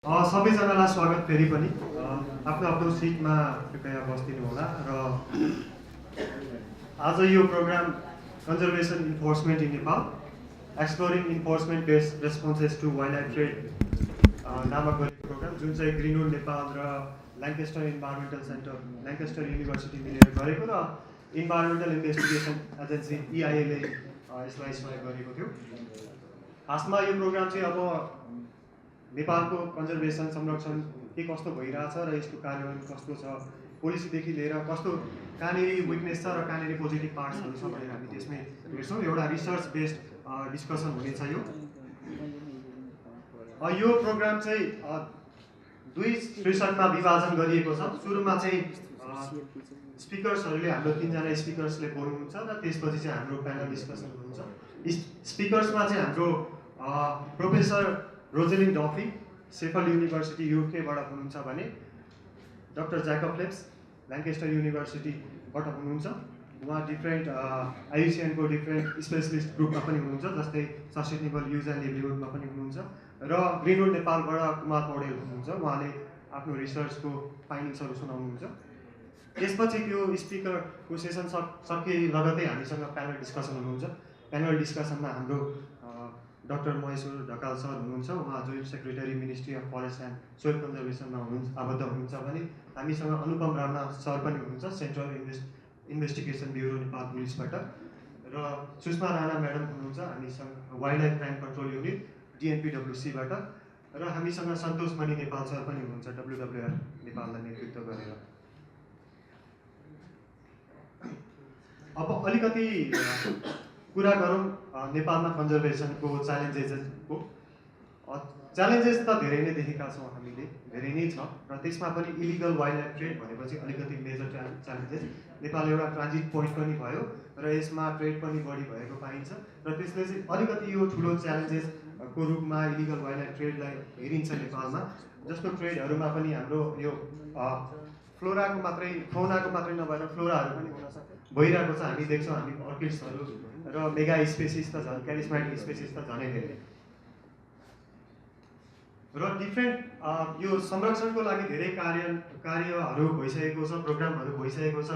सबैजनालाई स्वागत फेरि पनि आफ्नो आफ्नो सिटमा कृपया बस्दिनु होला र आज यो programme conservation enforcement in Nepal exploring enforcement based responses to wildlife trade नामक गरेको प्रोग्राम जुन चाहिँ ग्रिनवुड नेपाल र Lancaster Environmental Centre Lancaster University मिलेर गरेको र इन्भाइरोमेन्टल इन्भेस्टिगेसन एजेन्सी EIA ले यसलाई सहयोग गरेको थियो। खासमा यो प्रोग्राम चाहिँ अब नेपालको कन्जर्भेसन संरक्षण के कस्तो भइरहेछ र यसको कार्यान्वयन कस्तो छ, पोलिसीदेखि लिएर कस्तो कहाँनिर विकनेस छ र कहाँनिर पोजिटिभ पार्ट्सहरू छ भनेर हामी त्यसमै हेर्छौँ। एउटा रिसर्च बेस्ड डिस्कसन हुनेछ यो प्रोग्राम चाहिँ दुई सेसनमा विभाजन गरिएको छ। सुरुमा चाहिँ स्पिकर्सहरूले हाम्रो 3 जना स्पिकर्सले बोल्नुहुन्छ र त्यसपछि चाहिँ हाम्रो प्यानल डिस्कसन हुनुहुन्छ। स्पिकर्समा चाहिँ हाम्रो प्रोफेसर रोजेलिन डफी सेफल युनिभर्सिटी UK बाट हुनुहुन्छ भने डाक्टर ज्याकब फ्लेप्स ल्याङ्केस्टर युनिभर्सिटीबाट हुनुहुन्छ। उहाँ डिफ्रेन्ट IUCN को डिफ्रेन्ट स्पेसलिस्ट ग्रुपमा पनि हुनुहुन्छ, जस्तै सस्टेनेबल युज एन्ड लिभलिहुडमा पनि हुनुहुन्छ र ग्रिनवुड नेपालबाट कुमार पौडेल हुनुहुन्छ। उहाँले आफ्नो रिसर्चको फाइन्डिङ्सहरू सुनाउनुहुन्छ। त्यसपछि त्यो स्पिकरको सेसन सकिए लगतै हामीसँग प्यानल डिस्कसन हुनुहुन्छ। प्यानल डिस्कसनमा हाम्रो डाक्टर महेश्वर ढकाल सर हुनुहुन्छ। उहाँ joint secretary ministry of forest and soil कन्जर्भेसनमा आबद्ध हुनुहुन्छ भने हामीसँग अनुपम राणा सर पनि हुनुहुन्छ सेन्ट्रल इन्भेस्टिगेसन ब्युरो नेपाल पुलिसबाट र सुषमा राणा म्याडम हुनुहुन्छ हामीसँग wildlife crime control unit DNPWCबाट र हामीसँग सन्तोष मणि नेपाल सर पनि हुनुहुन्छ WWF नेपाललाई नेतृत्व गरेर। अब अलिकति कुरा गरौँ नेपालमा कन्जर्भेसनको च्यालेन्जेसको। च्यालेन्जेस त धेरै नै देखेका छौँ हामीले, धेरै नै छ र त्यसमा पनि इलिगल वाइल्ड लाइफ ट्रेड भनेपछि अलिकति मेजर च्यालेन्जेस। नेपाल एउटा ट्रान्जिट पोइन्ट पनि भयो र यसमा ट्रेड पनि बढी भएको पाइन्छ र त्यसले चाहिँ अलिकति यो ठुलो च्यालेन्जेसको रूपमा इलिगल वाइल्ड लाइफ ट्रेडलाई हेरिन्छ नेपालमा। जस्तो ट्रेडहरूमा पनि हाम्रो यो फ्लोराको मात्रै नभएर फ्लोराहरू पनि भइरहेको छ। हामी देख्छौँ, हामी अर्किड्सहरू र मेगा स्पेसिस त झन् charismatic स्पेसिस त झनै धेरै र डिफ्रेन्ट यो संरक्षणको लागि धेरै कार्यहरू भइसकेको छ, प्रोग्रामहरू भइसकेको छ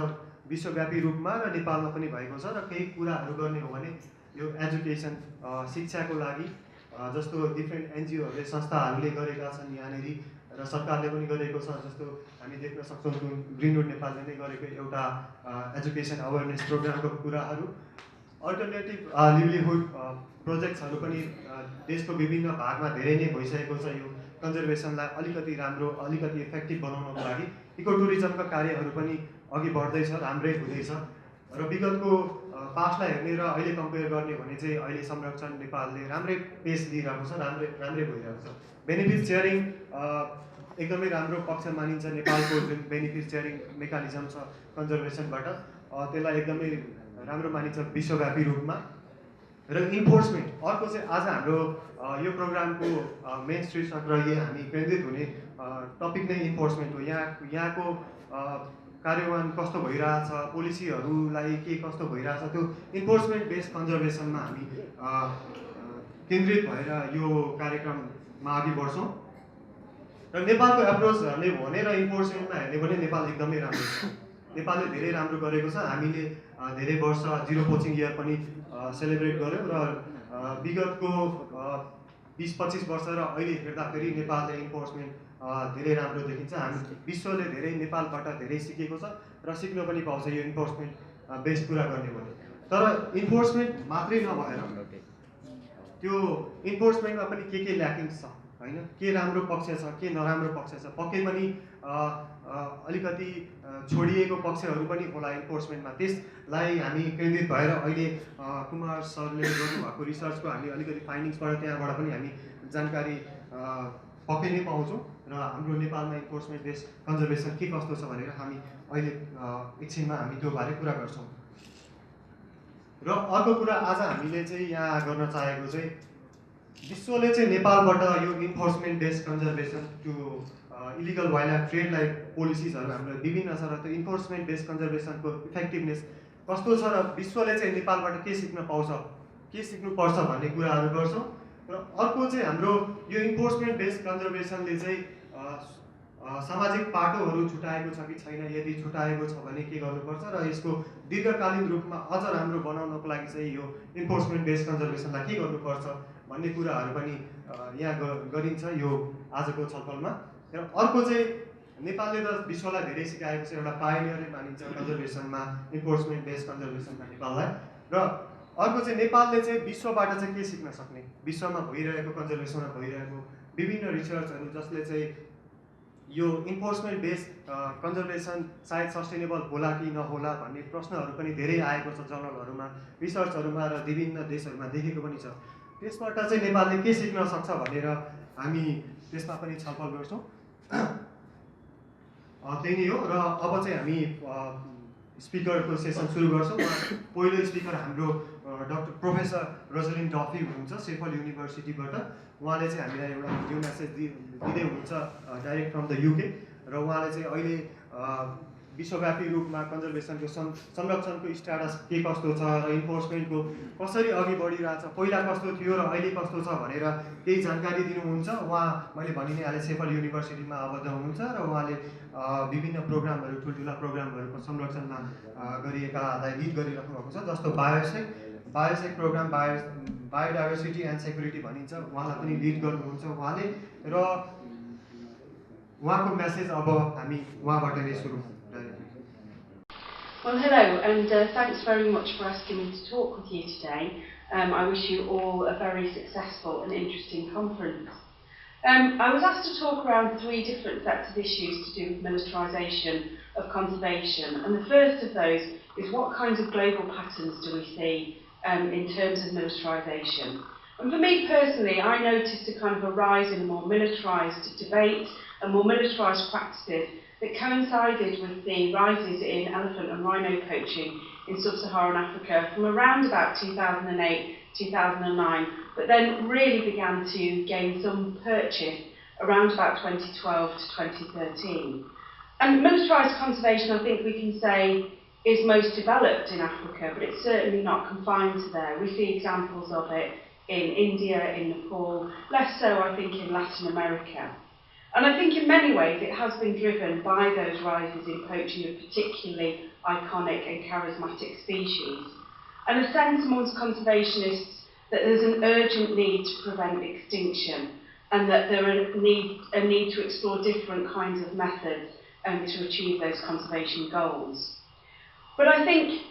विश्वव्यापी रूपमा र नेपालमा पनि भएको छ। र केही कुराहरू गर्ने हो भने यो एजुकेसन शिक्षाको लागि जस्तो डिफ्रेन्ट NGOहरूले संस्थाहरूले गरेका छन् यहाँनिर र सरकारले पनि गरेको छ। जस्तो हामी देख्न सक्छौँ ग्रिनवुड नेपालले नै गरेको एउटा एजुकेसन अवेरनेस प्रोग्रामको कुराहरू। अल्टरनेटिभ लिभलिहुड प्रोजेक्ट्सहरू पनि देशको विभिन्न भागमा धेरै नै भइसकेको छ। यो कन्जर्भेसनलाई अलिकति राम्रो अलिकति इफेक्टिभ बनाउनको लागि इको टुरिज्मका कार्यहरू पनि अघि बढ्दैछ, राम्रै हुँदैछ र विगतको पास्टलाई हेर्ने र अहिले कम्पेयर गर्ने भने चाहिँ अहिले संरक्षण नेपालले राम्रै पेस लिइरहेको छ, राम्रै भइरहेको छ। बेनिफिट सेयरिङ एकदमै राम्रो पक्ष मानिन्छ। नेपालको जुन बेनिफिट सेयरिङ मेकानिजम छ कन्जर्भेसनबाट त्यसलाई एकदमै राम्रो मानिन्छ विश्वव्यापी रूपमा। र इन्फोर्समेन्ट अर्को चाहिँ आज हाम्रो यो प्रोग्रामको मेन शीर्षक र हामी केन्द्रित हुने टपिक नै इन्फोर्समेन्ट हो। यहाँको कार्यान्वयन कस्तो भइरहेछ, पोलिसीहरूलाई के कस्तो भइरहेछ, त्यो इन्फोर्समेन्ट बेस्ड कन्जर्भेसनमा हामी केन्द्रित भएर यो कार्यक्रममा अघि बढ्छौँ। र नेपालको एप्रोच हेर्ने हो भने र इन्फोर्समेन्टमा हेर्ने भने नेपाल एकदमै राम्रो छ। नेपालले धेरै राम्रो गरेको छ। हामीले धेरै वर्ष 0 पोचिङ इयर पनि सेलिब्रेट गऱ्यौँ र विगतको 20-25 वर्ष र अहिले हेर्दाखेरि नेपालले इन्फोर्समेन्ट धेरै राम्रो देखिन्छ। हामी विश्वले धेरै नेपालबाट धेरै सिकेको छ र सिक्न पनि पाउँछ यो इन्फोर्समेन्ट बेस्ड कुरा गर्ने भने। तर इन्फोर्समेन्ट मात्रै नभएर त्यो इन्फोर्समेन्टमा पनि के ल्याकिङ्स छ होइन, के राम्रो पक्ष छ के नराम्रो पक्ष छ, पक्कै पनि अलिकति छोडिएको पक्षहरू पनि होला इन्फोर्समेन्टमा। त्यसलाई हामी केन्द्रित भएर अहिले कुमार सरले गर्नुभएको रिसर्चको हामी अलिकति फाइन्डिङ्सबाट त्यहाँबाट पनि हामी जानकारी पक्कै नै पाउँछौँ र हाम्रो नेपालमा इन्फोर्समेन्ट बेस्ड कन्जर्भेसन के कस्तो छ भनेर हामी अहिले एकछिनमा हामी त्यो बारे कुरा गर्छौँ। र अर्को कुरा आज हामीले चाहिँ यहाँ गर्न चाहेको चाहिँ विश्वले चाहिँ नेपालबाट यो enforcement based conservation to illegal wildlife ट्रेडलाई पोलिसिजहरू हाम्रो विभिन्न छ र त्यो इन्फोर्समेन्ट बेस्ड कन्जर्भेसनको इफेक्टिभनेस कस्तो छ र विश्वले चाहिँ नेपालबाट के सिक्न पाउँछ, के सिक्नुपर्छ भन्ने कुराहरू गर्छौँ। र अर्को चाहिँ हाम्रो यो इन्फोर्समेन्ट बेस्ड कन्जर्भेसनले चाहिँ सामाजिक पाटोहरू छुटाएको छ कि छैन, यदि छुटाएको छ भने के गर्नुपर्छ र यसको दीर्घकालीन रूपमा अझ राम्रो बनाउनको लागि चाहिँ यो इन्फोर्समेन्ट बेस्ड कन्जर्भेसनलाई के गर्नुपर्छ भन्ने कुराहरू पनि यहाँ गरिन्छ यो आजको छलफलमा। र अर्को चाहिँ नेपालले त विश्वलाई धेरै सिकाएको छ, एउटा पायोनियरै मानिन्छ कन्जर्भेसनमा, इन्फोर्समेन्ट बेस्ड कन्जर्भेसनमा नेपाललाई। र अर्को चाहिँ नेपालले चाहिँ विश्वबाट चाहिँ के सिक्न सक्ने, विश्वमा भइरहेको कन्जर्भेसनमा भइरहेको विभिन्न रिसर्चहरू जसले चाहिँ यो इन्फोर्समेन्ट बेस्ड कन्जर्भेसन सायद सस्टेनेबल होला कि नहोला भन्ने प्रश्नहरू पनि धेरै आएको छ जर्नलहरूमा, रिसर्चहरूमा र विभिन्न देशहरूमा देखेको पनि छ। त्यसबाट चाहिँ नेपालले के सिक्न सक्छ भनेर हामी त्यसमा पनि छलफल गर्छौँ। त्यही नै हो। र अब चाहिँ हामी स्पिकरको सेसन सुरु गर्छौँ। पहिलो स्पिकर हाम्रो प्रोफेसर रोजलिन डफी हुनुहुन्छ सेफल युनिभर्सिटीबाट। उहाँले चाहिँ हामीलाई एउटा भिडियो मेसेज दिँदै हुनुहुन्छ डाइरेक्ट फ्रम द युके। र उहाँले चाहिँ अहिले विश्वव्यापी रूपमा कन्जर्भेसनको संरक्षणको स्ट्याटस के कस्तो छ र इन्फोर्समेन्टको कसरी अघि बढिरहेछ, पहिला कस्तो थियो र अहिले कस्तो छ भनेर केही जानकारी दिनुहुन्छ। उहाँ मैले भनि नै हालेँ सेफल युनिभर्सिटीमा आबद्ध हुनुहुन्छ र उहाँले विभिन्न प्रोग्रामहरू, ठुल्ठुला प्रोग्रामहरूको संरक्षणमा गरिएकालाई लिड गरिराख्नु भएको छ, जस्तो बायोसेक प्रोग्राम, बायोडाइभर्सिटी एन्ड सेक्युरिटी भनिन्छ, उहाँलाई पनि लिड गर्नुहुन्छ उहाँले। र उहाँको मेसेज अब हामी उहाँबाट नै सुरु गरौँ। Well, hello, and thanks very much for asking me to talk with you today. I wish you all a very successful and interesting conference. I was asked to talk around 3 different sets of issues to do with militarisation of conservation, and the first of those is what kinds of global patterns do we see in terms of militarisation. And for me personally, I noticed a kind of a rise in a more militarised debate and more militarised practices that coincided with the rises in elephant and rhino poaching in sub-Saharan Africa from around about 2008, 2009, but then really began to gain some purchase around about 2012 to 2013. And militarised conservation, I think we can say, is most developed in Africa, but it's certainly not confined to there. We see examples of it in India, in Nepal, less so I think in Latin America. And I think in many ways it has been driven by those rises in poaching of particularly iconic and charismatic species, and a sense amongst conservationists that there's an urgent need to prevent extinction, and that there is a need to explore different kinds of methods to achieve those conservation goals. But I think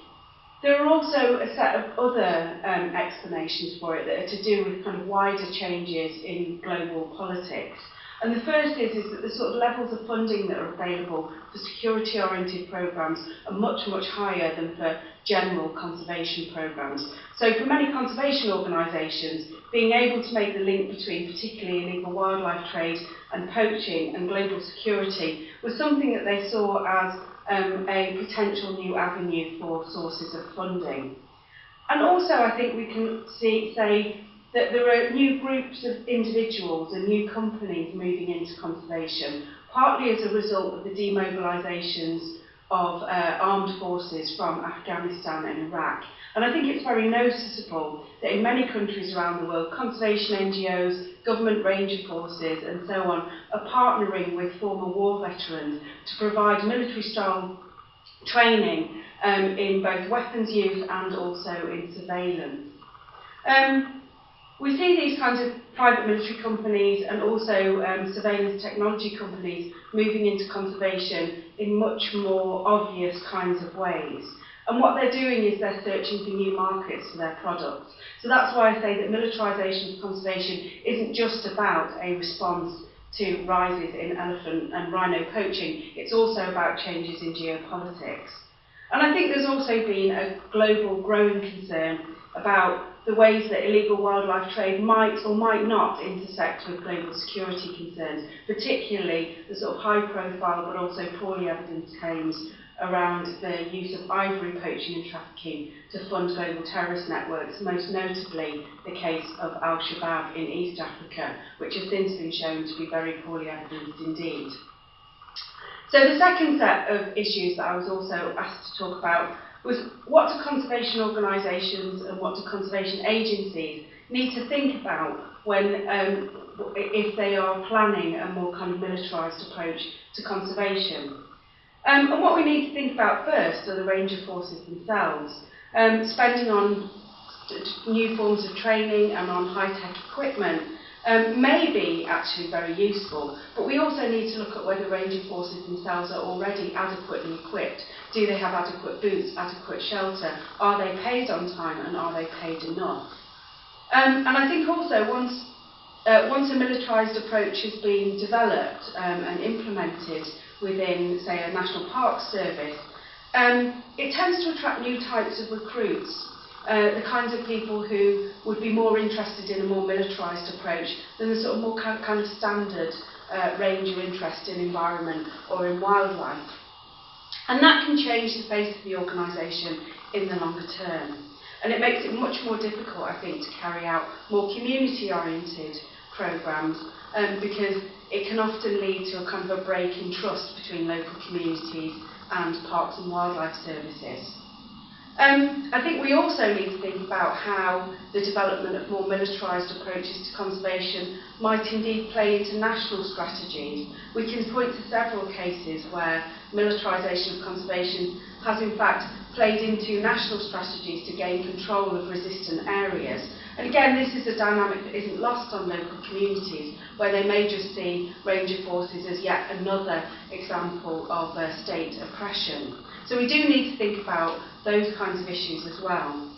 there are also a set of other explanations for it that are to do with kind of wider changes in global politics. And the first is that the sort of levels of funding that are available for security-oriented programmes are much, much higher than for general conservation programmes. So for many conservation organisations, being able to make the link between particularly illegal wildlife trade and poaching and global security was something that they saw as a potential new avenue for sources of funding. And also I think we can say that there are new groups of individuals and new companies moving into conservation, partly as a result of the demobilisations of armed forces from Afghanistan and Iraq. And I think it's very noticeable that in many countries around the world, conservation NGOs, government ranger forces and so on are partnering with former war veterans to provide military-style training in both weapons use and also in surveillance. We see these kinds of private military companies and also surveillance technology companies moving into conservation in much more obvious kinds of ways. And what they're doing is they're searching for new markets for their products. So that's why I say that militarisation of conservation isn't just about a response to rises in elephant and rhino poaching, it's also about changes in geopolitics. And I think there's also been a global growing concern about the ways that illegal wildlife trade might or might not intersect with global security concerns, particularly the sort of high-profile but also poorly evidenced claims around the use of ivory poaching and trafficking to fund global terrorist networks, most notably the case of Al-Shabaab in East Africa, which has since been shown to be very poorly evidenced indeed. So the second set of issues that I was also asked to talk about was what do conservation organisations and what do conservation agencies need to think about when, if they are planning a more kind of militarised approach to conservation. And what we need to think about first are the ranger forces themselves. Spending on new forms of training and on high-tech equipment may be actually very useful, but we also need to look at whether ranger forces themselves are already adequately equipped. Do they have adequate boots, adequate shelter? Are they paid on time, and are they paid enough? And I think also once a militarised approach has been developed and implemented within, say, a national parks service, it tends to attract new types of recruits. The kinds of people who would be more interested in a more militarised approach than the sort of more kind of standard ranger interest in environment or in wildlife. And that can change the face of the organisation in the longer term. And it makes it much more difficult, I think, to carry out more community-oriented programmes because it can often lead to a kind of a break in trust between local communities and parks and wildlife services. I think we also need to think about how the development of more militarised approaches to conservation might indeed play into national strategies. We can point to several cases where militarisation of conservation has in fact played into national strategies to gain control of resistant areas. And again, this is a dynamic that isn't lost on local communities, where they may just see ranger forces as yet another example of state oppression. So we do need to think about those kinds of issues as well.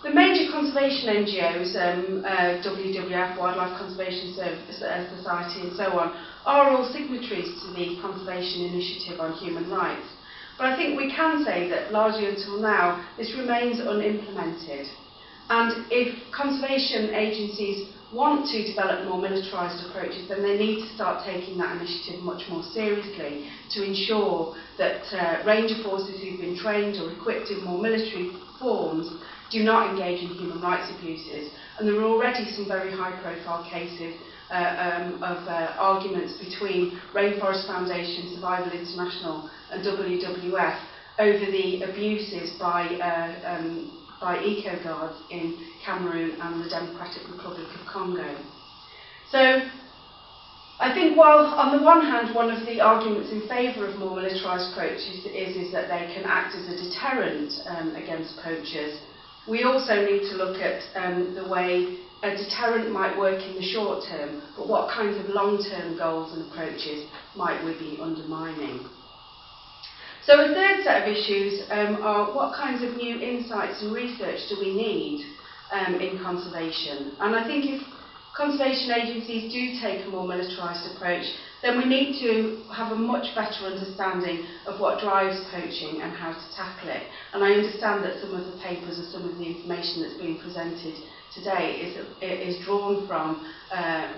The major conservation NGOs, WWF, Wildlife Conservation Society and so on, are all signatories to the Conservation Initiative on Human Rights. But I think we can say that largely until now this remains unimplemented. And if conservation agencies want to develop more militarised approaches, then they need to start taking that initiative much more seriously to ensure that ranger forces who've been trained or equipped in more military forms do not engage in human rights abuses. And there are already some very high-profile cases of arguments between Rainforest Foundation, Survival International and WWF over the abuses by eco-guards in Cameroon and the Democratic Republic of Congo. So I think while on the one hand one of the arguments in favour of more militarised approaches is that they can act as a deterrent against poachers, we also need to look at the way a deterrent might work in the short term, but what kinds of long-term goals and approaches might we be undermining. So a third set of issues are what kinds of new insights and research do we need in conservation. And I think if conservation agencies do take a more militarised approach, then we need to have a much better understanding of what drives poaching and how to tackle it. And I understand that some of the papers or some of the information that's being presented today is drawn from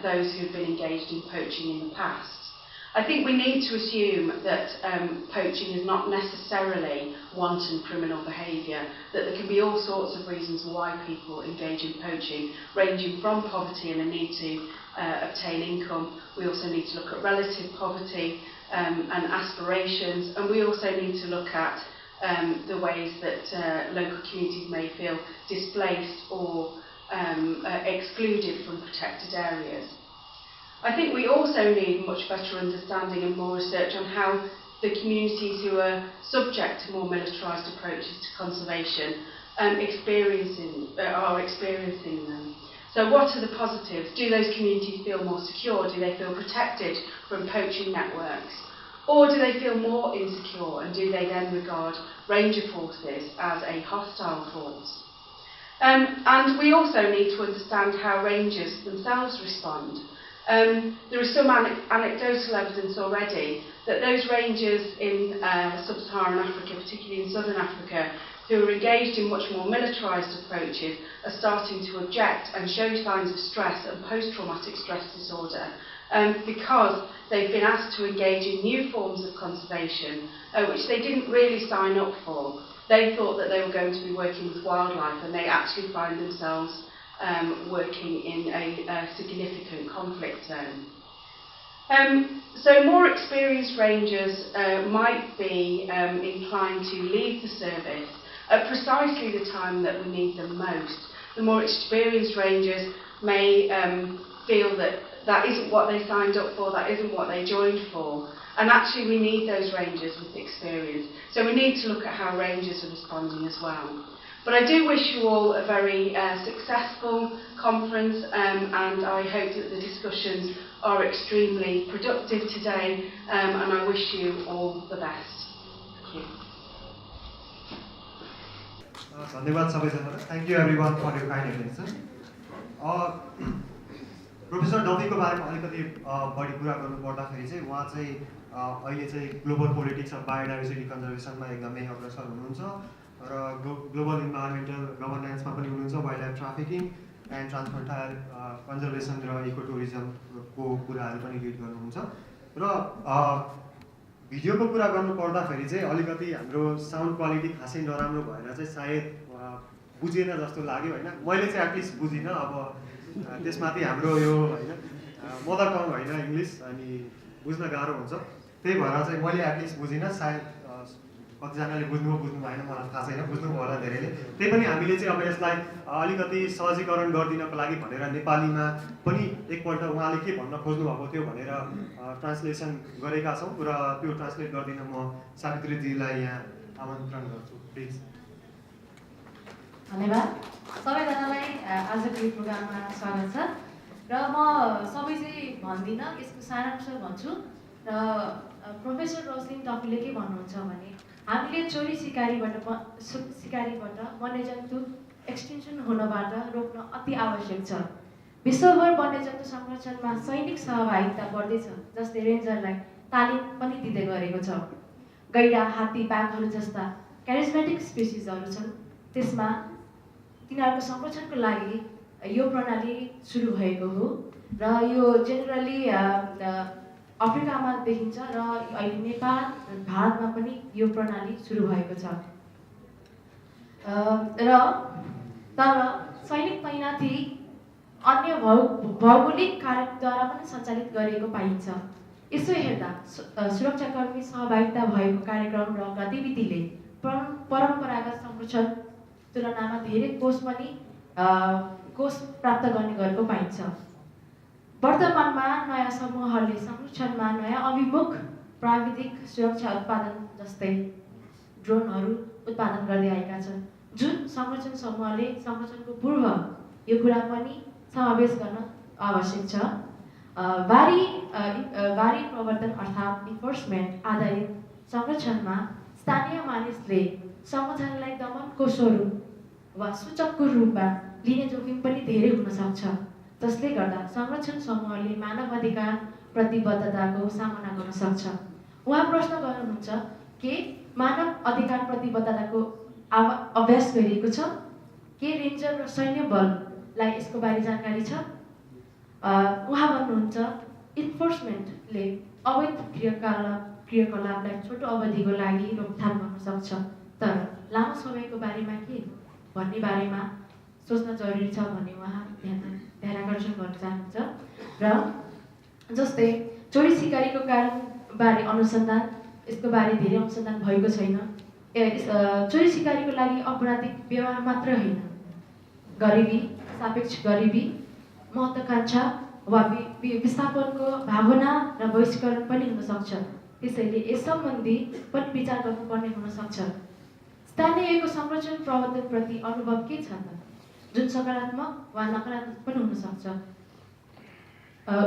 those who've been engaged in poaching in the past. I think we need to assume that poaching is not necessarily wanton criminal behaviour, that there can be all sorts of reasons why people engage in poaching, ranging from poverty and a need to obtain income. We also need to look at relative poverty and aspirations, and we also need to look at the ways that local communities may feel displaced or excluded from protected areas. I think we also need much better understanding and more research on how the communities who are subject to more militarised approaches to conservation are experiencing them. So what are the positives? Do those communities feel more secure? Do they feel protected from poaching networks? Or do they feel more insecure, and do they then regard ranger forces as a hostile force? And we also need to understand how rangers themselves respond. There is some anecdotal evidence already that those rangers in sub-Saharan Africa, particularly in southern Africa, who are engaged in much more militarised approaches are starting to object and show signs of stress and post-traumatic stress disorder because they've been asked to engage in new forms of conservation which they didn't really sign up for. They thought that they were going to be working with wildlife, and they actually find themselves working in a significant conflict zone. So more experienced rangers might be inclined to leave the service at precisely the time that we need them most. The more experienced rangers may feel that that isn't what they signed up for, that isn't what they joined for. And actually we need those rangers with experience. So we need to look at how rangers are responding as well. But I do wish you all a very successful conference, and I hope that the discussions are extremely productive today, and I wish you all the best. Thank you. धन्यवाद सबैजनालाई. Thank you everyone for your kind attention. Professor डफीको बारेमा अलिकति बढी कुरा गर्नुपर्दाखेरि चाहिँ उहाँ चाहिँ अहिले चाहिँ ग्लोबल पोलिटिक्स अफ बायोडाइभर्सिटी कन्जर्भेसनमा एकदमै अग्रसर हुनुहुन्छ र ग्लोबल इन्भाइरोमेन्टल गभर्नेन्समा पनि हुनुहुन्छ, wildlife trafficking and transfrontier conservation र इको टुरिज्मको कुराहरू पनि लिड गर्नुहुन्छ. र भिडियोको कुरा गर्नु पर्दाखेरि चाहिँ अलिकति हाम्रो साउन्ड क्वालिटी खासै नराम्रो भएर चाहिँ सायद बुझेन जस्तो लाग्यो होइन. मैले चाहिँ एटलिस्ट बुझिनँ. अब त्यसमाथि हाम्रो यो होइन मदर टङ होइन इङ्ग्लिस, अनि बुझ्न गाह्रो हुन्छ. त्यही भएर चाहिँ मैले एटलिस्ट बुझिनँ. सायद कतिजनाले बुझ्नु भएन मलाई थाहा छैन, बुझ्नुभयो होला धेरैले. त्यही पनि हामीले चाहिँ अब यसलाई अलिकति सहजीकरण गरिदिनको लागि भनेर नेपालीमा पनि एकपल्ट उहाँले के भन्न खोज्नु भएको थियो भनेर ट्रान्सलेसन गरेका छौँ र त्यो ट्रान्सलेट गरिदिन म सावित्रीजीलाई यहाँ आमन्त्रण गर्छु. प्लिज. धन्यवाद सबैजनालाई आजको यो प्रोग्राममा स्वागत छ. र म सबै चाहिँ भन्दिनँ, यसको सारांश भन्छु. र प्रोफेसर रोजलिन डफीले के भन्नुहुन्छ भने हामीले चोरी सिकारीबाट वन्यजन्तु एक्सटेन्सन हुनबाट रोक्न अति आवश्यक छ. विश्वभर वन्यजन्तु संरक्षणमा सैनिक सहभागिता बढ्दैछ, जसले रेन्जरलाई तालिम पनि दिँदै गरेको छ. गैडा, हात्ती, बाघहरू जस्ता charismatic स्पेसिसहरू छन्. त्यसमा तिनीहरूको संरक्षणको लागि यो प्रणाली सुरु भएको हो र यो जेनरली अफ्रिकामा देखिन्छ र अहिले नेपाल भारतमा पनि यो प्रणाली सुरु भएको छ. र तर सैनिक तैनाथी अन्य भौगोलिक कार्यद्वारा पनि सञ्चालित गरिएको पाइन्छ. यसो हेर्दा सुरक्षाकर्मी सहभागिता भएको कार्यक्रम र गतिविधिले परम्परागत संरक्षण तुलनामा धेरै कोष प्राप्त गर्ने गरेको पाइन्छ. वर्तमानमा नयाँ समूहहरूले संरक्षणमा नयाँ अभिमुख प्राविधिक सुरक्षा उत्पादन जस्तै ड्रोनहरू उत्पादन गर्दै आएका छन्, जुन संरक्षण समूहले संरक्षणको पूर्व यो कुरा पनि समावेश गर्न आवश्यक छ. बारी प्रवर्तन अर्थात् इन्फोर्समेन्ट आधारित संरक्षणमा स्थानीय मानिसले संरक्षणलाई दमनको स्वरूप वा सूचकको रूपमा लिने जोखिम पनि धेरै हुन सक्छ, जसले गर्दा संरक्षण समूहले मानव अधिकार प्रतिबद्धताको सामना गर्न सक्छ. उहाँ प्रश्न गर्नुहुन्छ के मानव अधिकार प्रतिबद्धताको अभ्यास गरिएको छ? के रेन्जर र सैन्य बललाई यसको बारे जानकारी छ? उहाँ भन्नुहुन्छ इन्फोर्समेन्टले अवैध क्रियाकलापलाई छोटो अवधिको लागि रोकथाम गर्न सक्छ, तर लामो समयको बारेमा के भन्ने बारेमा सोच्न जरुरी छ भन्ने उहाँ ध्यानाकर्षण गर्न चाहनुहुन्छ. र जस्तै चोरी सिकारीको कारणबारे अनुसन्धान, यसको बारे धेरै अनुसन्धान भएको छैन. चोरी सिकारीको लागि अपराधिक व्यवहार मात्र होइन, गरिबी, सापेक्ष गरिबी, महत्त्वाकांक्षा वा विस्थापनको भावना र बहिष्करण पनि हुन सक्छ. त्यसैले यस सम्बन्धी पनि विचार गर्नुपर्ने हुन सक्छ. स्थानीयको संरक्षण प्रवर्तनप्रति अनुभव के छ त, जुन सकारात्मक वा नकारात्मक पनि हुन सक्छ.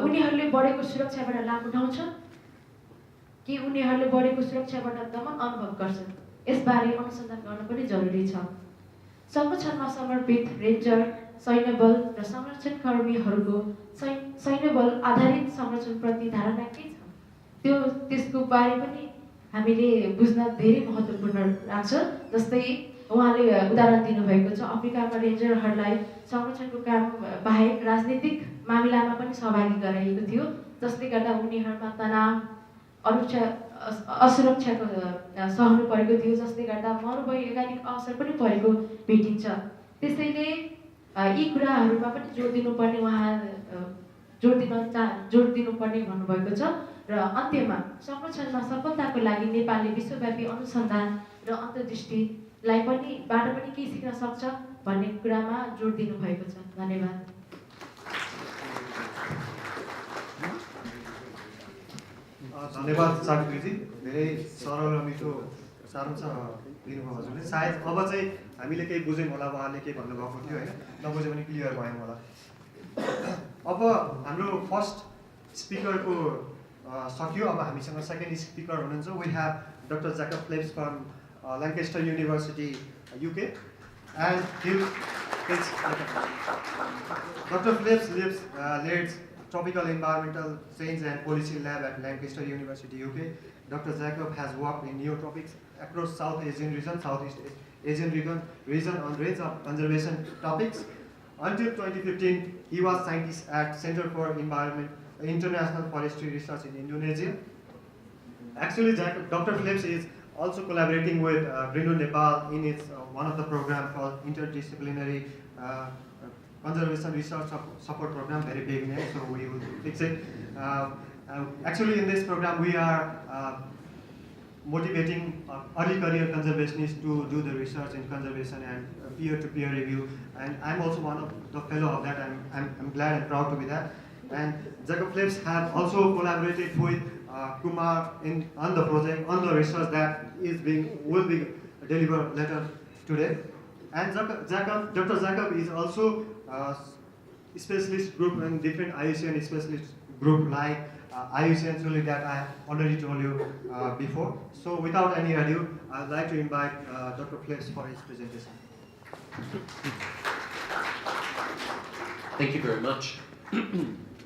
उनीहरूले बढेको सुरक्षाबाट लाभ उठाउँछन् कि उनीहरूले बढेको सुरक्षाबाट दमन अनुभव गर्छन्, यसबारे अनुसन्धान गर्न पनि जरुरी छ. संरक्षणमा समर्पित रेन्जर, सैन्य बल र संरक्षणकर्मीहरूको सैन्य बल आधारित संरक्षणप्रति धारणा के छ, त्यसको बारे पनि हामीले बुझ्न धेरै महत्त्वपूर्ण लाग्छ. जस्तै उहाँले उदाहरण दिनुभएको छ, अफ्रिकामा रेन्जरहरूलाई संरक्षणको काम बाहेक राजनीतिक मामिलामा पनि सहभागी गराइएको थियो, जसले गर्दा उनीहरूमा तनाव, असुरक्षाको सहनु परेको थियो, जसले गर्दा मनोवैज्ञानिक असर पनि परेको भेटिन्छ. त्यसैले यी कुराहरूमा पनि जोड दिनुपर्ने उहाँ जोड दिनुपर्ने भन्नुभएको छ र अन्त्यमा संरक्षणमा सफलताको लागि नेपालले विश्वव्यापी अनुसन्धान र अन्तर्दृष्टिलाई बाट पनि केही सिक्न सक्छ भन्ने कुरामा जोड दिनुभएको छ। धन्यवाद। धन्यवाद सावित्रीजी, धेरै सरल र मिठो सारांश दिनुभयो हजुरले। सायद अब चाहिँ हामीले केही बुझ्यौँ होला, उहाँले के भन्नुभएको थियो होइन, नबुझ्यो भने क्लियर भयौँ होला। अब हाम्रो फर्स्ट स्पिकरको सक्यो, अब हामीसँग सेकेन्ड स्पिकर हुनुहुन्छ। We have Dr. Jacob Phillips from Lancaster University, UK, and Dr. Phillips leads Tropical Environmental Science and Policy Lab at Lancaster University, UK. Dr. Jacob has worked in neotropics across South Asian region, Southeast Asian region on range of conservation topics. Until 2015, he was scientist at Center for International Forestry Research in Indonesia. Actually, Dr. Phillips is also collaborating with Government of Nepal in its one of the program called Interdisciplinary Conservation Research Support Program, very big name, so we will fix it. Actually, in this program, we are motivating early career conservationists to do the research in conservation and peer-to-peer review. And I'm also one of the fellow of that. I'm glad and proud to be that. And Jacob Phillips have also collaborated with Kumar on the project, on the research that will be delivered later today. And Dr. Jacob is also specialist group in different IUCN specialist group like IUCN Suli that I already told you before. So without any ado, I'd like to invite Dr. Phillips for his presentation. Thank you very much.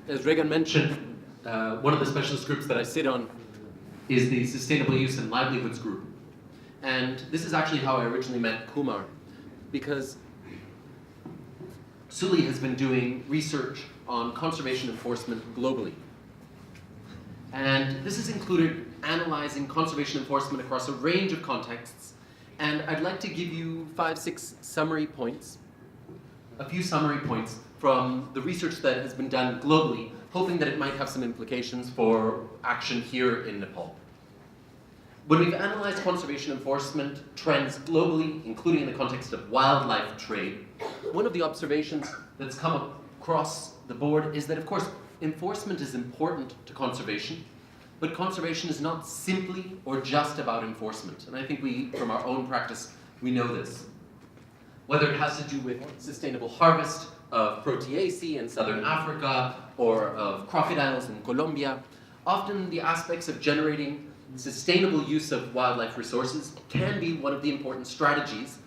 As Regan mentioned, one of the specialist groups that I sit on is the Sustainable Use and Livelihoods group. And this is actually how I originally met Kumar, because Suli has been doing research on conservation enforcement globally. And this has included analyzing conservation enforcement across a range of contexts. And I'd like to give you 5-6 summary points, a few summary points from the research that has been done globally, hoping that it might have some implications for action here in Nepal. When we've analyzed conservation enforcement trends globally, including in the context of wildlife trade, one of the observations that's come across the board is that, of course, enforcement is important to conservation, but conservation is not simply or just about enforcement. And I think from our own practice, we know this. Whether it has to do with sustainable harvest of Proteaceae in southern Africa or of crocodiles in Colombia, often the aspects of generating sustainable use of wildlife resources can be one of the important strategies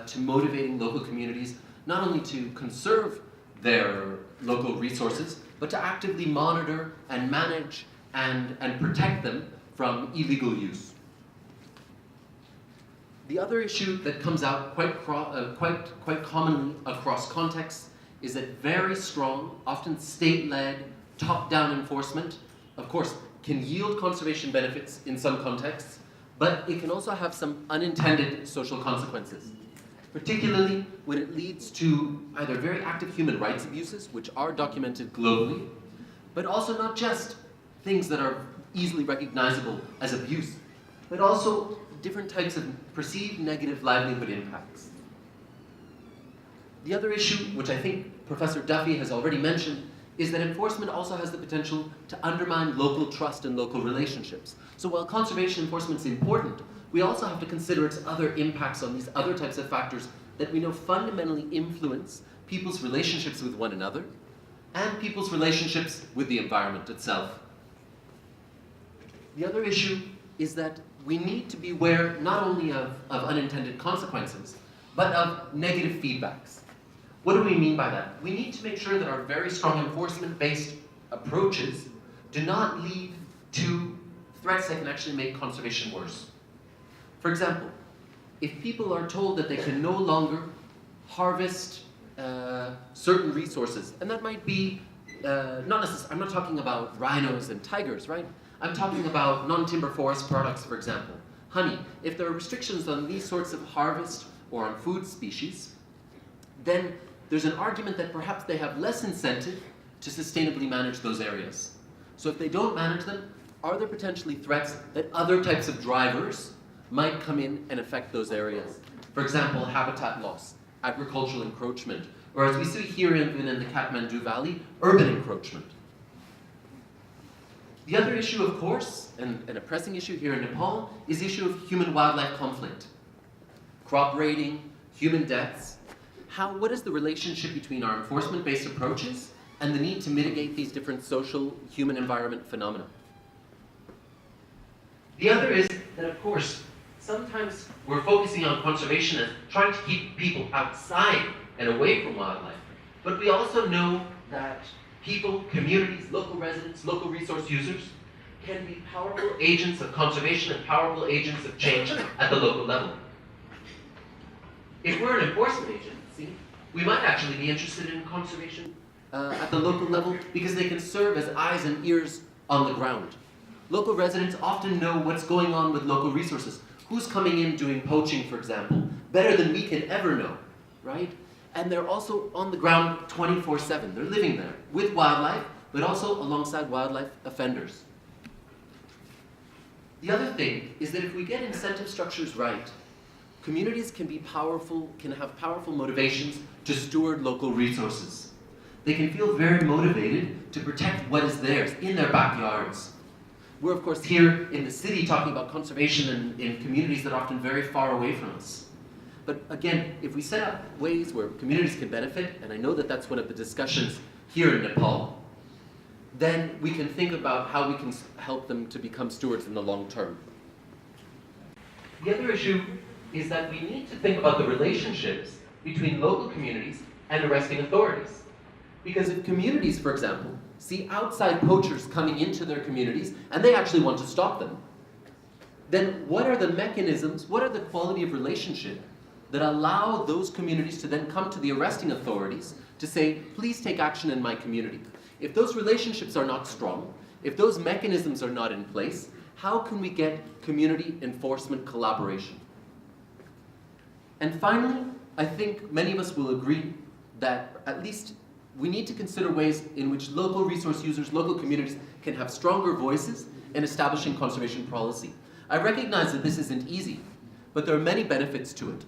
to motivating local communities not only to conserve their local resources, but to actively monitor and manage and protect them from illegal use. The other issue that comes out quite commonly across contexts is that very strong, often state-led, top-down enforcement, of course, can yield conservation benefits in some contexts, but it can also have some unintended social consequences, particularly when it leads to either very active human rights abuses, which are documented globally, but also not just things that are easily recognizable as abuse, but also different types of perceived negative livelihood impacts. The other issue, which I think Professor Duffy has already mentioned, is that enforcement also has the potential to undermine local trust and local relationships. So while conservation enforcement is important, we also have to consider its other impacts on these other types of factors that we know fundamentally influence people's relationships with one another and people's relationships with the environment itself. The other issue is that we need to be aware not only of unintended consequences, but of negative feedbacks. What do we mean by that? We need to make sure that our very strong enforcement-based approaches do not lead to threats that can actually make conservation worse. For example, if people are told that they can no longer harvest certain resources, and that might be, I'm not talking about rhinos and tigers, right? I'm talking about non-timber forest products, for example, honey. If there are restrictions on these sorts of harvest or on food species, then there's an argument that perhaps they have less incentive to sustainably manage those areas. So if they don't manage them, are there potentially threats that other types of drivers might come in and affect those areas? For example, habitat loss, agricultural encroachment, or as we see here even in the Kathmandu Valley, urban encroachment. The other issue, of course, and a pressing issue here in Nepal, is the issue of human-wildlife conflict. Crop raiding, human deaths. What is the relationship between our enforcement-based approaches and the need to mitigate these different social, human-environment phenomena? The other is that, of course, sometimes we're focusing on conservation as trying to keep people outside and away from wildlife. But we also know that people, communities, local residents, local resource users can be powerful agents of conservation and powerful agents of change at the local level. If we're an enforcement agency, we might actually be interested in conservation at the local level because they can serve as eyes and ears on the ground. Local residents often know what's going on with local resources. Who's coming in doing poaching, for example, better than we could ever know, right? And they're also on the ground 24/7. They're living there with wildlife, but also alongside wildlife offenders. The other thing is that if we get incentive structures right, communities can have powerful motivations to steward local resources. They can feel very motivated to protect what is theirs in their backyards. We're, of course, here in the city talking about conservation in communities that are often very far away from us. But again, if we set up ways where communities can benefit, and I know that that's one of the discussions here in Nepal, then we can think about how we can help them to become stewards in the long term. The other issue is that we need to think about the relationships between local communities and arresting authorities. Because if communities, for example, see outside poachers coming into their communities and they actually want to stop them, then what are the mechanisms, what are the quality of relationship that allow those communities to then come to the arresting authorities to say, please take action in my community? If those relationships are not strong, if those mechanisms are not in place, how can we get community enforcement collaboration? And finally, I think many of us will agree that at least we need to consider ways in which local resource users, local communities can have stronger voices in establishing conservation policy. I recognize that this isn't easy, but there are many benefits to it.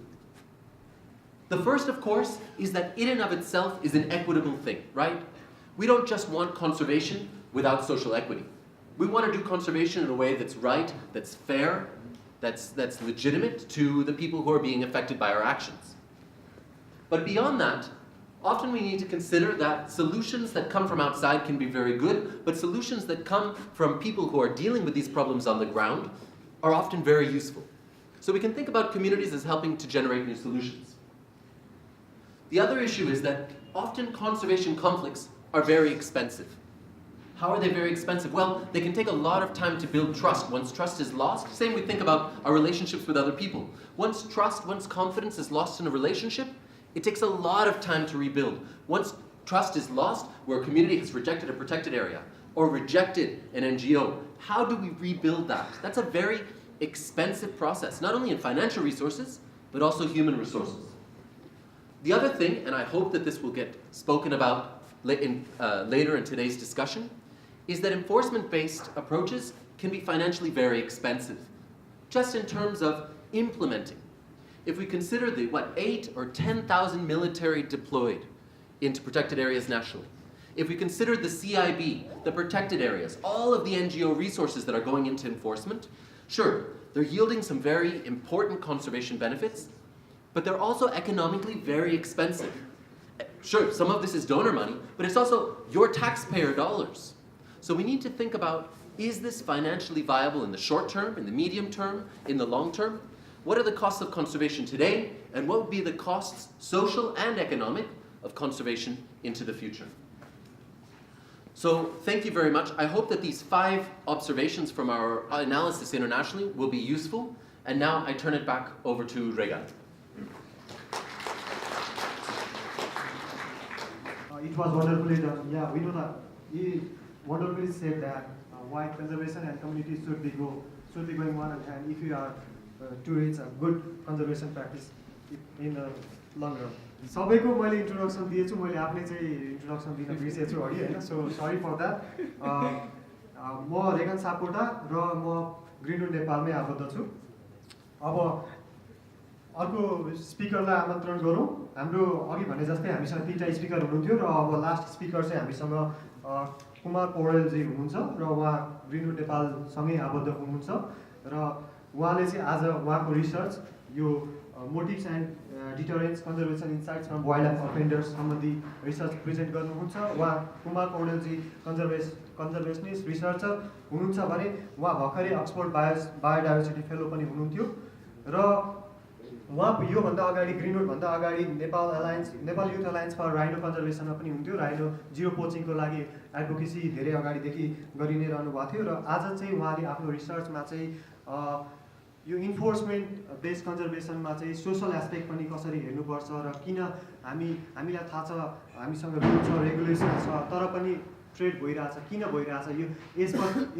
The first, of course, is that in and of itself is an equitable thing, right? We don't just want conservation without social equity. We want to do conservation in a way that's right, that's fair, that's legitimate to the people who are being affected by our actions. But beyond that, often we need to consider that solutions that come from outside can be very good, but solutions that come from people who are dealing with these problems on the ground are often very useful. So we can think about communities as helping to generate new solutions. The other issue is that often conservation conflicts are very expensive. How are they very expensive? Well, they can take a lot of time to build trust. Once trust is lost, same we think about our relationships with other people. Once trust, once confidence is lost in a relationship, it takes a lot of time to rebuild. Once trust is lost, where a community has rejected a protected area or rejected an NGO, how do we rebuild that? That's a very expensive process, not only in financial resources, but also human resources. The other thing, and I hope that this will get spoken about later in today's discussion, is that enforcement-based approaches can be financially very expensive, just in terms of implementing. If we consider the, 8 or 10,000 military deployed into protected areas nationally, if we consider the CIB, the protected areas, all of the NGO resources that are going into enforcement, sure, they're yielding some very important conservation benefits, but they're also economically very expensive. Sure, some of this is donor money, but it's also your taxpayer dollars. So we need to think about, is this financially viable in the short term, in the medium term, in the long term? What are the costs of conservation today, and what would be the costs, social and economic, of conservation into the future? So thank you very much. I hope that these 5 observations from our analysis internationally will be useful. And now I turn it back over to Regan. It was wonderfully done. Yeah, we know that he wonderfully said that why conservation and community should be going on, and if you are to reach a good conservation practice in the long run. सबैको मैले introduction दिएछु, मैले आफूले चाहिँ introduction दिन बिर्सेछु अघि होइन, सो सरी फर द्याट। म रेगन सापकोटा र म ग्रिनवुड नेपालमै आबद्ध छु। अब अर्को स्पिकरलाई आमन्त्रण गरौँ। हाम्रो अघि भने जस्तै हामीसँग 3टा स्पिकर हुनुहुन्थ्यो र अब लास्ट स्पिकर चाहिँ हामीसँग कुमार पौडेलजी हुनुहुन्छ र उहाँ ग्रिनवुड नेपालसँगै आबद्ध हुनुहुन्छ र उहाँले चाहिँ आज उहाँको रिसर्च यो motives and deterrence conservation insights from wildlife offenders सम्बन्धी रिसर्च प्रेजेन्ट गर्नुहुन्छ। उहाँ कुमार पौडेलजी कन्जर्भेसनिस्ट रिसर्चर हुनुहुन्छ भने उहाँ भर्खरै अक्सफोर्ड बायोडाइभर्सिटी फेलो पनि हुनुहुन्थ्यो र उहाँ योभन्दा अगाडि ग्रिनवुडभन्दा अगाडि Nepal youth alliance for rhino कन्जर्भेसनमा पनि हुन्थ्यो। राइनो जिरो पोचिङको लागि एडभोकेसी धेरै अगाडिदेखि गरि नै रहनु भएको थियो र आज चाहिँ उहाँले आफ्नो रिसर्चमा चाहिँ यो इन्फोर्समेन्ट बेस्ड कन्जर्भेसनमा चाहिँ सोसल एस्पेक्ट पनि कसरी हेर्नुपर्छ र किन हामीलाई थाहा छ हामीसँग रुल छ रेगुलेसन छ तर पनि ट्रेड भइरहेछ, किन भइरहेछ, यो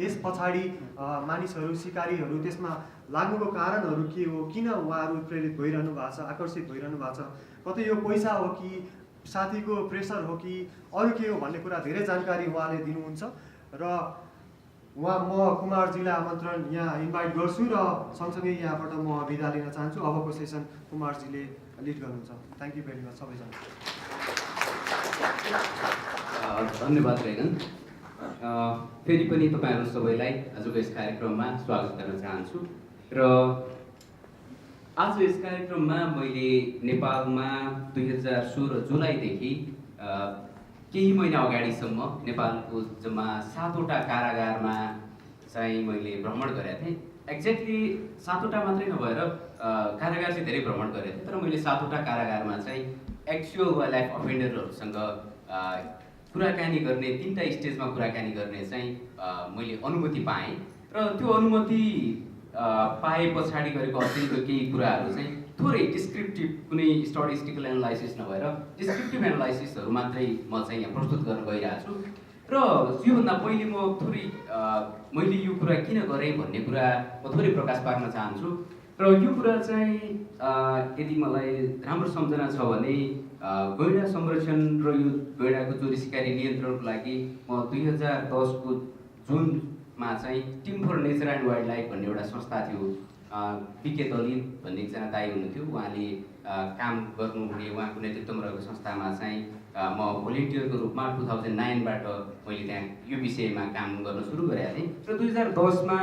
यस पछाडि मानिसहरू सिकारीहरू त्यसमा लाग्नुको कारणहरू के हो, किन उहाँहरू प्रेरित भइरहनु भएको छ, आकर्षित भइरहनु भएको छ, कतै यो पैसा हो कि साथीको प्रेसर हो कि अरू के हो भन्ने कुरा धेरै जानकारी उहाँले दिनुहुन्छ र म कुमारजीलाई आमन्त्रण यहाँ इन्भाइट गर्छु र सँगसँगै यहाँबाट म बिदा लिन चाहन्छु। अबको सेसन कुमारजीले लिड गर्नुहुन्छ। थ्याङ्क यू भेरी मच सबैजना। धन्यवाद रेगन। फेरि पनि तपाईँहरू सबैलाई आजको यस कार्यक्रममा स्वागत गर्न चाहन्छु र आज यस कार्यक्रममा मैले नेपालमा 2016 जुलाईदेखि केही महिना अगाडिसम्म नेपालको जम्मा 7वटा कारागारमा चाहिँ मैले भ्रमण गरेको थिएँ। एक्ज्याक्टली 7वटा मात्रै नभएर कारागार चाहिँ धेरै भ्रमण गरेको थिएँ, तर मैले 7वटा कारागारमा चाहिँ एक्चुअल वाइल्ड लाइफ अफेन्डरहरूसँग कुराकानी गर्ने 3टा स्टेजमा कुराकानी गर्ने चाहिँ मैले अनुमति पाएँ र त्यो अनुमति पाए पछाडि गरेको अतिरिक्त केही कुराहरू चाहिँ थोरै डिस्क्रिप्टिभ, कुनै स्ट्याटिस्टिकल एनालाइसिस नभएर डिस्क्रिप्टिभ एनालाइसिसहरू मात्रै म चाहिँ यहाँ प्रस्तुत गर्न गइरहेको छु र योभन्दा पहिले म थोरै मैले यो कुरा किन गरेँ भन्ने कुरा म थोरै प्रकाश पार्न चाहन्छु र यो कुरा चाहिँ यदि मलाई राम्रो सम्झना छ भने गैंडा संरक्षण र यो गैंडाको चोरी सिकारी नियन्त्रणको लागि म 2010 को जुनमा चाहिँ Team for Nature and Wildlife भन्ने एउटा संस्था थियो। पिके दलित भन्ने एकजना दाइ हुनुहुन्थ्यो, उहाँले काम गर्नुहुने उहाँको नेतृत्वमा रहेको संस्थामा चाहिँ म भोलिन्टियरको रूपमा 2009बाट मैले त्यहाँ यो विषयमा काम गर्न सुरु गरेको थिएँ र 2010मा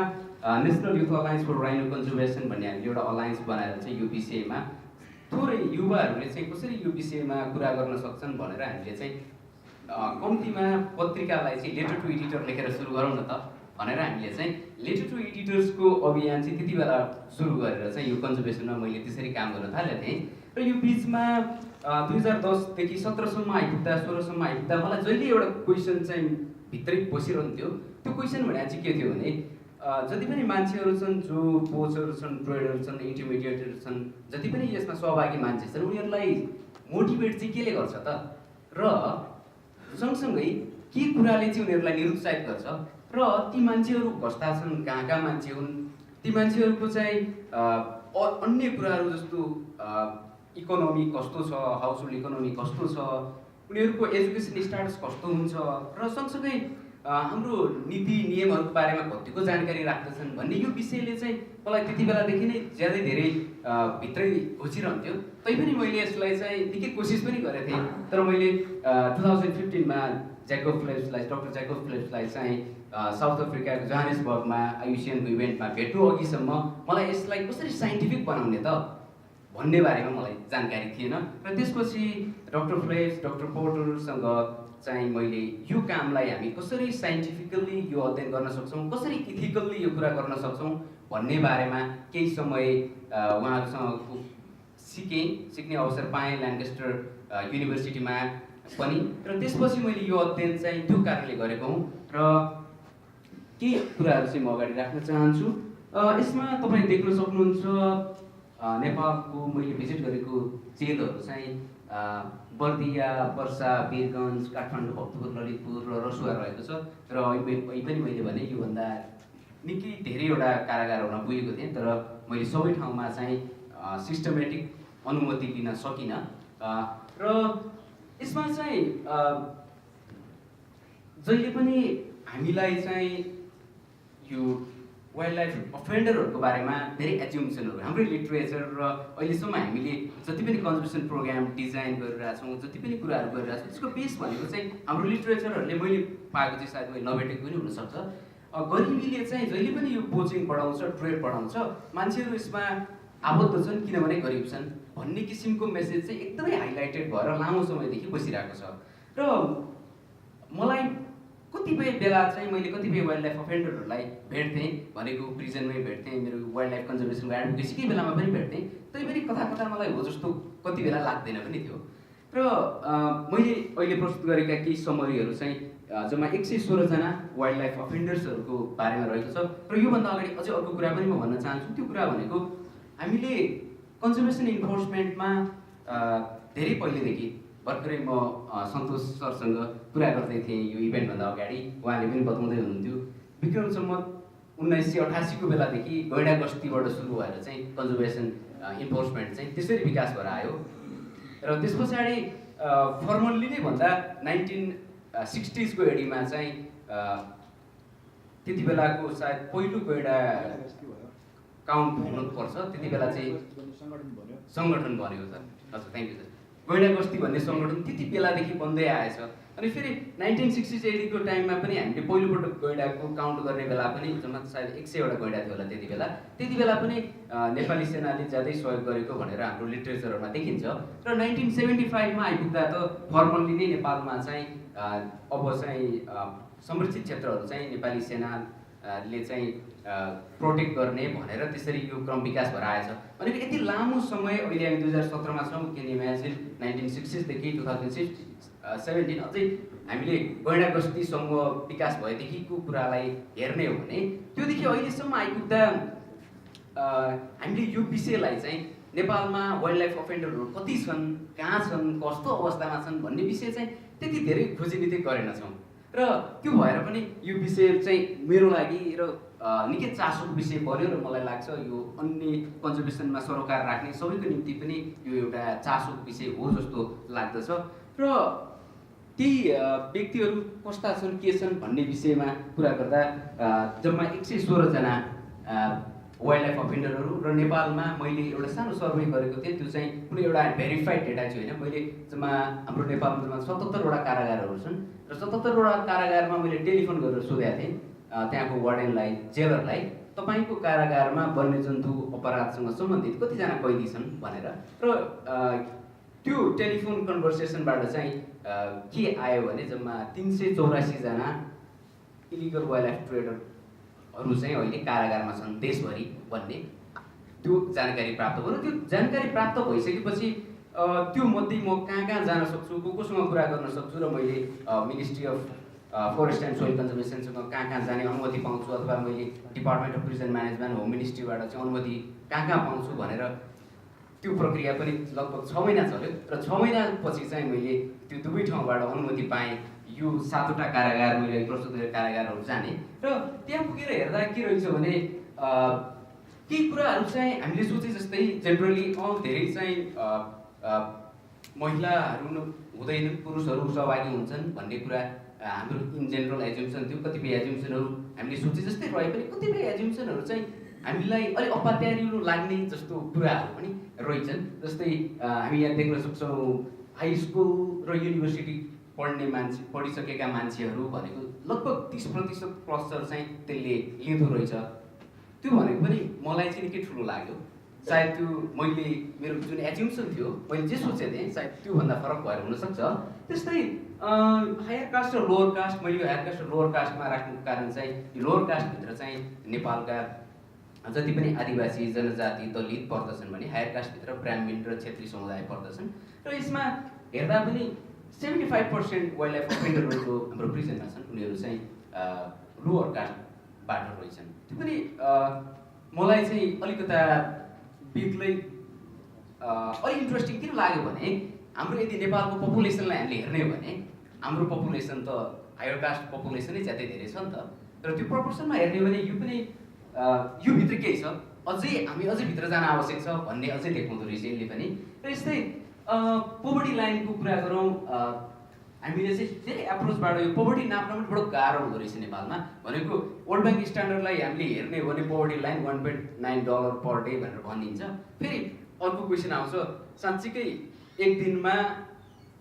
national youth alliance for rhino conservation भन्ने हामीले एउटा अलायन्स बनाएर चाहिँ यो विषयमा थोरै युवाहरूले चाहिँ कसरी यो विषयमा कुरा गर्न सक्छन् भनेर हामीले चाहिँ कम्तीमा पत्रिकालाई चाहिँ लेटर टु एडिटर लेखेर सुरु गरौँ न त भनेर हामीले चाहिँ लेटर टु एडिटर्सको अभियान चाहिँ त्यति बेला सुरु गरेर चाहिँ यो कन्जर्भेसनमा मैले त्यसरी काम गर्न थालेको थिएँ र यो बिचमा 2010 देखि 17सम्म आइपुग्दा 16सम्म आइपुग्दा मलाई जहिले एउटा क्वेसन चाहिँ भित्रै बसिरहन्थ्यो। त्यो क्वेसन भने चाहिँ के थियो भने जति पनि मान्छेहरू छन्, जो पोचहरू छन्, ट्रेडर छन्, इन्टरमिडिएटहरू छन्, जति पनि यसमा सहभागी मान्छे छन्, उनीहरूलाई मोटिभेट चाहिँ केले गर्छ त र सँगसँगै के कुराले चाहिँ उनीहरूलाई निरुत्साहित गर्छ र ती मान्छेहरू कस्ता छन्, कहाँ मान्छे हुन्, ती मान्छेहरूको चाहिँ अन्य कुराहरू जस्तो इकोनोमी कस्तो छ, हाउसहोल्ड इकोनोमी कस्तो छ, उनीहरूको एजुकेसन स्टाटस कस्तो हुन्छ र सँगसँगै हाम्रो नीति नियमहरूको बारेमा कतिको जानकारी राख्दछन् भन्ने यो विषयले चाहिँ मलाई त्यति बेलादेखि नै ज्यादै धेरै भित्रै घोचिरहन्थ्यो। तैपनि मैले यसलाई चाहिँ निकै कोसिस पनि गरेको थिएँ, तर मैले 2015मा डक्टर ज्याकोब फिलिप्सलाई चाहिँ साउथ अफ्रिकाको जोहान्सबर्गमा आयुसियनको इभेन्टमा भेट्नु अघिसम्म मलाई यसलाई कसरी साइन्टिफिक बनाउने त भन्ने बारेमा मलाई जानकारी थिएन र त्यसपछि डक्टर फिलिप्स, डक्टर पोर्टरसँग चाहिँ मैले यो कामलाई हामी कसरी साइन्टिफिकल्ली यो अध्ययन गर्न सक्छौँ, कसरी इथिकल्ली यो कुरा गर्न सक्छौँ भन्ने बारेमा केही समय उहाँहरूसँग सिक्ने अवसर पाएँ ल्यान्केस्टर युनिभर्सिटीमा पनि र त्यसपछि मैले यो अध्ययन चाहिँ त्यो कारणले गरेको हुँ र केही कुराहरू चाहिँ म अगाडि राख्न चाहन्छु। यसमा तपाईँ देख्न सक्नुहुन्छ नेपालको मैले भिजिट गरेको जेलहरू चाहिँ बर्दिया, पर्सा, वीरगञ्ज, काठमाडौँ, भक्तपुर, ललितपुर र रसुवा रहेको छ र अहिले पनि मैले भने योभन्दा निकै धेरैवटा कारागारहरूमा पुगेको थिएँ, तर मैले सबै ठाउँमा चाहिँ सिस्टमेटिक अनुमति लिन सकिनँ। र यसमा चाहिँ जहिले पनि हामीलाई चाहिँ यो वाइल्ड लाइफ अफेन्डरहरूको बारेमा धेरै एज्युम्सनहरू हाम्रो लिटरेचर र अहिलेसम्म हामीले जति पनि कन्जर्भेसन प्रोग्राम डिजाइन गरिरहेछौँ, जति पनि कुराहरू गरिरहेछौँ, त्यसको बेस भनेको चाहिँ हाम्रो लिटरेचरहरूले मैले पाएको चाहिँ सायद मैले नभेटेको पनि हुनसक्छ। गरिबीले चाहिँ जहिले पनि यो पोचिङ बढाउँछ, ट्रेड बढाउँछ, मान्छेहरू यसमा आबद्ध छन् किनभने गरिब छन् भन्ने किसिमको मेसेज चाहिँ एकदमै हाइलाइटेड भएर लामो समयदेखि बसिरहेको छ। र मलाई कतिपय बेला चाहिँ मैले कतिपय वाइल्ड लाइफ अफेन्डरहरूलाई भेट्थेँ, भनेको प्रिजनमै भेट्थेँ, मेरो वाइल्ड लाइफ कन्जर्भेसनको एडभोकेसीकै बेलामा पनि भेट्थेँ, तैपनि कता कता मलाई हो जस्तो कति बेला लाग्दैन पनि थियो। र मैले अहिले प्रस्तुत गरेका केही समरीहरू चाहिँ जम्मा 116 जना वाइल्ड लाइफ अफेन्डर्सहरूको बारेमा रहेको छ। र योभन्दा अगाडि अझै अर्को कुरा पनि म भन्न चाहन्छु। त्यो कुरा भनेको हामीले कन्जर्भेसन इन्फोर्समेन्टमा धेरै पहिलेदेखि भर्खरै म सन्तोष सरसँग कुरा गर्दै थिएँ यो इभेन्टभन्दा अगाडि, उहाँले पनि बताउँदै हुनुहुन्थ्यो विक्रम सम्मत 1988 को बेलादेखि गैँडा गस्तीबाट सुरु भएर चाहिँ कन्जर्भेसन इन्फोर्समेन्ट चाहिँ त्यसरी विकास भएर आयो। र त्यस पछाडि फर्मल्ली नै भन्दा 1960s को एडीमा चाहिँ त्यति बेलाको सायद पहिलो गैँडा काउन्ट हुनुपर्छ, त्यति बेला चाहिँ सङ्गठन बन्यो सर। हजुर, थ्याङ्क यू सर। गैँडा गस्ती भन्ने सङ्गठन त्यति बेलादेखि बन्दै आएछ। अनि फेरि 1960s 80 को टाइममा पनि हामीले पहिलोपटक गैँडाको काउन्ट गर्ने बेला पनि जम्मा सायद 100 वटा गैँडा थियो होला त्यति बेला पनि नेपाली सेनाले ज्यादै सहयोग गरेको भनेर हाम्रो लिटरेचरमा देखिन्छ। र 1975 मा आइपुग्दा त फर्मल्ली नै नेपालमा चाहिँ अब चाहिँ संरक्षित क्षेत्रहरू चाहिँ नेपाली सेनाले चाहिँ प्रोटेक्ट गर्ने भनेर त्यसरी यो क्रम विकास भएर आएछ। भनेको यति लामो समय अहिले हामी 2017 मा छौँ, क्यान इमेजिन 1960s देखि 2017 अझै हामीले गैँडा गस्ती समूह विकास भएदेखिको कुरालाई हेर्ने हो भने त्योदेखि अहिलेसम्म आइपुग्दा हामीले यो विषयलाई चाहिँ नेपालमा वाइल्ड लाइफ अफेन्डरहरू कति छन्, कहाँ छन्, कस्तो अवस्थामा छन् भन्ने विषय चाहिँ त्यति धेरै खोजिनिति गरेनछौँ। र त्यो भएर पनि यो विषय चाहिँ मेरो लागि र निकै चासोको विषय बन्यो र मलाई लाग्छ यो अन्य कन्जर्भेसनमा सरोकार राख्ने सबैको निम्ति पनि यो एउटा चासोको विषय हो जस्तो लाग्दछ। र ती व्यक्तिहरू कस्ता छन्, के छन् भन्ने विषयमा कुरा गर्दा जम्मा 116 जना वाइल्ड लाइफ अफेन्डरहरू र नेपालमा मैले एउटा सानो सर्वे गरेको थिएँ। त्यो चाहिँ कुनै एउटा भेरिफाइड डेटा चाहिँ होइन, मैले जम्मा हाम्रो नेपालमा जम्मा 77 वटा कारागारहरू छन् र 77 वटा कारागारमा मैले टेलिफोन गरेर सोधेको थिएँ त्यहाँको वार्डेनलाई, जेलरलाई, तपाईँको कारागारमा वन्यजन्तु अपराधसँग सम्बन्धित कतिजना कैदी छन् भनेर। र त्यो टेलिफोन कन्भर्सेसनबाट चाहिँ के आयो भने जम्मा 384 जना इलिगल वाइल्ड लाइफ ट्रेडरहरू चाहिँ अहिले कारागारमा छन् देशभरि भन्ने त्यो जानकारी प्राप्त भयो। त्यो जानकारी प्राप्त भइसकेपछि त्यो मध्ये म कहाँ जान सक्छु, कोसँग कुरा गर्न सक्छु र मैले ministry of forest and soil कन्जर्भेसनसँग कहाँ जाने अनुमति पाउँछु, अथवा मैले department of prison management home मिनिस्ट्रीबाट चाहिँ अनुमति कहाँ पाउँछु भनेर त्यो प्रक्रिया पनि लगभग 6 महिना चल्यो। र 6 महिनापछि चाहिँ मैले त्यो दुवै ठाउँबाट अनुमति पाएँ यो 7 वटा कारागार, मैले प्रस्तुत गरेको कारागारहरू जाने। र त्यहाँ पुगेर हेर्दा के रहेछ भने केही कुराहरू चाहिँ हामीले सोचे जस्तै जेनरली धेरै चाहिँ महिलाहरू हुँदैनन्, पुरुषहरू सहभागी हुन्छन् भन्ने कुरा हाम्रो इन जेनरल एज्युम्सन थियो। कतिपय एज्युम्सनहरू हामीले सोचे जस्तै रहे पनि कतिपय एज्युम्सनहरू चाहिँ हामीलाई अलिक अपत्यारिलो लाग्ने जस्तो कुराहरू पनि रहेछन्। जस्तै हामी यहाँ देख्न सक्छौँ हाई स्कुल र युनिभर्सिटी पढिसकेका मान्छेहरू भनेको लगभग 30% क्लस्टर चाहिँ त्यसले लिँदो रहेछ। त्यो भनेको पनि मलाई चाहिँ निकै ठुलो लाग्यो। सायद त्यो मैले मेरो जुन एज्युम्सन थियो, मैले जे सोचेको थिएँ सायद त्योभन्दा फरक भएर हुनसक्छ। त्यस्तै हायर कास्ट र लोवर कास्ट, मैले यो हायर कास्ट र लोवर कास्टमा राख्नुको कारण चाहिँ यो लोवर कास्टभित्र चाहिँ नेपालका जति पनि आदिवासी जनजाति दलित पर्दछन् भने हायर कास्टभित्र ब्राह्मण र क्षेत्री समुदाय पर्दछन्। र यसमा हेर्दा पनि 75% वाइल्ड लाइफ अफेन्डरहरू हाम्रो प्रिजनमा छन्, उनीहरू चाहिँ लोवर कास्टबाट रहेछन्। त्यो पनि मलाई चाहिँ अलिकता बेग्लै अलिक इन्ट्रेस्टिङ किन लाग्यो भने हाम्रो यदि नेपालको पपुलेसनलाई हामीले हेर्ने हो भने हाम्रो पपुलेसन त हायर कास्ट पपुलेसनै ज्यादै धेरै छ नि त। र त्यो प्रपोर्सनमा हेर्ने हो भने यो पनि यो भित्र केही छ, अझै हामी अझै भित्र जान आवश्यक छ भन्ने अझै देखाउँदो रहेछ यसले पनि। र यस्तै पोभर्टी लाइनको कुरा गरौँ, हामीले चाहिँ धेरै एप्रोचबाट यो पोभर्टी नाप्न पनि बडो गाह्रो हुँदो रहेछ नेपालमा। भनेको वर्ल्ड ब्याङ्क स्ट्यान्डर्डलाई हामीले हेर्ने हो भने पोभर्टी लाइन $1.9 पर डे भनेर भनिन्छ। फेरि अर्को क्वेसन आउँछ, साँच्चीकै एक दिनमा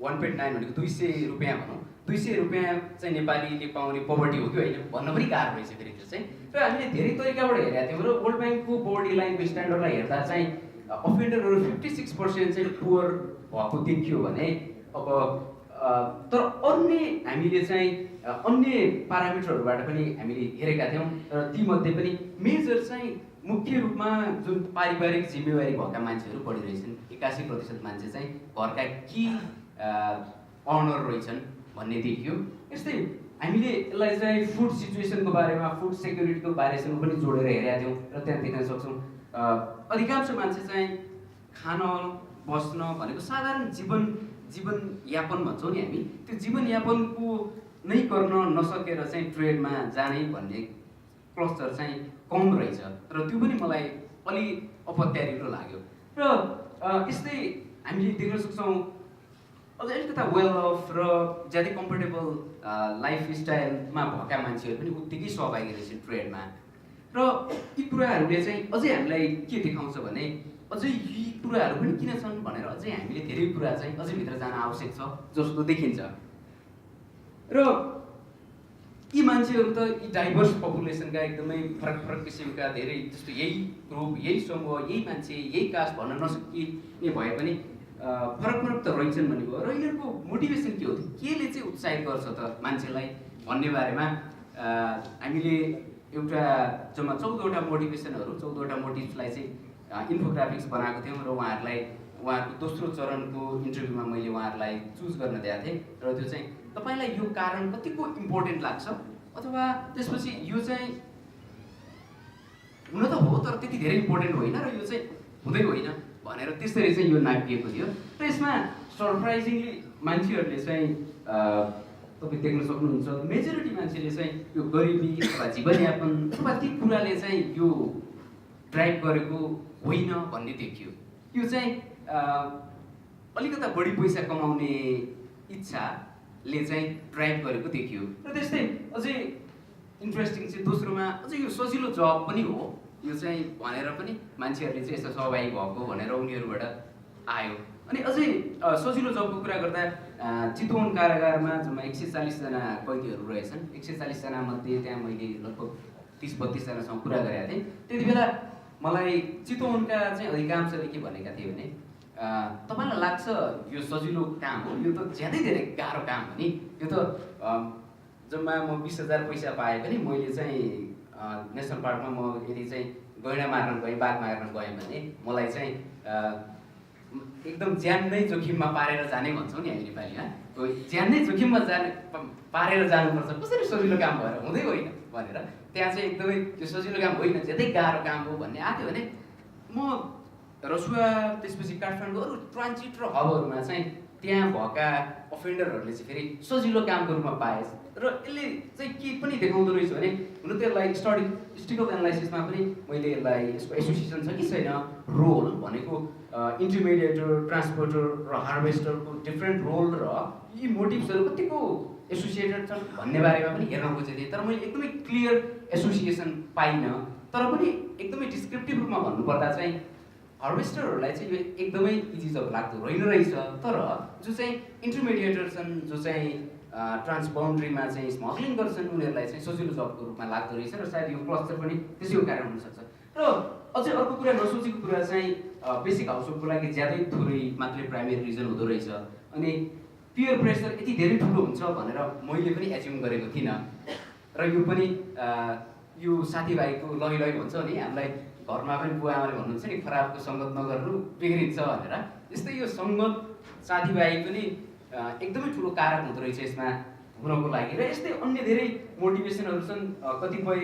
1.9 भनेको 200 रुपियाँ भनौँ, 200 रुपियाँ चाहिँ नेपालीले पाउने पोभर्टी हो कि होइन भन्न पनि गाह्रो रहेछ फेरि त्यो चाहिँ। र हामीले धेरै तरिकाबाट हेरेका थियौँ र वर्ल्ड ब्याङ्कको पोभर्टी लाइनको स्ट्यान्डर्डलाई हेर्दा चाहिँ अफेन्डरहरू 56% चाहिँ पुवर भएको देखियो भने अब तर अन्य हामीले चाहिँ अन्य प्यारामिटरहरूबाट पनि हामीले हेरेका थियौँ र तीमध्ये पनि मेजर चाहिँ मुख्य रूपमा जुन पारिवारिक जिम्मेवारी भएका मान्छेहरू बढी रहेछन्। 81% मान्छे चाहिँ घरका कि अर्नर रहेछन् भन्ने देखियो। यस्तै हामीले यसलाई चाहिँ फुड सिचुएसनको बारेमा, फुड सेक्युरिटीको बारेसँग पनि जोडेर हेरेका थियौँ र त्यहाँ देख्न सक्छौँ अधिकांश मान्छे चाहिँ खान बस्न भनेको साधारण जीवनयापन भन्छौँ नि हामी, त्यो जीवनयापनको नै गर्न नसकेर चाहिँ ट्रेडमा जाने भन्ने क्लस्टर चाहिँ कम रहेछ र त्यो पनि मलाई अलि अपत्यारिलो लाग्यो। र यस्तै हामीले देख्न सक्छौँ अझ अलिकता वेल अफ र ज्यादै कम्फर्टेबल लाइफस्टाइलमा भएका मान्छेहरू पनि उत्तिकै सहभागी रहेछन् ट्रेडमा। र यी कुराहरूले चाहिँ अझै हामीलाई के देखाउँछ भने अझै यी कुराहरू पनि किन छन् भनेर अझै हामीले धेरै कुरा चाहिँ अझै भित्र जान आवश्यक छ जस्तो देखिन्छ। र यी मान्छेहरू त यी डाइभर्स पपुलेसनका एकदमै फरक फरक किसिमका धेरै जस्तो यही ग्रुप, यही समूह, यही मान्छे, यही कास्ट भन्न नसकिने भए पनि फरक फरक त रहेछन् भन्ने भयो। र यिनीहरूको मोटिभेसन के हो, केले चाहिँ उत्साहित गर्छ त मान्छेलाई भन्ने बारेमा हामीले एउटा जम्मा 14वटा मोटिभेसनहरू, 14वटा मोटिभ्सलाई चाहिँ इन्फोग्राफिक्स बनाएको थियौँ र उहाँहरूको दोस्रो चरणको इन्टरभ्यूमा मैले उहाँहरूलाई चुज गर्न दिएको थिएँ। र त्यो चाहिँ तपाईँलाई यो कारण कतिको इम्पोर्टेन्ट लाग्छ अथवा त्यसपछि यो चाहिँ हुन त हो तर त्यति धेरै इम्पोर्टेन्ट होइन र यो चाहिँ हुँदै होइन भनेर त्यसरी चाहिँ यो नापिएको थियो। र यसमा सरप्राइजिङली मान्छेहरूले चाहिँ तपाईँ देख्न सक्नुहुन्छ मेजोरिटी मान्छेले चाहिँ यो गरिबी अथवा जीवनयापन अथवा ती कुराले चाहिँ यो ड्राइभ गरेको होइन भन्ने देखियो। यो चाहिँ अलिकता बढी पैसा कमाउने इच्छाले चाहिँ ड्राइभ गरेको देखियो। र त्यस्तै अझै इन्ट्रेस्टिङ चाहिँ दोस्रोमा अझै यो सजिलो जब पनि हो यो चाहिँ भनेर पनि मान्छेहरूले चाहिँ यस्तो सहभागी भएको भनेर उनीहरूबाट आयो। अनि अझै सजिलो जबको कुरा गर्दा चितवन कारागारमा जम्मा 140 जना कैदीहरू रहेछन्। 140 जना मध्ये त्यहाँ मैले लगभग 30-32 जनासँग कुरा गरेका थिएँ। त्यति बेला मलाई चितवनका चाहिँ अधिकांशले के भनेका थिए भने तपाईँलाई लाग्छ यो सजिलो काम हो, यो त ज्यादै धेरै गाह्रो काम हो नि, यो त जम्मा म 20,000 पैसा पाए पनि मैले चाहिँ नेसनल पार्कमा म यदि चाहिँ गैँडा मार्न गएँ, बाघ मार्न गएँ भने मलाई चाहिँ एकदम ज्यान नै जोखिममा पारेर जाने भन्छौँ नि हामी नेपालीमा, ज्यान नै जोखिममा पारेर जानुपर्छ, कसरी सजिलो काम भएर हुँदै होइन भनेर त्यहाँ चाहिँ एकदमै त्यो सजिलो काम होइन, ज्यादै गाह्रो काम हो भन्ने आएको भने म रसुवा त्यसपछि काठमाडौँ अरू ट्रान्जिट र हबहरूमा चाहिँ त्यहाँ भएका अफेन्डरहरूले चाहिँ फेरि सजिलो कामको रूपमा पाए र यसले चाहिँ के पनि देखाउँदो रहेछ भने हुन त यसलाई स्टिकल एनालाइसिसमा पनि मैले यसलाई यसको एसोसिएसन छ कि छैन रोल भनेको इन्टरमिडिएटर, ट्रान्सपोर्टर र हार्भेस्टरको डिफ्रेन्ट रोल र यी मोटिभ्सहरू कतिको एसोसिएटेड छन् भन्ने बारेमा पनि हेर्न खोजेको थिएँ। तर मैले एकदमै क्लियर एसोसिएसन पाइनँ। तर पनि एकदमै डिस्क्रिप्टिभ रूपमा भन्नुपर्दा चाहिँ हार्भेस्टरहरूलाई चाहिँ यो एकदमै इजी जब लाग्दो रहेछ। तर जो चाहिँ इन्टरमिडिएटर छन्, जो चाहिँ ट्रान्सबाउन्ड्रीमा चाहिँ स्मग्लिङ गर्छन्, उनीहरूलाई चाहिँ सजिलो जबको रूपमा लाग्दो रहेछ र सायद यो क्लस्टर पनि त्यसैको कारण हुनसक्छ। र अझै अर्को कुरा नसोचेको कुरा चाहिँ बेसिक हाउसहोल्डको लागि ज्यादै थोरै मात्रै प्राइमेरी रिजन हुँदो रहेछ। अनि पियर प्रेसर यति धेरै ठुलो हुन्छ भनेर मैले पनि एज्युम गरेको थिइनँ। र यो पनि यो साथीभाइको लही भन्छ नि, हामीलाई घरमा पनि बुवा आमाले भन्नुहुन्छ नि खराबको सङ्गत नगर्नु बिग्रिन्छ भनेर, त्यस्तै यो सङ्गत साथीभाइ पनि एकदमै ठुलो कारक हुँदो रहेछ यसमा हुनको लागि। र यस्तै अन्य धेरै मोटिभेसनहरू छन्, कतिपय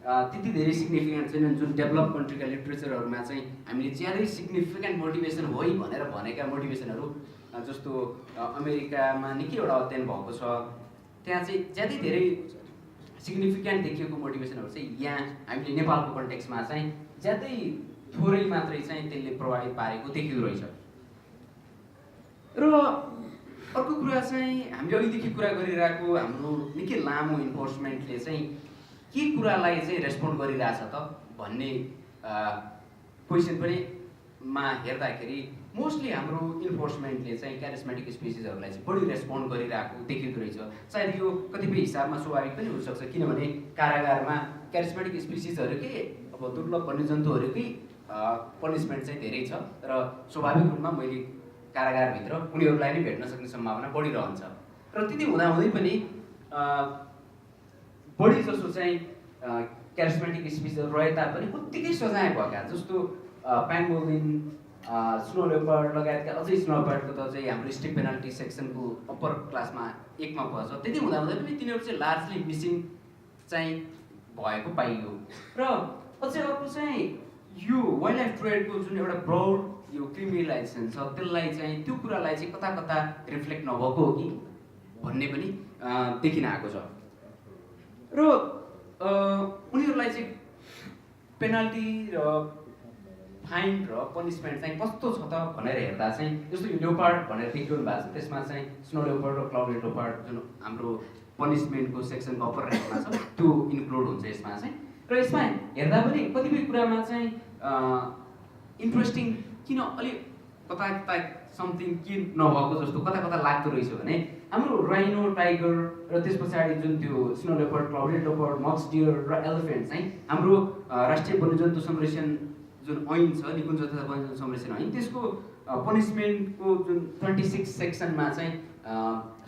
त्यति धेरै सिग्निफिकेन्ट छैनन् जुन डेभलप कन्ट्रीका लिटरेचरहरूमा चाहिँ हामीले ज्यादै सिग्निफिकेन्ट मोटिभेसन हो भनेर भनेका मोटिभेसनहरू जस्तो अमेरिकामा निकैवटा अध्ययन भएको छ, त्यहाँ चाहिँ ज्यादै धेरै सिग्निफिकेन्ट देखिएको मोटिभेसनहरू चाहिँ यहाँ हामीले नेपालको कन्टेक्समा चाहिँ ज्यादै थोरै मात्रै चाहिँ त्यसले प्रभावित पारेको देखिँदो रहेछ। र अर्को कुरा चाहिँ हामीले अहिलेदेखि कुरा गरिरहेको हाम्रो निकै लामो इन्फोर्समेन्टले चाहिँ के कुरालाई चाहिँ रेस्पोन्ड गरिरहेछ त भन्ने क्वेसन पनि मा हेर्दाखेरि मोस्टली हाम्रो इन्फोर्समेन्टले चाहिँ क्यारिस्मेटिक स्पेसिसहरूलाई चाहिँ बढी रेस्पोन्ड गरिरहेको देखिँदो रहेछ। सायद यो कतिपय हिसाबमा स्वाभाविक पनि हुनसक्छ, किनभने कारागारमा क्यारिस्मेटिक स्पेसिसहरूकै अब दुर्लभ वन्यजन्तुहरूकै पनिसमेन्ट चाहिँ धेरै छ र स्वाभाविक रूपमा मैले कारागारभित्र उनीहरूलाई नै भेट्न सक्ने सम्भावना बढिरहन्छ। र त्यति हुँदाहुँदै पनि बढी जसो चाहिँ क्यारिस्मेटिक स्पेसिसहरू रहे तापनि उत्तिकै सजाय भएका, जस्तो प्याङ्गोलिन, स्नो लेपर्ड लगायतका अझै स्नो लेपर्डको त चाहिँ हाम्रो स्ट्रिक्ट पेनल्टी सेक्सनको अप्पर क्लासमा 1 मा पर्छ। त्यति हुँदाहुँदै पनि तिनीहरू चाहिँ लार्जली मिसिङ चाहिँ भएको पाइयो। र अझै अर्को चाहिँ यो वाइल्ड लाइफ ट्रेडको जुन एउटा ब्रड यो क्रिमिनलाइजेसन छ त्यसलाई चाहिँ त्यो कुरालाई चाहिँ कता कता रिफ्लेक्ट नभएको हो कि भन्ने पनि देखिन आएको छ। र उनीहरूलाई चाहिँ पेनाल्टी र फाइन र पनिसमेन्ट चाहिँ कस्तो छ त भनेर हेर्दा चाहिँ जस्तो यो लेपर्ड भनेर देखिरहनु भएको छ, त्यसमा चाहिँ स्नो लेपर्ड र क्लाउडेड लेपर्ड जुन हाम्रो पनिसमेन्टको सेक्सनको अप्पर ऱ्याङ्कमा छ त्यो इन्क्लुड हुन्छ यसमा चाहिँ। र यसमा हेर्दा पनि कतिपय कुरामा चाहिँ इन्ट्रेस्टिङ किन अलिक कता कता समथिङ के नभएको जस्तो कता कता लाग्दो रहेछ भने हाम्रो राइनो, टाइगर र त्यस पछाडि जुन त्यो स्नो लेपर्ड, क्लाउडेड लेपर्ड, मक्स डियर र एलिफेन्ट चाहिँ हाम्रो राष्ट्रिय वन्यजन्तु संरक्षण जुन ऐन छ, निकुञ्ज तथा वन्यजन्तु संरक्षण ऐन, त्यसको पनिसमेन्टको जुन 26 सेक्सनमा चाहिँ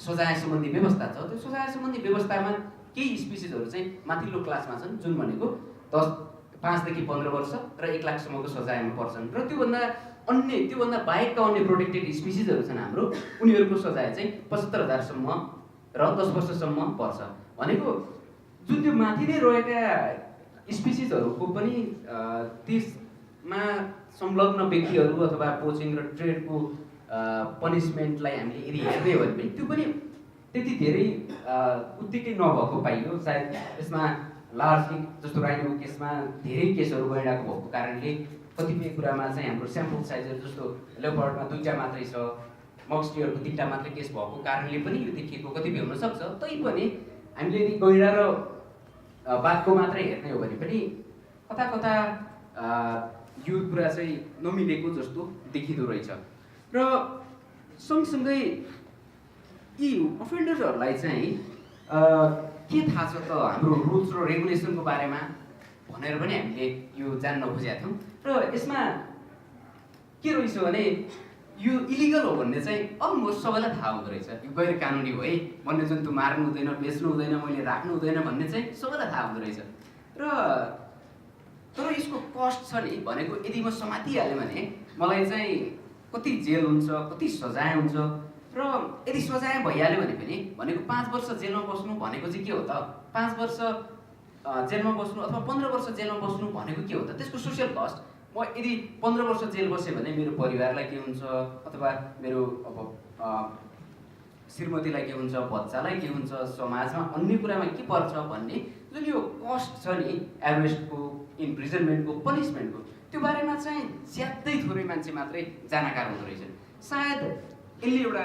सजाय सम्बन्धी व्यवस्था छ। त्यो सजाय सम्बन्धी व्यवस्थामा केही स्पिसिसहरू चाहिँ माथिल्लो क्लासमा छन्, जुन भनेको 5 देखि 15 वर्ष र 1 लाखसम्मको सजायमा पर्छन्। र त्योभन्दा बाहेकका अन्य प्रोटेक्टेड स्पिसिसहरू छन् हाम्रो, उनीहरूको सजाय चाहिँ 75,000 सम्म र 10 वर्षसम्म पर्छ। भनेको जुन त्यो माथि नै रहेका स्पिसिसहरूको पनि त्यसमा संलग्न व्यक्तिहरू अथवा पोचिङ र ट्रेडको पनिसमेन्टलाई हामीले यदि हेर्दै हो भने त्यो पनि त्यति धेरै उत्तिकै नभएको पाइयो। सायद यसमा लार्जली जस्तो राइनो केसमा धेरै केसहरू गइरहेको भएको कारणले कतिपय कुरामा चाहिँ हाम्रो स्याम्पल साइजहरू जस्तो लेपर्डमा 2टा मात्रै छ, मक्स डियरको 3टा मात्रै केस भएको कारणले पनि यो देखिएको कतिपय हुनसक्छ। तैपनि हामीले यदि गैँडा र बाघको मात्रै हेर्ने हो भने पनि कता कता यो कुरा चाहिँ नमिलेको जस्तो देखिँदो रहेछ। र सँगसँगै यी अफेन्डर्सहरूलाई चाहिँ के थाहा छ त हाम्रो रुल्स र रेगुलेसनको बारेमा भनेर पनि हामीले यो जान्न खोजेका थियौँ। र यसमा के रहेछ भने यो इलिगल हो भन्ने चाहिँ अलमोस्ट सबैलाई थाहा हुँदो रहेछ। यो गैर कानुनी हो है, वन्यजन्तु मार्नु हुँदैन, बेच्नु हुँदैन, मैले राख्नु हुँदैन भन्ने चाहिँ सबैलाई थाहा हुँदो रहेछ। र तर यसको कस्ट छ नि भनेको यदि म समातिहालेँ भने मलाई चाहिँ कति जेल हुन्छ, कति सजाय हुन्छ। र यदि सजाय भइहाल्यो भने पनि भनेको 5 वर्ष जेलमा बस्नु भनेको चाहिँ के हो त? 5 वर्ष जेलमा बस्नु अथवा 15 वर्ष जेलमा बस्नु भनेको के हो त? त्यसको सोसियल कस्ट, म यदि 15 वर्ष जेल बसेँ भने मेरो परिवारलाई के हुन्छ अथवा मेरो अब श्रीमतीलाई के हुन्छ, बच्चालाई के हुन्छ, समाजमा अन्य कुरामा के पर्छ भन्ने जुन यो कस्ट छ नि एरेस्टको, इम्प्रिजनमेन्टको, पनिसमेन्टको, त्यो बारेमा चाहिँ ज्यादै थोरै मान्छे मात्रै जानकार हुँदो रहेछ। सायद यसले एउटा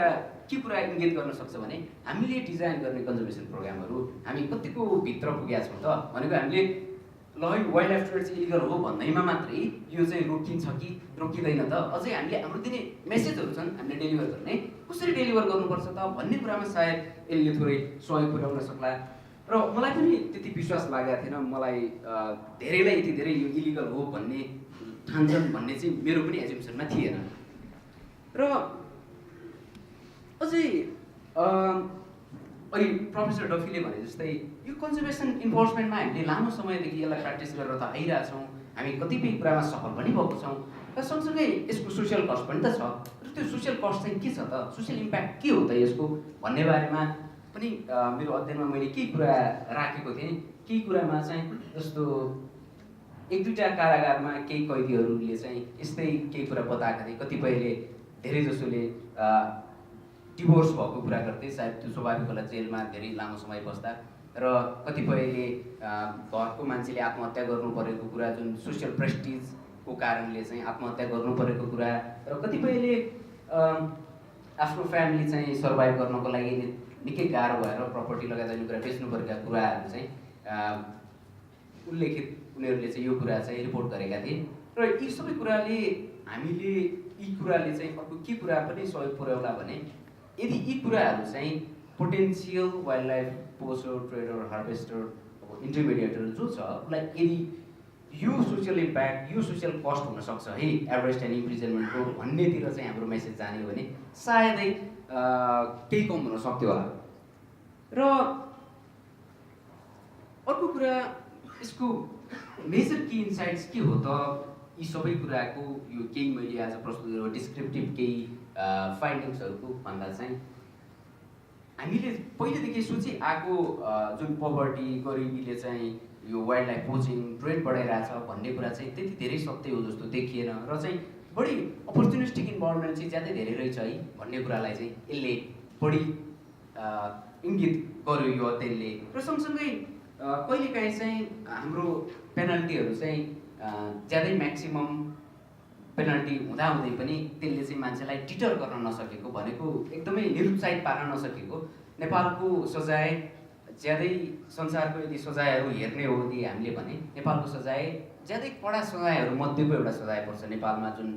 के कुरा इङ्गित गर्न सक्छ भने हामीले डिजाइन गर्ने कन्जर्भेसन प्रोग्रामहरू हामी कतिको भित्र पुगेका छौँ त भनेको हामीले ल वाइल्ड लाइफ ट्रेड चाहिँ इलिगल हो भन्दैमा मात्रै यो चाहिँ रोकिन्छ कि रोकिँदैन त? अझै हामीले हाम्रो दिने मेसेजहरू छन् हामीले डेलिभर गर्ने, कसरी डेलिभर गर्नुपर्छ त भन्ने कुरामा सायद यसले थोरै सहयोग पुर्याउन सक्ला। र मलाई पनि त्यति विश्वास लागेको थिएन, मलाई धेरैलाई यति धेरै यो इलिगल हो भन्ने ठान्छन् भन्ने चाहिँ मेरो पनि एजुम्सनमा थिएन। र अझै अहिले प्रोफेसर डफीले भने जस्तै यो कन्जर्भेसन इन्फोर्समेन्टमा हामीले लामो समयदेखि यसलाई प्र्याक्टिस गरेर त आइरहेछौँ, हामी कतिपय कुरामा सफल पनि भएको छौँ र सँगसँगै यसको सोसियल कस्ट पनि त छ। र त्यो सोसियल कस्ट चाहिँ के छ त, सोसियल इम्प्याक्ट के हो त यसको भन्ने बारेमा पनि मेरो अध्ययनमा मैले केही कुरा राखेको थिएँ। केही कुरामा चाहिँ जस्तो 1-2टा कारागारमा केही कैदीहरूले चाहिँ यस्तै केही कुरा बताएका थिए। कतिपयले धेरै जसोले डिभोर्स भएको कुरा गर्थे, सायद त्यो स्वाभाविक होला जेलमा धेरै लामो समय बस्दा, र कतिपयले घरको मान्छेले आत्महत्या गर्नु परेको कुरा जुन सोसियल प्रेस्टिजको कारणले चाहिँ आत्महत्या गर्नु परेको कुरा, र कतिपयले आफ्नो फ्यामिली चाहिँ सर्भाइभ गर्नको लागि निकै गाह्रो भएर प्रपर्टी लगायत अन्य कुरा बेच्नु परेका कुराहरू चाहिँ उल्लेखित उनीहरूले चाहिँ यो कुरा चाहिँ रिपोर्ट गरेका थिए र यी सबै कुराले हामीले यी कुराले चाहिँ अर्को के कुरा पनि सहयोग पुर्याउला भने यदि यी कुराहरू चाहिँ potential wildlife poacher trader harvester intermediator जो छ उसलाई यदि यो सोसियल इम्प्याक्ट यो सोसियल कस्ट हुनसक्छ है एरेस्ट एन्ड इम्प्रिजनमेन्टको भन्नेतिर चाहिँ हाम्रो मेसेज जाने हो भने सायदै केही कम हुन सक्थ्यो होला र अर्को कुरा यसको मेजर की इन्साइट्स के हो त यी सबै कुराको यो केही मैले आज प्रस्तुत गरेको डिस्क्रिप्टिभ केही फाइन्डिङ्सहरूको भन्दा चाहिँ हामीले पहिलेदेखि सोची आएको जुन पोभर्टी गरिबीले चाहिँ यो वाइल्ड लाइफ पोचिङ ट्रेड बढाइरहेछ भन्ने कुरा चाहिँ त्यति धेरै सत्य हो जस्तो देखिएन र चाहिँ बढी अपर्च्युनिस्टिक इन्भाइरोमेन्ट चाहिँ ज्यादै धेरै रहेछ है भन्ने कुरालाई चाहिँ यसले बढी इङ्गित गर्यो यो अध्ययनले र सँगसँगै कहिलेकाहीँ चाहिँ हाम्रो पेनल्टीहरू चाहिँ ज्यादै म्याक्सिमम पेनल्टी हुँदाहुँदै पनि त्यसले चाहिँ मान्छेलाई डिटर गर्न नसकेको भनेको एकदमै निरुत्साहित पार्न नसकेको नेपालको सजाय ज्यादै संसारको यदि सजायहरू हेर्ने हो यदि हामीले भने नेपालको सजाय ज्यादै कडा सजायहरू मध्येको एउटा सजाय पर्छ नेपालमा जुन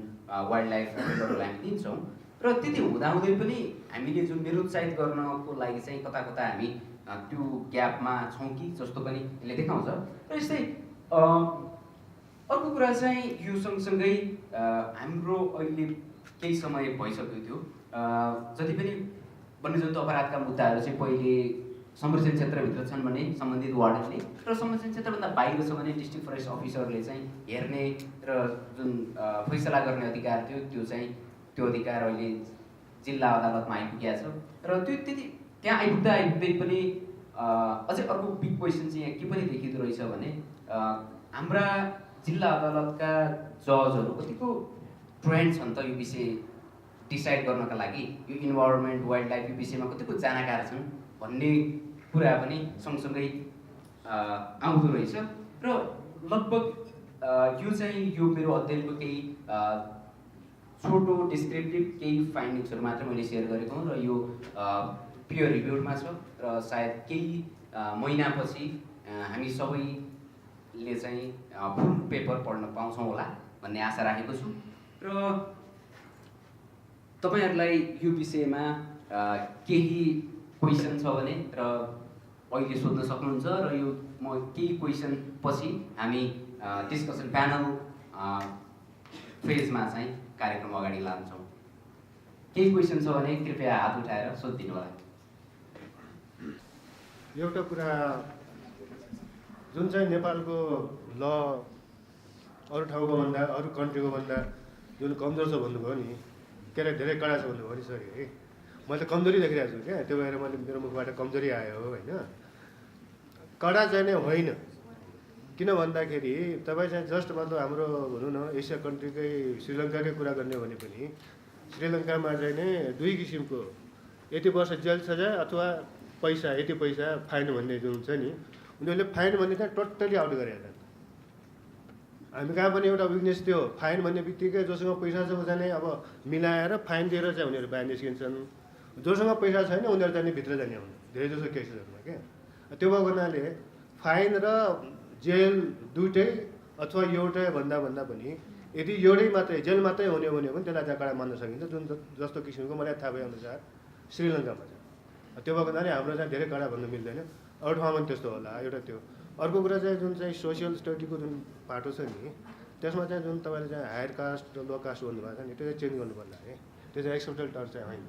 वाइल्ड लाइफ रेन्जरहरू हामी दिन्छौँ र त्यति हुँदाहुँदै पनि हामीले जुन निरुत्साहित गर्नको लागि चाहिँ कता कता हामी त्यो ग्यापमा छौँ कि जस्तो पनि यसले देखाउँछ र यस्तै अर्को कुरा चाहिँ यो सँगसँगै हाम्रो अहिले केही समय भइसकेको थियो जति पनि वन्यजन्तु अपराधका मुद्दाहरू चाहिँ पहिले संरक्षण क्षेत्रभित्र छन् भने सम्बन्धित वार्डनले र संरक्षण क्षेत्रभन्दा बाहिर छ भने डिस्ट्रिक्ट फरेस्ट अफिसरले चाहिँ हेर्ने र जुन फैसला गर्ने अधिकार थियो त्यो अधिकार अहिले जिल्ला अदालतमा आइपुगेको छ र त्यो त्यति त्यहाँ आइपुग्दै पनि अझै अर्को बिग क्वेसन चाहिँ यहाँ के पनि देखिँदो रहेछ भने हाम्रा जिल्ला अदालतका जजहरू कतिको ट्रेन्ड छन् त यो विषय डिसाइड गर्नका लागि यो इन्भाइरोमेन्ट वाइल्ड लाइफ यो विषयमा कतिको जानकार छन् भन्ने कुरा पनि सँगसँगै आउँदो रहेछ र लगभग यो चाहिँ यो मेरो अध्ययनको केही छोटो डिस्क्रिप्टिभ केही फाइन्डिङ्सहरू मात्र मैले सेयर गरेको हुँ र यो पियर रिभ्युडमा छ र सायद केही महिनापछि हामी सबैले चाहिँ फुल पेपर पढ्न पाउँछौँ होला भन्ने आशा राखेको छु र तपाईहरुलाई यो विषयमा केही क्वेसन छ भने र अहिले सोध्न सक्नुहुन्छ र यो म केही क्वेसन पछि हामी डिस्कसन प्यानल फेजमा चाहिँ कार्यक्रम अगाडि लान्छौँ। केही क्वेसन छ भने कृपया हात उठाएर सोधिदिनु होला। एउटा कुरा जुन चाहिँ नेपालको ल अरू ठाउँको भन्दा अरू कन्ट्रीको भन्दा जुन कमजोर छ भन्नुभयो नि के अरे धेरै कडा छ भन्नुभयो नि सरी है मैले त कमजोरी देखिरहेको छु क्या त्यो भएर मैले मेरो मुखबाट कमजोरी आयो होइन कडा चाहिँ नै होइन किन भन्दाखेरि तपाईँ चाहिँ जस्ट मतलब हाम्रो भनौँ न एसिया कन्ट्रीकै श्रीलङ्काकै कुरा गर्ने हो भने पनि श्रीलङ्कामा चाहिँ नै दुई किसिमको यति वर्ष जेल सजाय अथवा पैसा यति पैसा फाइन भन्ने जुन हुन्छ नि उनीहरूले फाइन भन्ने चाहिँ टोटली आउट गरेका छन्। हामी कहाँ पनि एउटा विकनेस थियो फाइन भन्ने बित्तिकै जोसँग पैसा छ उता नै अब मिलाएर फाइन दिएर चाहिँ उनीहरू बाहिर निस्किन्छन् जोसँग पैसा छैन उनीहरू जाने भित्र जाने आउनु धेरै जसो केसहरूमा क्या त्यो भएको हुनाले फाइन र जेल दुइटै अथवा एउटै भन्दा पनि यदि एउटै मात्रै जेल मात्रै हुने हो भने पनि त्यसलाई चाहिँ कडा मान्न सकिन्छ जुन जस्तो किसिमको मलाई थाहा भए अनुसार श्रीलङ्कामा छ त्यो भएको हुनाले हाम्रो चाहिँ धेरै कडा भन्नु मिल्दैन अरू ठाउँमा पनि त्यस्तो होला एउटा त्यो अर्को कुरा चाहिँ जुन चाहिँ सोसियल स्टडीको जुन पाटो छ नि त्यसमा चाहिँ जुन तपाईँले चाहिँ हायर कास्ट र लो कास्ट भन्नुभएको छ नि त्यो चाहिँ चेन्ज गर्नु पर्ला है त्यो चाहिँ एक्सेप्टेबल टर्म चाहिँ होइन।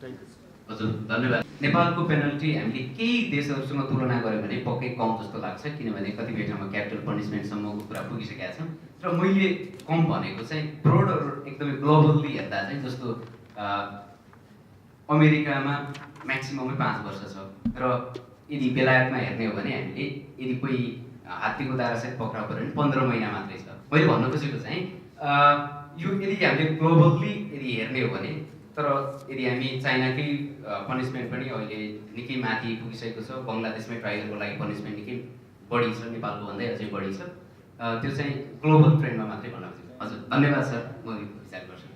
थ्याङ्क यू हजुर धन्यवाद। नेपालको पेनल्टी हामीले केही देशहरूसँग तुलना गऱ्यो भने पक्कै कम जस्तो लाग्छ किनभने कतिपय ठाउँमा क्यापिटल पनिसमेन्टसम्मको कुरा पुगिसकेका छन् र मैले कम भनेको चाहिँ ब्रोडर एकदमै ग्लोबल्ली हेर्दा चाहिँ जस्तो अमेरिकामा म्याक्सिममै 5 वर्ष छ र यदि बेलायतमा हेर्ने हो भने हामीले यदि कोही हात्तीको दारासहित पक्राउ पऱ्यो भने 15 महिना मात्रै छ। मैले भन्न खोजेको चाहिँ यो यदि हामीले ग्लोबल्ली यदि हेर्ने हो भने तर यदि हामी चाइनाकै पनिसमेन्ट पनि अहिले निकै माथि पुगिसकेको छ बङ्गलादेशमै ट्राइबलको लागि पनिसमेन्ट निकै बढी छ नेपालको भन्दै अझै बढी छ त्यो चाहिँ ग्लोबल ट्रेन्डमा मात्रै भन्न खोजेको। हजुर धन्यवाद सर म विचार गर्छु।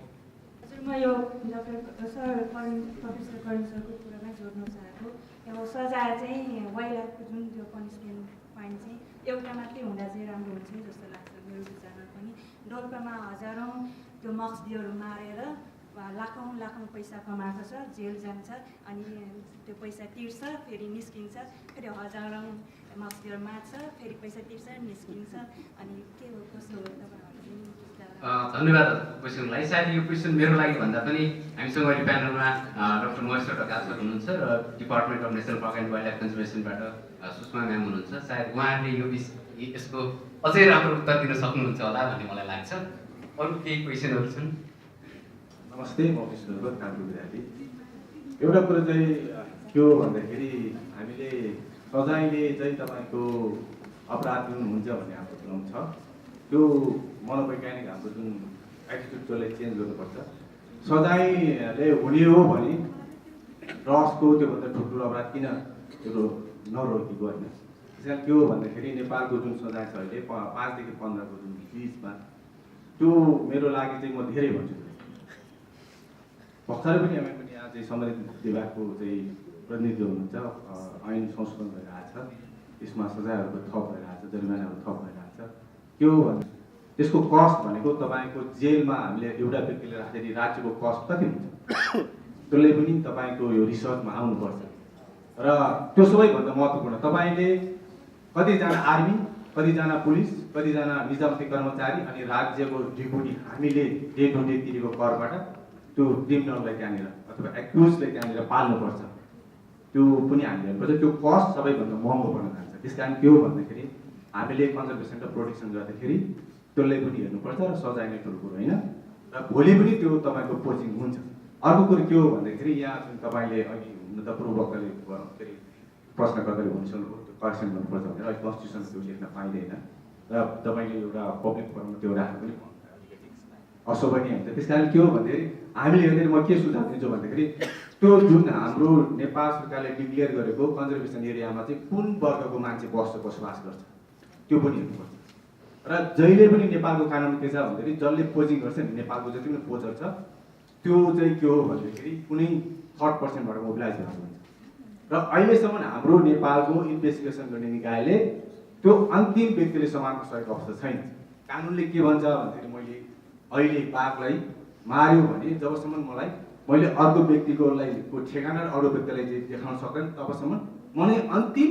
हजुर म यो डक्टर सर प्रोफेसर करण सरको कुरामा जोड्न चाहेको अब सजाय चाहिँ वाइल्डलाइफको जुन त्यो पनिसमेन्ट पोइन्ट चाहिँ एउटा मात्रै हुँदा चाहिँ राम्रो हुन्छ जस्तो लाग्छ मेरो विचारमा पनि। डोल्पामा हजारौँ त्यो मक्सदीहरू मारेर लाखौँ पैसा कमाएको छ, जेल जान्छ, अनि त्यो पैसा तिर्छ, फेरि निस्किन्छ, फेरि हजारौँ मक्सदीहरू मार्छ, फेरि पैसा तिर्छ, निस्किन्छ, अनि के हो कसो हो तपाईँहरूले। धन्यवाद क्वेसनलाई। सायद यो क्वेसन मेरो लागि भन्दा पनि हामीसँग अहिले प्यानलमा डाक्टर महेश्वर ढकाल सर हुनुहुन्छ र department of national park and wildlife कन्जर्भेसनबाट सुषमा म्याम हुनुहुन्छ। सायद उहाँहरूले यसको अझै राम्रो उत्तर दिन सक्नुहुन्छ होला भन्ने मलाई लाग्छ। अरू केही क्वेसनहरू छन्? नमस्ते, म विष्णुको कामको विद्यार्थी। एउटा कुरो चाहिँ के हो भन्दाखेरि हामीले सजायले चाहिँ तपाईँको अपराध जुन हुन्छ भन्ने हाम्रो भनाइ छ, त्यो मनोवैज्ञानिक हाम्रो जुन एटिट्युड त्यसलाई चेन्ज गर्नुपर्छ। सजायले हुने हो भने ड्रग्सको त्योभन्दा ठुल्ठुलो अपराध किन त्यो नरोकेको होइन। त्यसैले के हो भन्दाखेरि नेपालको जुन सजाय छ अहिले 5 देखि 15 को जुन बिचमा, त्यो मेरो लागि चाहिँ म धेरै भन्छु। भर्खरै पनि हामी पनि यहाँ चाहिँ सम्बन्धित विभागको चाहिँ प्रतिनिधि हुनुहुन्छ, ऐन संशोधन भइरहेछ, त्यसमा सजायहरूको थप भइरहेछ, जरिमानाहरू थप भइरहेछ। के हो भने त्यसको कस्ट भनेको तपाईँको जेलमा हामीले एउटा व्यक्तिले राख्दाखेरि राज्यको कस्ट कति हुन्छ त्यसले पनि तपाईँको यो रिसर्चमा आउनुपर्छ। र त्यो सबैभन्दा महत्त्वपूर्ण, तपाईँले कतिजना आर्मी, कतिजना पुलिस, कतिजना निजामती कर्मचारी अनि राज्यको ड्युटी हामीले डे टु डे तिरेको करबाट त्यो क्रिमिनललाई त्यहाँनिर अथवा एक्युजलाई त्यहाँनिर पाल्नुपर्छ। त्यो पनि हामीले हेर्नुपर्छ। त्यो कस्ट सबैभन्दा महँगो पर्न जान्छ। त्यस कारण के हो भन्दाखेरि हामीले कन्जर्भेसन र प्रोटेक्सन गर्दाखेरि त्यसलाई पनि हेर्नुपर्छ र सजाय नै ठुलो कुरो होइन। र भोलि पनि त्यो तपाईँको पोचिङ हुन्छ। अर्को कुरो के हो भन्दाखेरि यहाँ जुन तपाईँले अघि हुन त पूर्वकले फेरि प्रश्न गर्दै हुनुहुन्छ त्यो करेक्सन गर्नुपर्छ भनेर अहिले कन्स्टिट्युसनमा त्यो लेख्न पाइँदैन र तपाईँले एउटा पब्लिक फोरममा त्यो राख्नु पनि अशोभनीय हुन्छ। त्यस कारण के हो भन्दाखेरि हामीले हेर्दाखेरि म के सुझाव दिन्छु भन्दाखेरि त्यो जुन हाम्रो नेपाल सरकारले डिक्लेयर गरेको कन्जर्भेसन एरियामा चाहिँ कुन वर्गको मान्छे बसोबास गर्छ त्यो पनि हेर्नुपर्छ। र जहिले पनि नेपालको कानुन के छ भन्दाखेरि जसले पोजिङ गर्छ नि, नेपालको जति पनि पोजर छ त्यो चाहिँ के हो भन्दाखेरि कुनै 3% मोबिलाइज भएको हुन्छ। र अहिलेसम्म हाम्रो नेपालको इन्भेस्टिगेसन गर्ने निकायले त्यो अन्तिम व्यक्तिले समानको सकेको अवस्था छैन। कानुनले के भन्छ भन्दाखेरि मैले अहिले बाघलाई मार्यो भने जबसम्म मैले अर्को व्यक्तिकोलाई ठेगाना र अरू व्यक्तिलाई चाहिँ देखाउन सक्दैन तबसम्म म नै अन्तिम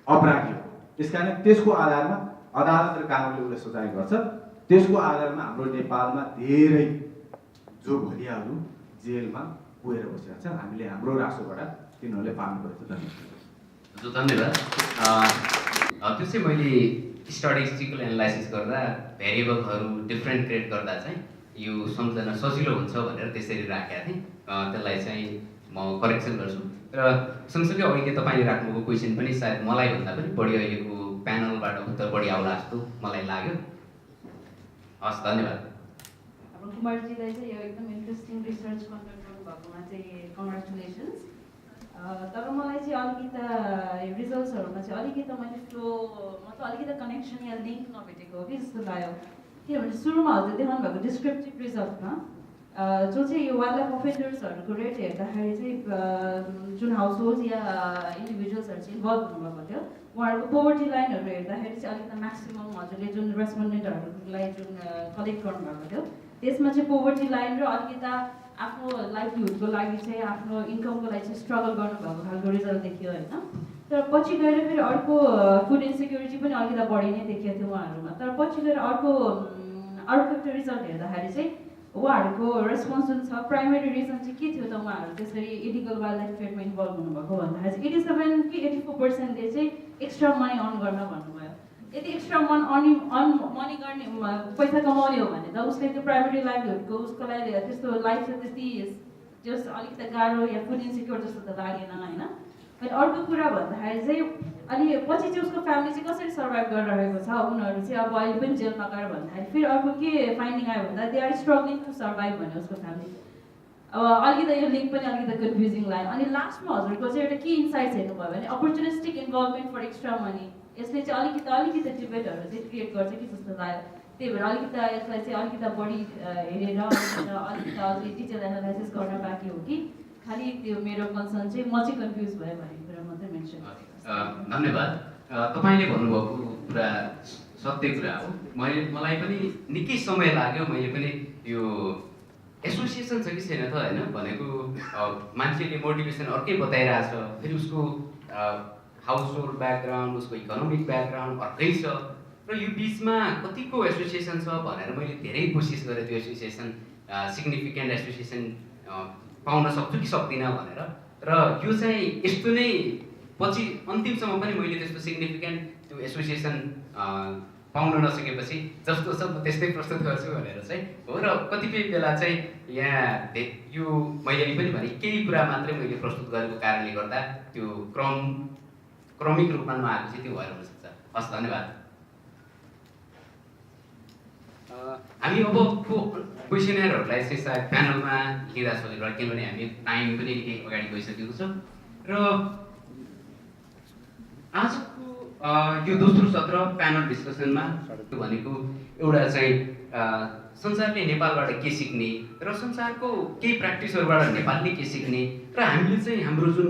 अपराधी हो। त्यसकारण त्यसको आधारमा अदालत र कानुनले उसलाई सजाय गर्छ। त्यसको आधारमा हाम्रो नेपालमा धेरै जो भरियाहरू जेलमा पुगेर बसेका छन्, हामीले हाम्रो राष्ट्रबाट तिनीहरूले पाल्नुपर्छ। धन्यवाद। त्यो चाहिँ मैले स्ट्याटिस्टिकल एनालाइसिस गर्दा भेरिएबलहरू डिफ्रेन्ट क्रिएट गर्दा चाहिँ यो सम्झना सजिलो हुन्छ भनेर त्यसरी राखेका थिएँ। त्यसलाई चाहिँ म करेक्सन गर्छु। र सँगसँगै अहिले तपाईँले राख्नुभएको क्वेसन पनि सायद मलाई भन्दा पनि बढी अहिलेको प्यानलबाट उत्तर बढी आउला जस्तो मलाई लाग्यो। हस्, धन्यवाद। अब कुमारजीलाई चाहिँ यो एकदम इन्ट्रेस्टिङ रिसर्च कन्डक्ट गर्नुभएकोमा चाहिँ कङ्ग्रेचुलेसन्स। तर मलाई चाहिँ अलिकति रिजल्ट्सहरूमा चाहिँ अलिकति मैले फ्लो मतलब अलिकति कनेक्सन या लिङ्क नभेटेको हो कि जस्तो लाग्यो। किनभने सुरुमा हजुर देखाउनु भएको डिस्क्रिप्टिभ रिजल्टमा जो चाहिँ यो वाइल्ड लाइफ अफेन्डर्सहरूको रेट हेर्दाखेरि चाहिँ जुन हाउस होल्ड या इन्डिभिजुअल्सहरू चाहिँ इन्भल्भ हुनुभएको थियो, उहाँहरूको पोभर्टी लाइनहरू हेर्दाखेरि चाहिँ अलिकति म्याक्सिमम हजुरले जुन रेस्पोन्डेन्टहरूलाई जुन कलेक्ट गर्नुभएको थियो त्यसमा चाहिँ पोभर्टी लाइन र अलिकति आफ्नो लाइभलीहुडको लागि चाहिँ आफ्नो इन्कमको लागि चाहिँ स्ट्रगल गर्नुभएको खालको रिजल्ट देखियो होइन। तर पछि गएर फेरि अर्को फुड इन्सेक्युरिटी पनि अलिकति बढी नै देखिएको थियो उहाँहरूमा। तर पछि गएर अर्को एउटा रिजल्ट हेर्दाखेरि चाहिँ उहाँहरूको रेस्पोन्स जुन छ प्राइमेरी रिजन चाहिँ के थियो त उहाँहरू त्यसरी इलिगल वाइल्ड लाइफ ट्रेडमा इन्भल्भ हुनुभएको भन्दाखेरि चाहिँ 87 कि 84%ले चाहिँ एक्स्ट्रा मनी अर्न गर्न भन्नुभयो। यदि एक्स्ट्रा मनी गर्ने पैसा कमाउने हो भने त उसले त्यो प्राइमेरी लाइभलीहुडको उसको लागि त्यस्तो लाइफ चाहिँ त्यति जस अलिकति गाह्रो या फुड इन्सेक्योर जस्तो त लागेन होइन। अनि अर्को कुरा भन्दाखेरि चाहिँ अनि पछि चाहिँ उसको फ्यामिली चाहिँ कसरी सर्भाइभ गरिरहेको छ उनीहरू चाहिँ अब अहिले पनि जेलमा गएर भन्दाखेरि फेरि अर्को के फाइन्डिङ आयो भन्दा they are struggling to survive भन्यो उसको फ्यामिली। अब अलिकति यो लिङ्क पनि अलिकति कन्फ्युजिङ लाग्यो। अनि लास्टमा हजुरको चाहिँ एउटा के इन्साइट्स हेर्नुभयो भने अपर्च्युनिस्टिक इन्भल्भमेन्ट फर एक्स्ट्रा मनी, यसले चाहिँ अलिकति डिबेटहरू चाहिँ क्रिएट गर्छ कि जस्तो लाग्यो। त्यही भएर अलिकति यसलाई चाहिँ अलिकति बढी हेरेर अलिकति अझै डिटेल एनालाइसिस गर्न बाँकी हो कि खालि त्यो मेरो कन्सर्न चाहिँ म चाहिँ कन्फ्युज भयो भन्ने कुरा मात्रै मेन्सन गरेको। धन्यवाद। तपाईँले भन्नुभएको कुरा सत्य कुरा हो। मलाई पनि निकै समय लाग्यो। मैले पनि यो एसोसिएसन छ कि छैन त होइन भनेको मान्छेले मोटिभेसन अर्कै बताइरहेछ, फेरि उसको हाउस होल्ड ब्याकग्राउन्ड, उसको इकोनोमिक ब्याकग्राउन्ड अर्कै छ र यो बिचमा कतिको एसोसिएसन छ भनेर मैले धेरै कोसिस गरेँ त्यो एसोसिएसन सिग्निफिकेन्ट एसोसिएसन पाउन सक्छु कि सक्दिनँ भनेर। र यो चाहिँ यस्तो नै पछि अन्तिमसम्म पनि मैले त्यस्तो सिग्निफिकेन्ट त्यो एसोसिएसन पाउन नसकेपछि जस्तो छ म त्यस्तै प्रस्तुत गर्छु भनेर चाहिँ हो। र कतिपय बेला चाहिँ यहाँ यो मैले पनि भने केही कुरा मात्रै मैले प्रस्तुत गरेको कारणले गर्दा त्यो क्रमिक रूपमा नआएको चाहिँ त्यो भएर हुनसक्छ। हस्, धन्यवाद। हामी अबको क्वेसनरहरूलाई चाहिँ सायद प्यानलमा लिँदा सजिलो, किनभने हामी टाइम पनि निकै अगाडि गइसकेको छ। र आजको यो दोस्रो सत्र प्यानल डिस्कसनमा भनेको एउटा चाहिँ संसारले नेपालबाट के सिक्ने र संसारको केही प्र्याक्टिसहरूबाट नेपालले के सिक्ने र हामीले चाहिँ हाम्रो जुन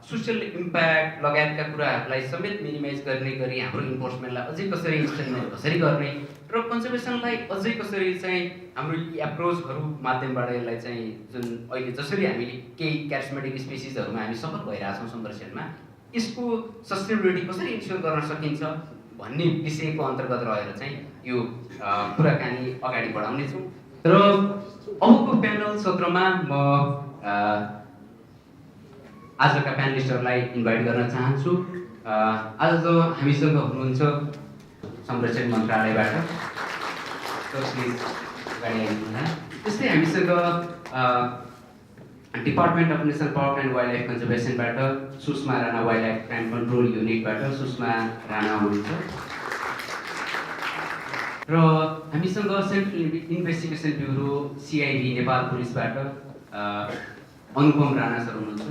सोसियल इम्प्याक्ट लगायतका कुराहरूलाई समेत मिनिमाइज गर्ने गरी हाम्रो इन्फोर्समेन्टलाई अझै कसरी इन्स्ट्रुमेन्ट कसरी गर्ने र कन्जर्भेसनलाई अझै कसरी चाहिँ हाम्रो यी एप्रोचहरू माध्यमबाट यसलाई चाहिँ जुन अहिले जसरी हामीले केही क्यारिस्मेटिक स्पेसिसहरूमा हामी सफल भइरहेछौँ संरक्षणमा, यसको सस्टेनेबिलिटी कसरी इन्स्योर गर्न सकिन्छ भन्ने विषयको अन्तर्गत रहेर चाहिँ यो कुराकानी अगाडि बढाउनेछौँ। र अबको प्यानल सत्रमा म आजका प्यानलिस्टहरूलाई इन्भाइट गर्न चाहन्छु। आज हामीसँग हुनुहुन्छ संरक्षण मन्त्रालयबाट त्यस्तै हामीसँग department of national power and wildlife कन्जर्भेसनबाट Sushma Rana wildlife crime control युनिटबाट सुषमा राणा हुनुहुन्छ र हामीसँग central investigation bureau CID Nepal पुलिसबाट अनुपम राणा सर हुनुहुन्छ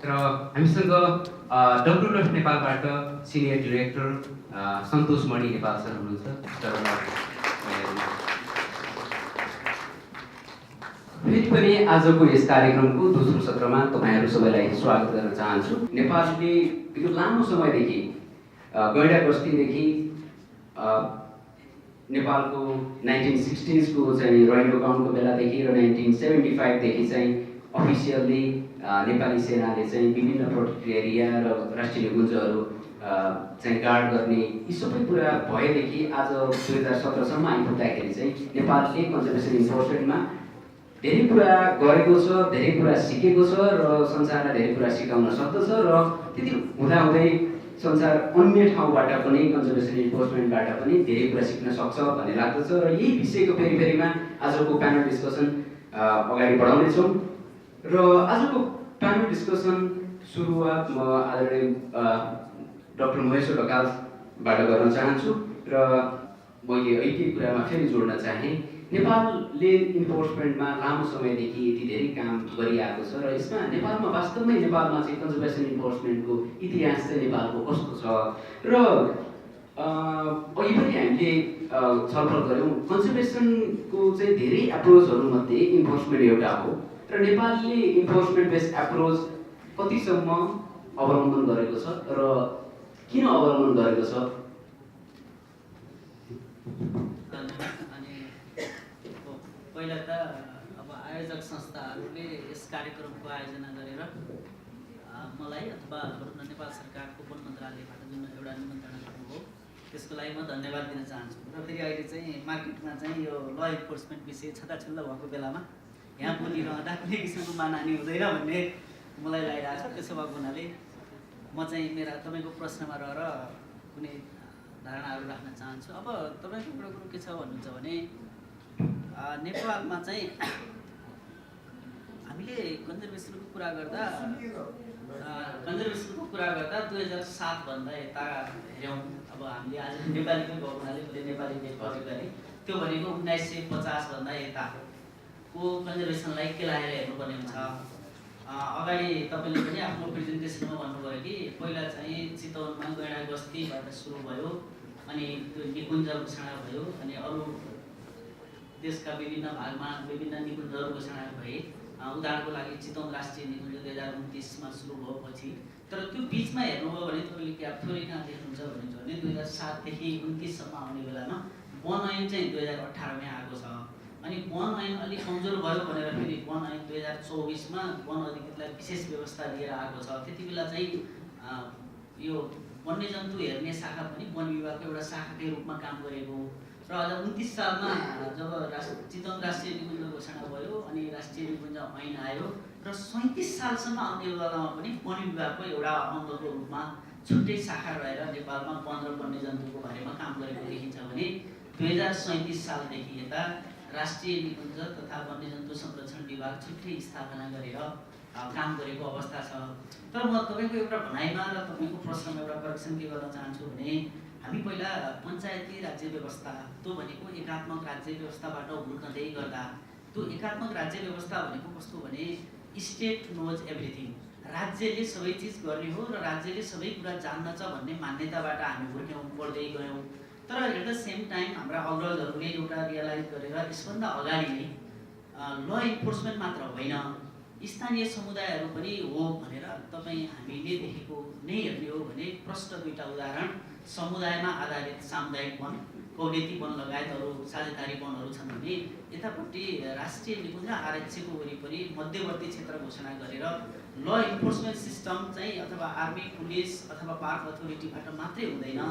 र हामीसँग गभर्नमेन्ट अफ नेपालबाट senior director Santosh Mani Nepal sir हुनुहुन्छ। फेरि पनि आजको यस कार्यक्रमको दोस्रो सत्रमा तपाईँहरू सबैलाई स्वागत गर्न चाहन्छु। नेपालले यो लामो समयदेखि गैंडा बस्तीदेखि नेपालको 1960s को चाहिँ रहिलो काउन्टको बेलादेखि र 1975 देखि चाहिँ अफिसियल्ली नेपाली सेनाले चाहिँ विभिन्न प्रोटेक्टेड एरिया र राष्ट्रिय गुन्जहरू चाहिँ गार्ड गर्ने यी सबै कुरा भएदेखि आज 2017सम्म आइपुग्दाखेरि चाहिँ नेपालले कन्जर्भेसन इन्फोर्समेन्टमा धेरै कुरा गरेको छ, धेरै कुरा सिकेको छ र संसारलाई धेरै कुरा सिकाउन सक्दछ र त्यति हुँदाहुँदै संसार अन्य ठाउँबाट पनि कन्जर्भेसन इन्फोर्समेन्टबाट पनि धेरै कुरा सिक्न सक्छ भन्ने लाग्दछ र यही विषयको फेरिमा आजको प्यानल डिस्कसन अगाडि बढाउनेछौँ। र आजको प्यानल डिस्कसन सुरुवात म आदरणीय डाक्टर महेश ढकालबाट गर्न चाहन्छु र मैले यही कुरामा फेरि जोड्न चाहेँ। नेपालले इन्फोर्समेन्टमा लामो समयदेखि यति धेरै काम गरिआएको छ र यसमा नेपालमा वास्तवमै नेपालमा चाहिँ कन्जर्भेसन इन्फोर्समेन्टको इतिहास चाहिँ नेपालको कस्तो छ र अघि पनि हामीले छलफल गऱ्यौँ। कन्जर्भेसनको चाहिँ धेरै एप्रोचहरूमध्ये इन्फोर्समेन्ट एउटा हो र नेपालले इन्फोर्समेन्ट बेस्ड एप्रोच कतिसम्म अवलम्बन गरेको छ र किन अवलम्बन गरेको छ? पहिला त अब आयोजक संस्थाहरूले यस कार्यक्रमको आयोजना गरेर मलाई अथवा नेपाल सरकारको वन मन्त्रालयबाट जुन एउटा निमन्त्रणा गर्नुभयो त्यसको लागि म धन्यवाद दिन चाहन्छु। र फेरि अहिले चाहिँ मार्केटमा चाहिँ यो ल इन्फोर्समेन्ट विषय छताछुल्ल भएको बेलामा यहाँ बोलिरहँदा कुनै किसिमको मानहानि हुँदैन भन्ने मलाई लागिरहेको छ। त्यसो भएको हुनाले म चाहिँ मेरा तपाईँको प्रश्नमा रहेर कुनै धारणाहरू राख्न चाहन्छु। अब तपाईँको एउटा कुरो के छ भन्नुहुन्छ भने नेपालमा चाहिँ हामीले कन्जर्भेसनको कुरा गर्दा 2007 भन्दा यता हेऱ्यौँ। अब हामीले आज नेपालीमै भएको हुनाले मैले नेपाली प्रयोग गरेँ। त्यो भनेको 1950 भन्दा यताको कन्जर्भेसनलाई के लगाएर हेर्नुपर्ने हुन्छ। अगाडि तपाईँले पनि आफ्नो प्रेजेन्टेसनमा भन्नुभयो कि पहिला चाहिँ चितवनमा गैँडा गस्तीबाट सुरु भयो, अनि त्यो निकुञ्ज घोषणा भयो, अनि अरू देशका विभिन्न भागमा विभिन्न निकुञ्जहरू घोषणा भए। उदाहरणको लागि चितवन राष्ट्रिय निकुञ्ज 2029मा सुरु भएपछि, तर त्यो बिचमा हेर्नुभयो भने तपाईँले क्या थोरै कहाँ देख्नुहुन्छ भने 2007 देखि 29सम्म आउने बेलामा वन ऐन चाहिँ 2018मै आएको छ। अनि वन ऐन अलिक कमजोर भयो भनेर फेरि वन ऐन 2024मा वन अधिकृतलाई विशेष व्यवस्था दिएर आएको छ। त्यति बेला चाहिँ यो वन्यजन्तु हेर्ने शाखा पनि वन विभागको एउटा शाखाकै रूपमा काम गरेको। र अझ 29 सालमा जब चितवन राष्ट्रिय निकुञ्ज घोषणा भयो अनि राष्ट्रिय निकुञ्ज ऐन आयो, र 37 सालसम्म आउने बेलामा पनि वन विभागको एउटा अङ्गको रूपमा छुट्टै शाखा रहेर नेपालमा वन र वन्यजन्तुको बारेमा काम गरेको देखिन्छ भने 2037 सालदेखि यता राष्ट्रिय निकुञ्ज तथा वन्यजन्तु संरक्षण विभाग छुट्टै स्थापना गरेर काम गरेको अवस्था छ। तर म तपाईँको एउटा भनाइमा र तपाईँको प्रश्नमा एउटा करेक्सन के गर्न चाहन्छु भने हामी पहिला पञ्चायती राज्य व्यवस्था, त्यो भनेको एकात्मक राज्य व्यवस्थाबाट हुर्कँदै गर्दा, त्यो एकात्मक राज्य व्यवस्था भनेको कस्तो भने स्टेट नोज एभ्रिथिङ, राज्यले सबै चिज गर्ने हो र राज्यले सबै कुरा जान्न छ भन्ने मान्यताबाट हामी हुर्क्यौँ, बढ्दै गयौँ। तर एट द सेम टाइम हाम्रा अग्रजहरूले एउटा रियलाइज गरेर यसभन्दा अगाडि नै ल इन्फोर्समेन्ट मात्र होइन, स्थानीय समुदायहरू पनि हो भनेर तपाईँ हामीले देखेको नै हेर्ने हो भने प्रष्ट दुईटा उदाहरण समुदायमा आधारित सामुदायिक वन, कौलेती वन लगायत अरू साझेदारी वनहरू छन् भने यतापट्टि राष्ट्रिय निकुञ्ज आरक्षको वरिपरि मध्यवर्ती क्षेत्र घोषणा गरेर ल इन्फोर्समेन्ट सिस्टम चाहिँ अथवा आर्मी, पुलिस अथवा पार्क अथोरिटीबाट मात्रै हुँदैन,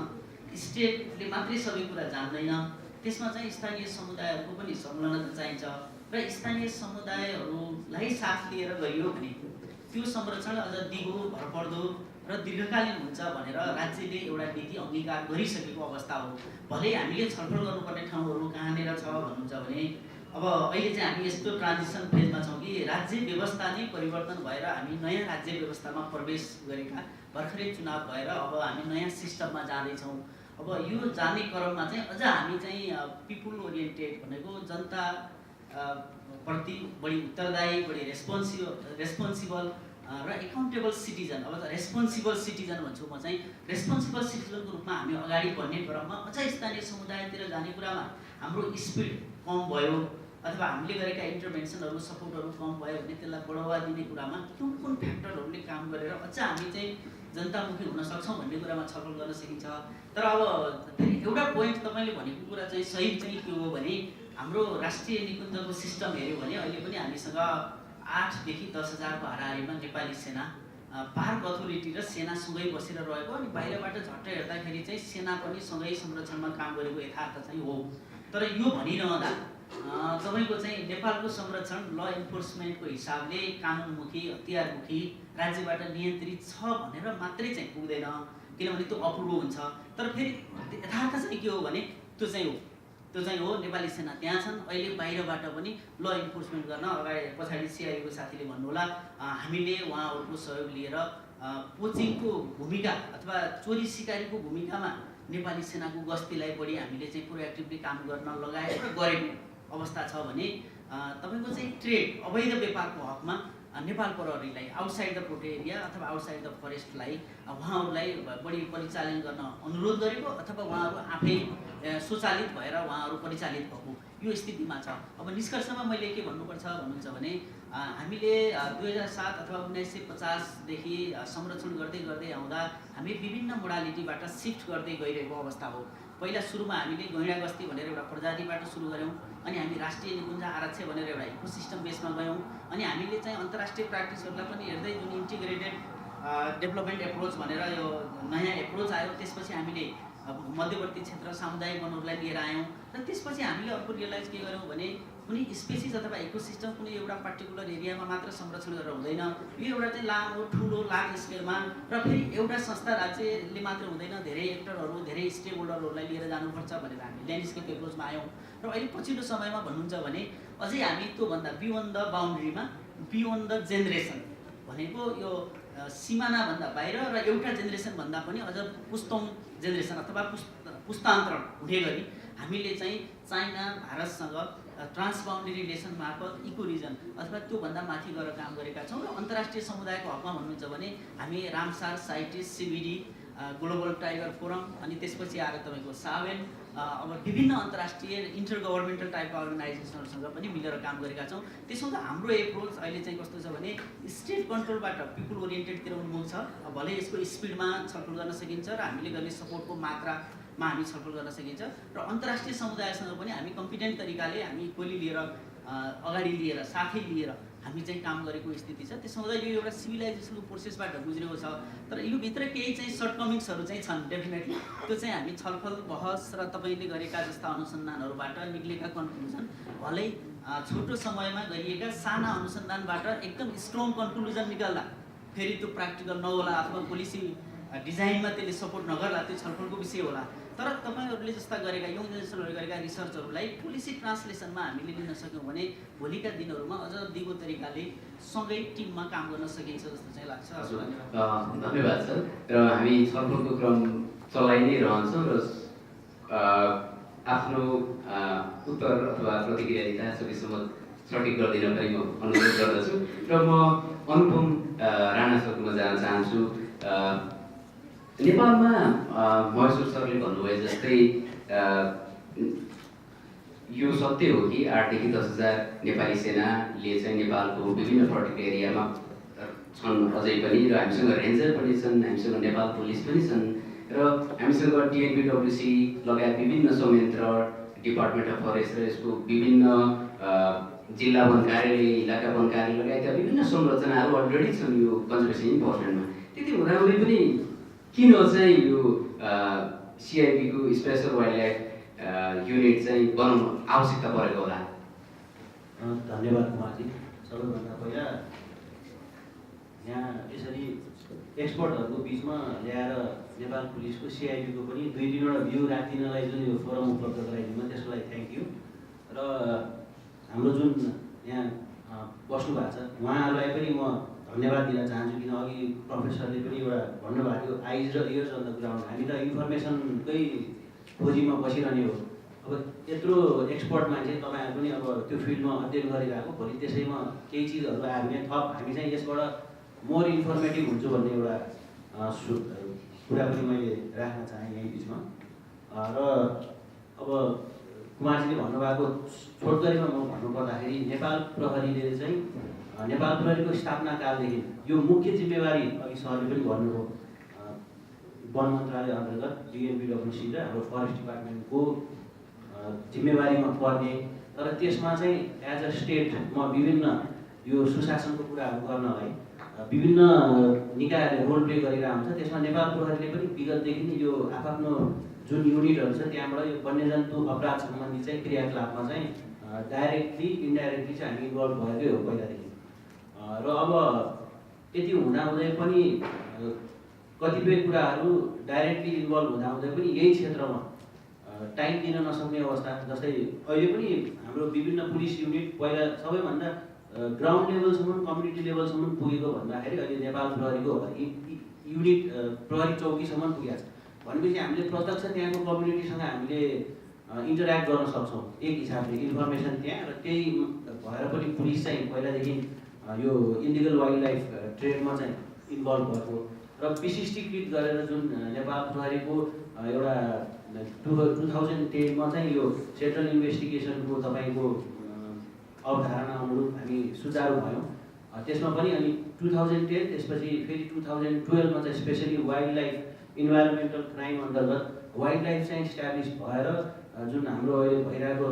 स्टेटले मात्रै सबै कुरा जान्दैन, त्यसमा चाहिँ स्थानीय समुदायहरूको पनि संलग्नता चाहिन्छ। र स्थानीय समुदायहरूलाई साथ लिएर गइयो भने त्यो संरक्षण अझ दिगो, भरपर्दो र दीर्घकालीन हुन्छ भनेर राज्यले एउटा नीति अङ्गीकार गरिसकेको अवस्था हो। भले हामीले छलफल गर्नुपर्ने ठाउँहरू कहाँनिर छ भन्नुहुन्छ भने अब अहिले चाहिँ हामी यस्तो ट्रान्जिसन फेजमा छौँ कि राज्य व्यवस्था नै परिवर्तन भएर हामी नयाँ राज्य व्यवस्थामा प्रवेश गरेका, भर्खरै चुनाव भएर अब हामी नयाँ सिस्टममा जाँदैछौँ। अब यो जाने क्रममा चाहिँ अझ हामी चाहिँ पिपुल ओरिएन्टेड भनेको जनता प्रति बढी उत्तरदायी, बढी रेस्पोन्सिबल र एकाउन्टेबल सिटिजन, अब त रेस्पोन्सिबल सिटिजन भन्छु म चाहिँ, रेस्पोन्सिबल सिटिजनको रूपमा हामी अगाडि बढ्ने क्रममा अझ स्थानीय समुदायतिर जाने कुरामा हाम्रो स्पिड कम भयो अथवा हामीले गरेका इन्टरभेन्सनहरू, सपोर्टहरू कम भयो भने त्यसलाई बढावा दिने कुरामा कुन फ्याक्टरहरूले काम गरेर अझ हामी चाहिँ जनतामुखी हुन सक्छौँ भन्ने कुरामा छलफल गर्न सकिन्छ। तर अब एउटा पोइन्ट तपाईँले भनेको कुरा चाहिँ सही चाहिँ के हो भने हाम्रो राष्ट्रिय निकुञ्जको सिस्टम हेऱ्यो भने अहिले पनि हामीसँग 8 देखि 10,000को हाराहारीमा नेपाली सेना, पार्क अथोरिटी र सेना सँगै बसेर रहेको, अनि बाहिरबाट झट्ट हेर्दाखेरि चाहिँ सेना पनि सँगै संरक्षणमा काम गरेको यथार्थ चाहिँ हो। तर यो भनिरहँदा तपाईँको चाहिँ नेपालको संरक्षण ल इन्फोर्समेन्टको हिसाबले कानुनमुखी, हतियारमुखी, राज्यबाट नियन्त्रित छ भनेर मात्रै चाहिँ पुग्दैन, किनभने त्यो अप्रुभ हुन्छ। तर फेरि यथार्थ चाहिँ के हो भने त्यो चाहिँ हो नेपाली सेना त्यहाँ छन्। अहिले बाहिरबाट पनि ल इन्फोर्समेन्ट गर्न अगाडि पछाडि सिआइएको साथीले भन्नुहोला, हामीले उहाँहरूको सहयोग लिएर पोचिङको भूमिका अथवा चोरी सिकारीको भूमिकामा नेपाली सेनाको गस्तीलाई बढी हामीले चाहिँ प्रोएक्टिभली काम गर्न लगाएको र गरेको अवस्था छ भने तपाईँको चाहिँ ट्रेड, अवैध व्यापारको हकमा नेपाल प्रहरीलाई आउटसाइड द प्रोटे एरिया अथवा आउटसाइड द फरेस्टलाई उहाँहरूलाई बढी परिचालन गर्न अनुरोध गरेको अथवा उहाँहरू आफै स्वचालित भएर उहाँहरू परिचालित भएको यो स्थितिमा छ। अब निष्कर्षमा मैले के भन्नुपर्छ भन्नुहुन्छ भने हामीले 2007 अथवा 1950देखि संरक्षण गर्दै गर्दै आउँदा हामी विभिन्न मोडालिटीबाट सिफ्ट गर्दै गइरहेको अवस्था हो। पहिला सुरुमा हामीले गैँडा गस्ती भनेर एउटा प्रजातिबाट सुरु गऱ्यौँ, अनि हामी राष्ट्रिय निकुञ्ज आरक्ष भनेर एउटा इकोसिस्टम बेसमा गयौँ, अनि हामीले चाहिँ अन्तर्राष्ट्रिय प्र्याक्टिसहरूलाई पनि हेर्दै जुन इन्टिग्रेटेड डेभलपमेन्ट एप्रोच भनेर यो नयाँ एप्रोच आयो, त्यसपछि हामीले मध्यवर्ती क्षेत्र सामुदायिक वनहरूलाई लिएर आयौँ। र त्यसपछि हामीले अर्को रियलाइज के गऱ्यौँ भने कुनै स्पेसिस अथवा इकोसिस्टम कुनै एउटा पर्टिकुलर एरियामा मात्र संरक्षण गरेर हुँदैन, यो एउटा चाहिँ लामो ठुलो लार्ज स्केलमा र फेरि एउटा संस्था राज्यले मात्र हुँदैन, धेरै एक्टरहरू, धेरै स्टेक होल्डरहरूलाई लिएर जानुपर्छ भनेर हामी ल्यान्डस्केप एप्रोचमा आयौँ। र अहिले पछिल्लो समयमा भन्नुहुन्छ भने अझै हामी त्योभन्दा बियोन्ड द बााउन्ड्रीमा, बियोन्ड द जेनेरेसन भनेको यो सिमानाभन्दा बाहिर र एउटा जेनेरेसनभन्दा पनि अझ पुस्तौँ जेनेरेसन अथवा पुस्तान्तरण हुने गरी हामीले चाहिँ चाइना, भारतसँग ट्रान्सबाउन्डरी रिलेसन मार्फत इको रिजन अथवा त्योभन्दा माथि गएर काम गरेका छौँ र अन्तर्राष्ट्रिय समुदायको हकमा भन्नुहुन्छ भने हामी Ramsar साइटिस CBD global tiger forum अनि त्यसपछि आएर तपाईँको सावेन अब विभिन्न अन्तर्राष्ट्रिय इन्टर गभर्मेन्टल टाइपका अर्गनाइजेसनहरूसँग पनि मिलेर काम गरेका छौँ। त्यसो हुँदा हाम्रो एप्रोच अहिले चाहिँ कस्तो छ भने स्टेट कन्ट्रोलबाट पिपुल ओरिएन्टेडतिर उन्मुख छ। भले यसको स्पिडमा छलफल गर्न सकिन्छ र हामीले गर्ने सपोर्टको मात्रामा हामी छलफल गर्न सकिन्छ र अन्तर्राष्ट्रिय समुदायसँग पनि हामी कम्पिटेन्ट तरिकाले हामी इक्वली लिएर अगाडि लिएर साथै लिएर हामी चाहिँ काम गरेको स्थिति छ। त्यसो हुँदा यो एउटा सिभिलाइजेसनको प्रोसेसबाट गुज्रेको छ, तर यो भित्र केही चाहिँ सर्टकमिङ्सहरू चाहिँ छन् डेफिनेटली। त्यो चाहिँ हामी छलफल बहस र तपाईँले गरेका जस्ता अनुसन्धानहरूबाट निक्लेका कन्क्लुजन भलै छोटो समयमा गरिएका साना अनुसन्धानबाट एकदम स्ट्रङ कन्क्लुजन निकाल्दा फेरि त्यो प्र्याक्टिकल नहोला अथवा पोलिसी डिजाइनमा त्यसले सपोर्ट नगर्ला, त्यो छलफलको विषय होला। तर तपाईँहरूले जस्ता गरेका यङ जेनेरेसनहरूले गरेका रिसर्चहरूलाई पोलिसी ट्रान्सलेसनमा हामीले लिन सक्यौँ भने भोलिका दिनहरूमा अझ दिगो तरिकाले सँगै टिममा काम गर्न सकिन्छ जस्तो चाहिँ लाग्छ। धन्यवाद सर। र हामी छलफलको क्रम चलाइ नै रहन्छौँ र आफ्नो उत्तर अथवा प्रतिक्रिया दिँदा सकेसम्म सठिक गरिदिन पनि म अनुरोध गर्दछु। र म अनुपम राणा सरकोमा जान चाहन्छु। नेपालमा महेश्वर सरले भन्नुभयो जस्तै यो सत्य हो कि 8 देखि 10,000 नेपाली सेनाले चाहिँ नेपालको विभिन्न पर्टिकुलर एरियामा छन् अझै पनि, र हामीसँग रेन्जर पनि छन्, हामीसँग नेपाल पुलिस पनि छन्, र हामीसँग टिएनपिडब्ल्युसी लगायत विभिन्न संयन्त्र, डिपार्टमेन्ट अफ फरेस्ट र यसको विभिन्न जिल्ला वन कार्यालय, इलाका वन कार्यालय लगायतका विभिन्न संरचनाहरू अलरेडी छन् यो कन्जर्भेसन इन्फोर्समेन्टमा। त्यति हुँदाहुँदै पनि किन चाहिँ यो सिआइबीको स्पेसल वाइल्ड लाइफ युनिट चाहिँ बनाउनु आवश्यकता परेको होला? धन्यवाद कुमारजी। सबैभन्दा पहिला यहाँ यसरी एक्सपर्टहरूको बिचमा ल्याएर नेपाल पुलिसको सिआइबीको पनि 2-3वटा भ्यू राखिदिनलाई जुन यो फोरम उपलब्ध गराइदिनु त्यसको लागि थ्याङ्क यू। र हाम्रो जुन यहाँ बस्नु भएको छ उहाँहरूलाई पनि म धन्यवाद दिन चाहन्छु, किन अघि प्रोफेसरले पनि एउटा भन्नुभएको थियो आइज र इयर्स अन द ग्राउन्ड। हामी त इन्फर्मेसनकै खोजीमा बसिरहने हो। अब यत्रो एक्सपर्ट मान्छे तपाईँहरू पनि अब त्यो फिल्डमा अध्ययन गरिरहेको, भोलि त्यसैमा केही चिजहरू आयो भने थप हामी चाहिँ यसबाट मोर इन्फर्मेटिभ हुन्छु भन्ने एउटा कुरा पनि मैले राख्न चाहेँ यही बिचमा। र अब कुमारजीले भन्नुभएको छोटकरीमा म भन्नुपर्दाखेरि नेपाल प्रहरीले चाहिँ नेपाल प्रहरीको स्थापना कालदेखि यो मुख्य जिम्मेवारी अघि सरले पनि भन्नुभयो वन मन्त्रालय अन्तर्गत डिएनपिडब्ल्युसी र हाम्रो फरेस्ट डिपार्टमेन्टको जिम्मेवारीमा पर्ने, तर त्यसमा चाहिँ एज अ स्टेट म विभिन्न यो सुशासनको कुराहरू गर्नलाई विभिन्न निकायहरूले रोल प्ले गरिरहेको हुन्छ। त्यसमा नेपाल प्रहरीले पनि विगतदेखि नै यो आफ्नो जुन युनिटहरू छ त्यहाँबाट यो वन्यजन्तु अपराध सम्बन्धी चाहिँ क्रियाकलापमा चाहिँ डाइरेक्टली इन्डाइरेक्टली चाहिँ हामी इन्भल्भ भएकै हो पहिलादेखि। र अब यति हुँदाहुँदै पनि कतिपय कुराहरू डाइरेक्टली इन्भल्भ हुँदाहुँदै पनि यही क्षेत्रमा टाइम दिन नसक्ने अवस्था। जस्तै अहिले पनि हाम्रो विभिन्न पुलिस युनिट पहिला सबैभन्दा ग्राउन्ड लेभलसम्म कम्युनिटी लेभलसम्म पुगेको भन्दाखेरि अहिले नेपाल प्रहरीको युनिट प्रहरी चौकीसम्म पुगेको छ भनेपछि हामीले प्रत्यक्ष त्यहाँको कम्युनिटीसँग हामीले इन्टरेक्ट गर्न सक्छौँ एक हिसाबले इन्फर्मेसन त्यहाँ। र त्यही भएर पनि पुलिस चाहिँ पहिलादेखि यो इलिगल वाइल्ड लाइफ ट्रेडमा चाहिँ इन्भल्भ भएको र विशिष्टीकृत गरेर जुन नेपाल प्रहरीको एउटा 2010मा चाहिँ यो सेन्ट्रल इन्भेस्टिगेसनको तपाईँको अवधारणा अनुरूप हामी सुचारू भयौँ त्यसमा पनि। अनि 2010 त्यसपछि फेरि 2012मा चाहिँ specially wildlife environmental crime अन्तर्गत वाइल्ड लाइफ चाहिँ इस्टाब्लिस भएर जुन हाम्रो अहिले भइरहेको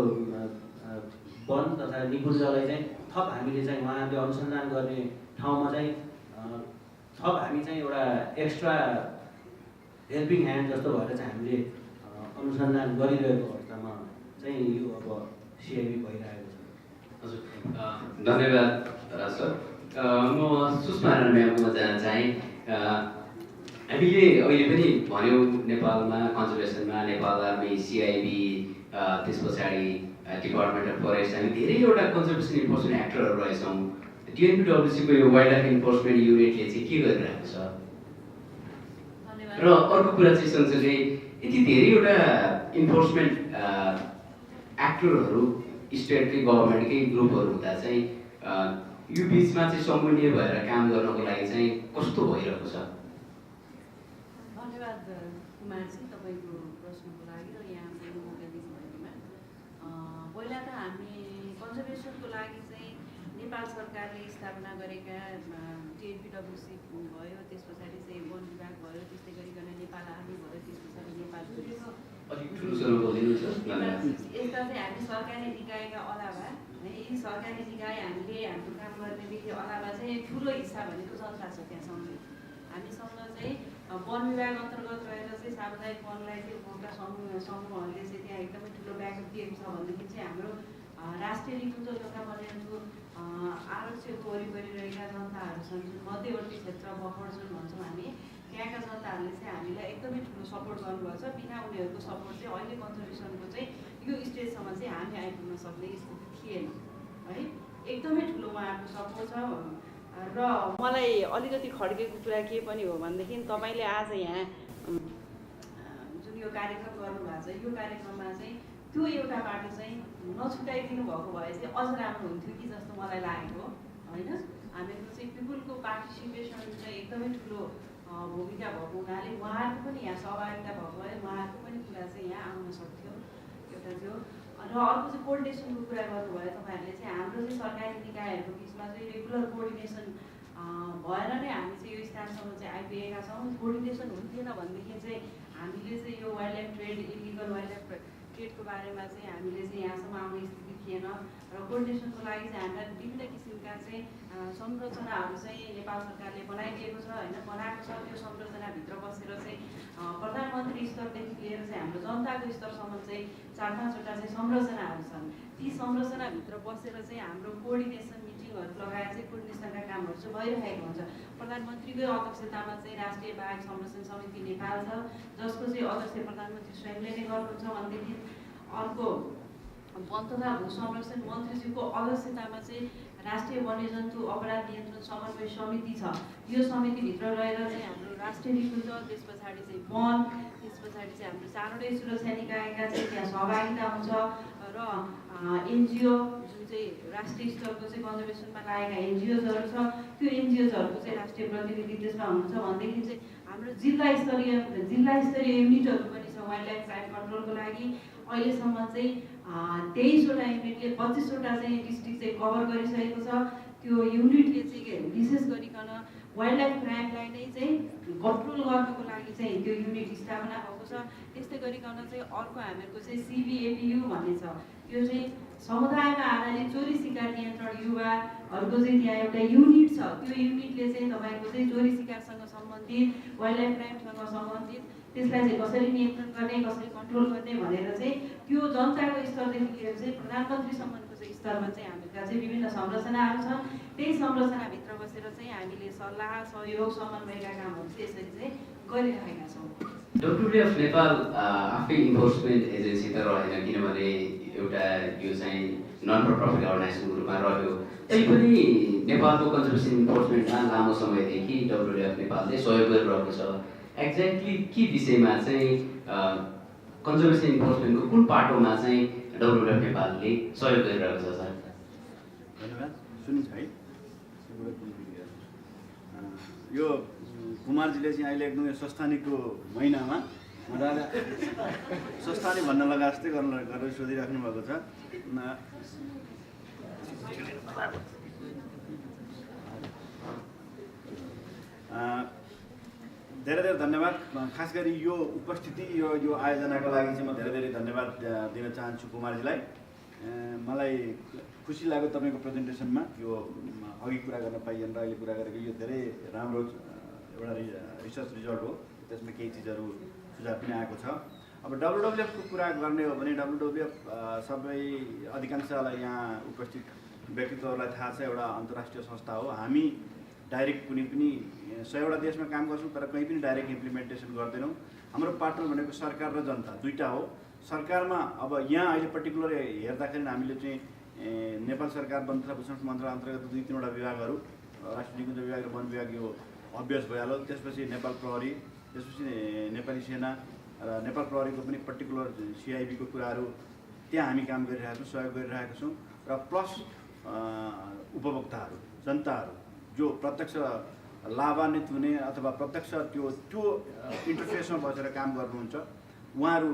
वन तथा निकुञ्जलाई चाहिँ थप हामीले चाहिँ उहाँहरूले अनुसन्धान गर्ने ठाउँमा चाहिँ थप हामी चाहिँ एउटा एक्स्ट्रा हेल्पिङ ह्यान्ड जस्तो भएर चाहिँ हामीले अनुसन्धान गरिरहेको अवस्थामा चाहिँ यो अब सिआइबी भइरहेको छ। हजुर धन्यवाद सर। म सुषमा राणा म्यामकोमा जान चाहेँ। हामीले अहिले पनि भन्यौँ नेपालमा कन्जर्भेसनमा नेपाल आर्मी, सिआइबी, त्यस पछाडि डिपार्टमेन्ट अफ फरेस्ट हामी धेरैवटा कन्जर्भेसन इन्फोर्समेन्ट एक्टरहरू रहेछौँ। डिएनपिडब्ल्युसीको यो वाइल्ड लाइफ इन्फोर्समेन्ट युनिटले चाहिँ के गरिरहेको छ? र अर्को कुरा चाहिँ सँगसँगै यति धेरैवटा इन्फोर्समेन्ट एक्टरहरू स्टेटकै गभर्मेन्टकै ग्रुपहरू हुँदा चाहिँ यो बिचमा चाहिँ समन्वय भएर काम गर्नको लागि चाहिँ कस्तो भइरहेको छ? धन्यवाद कुमारजी तपाईँको प्रश्नको लागि र यहाँ चाहिँ मौका दिनुभएकोमा। पहिला त हामी कन्जर्भेसनको लागि चाहिँ नेपाल सरकारले स्थापना गरेका टिएनपिडब्ल्युसी भयो, त्यस पछाडि चाहिँ वन विभाग भयो, त्यस्तै गरिकन नेपाल आर्मी भयो, त्यस पछाडि नेपाल पुलिस, यस्ता चाहिँ हामी सरकारी निकायका अलावा यी सरकारी निकाय हामीले हाम्रो काम गर्नेदेखि अलावा चाहिँ ठुलो हिस्सा भनेको जनता छ त्यहाँसम्म। हामीसँग चाहिँ वन विभाग अन्तर्गत रहेर चाहिँ सामुदायिक वनलाई चाहिँ उपभोक्ता समूहहरूले चाहिँ त्यहाँ एकदमै ठुलो ब्याकअप दिएको छ भनेदेखि चाहिँ हाम्रो राष्ट्रिय निकुञ्ज तथा वन्यजन्तु आरक्षको वरिपरि रहेका जनताहरू छन्, जुन मध्यवर्ती क्षेत्र बफर जोन भन्छौँ हामी, त्यहाँका जनताहरूले चाहिँ हामीलाई एकदमै ठुलो सपोर्ट गर्नुभएको छ। बिना उनीहरूको सपोर्ट चाहिँ अहिले कन्जर्भेसनको चाहिँ यो स्टेजसम्म चाहिँ हामी आइपुग्न सक्ने स्थिति थिएन है। एकदमै ठुलो उहाँहरूको सपोर्ट छ। र मलाई अलिकति खड्केको कुरा के पनि हो भनेदेखि तपाईँले आज यहाँ जुन यो कार्यक्रम गर्नुभएको छ, यो कार्यक्रममा चाहिँ त्यो एउटा बाटो चाहिँ नछुटाइदिनु भएको भए चाहिँ अझ राम्रो हुन्थ्यो कि जस्तो मलाई लागेको होइन। हामीहरूको चाहिँ पिपुलको पार्टिसिपेसन चाहिँ एकदमै ठुलो भूमिका भएको हुनाले उहाँहरूको पनि यहाँ सहभागिता भएको भए उहाँहरूको पनि कुरा चाहिँ यहाँ आउन सक्थ्यो, एउटा थियो। र अर्को चाहिँ कोअर्डिनेसनको कुरा गर्नुभयो तपाईँहरूले चाहिँ हाम्रो चाहिँ सरकारी निकायहरूको बिचमा चाहिँ रेगुलर कोअर्डिनेसन भएर नै हामी चाहिँ यो स्थानसम्म चाहिँ आइपुगेका छौँ। कोअर्डिनेसन हुन्थेन भनेदेखि चाहिँ हामीले चाहिँ यो wildlife trade, illegal wildlife ट्रेडको बारेमा चाहिँ हामीले चाहिँ यहाँसम्म आउने स्थिति थिएन। र कोअर्डिनेसनको लागि चाहिँ हामीलाई विभिन्न किसिमका चाहिँ संरचनाहरू चाहिँ नेपाल सरकारले बनाइदिएको छ होइन, बनाएको छ। त्यो संरचनाभित्र बसेर चाहिँ प्रधानमन्त्री स्तरदेखि लिएर चाहिँ हाम्रो जनताको स्तरसम्म चाहिँ 4-5वटा चाहिँ संरचनाहरू छन्। ती संरचनाभित्र बसेर चाहिँ हाम्रो कोअर्डिनेसन मिटिङहरू लगाएर चाहिँ कोअर्डिनेसनका कामहरू चाहिँ भइरहेको हुन्छ। प्रधानमन्त्रीकै अध्यक्षतामा चाहिँ राष्ट्रिय बाघ संरक्षण समिति नेपाल छ, जसको चाहिँ अध्यक्ष प्रधानमन्त्री स्वयंले नै गर्नुहुन्छ भनेदेखि अर्को वन तथा भू संरक्षण मन्त्रीज्यूको अध्यक्षतामा चाहिँ राष्ट्रिय वन्यजन्तु अपराध नियन्त्रण समन्वय समिति छ। यो समितिभित्र रहेर चाहिँ हाम्रो राष्ट्रिय निकुञ्ज, त्यस पछाडि चाहिँ वन, त्यस पछाडि चाहिँ हाम्रो 4वटै सुरक्षा निकायका चाहिँ त्यहाँ सहभागिता हुन्छ। र एनजिओ जुन चाहिँ राष्ट्रिय स्तरको चाहिँ कन्जर्भेसनमा लागेका एनजिओजहरू छ, त्यो एनजिओजहरूको चाहिँ राष्ट्रिय प्रतिनिधि त्यसमा हुनुहुन्छ भनेदेखि चाहिँ हाम्रो जिल्ला स्तरीय युनिटहरू पनि छ वाइल्ड लाइफ क्राइम कन्ट्रोलको लागि। अहिलेसम्म चाहिँ 23वटा युनिटले 25वटा चाहिँ डिस्ट्रिक्ट चाहिँ कभर गरिसकेको छ। त्यो युनिटले चाहिँ विशेष गरिकन वाइल्ड लाइफ क्राइमलाई नै चाहिँ कन्ट्रोल गर्नको लागि चाहिँ त्यो युनिट स्थापना भएको छ। त्यस्तै गरिकन चाहिँ अर्को हामीहरूको चाहिँ CBAPU भन्ने छ, त्यो चाहिँ समुदायमा आधारित चोरी शिकार नियन्त्रण युवाहरूको चाहिँ त्यहाँ एउटा युनिट छ। त्यो युनिटले चाहिँ तपाईँको चाहिँ चोरी शिकारसँग सम्बन्धित, वाइल्ड लाइफ क्राइमसँग सम्बन्धित त्यसलाई चाहिँ कसरी नियन्त्रण गर्ने, कसरी कन्ट्रोल गर्ने भनेर चाहिँ त्यो जनताको स्तरदेखि लिएर चाहिँ प्रधानमन्त्रीसम्मको चाहिँ स्तरमा चाहिँ हामीका चाहिँ विभिन्न संरचनाहरू छन्। त्यही संरचनाभित्र बसेर चाहिँ हामीले सल्लाह, सहयोग, समन्वयका कामहरू चाहिँ यसरी चाहिँ गरिरहेका छौँ। WWF नेपाल आफै इन्फोर्समेन्ट एजेन्सी त रहेन, किनभने एउटा यो चाहिँ नन फर प्रफिट अर्गनाइजेसनको रूपमा रह्यो। तैपनि नेपालको कन्जर्भेसन इन्फोर्समेन्टमा लामो समयदेखि WWF नेपालले सहयोग गरिरहेको छ। एक्ज्याक्टली के विषयमा चाहिँ कन्जर्भेसन इन्फोर्समेन्टको कुन पाटोमा चाहिँ WWF नेपालले सहयोग गरिरहेको छ सर? धन्यवाद। सुनिन्छ है? यो कुमारजीले चाहिँ अहिले एकदम यो संस्थानिकको महिनामा मजाले संस्थानी भन्न लगा जस्तै गरेर सोधिराख्नु भएको छ। धेरै धेरै धन्यवाद। खास गरी यो उपस्थिति, यो आयोजनाको लागि चाहिँ म धेरै धेरै धन्यवाद दिन चाहन्छु कुमारजीलाई। मलाई खुसी लाग्यो तपाईँको प्रेजेन्टेसनमा यो अघि कुरा गर्न पाइएन र अहिले कुरा गरेको यो धेरै राम्रो एउटा रिसर्च रिजल्ट हो। त्यसमा केही चिजहरू सुझाव पनि आएको छ। अब WWFको कुरा गर्ने हो भने WWF सबै अधिकांशलाई यहाँ उपस्थित व्यक्तित्वहरूलाई थाहा छ, एउटा अन्तर्राष्ट्रिय संस्था हो। हामी डाइरेक्ट कुनै पनि 100वटा देशमा काम गर्छौँ, तर कहीँ पनि डाइरेक्ट इम्प्लिमेन्टेसन गर्दैनौँ। हाम्रो पार्टनर भनेको सरकार र जनता दुईटा हो। सरकारमा अब यहाँ अहिले पर्टिकुलर हेर्दाखेरि हामीले चाहिँ नेपाल सरकार वन तथा भू संरक्षण मन्त्रालय अन्तर्गत 2-3वटा विभागहरू, राष्ट्रिय निकुञ्ज विभाग र वन विभाग यो अभ्यास भइहाल्यो। त्यसपछि नेपाल प्रहरी, त्यसपछि नेपाली सेना र नेपाल प्रहरीको पनि पर्टिकुलर CIB को कुराहरू, त्यहाँ हामी काम गरिरहेका छौँ, सहयोग गरिरहेका छौँ र प्लस उपभोक्ताहरू जनताहरू जो प्रत्यक्ष लाभान्वित हुने अथवा प्रत्यक्ष त्यो इन्टरफेसमा बसेर काम गर्नुहुन्छ उहाँहरू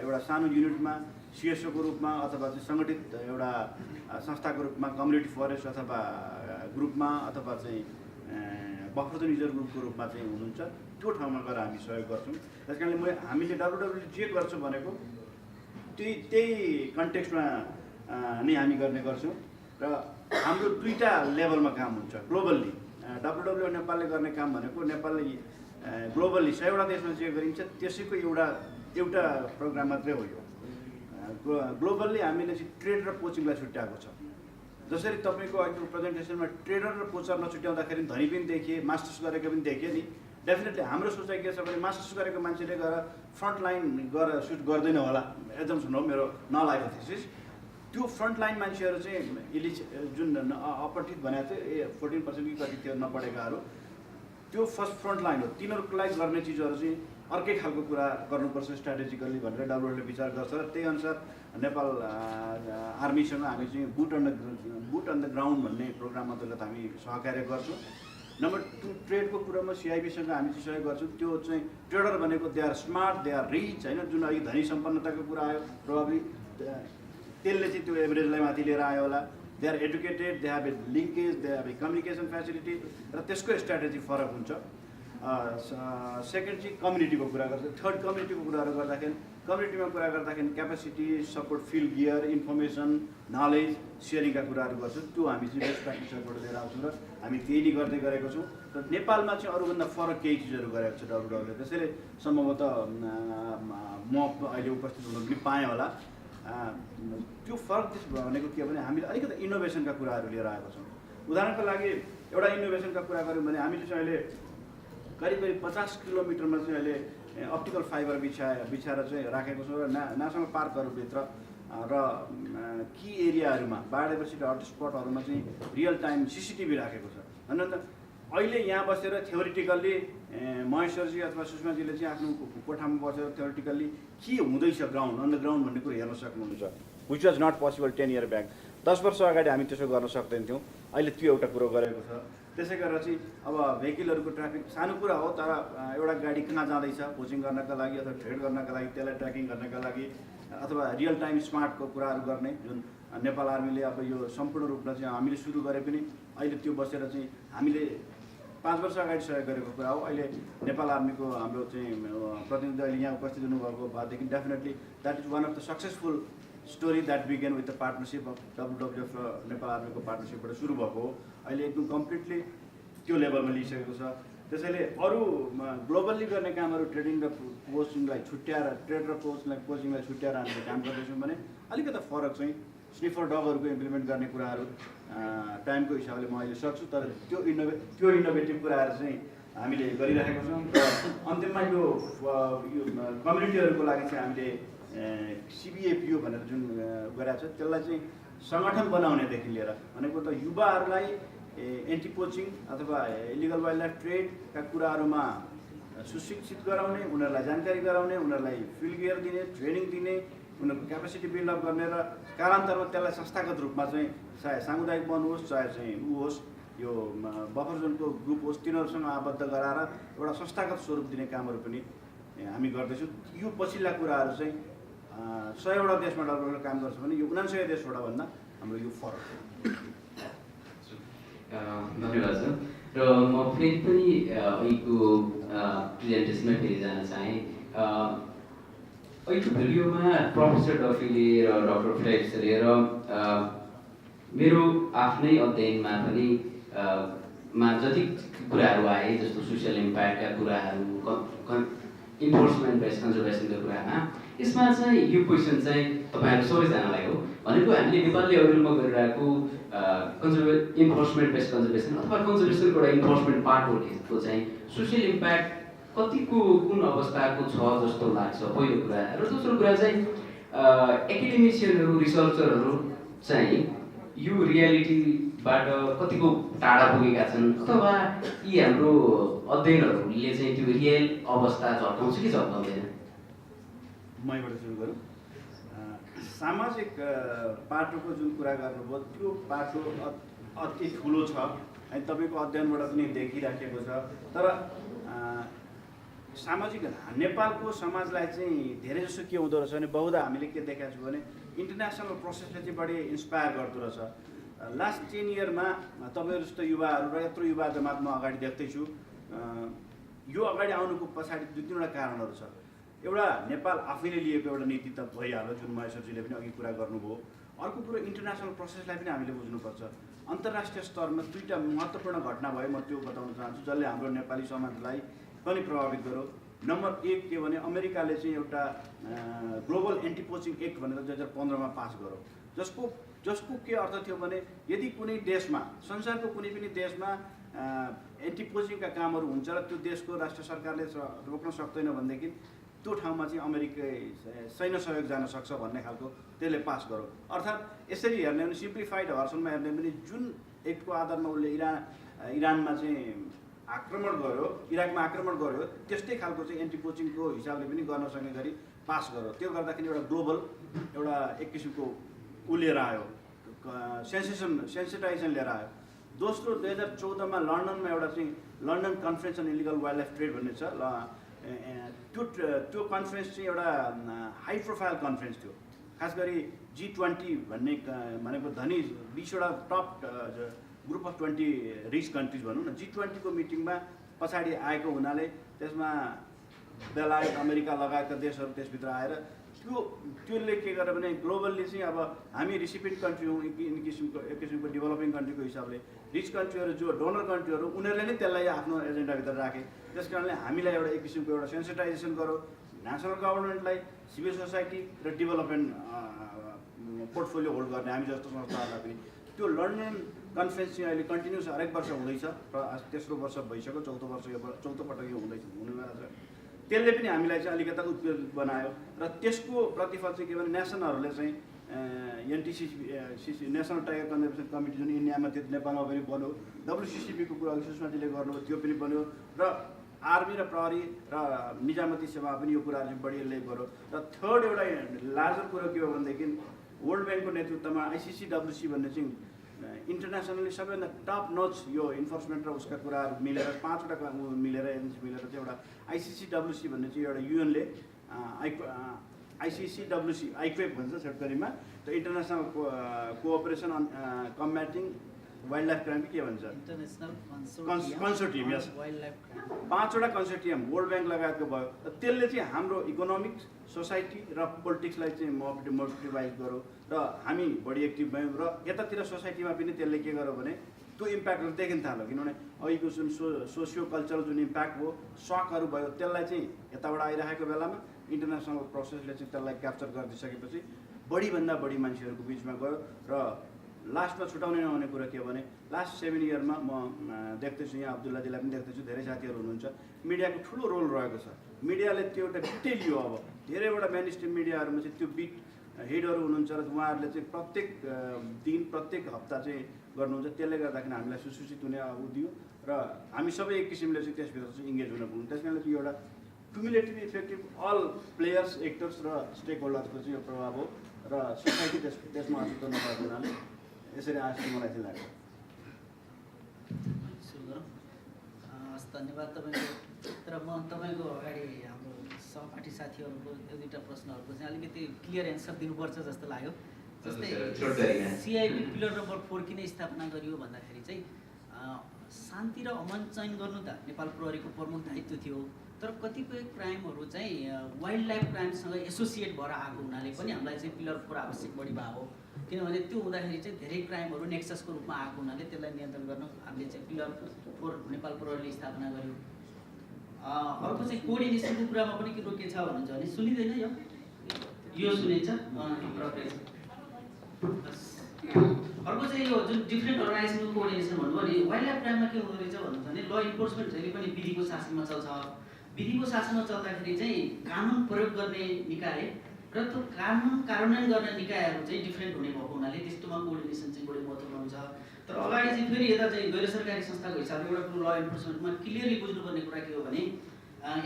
एउटा सानो युनिटमा सिएसओको रूपमा अथवा चाहिँ सङ्गठित एउटा संस्थाको रूपमा कम्युनिटी फरेस्ट अथवा ग्रुपमा अथवा चाहिँ बफर जोन युजर ग्रुपको रूपमा चाहिँ हुनुहुन्छ त्यो ठाउँमा गएर हामी सहयोग गर्छौँ। त्यस कारणले हामीले डब्लुडब्ल्युले जे गर्छौँ भनेको त्यही कन्टेक्स्टमा नै हामी गर्ने गर्छौँ र हाम्रो दुईटा लेभलमा काम हुन्छ ग्लोबल्ली। डब्लुडब्ल्यु नेपालले गर्ने काम भनेको नेपालले ग्लोबल्ली 100वटा देशमा जे गरिन्छ त्यसैको एउटा प्रोग्राम मात्रै हो यो। ग्लोबल्ली हामीले चाहिँ ट्रेड र पोचिङलाई छुट्याएको छ। जसरी तपाईँको अहिलेको प्रेजेन्टेसनमा ट्रेडर र पोचर नछुट्याउँदाखेरि धनी पनि देखिए, मास्टर्स गरेको पनि देखिए नि। डेफिनेटली हाम्रो सोचाइ के छ भने मास्टर्स गरेको मान्छेले गएर फ्रन्ट लाइन गएर सुट गर्दैन होला, एजम्सन हो मेरो नल हाइपोथेसिस। त्यो फ्रन्ट लाइन मान्छेहरू चाहिँ जुन अपठित भनेको थियो 14% कि कति थियो नपढेकाहरू, त्यो फर्स्ट फ्रन्ट लाइन हो। तिनीहरूको लागि गर्ने चिजहरू चाहिँ अर्कै खालको कुरा गर्नुपर्छ स्ट्राटेजिकल्ली भनेर डब्लुडब्ल्युले विचार गर्छ र त्यही अनुसार नेपाल आर्मीसँग हामी चाहिँ बुट अन द ग्राउन्ड भन्ने प्रोग्राम अन्तर्गत हामी सहकार्य गर्छौँ। नम्बर 2 ट्रेडको कुरामा सिआइबीसँग हामी चाहिँ सहयोग गर्छौँ। त्यो चाहिँ ट्रेडर भनेको they are smart, they are rich होइन, जुन अघि धनी सम्पन्नताको कुरा आयो प्रभावली त्यसले चाहिँ त्यो एभरेजलाई माथि लिएर आयो होला। They are educated, they have a linkage, they have a communication facility र त्यसको स्ट्राटेजी फरक हुन्छ। सेकेन्ड चाहिँ कम्युनिटीको कुरा गर्छ। थर्ड कम्युनिटीको कुराहरू गर्दाखेरि कम्युनिटीमा कुरा गर्दाखेरि capacity, support, field gear, information, knowledge सेयरिङका कुराहरू गर्छौँ। त्यो हामी चाहिँ बेस्ट प्र्याक्टिसहरूबाट लिएर आउँछौँ र हामी त्यही नै गर्दै गरेको छौँ। र नेपालमा चाहिँ अरूभन्दा फरक केही चिजहरू गरेको छ डब्लुडब्ल्युले। त्यसैले सम्भवतः म अहिले उपस्थित हुन पनि पाएँ होला। त्यो फरक भनेको के भने हामीले अलिकति इनोभेसनका कुराहरू लिएर आएको छौँ। उदाहरणको लागि एउटा इनोभेसनका कुरा गऱ्यौँ भने हामीले चाहिँ अहिले करिब 50 किलोमिटरमा चाहिँ अहिले अप्टिकल फाइबर बिछाएर चाहिँ राखेको छौँ र नेसनल पार्कहरूभित्र र की एरियाहरूमा बायोडाइभर्सिटी हटस्पटहरूमा चाहिँ रियल टाइम सिसिटिभी राखेको छ। अन्त अहिले यहाँ बसेर थ्योरिटिकल्ली महेश्वरजी अथवा सुषमाजीले चाहिँ आफ्नो कोठामा बसेर थ्योरिटिकल्ली के हुँदैछ ग्राउन्ड अन द ग्राउन्ड भन्ने कुरो हेर्न सक्नुहुन्छ, which was not possible 10 year back. 10 वर्ष अगाडि हामी त्यसो गर्न सक्दैनथ्यौँ, अहिले त्यो एउटा कुरो गरेको छ। त्यसै गरेर चाहिँ अब भेहिकलहरूको ट्राफिक सानो कुरा हो, तर एउटा गाडी कहाँ जाँदैछ कोचिङ गर्नका लागि अथवा ट्रेड गर्नका लागि, त्यसलाई ट्र्याकिङ गर्नका लागि अथवा रियल टाइम स्मार्टको कुराहरू गर्ने जुन नेपाल आर्मीले अब यो सम्पूर्ण रूपमा चाहिँ हामीले सुरु गरे पनि अहिले त्यो बसेर चाहिँ हामीले 5 वर्ष अगाडि सहयोग गरेको कुरा हो। अहिले नेपाल आर्मीको हाम्रो चाहिँ प्रतिनिधि अहिले यहाँ उपस्थित हुनुभएको भएदेखि definitely that is one of the successful story that began with the partnership of WWF र नेपाल आर्मीको पार्टनरसिपबाट सुरु भएको हो। अहिले एकदम कम्प्लिटली त्यो लेभलमा लिइसकेको छ। त्यसैले अरू ग्लोबल्ली गर्ने कामहरू ट्रेडिङ र पोस्टिङलाई छुट्याएर, ट्रेड र पोस्टिङलाई छुट्याएर हामीले काम गर्दैछौँ भने अलिकति फरक चाहिँ स्निफर डगहरूको इम्प्लिमेन्ट गर्ने कुराहरू टाइमको हिसाबले म अहिले सक्छु, तर त्यो इनोभेटिभ कुराहरू चाहिँ हामीले गरिरहेका छौँ। र अन्तिममा यो कम्युनिटीहरूको लागि चाहिँ हामीले सिबिएपिओ भनेर जुन गरेको छ त्यसलाई चाहिँ सङ्गठन बनाउनेदेखि लिएर भनेको त युवाहरूलाई एन्टी पोचिङ अथवा इलिगल वाइल्ड लाइफ ट्रेडका कुराहरूमा सुशिक्षित गराउने, उनीहरूलाई जानकारी गराउने, उनीहरूलाई फिल्ड गियर दिने, ट्रेनिङ दिने, उनीहरूको क्यापेसिटी बिल्डअप गर्ने र कालान्तरमा त्यसलाई संस्थागत रूपमा चाहिँ चाहे सामुदायिक वन होस् चाहे चाहिँ होस् यो बफर जोनको ग्रुप होस् तिनीहरूसँग आबद्ध गराएर एउटा संस्थागत स्वरूप दिने कामहरू पनि हामी गर्दैछौँ। यो पछिल्ला कुराहरू चाहिँ 100वटा देशमा डब्लुडब्ल्युले काम गर्छ भने यो 99 देशबाट भन्दा हाम्रो यो फरक हो। धन्यवाद सर। र म फेरि पनि अहिलेको प्रेजेन्टेसनमा फेरि जान चाहेँ। अहिलेको भिडियोमा प्रोफेसर डफीले र डक्टर फ्लेक्सले र मेरो आफ्नै अध्ययनमा पनि जति कुराहरू आए जस्तो सोसियल इम्प्याक्टका कुराहरू, इन्फोर्समेन्ट बेस्ड कन्जर्भेसनका कुरामा यसमा चाहिँ यो क्वेसन चाहिँ तपाईँहरू सबैजनालाई हो भनेको हामीले नेपालले अहिलेसम्म गरिरहेको इन्फोर्समेन्ट बेस्ड कन्जर्भेसन अथवा कन्जर्भेसनको एउटा इन्फोर्समेन्ट पार्ट हो चाहिँ सोसियल इम्प्याक्ट कतिको कुन अवस्थाको छ जस्तो लाग्छ पहिलो कुरा। र दोस्रो कुरा चाहिँ एकाडेमिसियनहरू रिसर्चरहरू चाहिँ यो रियालिटीबाट कतिको टाढा पुगेका छन् अथवा यी हाम्रो अध्ययनहरूले चाहिँ त्यो रियल अवस्था झल्काउँछ कि झल्काउँदैन? मबाट सुरु गरौँ। सामाजिक पाटोको जुन कुरा गर्नुभयो त्यो पाटो अति ठुलो छ अनि तपाईँको अध्ययनबाट पनि देखिराखेको छ। तर सामाजिक नेपालको समाजलाई चाहिँ धेरै जसो के हुँदो रहेछ भने बहुधा हामीले के देखाएको छौँ भने इन्टरनेसनल प्रोसेसले चाहिँ बढी इन्सपायर गर्दो रहेछ। लास्ट 10 इयरमा तपाईँहरू जस्तो युवाहरू र यत्रो युवा जमात म अगाडि देख्दैछु। यो अगाडि आउनुको पछाडि 2-3वटा कारणहरू छ। एउटा नेपाल आफैले लिएको एउटा नीति त भइहाल्यो जुन महेश्वरजीले पनि अघि कुरा गर्नुभयो। अर्को कुरो इन्टरनेसनल प्रोसेसलाई पनि हामीले बुझ्नुपर्छ। अन्तर्राष्ट्रिय स्तरमा 2टा महत्त्वपूर्ण घटना भयो, म त्यो बताउन चाहन्छु जसले हाम्रो नेपाली समाजलाई पनि प्रभावित गर्यो। नम्बर 1 के भने अमेरिकाले चाहिँ एउटा ग्लोबल एन्टी पोचिङ एक्ट भनेर 2015मा पास गर्यो, जसको के अर्थ थियो भने यदि कुनै देशमा संसारको कुनै पनि देशमा एन्टी पोचिङका कामहरू हुन्छ र त्यो देशको राष्ट्र सरकारले रोक्न सक्दैन भनेदेखि त्यो ठाउँमा चाहिँ अमेरिकै सैन्य सहयोग जान सक्छ भन्ने खालको त्यसले पास गर्यो। अर्थात् यसरी हेर्ने भने सिम्प्लिफाइड भर्सनमा हेर्ने भने जुन एक्टको आधारमा उसले इरानमा चाहिँ आक्रमण गर्यो, इराकमा आक्रमण गर्यो, त्यस्तै खालको चाहिँ एन्टी पोचिङको हिसाबले पनि गर्न सक्ने गरी पास गर्यो। त्यो गर्दाखेरि एउटा ग्लोबल एउटा एक किसिमको ऊ लिएर आयो, सेन्सिटाइजेसन लिएर आयो। दोस्रो 2014मा लन्डनमा एउटा चाहिँ London conference on illegal wildlife trade भन्ने छ। त्यो कन्फरेन्स चाहिँ एउटा हाई प्रोफाइल कन्फरेन्स थियो। खास गरी G20 भनेको धनी 20वटा top group of 20 rich countries भनौँ न, G20 को मिटिङमा पछाडि आएको हुनाले त्यसमा बेलायत अमेरिका लगायतका देशहरू त्यसभित्र आएर त्यसले के गर्यो भने ग्लोबल्ली चाहिँ अब हामी रिसिपिएन्ट कन्ट्री हौँ एक किसिमको डेभलपिङ कन्ट्रीको हिसाबले, रिच कन्ट्रीहरू जो डोनर कन्ट्रीहरू उनीहरूले नै त्यसलाई आफ्नो एजेन्डाभित्र राखे। त्यस कारणले हामीलाई एउटा एक किसिमको एउटा सेन्सिटाइजेसन गर्यो, नेसनल गभर्नमेन्टलाई, सिभिल सोसाइटी र डेभलपमेन्ट पोर्टफोलियो होल्ड गर्ने हामी जस्तो संस्थाहरूलाई पनि। त्यो लन्डन कन्फरेन्स चाहिँ अहिले कन्टिन्युस हरेक वर्ष हुँदैछ र तेस्रो वर्ष भइसक्यो, चौथो पटक यो हुनेवाला छ। त्यसले पनि हामीलाई चाहिँ अलिकता उत्प्रेरित बनायो र त्यसको प्रतिफल चाहिँ के भने नेसनहरूले चाहिँ एनटिसिसी नेसनल टाइगर कन्जर्भेसन कमिटी जुन इन्डियामा थियो नेपालमा पनि बन्यो, WCCP को कुरा सुषमाजीले गर्नुभयो त्यो पनि बन्यो र आर्मी र प्रहरी र निजामती सेवा पनि यो कुराहरू चाहिँ बढी यसले गर्यो। र थर्ड एउटा लार्जर कुरो के हो भनेदेखि वर्ल्ड ब्याङ्कको नेतृत्वमा ICCWC भन्ने चाहिँ इन्टरनेसनली सबैभन्दा टप नच यो इन्फोर्समेन्ट र उसका कुराहरू मिलेर 5वटा मिलेर एजेन्सी मिलेर चाहिँ एउटा ICCWC भन्ने चाहिँ एउटा युएनले ICCWC आइक्वेप भन्छ छोटकरीमा, त्यो international cooperation on combating wildlife crime के भन्छ, international consortium, yes, wildlife crime 5वटा कन्सोर्टियम वर्ल्ड ब्याङ्क लगायतको भयो। त्यसले चाहिँ हाम्रो इकोनोमिक्स, सोसाइटी र पोलिटिक्सलाई चाहिँ मोटिभाइज गर्यो र हामी बढी एक्टिभ भयौँ र यतातिर सोसाइटीमा पनि त्यसले के गर्यो भने त्यो इम्प्याक्टहरू देखिन थाल्यो। किनभने अहिलेको जुन सोसियो कल्चरल जुन इम्प्याक्ट हो, सकहरू भयो, त्यसलाई चाहिँ यताबाट आइरहेको बेलामा इन्टरनेसनल प्रोसेसले चाहिँ त्यसलाई क्याप्चर गरिदिइसकेपछि बढीभन्दा बढी मान्छेहरूको बिचमा गयो। र लास्टमा छुटाउने नहुने कुरा के भने लास्ट 7 इयरमा म देख्दैछु, यहाँ अब्दुल्लाजीलाई पनि देख्दैछु, धेरै साथीहरू हुनुहुन्छ, मिडियाको ठुलो रोल रहेको छ। मिडियाले त्यो एउटा बिटै लियो। अब धेरैवटा मेन स्ट्रिम मिडियाहरूमा चाहिँ त्यो बिट हेडहरू हुनुहुन्छ र उहाँहरूले चाहिँ प्रत्येक दिन प्रत्येक हप्ता चाहिँ गर्नुहुन्छ। त्यसले गर्दाखेरि हामीलाई सुसूचित हुने दियो र हामी सबै एक किसिमले चाहिँ त्यसभित्र चाहिँ इङ्गेज हुन पुग्यौँ। त्यस कारणले यो एउटा cumulative effective all players, actors र स्टेक होल्डर्सको चाहिँ यो प्रभाव हो र सोसाइटी त्यसमा असित नभएको हुनाले यसरी आजको मलाई चाहिँ लाग्छ। धन्यवाद तपाईँको। तर म तपाईँको अगाडि हाम्रो सहपाठी साथीहरूको 1-2टा प्रश्नहरूको चाहिँ अलिकति क्लियर एन्सर दिनुपर्छ जस्तो लाग्यो। जस्तै CIP पिलर नम्बर 4 किन स्थापना गरियो भन्दाखेरि चाहिँ शान्ति र अमन चयन गर्नु त नेपाल प्रहरीको प्रमुख दायित्व थियो, तर कतिपय क्राइमहरू चाहिँ वाइल्ड लाइफ क्राइमसँग एसोसिएट भएर आएको हुनाले पनि हामीलाई चाहिँ पिलर 4 आवश्यक बढी भएको हो। किनभने त्यो हुँदाखेरि चाहिँ धेरै क्राइमहरू नेक्ससको रूपमा आएको हुनाले त्यसलाई नियन्त्रण गर्न हामीले चाहिँ पिलर 4 नेपाल प्रहरीले स्थापना गर्यो। अर्को चाहिँ कोअर्डिनेसनको कुरामा पनि के रोकिएको छ भन्नुहुन्छ भने सुनिँदैन यो सुनिन्छ। अर्को चाहिँ यो जुन डिफ्रेन्ट अर्गनाइजेसनको कोअर्डिनेसन भन्नुभयो नि, वाइल्ड लाइफ क्राइममा के हुँदो रहेछ भन्नुहुन्छ भने ल इन्फोर्समेन्ट जहिले पनि विधिको शासनमा चल्छ। विधिको शासनमा चल्दाखेरि चाहिँ कानुन प्रयोग गर्ने निकाय र त्यो कार्यान्वयन गर्ने निकायहरू चाहिँ डिफ्रेन्ट हुने भएको हुनाले त्यस्तोमा कोअर्डिनेसन चाहिँ बढी महत्त्वपूर्ण हुन्छ। तर अगाडि चाहिँ फेरि यता चाहिँ गैर सरकारी संस्थाको हिसाबले एउटा कुरो ल इन्फोर्समेन्टमा क्लियरली बुझ्नुपर्ने कुरा के हो भने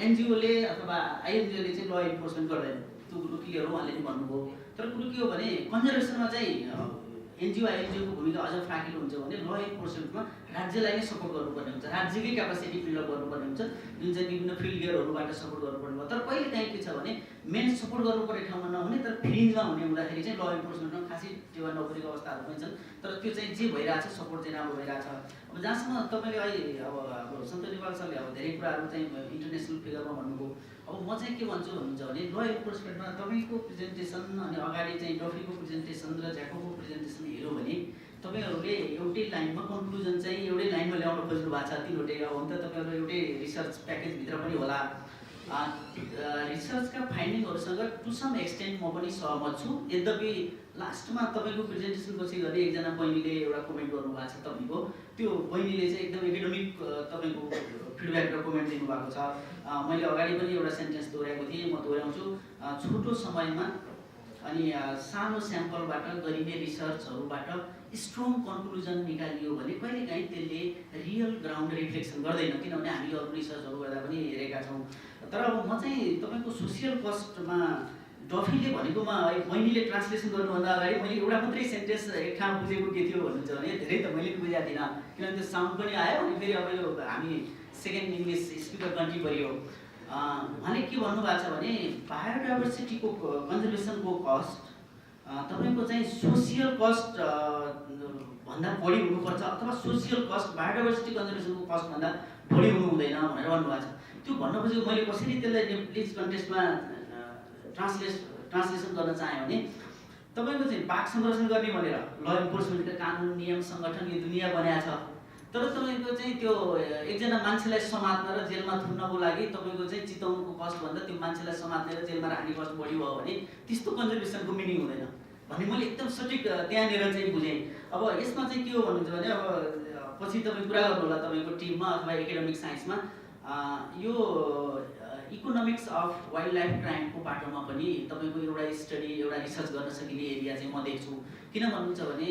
NGOले अथवा INGOले चाहिँ ल इन्फोर्समेन्ट गर्दैन, त्यो कुरो क्लियर हो उहाँले नि भन्नुभयो। तर कुरो के हो भने कन्जर्भेसनमा चाहिँ एनजिओको भूमिका अझ फ्राकिलो हुन्छ भने ल इन्फोर्समेन्टमा राज्यलाई नै सपोर्ट गर्नुपर्ने हुन्छ, राज्यकै क्यापासिटी बिल्डअप गर्नुपर्ने हुन्छ, जुन चाहिँ विभिन्न फिल्ड गियरहरूबाट सपोर्ट गर्नुपर्ने भयो। तर कहिले काहीँ के छ भने मेन सपोर्ट गर्नुपर्ने ठाउँमा नहुने तर फ्रिन्जमा हुने हुँदाखेरि चाहिँ ल इन्फोर्समेन्टमा खासै टेवा नपरेको अवस्थाहरू पनि छन्। तर त्यो चाहिँ जे भइरहेछ सपोर्ट चाहिँ राम्रो भइरहेछ। अब जहाँसम्म तपाईँले अहिले अब सन्त नेपाल सरले अब धेरै कुराहरू चाहिँ इन्टरनेसनल फिगरमा भन्नुभयो। अब म चाहिँ के भन्छु भन्नुहुन्छ भने ल इन्फोर्समेन्टमा तपाईँको प्रेजेन्टेसन अनि अगाडि चाहिँ डफीको प्रेजेन्टेसन र ज्याकोको प्रेजेन्टेसन हेऱ्यो भने तपाईँहरूले एउटै लाइनमा कन्क्लुजन चाहिँ एउटै लाइनमा ल्याउन खोज्नु भएको छ तिनवटै। अब हुन त तपाईँहरू एउटै रिसर्च प्याकेजभित्र पनि होला। रिसर्चका फाइन्डिङहरूसँग टु सम एक्सटेन्ट म पनि सहमत छु। यद्यपि लास्टमा तपाईँको प्रेजेन्टेसन पछि गरी एकजना बहिनीले एउटा कमेन्ट गर्नुभएको छ तपाईँको, त्यो बहिनीले चाहिँ एकदम एकाडेमिक तपाईँको फिडब्याक र कमेन्ट दिनुभएको छ। मैले अगाडि पनि एउटा सेन्टेन्स दोहोऱ्याएको थिएँ, म दोहोऱ्याउँछु। छोटो समयमा अनि सानो स्याम्पलबाट गरिने रिसर्चहरूबाट स्ट्रङ कन्क्लुजन निकालियो भने कहिलेकाहीँ त्यसले रियल ग्राउन्ड रिफ्लेक्सन गर्दैन, किनभने हामीले अरू रिसर्चहरू गर्दा पनि हेरेका छौँ। तर अब म चाहिँ तपाईँको सोसियल कस्टमा डफीले भनेकोमा बहिनीले ट्रान्सलेसन गर्नुभन्दा अगाडि मैले एउटा मात्रै सेन्टेन्स एक ठाउँ बुझेको के थियो भन्नुहुन्छ भने धेरै त मैले बुझेको थिइनँ, किनभने त्यो साउन्ड पनि आयो अनि फेरि अब यो हामी सेकेन्ड इङ्ग्लिस स्पिकर कन्ट्री पऱ्यो। उहाँले के भन्नुभएको छ भने बायोडाइभर्सिटीको कन्जर्भेसनको कस्ट तपाईँको चाहिँ सोसियल कस्ट भन्दा बढी हुनुपर्छ अथवा सोसियल कस्ट बायोडाइभर्सिटी कन्जर्भेसनको कस्ट भन्दा बढी हुनु हुँदैन भनेर भन्नुभएको छ। त्यो भन्न खोजेको मैले कसरी त्यसलाई नेप्लिज कन्टेक्स्टमा ट्रान्सलेसन गर्न चाहेँ भने तपाईँको चाहिँ बाघ संरक्षण गर्ने भनेर ल इन्फोर्समेन्टका कानुन नियम सङ्गठन यो दुनियाँ बनाएको छ। तर तपाईँको चाहिँ त्यो एकजना मान्छेलाई समात्न र जेलमा थुन्नको लागि तपाईँको चाहिँ चिताउनुको कस्ट भन्दा त्यो मान्छेलाई समात्ने र जेलमा राख्ने कस्ट बढी भयो भने त्यस्तो कन्जर्भेसनको मिनिङ हुँदैन भन्ने मैले एकदम सठिक त्यहाँनिर चाहिँ बुझेँ। अब यसमा चाहिँ के हो भन्नुहुन्छ भने अब पछि तपाईँ कुरा गर्नु होला तपाईँको टिममा अथवा एकाडेमिक साइन्समा यो इकोनोमिक्स अफ वाइल्ड लाइफ क्राइमको बाटोमा पनि तपाईँको एउटा स्टडी एउटा रिसर्च गर्न सकिने एरिया चाहिँ म देख्छु। किन भन्नुहुन्छ भने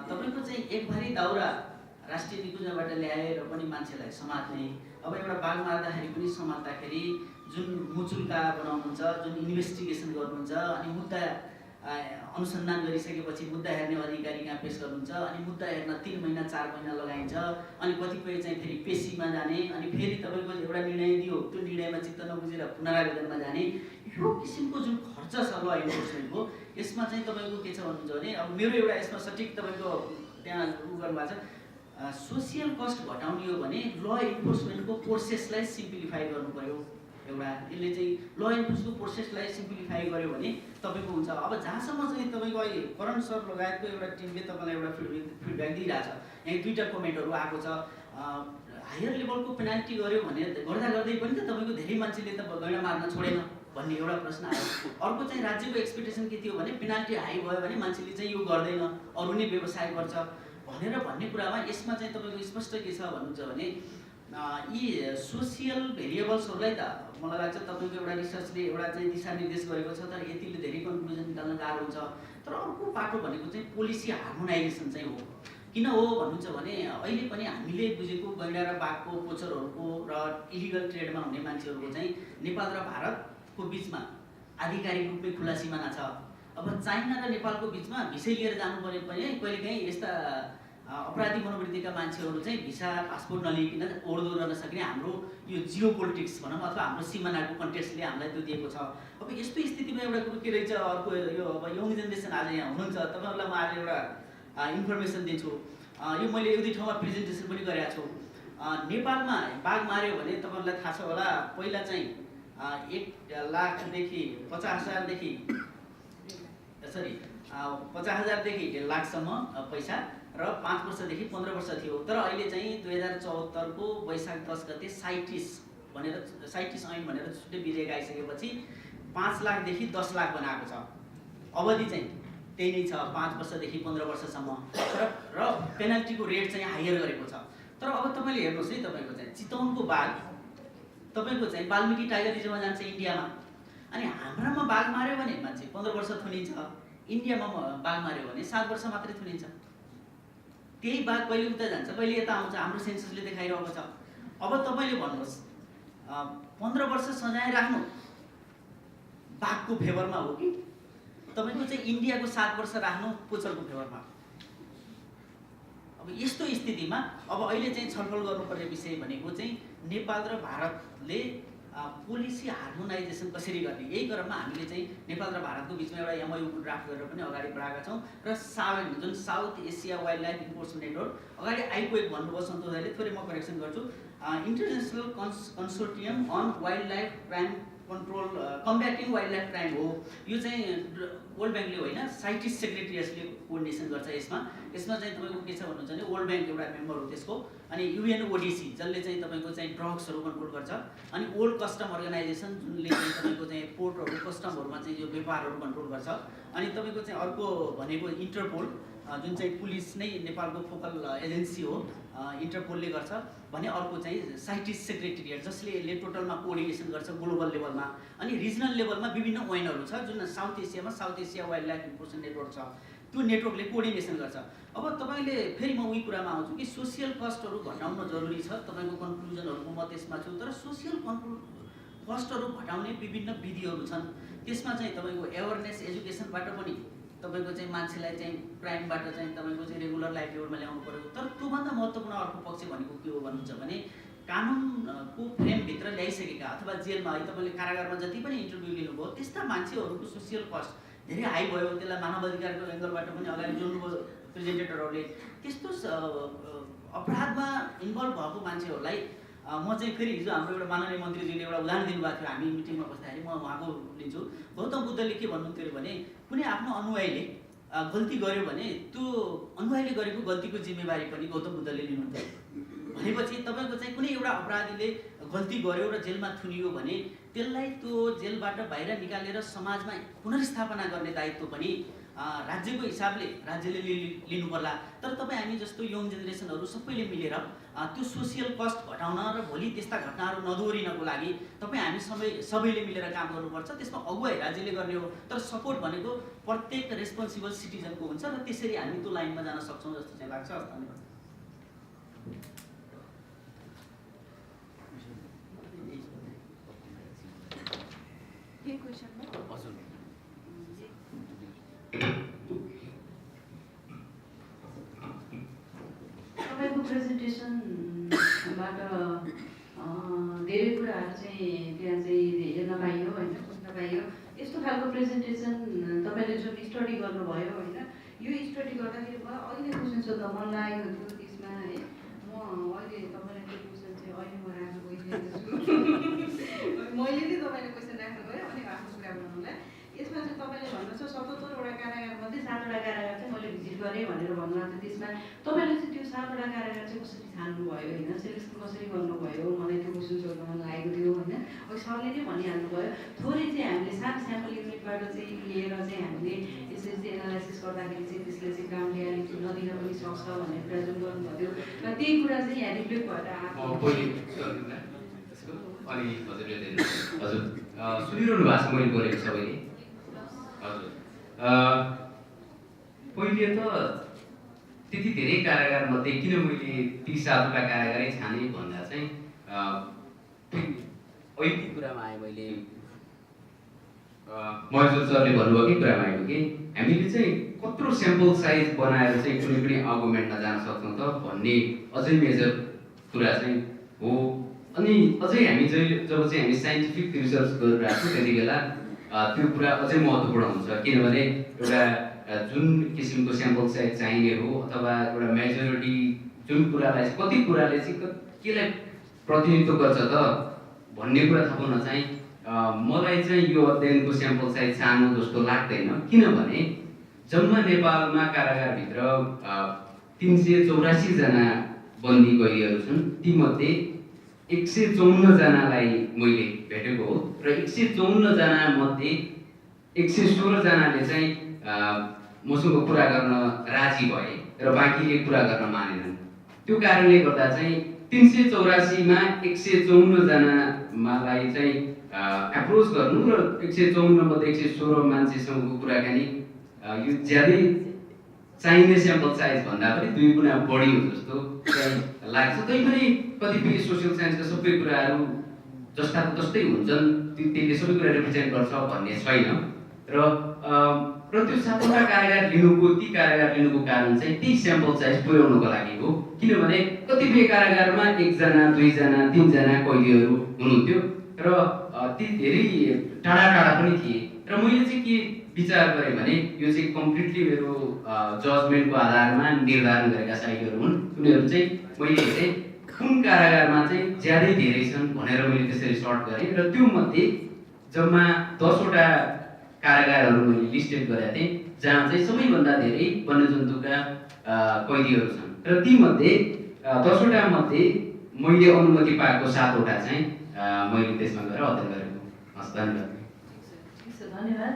तपाईँको चाहिँ एकभरि दाउरा राष्ट्रिय निकुञ्जबाट ल्याएर पनि मान्छेलाई समात्ने, अब एउटा बाघ मार्दाखेरि पनि समात्दाखेरि जुन मुचुल्का बनाउनुहुन्छ, जुन इन्भेस्टिगेसन गर्नुहुन्छ अनि मुद्दा अनुसन्धान गरिसकेपछि मुद्दा हेर्ने अधिकारी कहाँ पेश गर्नुहुन्छ अनि मुद्दा हेर्न 3 महिना 4 महिना लगाइन्छ अनि कतिपय चाहिँ फेरि पेशीमा जाने अनि फेरि तपाईँको एउटा निर्णय दियो त्यो निर्णयमा चित्त नबुझेर पुनरावेदनमा जाने, यो किसिमको जुन खर्च छ ल इन्फोर्समेन्टको यसमा चाहिँ तपाईँको के छ भन्नुहुन्छ भने अब मेरो एउटा यसमा सठिक तपाईँको त्यहाँ गर्नुभएको छ सोसियल कस्ट घटाउने हो भने ल इन्फोर्समेन्टको प्रोसेसलाई सिम्प्लिफाई गर्नु पर्यो। एउटा यसले चाहिँ ल इन्फोर्समेन्टको प्रोसेसलाई सिम्प्लिफाई गर्यो भने तपाईँको हुन्छ। अब जहाँसम्म चाहिँ तपाईँको अहिले करण सर लगायतको एउटा टिमले तपाईँलाई एउटा फिडब्याक दिइरहेछ, यहाँ 2टा कमेन्टहरू आएको छ। हायर लेभलको पेनाल्टी गर्यो भने गर्दा गर्दै पनि त तपाईँको धेरै मान्छेले त गैँडा मार्न छोडेन भन्ने एउटा प्रश्न आयो। अर्को चाहिँ राज्यको एक्सपेक्टेसन के थियो भने पेनाल्टी हाई भयो भने मान्छेले चाहिँ यो गर्दैन अरू नै व्यवसाय गर्छ भनेर भन्ने कुरामा यसमा चाहिँ तपाईँको स्पष्ट के छ भन्नुहुन्छ भने यी सोसियल भेरिएबल्सहरूलाई त मलाई लाग्छ तपाईँको एउटा रिसर्चले एउटा चाहिँ दिशानिर्देश गरेको छ तर यतिले धेरै कन्क्लुजन निकाल्न गाह्रो हुन्छ। तर अर्को बाटो भनेको चाहिँ पोलिसी हार्मोनाइजेसन चाहिँ हो। किन हो भन्नुहुन्छ भने अहिले पनि हामीले बुझेको गैँडा र बाघको पोचरहरूको र इलिगल ट्रेडमा हुने मान्छेहरूको चाहिँ नेपाल र भारतको बिचमा आधिकारिक रूपमै खुला सिमाना छ। अब चाइना र नेपालको बिचमा भिसै लिएर जानु पर्यो पनि कहिलेकाहीँ यस्ता अपराधी मनोवृत्तिका मान्छेहरू चाहिँ भिसा पासपोर्ट नलिकन ओर्दो गर्न सक्ने हाम्रो यो जियो पोलिटिक्स भनौँ अथवा हाम्रो सिमानाको कन्टेक्स्टले हामीलाई त्यो दिएको छ। अब यस्तो स्थितिमा एउटा कुरो के रहेछ अर्को यो अब यङ जेनेरेसन आज यहाँ हुनुहुन्छ तपाईँहरूलाई म आज एउटा इन्फर्मेसन दिन्छु। यो मैले 1-2 ठाउँमा प्रेजेन्टेसन पनि गरेको छु। नेपालमा बाघ मार्यो भने तपाईँहरूलाई थाहा छ होला पहिला चाहिँ 1 लाखदेखि 50,000देखि 50,000देखि 1 लाखसम्म पैसा र 5 वर्षदेखि 15 वर्ष थियो। तर अहिले चाहिँ 2074को वैशाख 10 गते साइटिस ऐन भनेर छुट्टै विधेयक आइसकेपछि 5 लाखदेखि 10 लाख बनाएको छ। अवधि चाहिँ त्यही नै छ 5 वर्षदेखि 15 वर्षसम्म र पेनल्टीको रेट चाहिँ हायर गरेको छ। तर अब तपाईँले हेर्नुहोस् है तपाईँको चाहिँ चितवनको बाघ तपाईँको चाहिँ वाल्मिकी टाइगर रिजर्भमा जान्छ इन्डियामा अनि हाम्रामा बाघ मार्यो भने मान्छे 15 वर्ष थुनिन्छ, इन्डियामा बाघ मार्यो भने 7 वर्ष मात्रै थुनिन्छ। त्यही बाघ कहिले उता जान्छ कहिले यता आउँछ हाम्रो सेन्ससले देखाइरहेको छ। अब तपाईँले भन्नुहोस् 15 वर्ष सजाय राख्नु बाघको फेभरमा हो कि तपाईँको चाहिँ इन्डियाको 7 वर्ष राख्नु पोचरको फेभरमा? अब यस्तो स्थितिमा अब अहिले चाहिँ छलफल गर्नुपर्ने विषय भनेको चाहिँ नेपाल र भारतले पोलिसी हार्मोनाइजेसन कसरी गर्ने, यही क्रममा हामीले चाहिँ नेपाल र भारतको बिचमा एउटा एमओयूको ड्राफ्ट गरेर पनि अगाडि बढाएका छौँ र जुन South Asia wildlife enforcement network अगाडि आइपोएको भन्नुभयो सन्तोषले, थोरै म करेक्सन गर्छु, international consortium on wildlife crime control combating wildlife crime हो। यो चाहिँ वर्ल्ड ब्याङ्कले होइन, साइटिस सेक्रेटेरियट्सले कोअर्डिनेसन गर्छ। यसमा चाहिँ तपाईँको के छ भन्नुहुन्छ भने वर्ल्ड ब्याङ्क एउटा मेम्बर हो त्यसको, अनि युएनओडिसी जसले चाहिँ तपाईँको चाहिँ ड्रग्सहरू कन्ट्रोल गर्छ, अनि वर्ल्ड कस्टम अर्गनाइजेसन जुनले चाहिँ तपाईँको चाहिँ पोर्टहरू कस्टमहरूमा चाहिँ यो व्यापारहरू कन्ट्रोल गर्छ, अनि तपाईँको चाहिँ अर्को भनेको इन्टरपोल जुन चाहिँ पुलिस नै नेपालको फोकल एजेन्सी हो, इन्टरपोलले गर्छ भने अर्को चाहिँ साइटिस सेक्रेटेरियट जसले यसले टोटलमा कोअर्डिनेसन गर्छ ग्लोबल लेभलमा, अनि रिजनल लेभलमा विभिन्न ओइनहरू छ जुन साउथ एसियामा south Asia wildlife enforcement network छ, त्यो नेटवर्कले कोअर्डिनेसन गर्छ। अब तपाईँले फेरि म उही कुरामा आउँछु कि सोसियल कस्टहरू घटाउन जरुरी छ, तपाईँको कन्क्लुजनहरूको म त्यसमा छु, तर सोसियल कस्टहरू घटाउने विभिन्न विधिहरू छन्। त्यसमा चाहिँ तपाईँको एवेरनेस एजुकेसनबाट पनि तपाईँको चाहिँ मान्छेलाई चाहिँ क्राइमबाट चाहिँ तपाईँको चाहिँ रेगुलर लाइभलीहुडमा ल्याउनु पर्यो। तर त्योभन्दा महत्त्वपूर्ण अर्को पक्ष भनेको के हो भन्नुहुन्छ भने कानुनको फ्रेमभित्र ल्याइसकेका अथवा जेलमा है तपाईँले कारागारमा जति पनि इन्टरभ्यू लिनुभयो त्यस्ता मान्छेहरूको सोसियल कस्ट धेरै हाई भयो। त्यसलाई मानव अधिकारको एङ्गलबाट पनि अगाडि जोड्नुभयो प्रेजेन्टेटरहरूले। त्यस्तो अपराधमा इन्भल्भ भएको मान्छेहरूलाई म चाहिँ फेरि हिजो हाम्रो एउटा माननीय मन्त्रीजीले एउटा उदाहरण दिनुभएको थियो, हामी मिटिङमा बस्दाखेरि म उहाँको लिन्छु। गौतम बुद्धले के भन्नुहुन्थ्यो भने कुनै आफ्नो अनुयायीले गल्ती गर्यो भने त्यो अनुयायीले गरेको गल्तीको जिम्मेवारी पनि गौतम बुद्धले लिनुहुन्थ्यो। भनेपछि तपाईँको चाहिँ कुनै एउटा अपराधीले गल्ती गर्यो र जेलमा थुनियो भने त्यसलाई त्यो जेलबाट बाहिर निकालेर समाजमा पुनर्स्थापना गर्ने दायित्व पनि राज्यको हिसाबले राज्यले लिनु पर्ला। तर तपाईँ हामी जस्तो यङ जेनेरेसनहरू सबैले मिलेर त्यो सोसियल कस्ट घटाउन र भोलि त्यस्ता घटनाहरू नदोहोरिनको लागि तपाईँ हामी सबैले मिलेर काम गर्नुपर्छ। त्यसमा अगुवाई राज्यले गर्ने हो, तर सपोर्ट भनेको प्रत्येक रेस्पोन्सिबल सिटिजनको हुन्छ र त्यसरी हामी त्यो लाइनमा जान सक्छौँ जस्तो चाहिँ लाग्छ। धन्यवाद। तपाईँको प्रेजेन्टेसनबाट धेरै कुराहरू चाहिँ त्यहाँ चाहिँ हेर्न पाइयो होइन, बुझ्न पाइयो। यस्तो खालको प्रेजेन्टेसन तपाईँले जुन स्टडी गर्नुभयो होइन, यो स्टडी गर्दाखेरि मलाई अहिले क्वेसन सोध्न मन लागेको थियो त्यसमा है। म अहिले तपाईँलाई त्यो क्वेसन चाहिँ अहिले म राख्नु गइरहेको छु। मैले चाहिँ तपाईँले क्वेसन राख्नु गएँ अनि आफ्नो कुरा बनाउनुलाई। यसमा चाहिँ तपाईँले भन्नुहुन्छ 77वटा कारागारमध्ये 7वटा कारागार चाहिँ मैले भिजिट गरेँ भनेर भन्नुभएको थियो। त्यसमा तपाईँले चाहिँ त्यो 7वटा कारागार चाहिँ कसरी छान्नुभयो होइन, सेलेक्सन कसरी गर्नुभयो, मलाई त्यो क्वेसन सोध्न मन लागेको थियो होइन। अघि सरले नै भनिहाल्नुभयो, थोरै चाहिँ हामीले सानो स्याम्पल युनिटबाट चाहिँ लिएर चाहिँ हामीले यसरी चाहिँ एनालाइसिस गर्दाखेरि चाहिँ त्यसले चाहिँ ग्राउन्ड रियालिटी नदिन पनि सक्छ भन्ने कुरा जुन गर्नुभयो र त्यही कुरा चाहिँ यहाँ रिफ्लेक्ट भएर आएको। अनि हजुर सुनिरहनु भएको छ मैले बोलेको सबैले? हजुर पहिले त त्यति धेरै कारागार मध्ये किन मैले ती 7वटा कारागारै छाने भन्दा चाहिँ अहिले कुरामा आएँ मैले महेश्वर सरले भन्नुभएकै कुरामा आएको कि हामीले चाहिँ कत्रो स्याम्पल साइज बनाएर चाहिँ कुनै पनि आर्गुमेन्टमा जान सक्छौँ त भन्ने अझै मेजर कुरा चाहिँ हो। अनि अझै हामी जब चाहिँ हामी साइन्टिफिक रिसर्च गरिरहेको छौँ त्यति बेला त्यो कुरा अझै महत्त्वपूर्ण हुन्छ, किनभने एउटा जुन किसिमको स्याम्पल साइज चाहिने हो अथवा एउटा मेजोरिटी जुन कुरालाई कति कुराले चाहिँ केलाई प्रतिनिधित्व गर्छ त भन्ने कुरा थाहा पाउन चाहिँ मलाई चाहिँ यो अध्ययनको स्याम्पल साइज सानो जस्तो लाग्दैन। किनभने जम्मा नेपालमा कारागारभित्र 384 जना बन्दी कैदीहरू छन्। तीमध्ये 154 जनालाई मैले भेटेको हो र 154 जना मध्ये 116 जनाले चाहिँ मसँग कुरा गर्न राजी भए र बाँकीले कुरा गर्न मानेनन्। त्यो कारणले गर्दा चाहिँ 384 मा 154 जनालाई चाहिँ एप्रोच गर्नु र 154 मध्ये 116 मान्छेसँगको कुराकानी यो ज्यादै चाहिने स्याम्पल साइज भन्दा पनि 2 गुणा बढी हो जस्तो लाग्छ। तैपनि कतिपय सोसियल साइन्सका सबै कुराहरू जस्ताको जस्तै हुन्छन्, त्यसले सबै कुरा रिप्रेजेन्ट गर्छ भन्ने छैन र त्यो 7वटा कारागार लिनुको ती कारागार लिनुको कारण चाहिँ त्यही स्याम्पल साइज पुर्याउनुको लागि हो किनभने कतिपय कारागारमा 1 जना 2 जना 3 जना कैदीहरू हुनुहुन्थ्यो र ती धेरै टाढा टाढा पनि थिए र मैले चाहिँ के विचार गरेँ भने यो चाहिँ कम्प्लिटली मेरो जजमेन्टको आधारमा निर्धारण गरेका साइडहरू हुन् उनीहरू चाहिँ मैले हेरेँ कुन कारागारमा चाहिँ ज्यादै धेरै छन् भनेर मैले त्यसरी सर्ट गरेँ र त्यो मध्ये जम्मा 10वटा कारागारहरू मैले लिस्टेड गरेका थिएँ जहाँ चाहिँ सबैभन्दा धेरै वन्यजन्तुका कैदीहरू छन् र तीमध्ये 10वटा मध्ये मैले अनुमति पाएको 7वटा चाहिँ मैले त्यसमा गएर अध्ययन गरेको हस् धन्यवाद धन्यवाद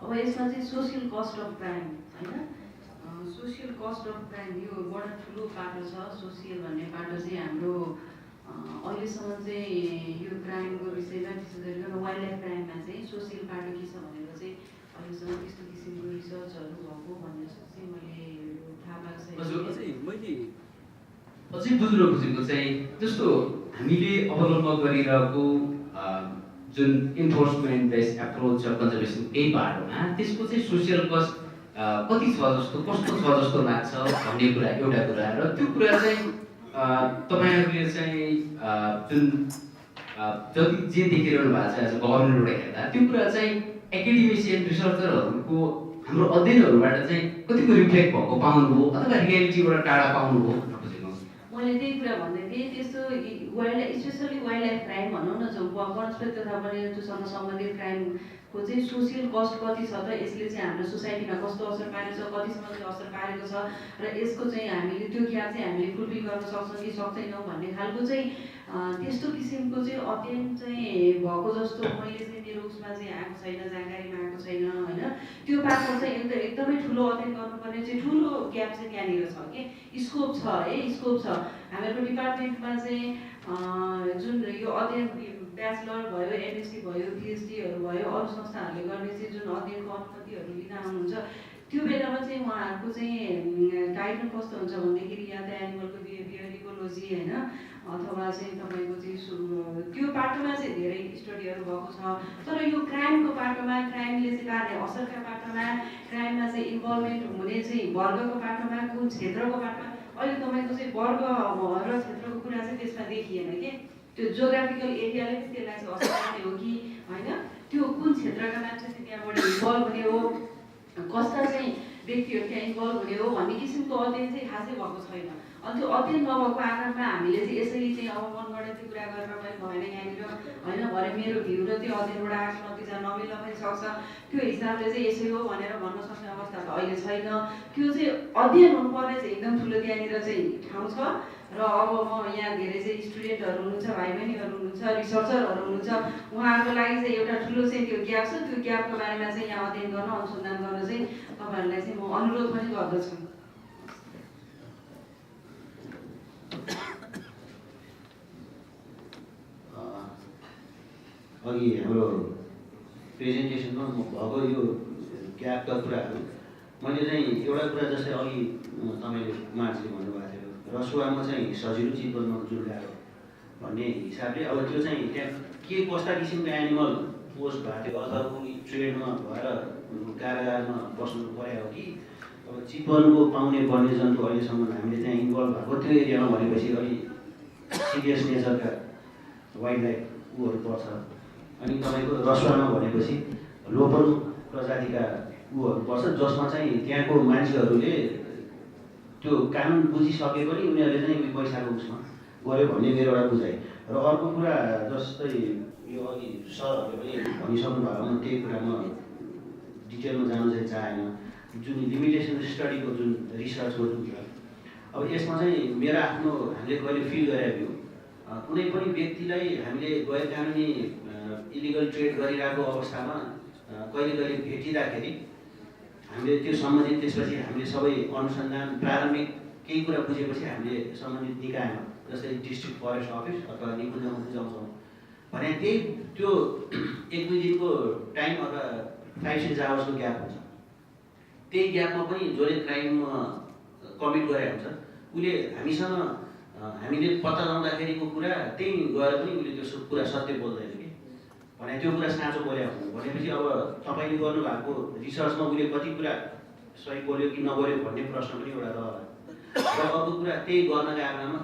अब यसमा चाहिँ सोसियल कस्ट अफ क्राइम होइन सोसियल कस्ट अफ क्राइम यो बडा ठुलो पाटो छ सोसियल भन्ने पाटो चाहिँ हाम्रो अहिलेसम्म चाहिँ यो क्राइमको विषयमा विशेष गरिकन वाइल्ड लाइफ क्राइममा चाहिँ सोसियल पाटो के छ भनेर चाहिँ अहिलेसम्म त्यस्तो किसिमको रिसर्चहरू भएको भन्ने चाहिँ मैले थाहा पाएको छैन अझै बुझ्न खोजेको चाहिँ जस्तो हामीले अवलम्बन गरिरहेको जुन इन्फोर्समेन्ट बेस्ड एप्रोच र कन्जर्भेसन यही बाटोमा त्यसको चाहिँ सोसियल कस्ट कति छ जस्तो कस्तो छ जस्तो लाग्छ भन्ने कुरा एउटा कुरा र त्यो कुरा चाहिँ तपाईँहरूले चाहिँ जुन जति जे देखिरहनु भएको छ एज अ गभर्नमेन्टबाट हेर्दा त्यो कुरा चाहिँ एकाडेमिसियन रिसर्चरहरूको हाम्रो अध्ययनहरूबाट चाहिँ कतिको रिफ्लेक्ट भएको पाउनुभयो अथवा रियालिटीबाट टाढा पाउनुभयो भनेर खोजेको मैले त्यही कुरा भन्दै थिएँ त्यस्तो wild specially wildlife crime भनौँ न जो वनस्पति तथा वन्यजन्तुसँग सम्बन्धित क्राइमको चाहिँ सोसियल कस्ट कति छ त यसले चाहिँ हाम्रो सोसाइटीमा कस्तो असर पारेको छ कतिसम्म चाहिँ असर पारेको छ र यसको चाहिँ हामीले त्यो ग्याप चाहिँ हामीले फुलफिल गर्न सक्छौँ कि सक्दैनौँ भन्ने खालको चाहिँ त्यस्तो किसिमको चाहिँ अध्ययन चाहिँ भएको जस्तो मैले चाहिँ मेरो उसमा चाहिँ आएको छैन जानकारीमा आएको छैन होइन त्यो पाटो चाहिँ एकदमै ठुलो अध्ययन गर्नुपर्ने चाहिँ ठुलो ग्याप चाहिँ त्यहाँनिर छ कि स्कोप छ है स्कोप छ हामीहरूको डिपार्टमेन्टमा चाहिँ जुन यो अध्ययन ब्याचलर भयो एमएससी भयो पिएचडीहरू भयो अरू संस्थाहरूले गर्ने चाहिँ जुन अध्ययनको अनुमतिहरू लिन आउनुहुन्छ त्यो बेलामा चाहिँ उहाँहरूको चाहिँ टाइटल कस्तो हुन्छ भन्दाखेरि या त एनिमलको बिहेभियर इकोलोजी होइन अथवा चाहिँ तपाईँको चाहिँ त्यो पाटोमा चाहिँ धेरै स्टडीहरू भएको छ तर यो क्राइमको पाटोमा क्राइमले चाहिँ पार्ने असरका पाटोमा क्राइममा चाहिँ इन्भल्भमेन्ट हुने चाहिँ वर्गको पाटोमा कुन क्षेत्रको पाटोमा अहिले तपाईँको चाहिँ वर्ग र क्षेत्रको कुरा चाहिँ त्यसमा देखिएन कि त्यो जोग्राफिकल एरियाले चाहिँ त्यसलाई चाहिँ असर पार्ने हो कि होइन त्यो कुन क्षेत्रका मान्छे चाहिँ त्यहाँबाट इन्भल्भ हुने हो कस्ता चाहिँ व्यक्तिहरू त्यहाँ इन्भल्भ हुने हो भन्ने किसिमको अध्ययन चाहिँ खासै भएको छैन अनि त्यो अध्ययन नभएको आधारमा हामीले चाहिँ यसरी चाहिँ अब मनगढन्ती कुरा गरेर पनि भएन यहाँनिर होइन भरे मेरो भ्यू र त्यो अध्ययनबाट आएको नतिजा नमिल्न पनि सक्छ त्यो हिसाबले चाहिँ यसै हो भनेर भन्न सक्ने अवस्था त अहिले छैन त्यो चाहिँ अध्ययन हुनुपर्ने चाहिँ एकदम ठुलो त्यहाँनिर चाहिँ ठाउँ छ र अब म यहाँ धेरै चाहिँ स्टुडेन्टहरू हुनुहुन्छ भाइ बहिनीहरू हुनुहुन्छ रिसर्चरहरू हुनुहुन्छ उहाँहरूको लागि चाहिँ एउटा ठुलो चाहिँ त्यो ग्याप छ त्यो ग्यापको बारेमा चाहिँ यहाँ अध्ययन गर्न अनुसन्धान गर्न चाहिँ तपाईँहरूलाई चाहिँ म अनुरोध पनि गर्दछु अघि हाम्रो प्रेजेन्टेसनमा भएको यो ग्यापका कुराहरू मैले चाहिँ एउटा कुरा जस्तै अघि तपाईँले मार्चले भन्नुभएको थियो रसुवामा चाहिँ सजिलो चिज बनाउनु जुन गाह्रो भन्ने हिसाबले अब त्यो चाहिँ त्यहाँ के कस्ता किसिमको एनिमल पोस्ट भएको थियो अथवा कुनै ट्रेडमा भएर कारागारमा बस्नु पऱ्यो हो कि अब चितवनको पाउने वन्यजन्तु अहिलेसम्म हामीले त्यहाँ इन्भल्भ भएको त्यो एरियामा भनेपछि अलिक सिरियस नेचरका वाइल्ड लाइफ ऊहरू पर्छ अनि तपाईँको रसुवामा भनेपछि लोकल प्रजातिका ऊहरू पर्छ जसमा चाहिँ त्यहाँको मान्छेहरूले त्यो कानुन बुझिसके पनि उनीहरूले चाहिँ पैसाको उसमा गऱ्यो भन्ने मेरो एउटा बुझाइ र अर्को कुरा जस्तै यो अघि सरहरूले पनि भनिसक्नु भएको म त्यही कुरामा डिटेलमा जानु चाहिँ चाहेन जुन लिमिटेसन स्टडीको जुन रिसर्चको जुन छ अब यसमा चाहिँ मेरो आफ्नो हामीले कहिले फिल गरेको थियो कुनै पनि व्यक्तिलाई हामीले गैर कानुनी इलिगल ट्रेड गरिरहेको अवस्थामा कहिले कहिले भेटिँदाखेरि हामीले त्यो सम्बन्धित त्यसपछि हामीले सबै अनुसन्धान प्रारम्भिक केही कुरा बुझेपछि हामीले सम्बन्धित निकायमा जस्तै डिस्ट्रिक्ट फरेस्ट अफिस अथवा निकुञ्जमा बुझाउँछौँ भने त्यही त्यो 1-2 दिनको टाइम अथवा 5-6 आवर्सको ग्याप हुन्छ त्यही ग्यापमा पनि जसले क्राइममा कमिट गरेको हुन्छ उसले हामीसँग हामीले पत्ता लगाउँदाखेरिको कुरा त्यही गएर पनि उसले त्यो कुरा सत्य बोल्दैन कि भने त्यो कुरा साँचो बोले हो भनेपछि अब तपाईँले गर्नुभएको रिसर्चमा उसले कति कुरा सही बोल्यो कि नबोल्यो भन्ने प्रश्न पनि एउटा रहला र अर्को कुरा त्यही गर्नका आधारमा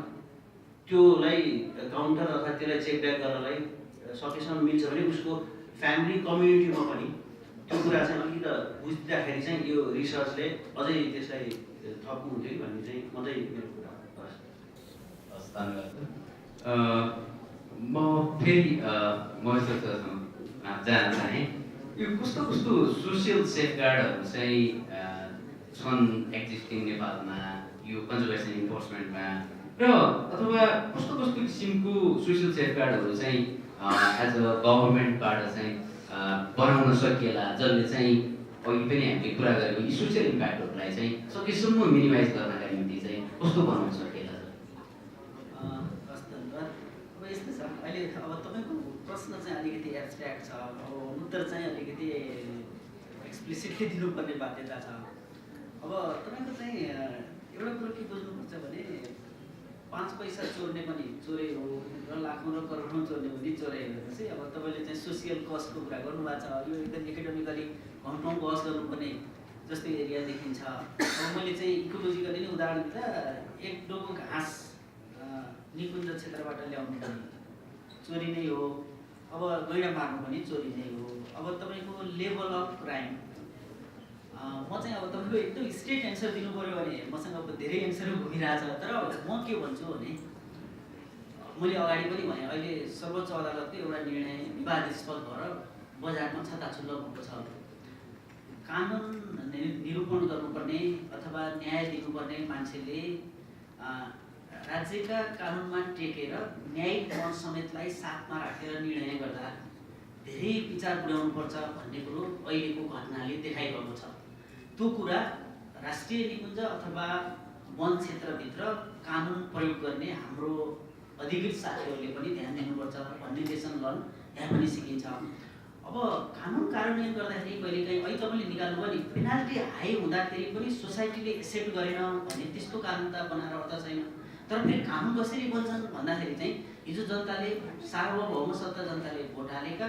त्योलाई काउन्टर अथवा त्यसलाई चेकब्याक गर्नलाई सकेसम्म मिल्छ भने उसको फ्यामिली कम्युनिटीमा पनि त्यो कुरा चाहिँ अलिकति बुझ्दाखेरि चाहिँ यो रिसर्चले अझै त्यसलाई थप्नु हुन्थ्यो कि भन्ने चाहिँ मात्रै मेरो कुरा हस् धन्यवाद म फेरि महेश्वरसँग जान चाहेँ यो कस्तो कस्तो सोसियल सेफगार्डहरू चाहिँ छन् एक्जिस्टिङ नेपालमा यो कन्जर्भेसन इन्फोर्समेन्टमा र अथवा कस्तो कस्तो किसिमको सोसियल सेफगार्डहरू चाहिँ एज अ गभर्मेन्टबाट चाहिँ बनाउन सकिएला जसले चाहिँ अघि पनि हामीले कुरा गरेको यी सोसियल इम्प्याक्टहरूलाई चाहिँ सकेसम्म मिनिमाइज गर्नका निम्ति चाहिँ कस्तो बनाउन सकिएला अब यस्तो छ अहिले अब तपाईँको प्रश्न चाहिँ अलिकति एब्स्ट्र्याक्ट छ अब उत्तर चाहिँ अलिकति एक्सप्लिसिटली दिनुपर्ने बाध्यता छ अब तपाईँको चाहिँ एउटा कुरो के बुझ्नुपर्छ भने 5 पैसा चोर्ने पनि चोरै हो र लाखौँ र करोडौँ चोर्ने पनि चोरै हो चाहिँ अब तपाईँले चाहिँ सोसियल कस्टको कुरा गर्नुभएको छ यो एकदम एकाडेमिकली घन्टौँ बहस गर्नुपर्ने जस्तो एरिया देखिन्छ अब मैले चाहिँ इकोलोजिकली नै उदाहरण दिँदा एक डोको घाँस निकुञ्ज क्षेत्रबाट ल्याउनु पनि चोरी नै हो अब गैँडा मार्नु पनि चोरी नै हो अब तपाईँको लेभल अफ क्राइम म चाहिँ अब तपाईँको एकदम स्ट्रेट एन्सर दिनु पऱ्यो भने मसँग अब धेरै एन्सरहरू घुमिरहेछ तर म के भन्छु भने मैले अगाडि पनि भने अहिले सर्वोच्च अदालतको एउटा निर्णय विवादास्पद भएर बजारमा छताछुल्लो भएको छ कानुन निरूपण गर्नुपर्ने अथवा न्याय दिनुपर्ने मान्छेले राज्यका कानुनमा टेकेर न्यायिक मत समेतलाई साथमा राखेर निर्णय गर्दा धेरै विचार पुर्याउनुपर्छ भन्ने कुरो अहिलेको घटनाले देखाइरहेको छ त्यो कुरा राष्ट्रिय निकुञ्ज अथवा वन क्षेत्रभित्र कानुन प्रयोग गर्ने हाम्रो अधिकृत साथीहरूले पनि ध्यान दिनुपर्छ भन्ने लेसन लर्न यहाँ पनि सिकिन्छ अब कानुन कार्यान्वयन गर्दाखेरि कहिलेकाहीँ अहिले तपाईँले निकाल्नु भने पेनाल्टी हाई हुँदाखेरि पनि सोसाइटीले एक्सेप्ट गरेन भने त्यस्तो कानुन त बनाएर अर्थ छैन तर फेरि कानुन कसरी बन्छन् भन्दाखेरि चाहिँ हिजो जनताले सार्वभौम सत्ता जनताले भोट हालेका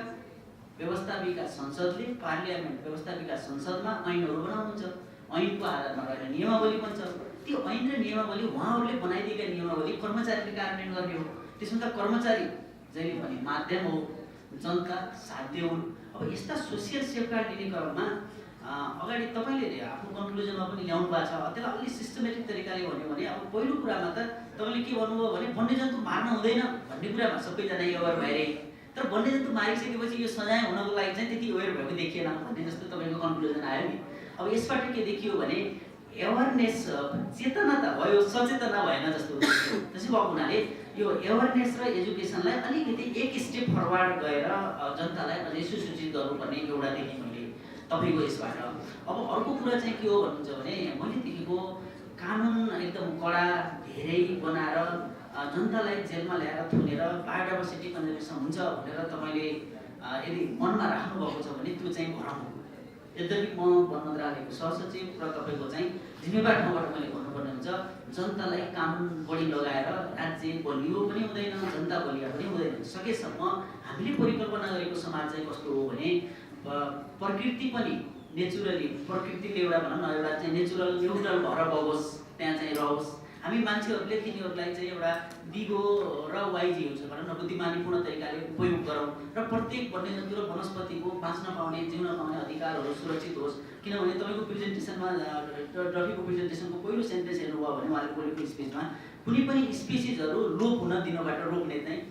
व्यवस्थापिका संसदले पार्लियामेन्ट व्यवस्थापिका संसदमा ऐनहरू बनाउनुहुन्छ ऐनको आधारमा रहेर नियमावली बन्छ त्यो ऐन र नियमावली उहाँहरूले बनाइदिएका नियमावली कर्मचारीले कार्यान्वयन गर्ने हो त्यसमा त कर्मचारी जहिले पनि माध्यम हो जनता साध्य हुन् अब यस्ता सोसियल सेफगार्ड दिने क्रममा अगाडि तपाईँले आफ्नो कन्क्लुजनमा पनि ल्याउनु भएको छ त्यसलाई अलिक सिस्टमेटिक तरिकाले भन्यो भने अब पहिलो कुरामा त तपाईँले के भन्नुभयो भने वन्यजन्तु मार्न हुँदैन भन्ने कुरामा सबैजना अवेर भएर तर वन्यजन्तु मारिसकेपछि यो सजाय हुनको लागि चाहिँ त्यति अवेर भएको देखिएन भन्ने जस्तो तपाईँको कन्क्लुजन आयो नि अब यसबाट के देखियो भने एवेरनेस चेतना त भयो सचेतना भएन जस्तो त्यसै भएको हुनाले यो एवेरनेस र एजुकेसनलाई अलिकति एक स्टेप फरवार्ड गएर जनतालाई अझै सुसूचित गर्नुपर्ने एउटा देखेँ मैले तपाईँको यसबाट अब अर्को कुरा चाहिँ के हो भन्नुहुन्छ भने मैले देखेको कानुन एकदम कडा धेरै बनाएर जनतालाई जेलमा ल्याएर थुनेर बायोडाइभर्सिटी कन्जर्भेसन हुन्छ भनेर तपाईँले यदि मनमा राख्नुभएको छ भने त्यो चाहिँ भरम हो यद्यपि म वन मन्त्रालयको सहसचिव र तपाईँको चाहिँ जिम्मेवार ठाउँबाट मैले भन्नुपर्ने हुन्छ जनतालाई कानुन बढी लगाएर राज्य बलियो पनि हुँदैन जनता बलिया पनि हुँदैन सकेसम्म हामीले परिकल्पना गरेको समाज चाहिँ कस्तो हो भने प्रकृति पनि नेचुरली प्रकृतिले एउटा भनौँ न एउटा चाहिँ नेचुरल न्युट्रल भएर बगोस् त्यहाँ चाहिँ रहोस् हामी मान्छेहरूले तिनीहरूलाई चाहिँ एउटा दिगो र वाइजी हुन्छ भनौँ न बुद्धिमानीपूर्ण तरिकाले उपयोग गरौँ र प्रत्येक वन्यजन्तु र वनस्पतिको बाँच्न पाउने जिउन पाउने अधिकारहरू सुरक्षित होस् किनभने तपाईँको प्रेजेन्टेसनमा रफीको प्रेजेन्टेसनको पहिलो सेन्टेन्स हेर्नुभयो भने उहाँले बोलेको स्पिचमा कुनै पनि स्पिसिजहरू लोप हुन दिनबाट रोक्ने चाहिँ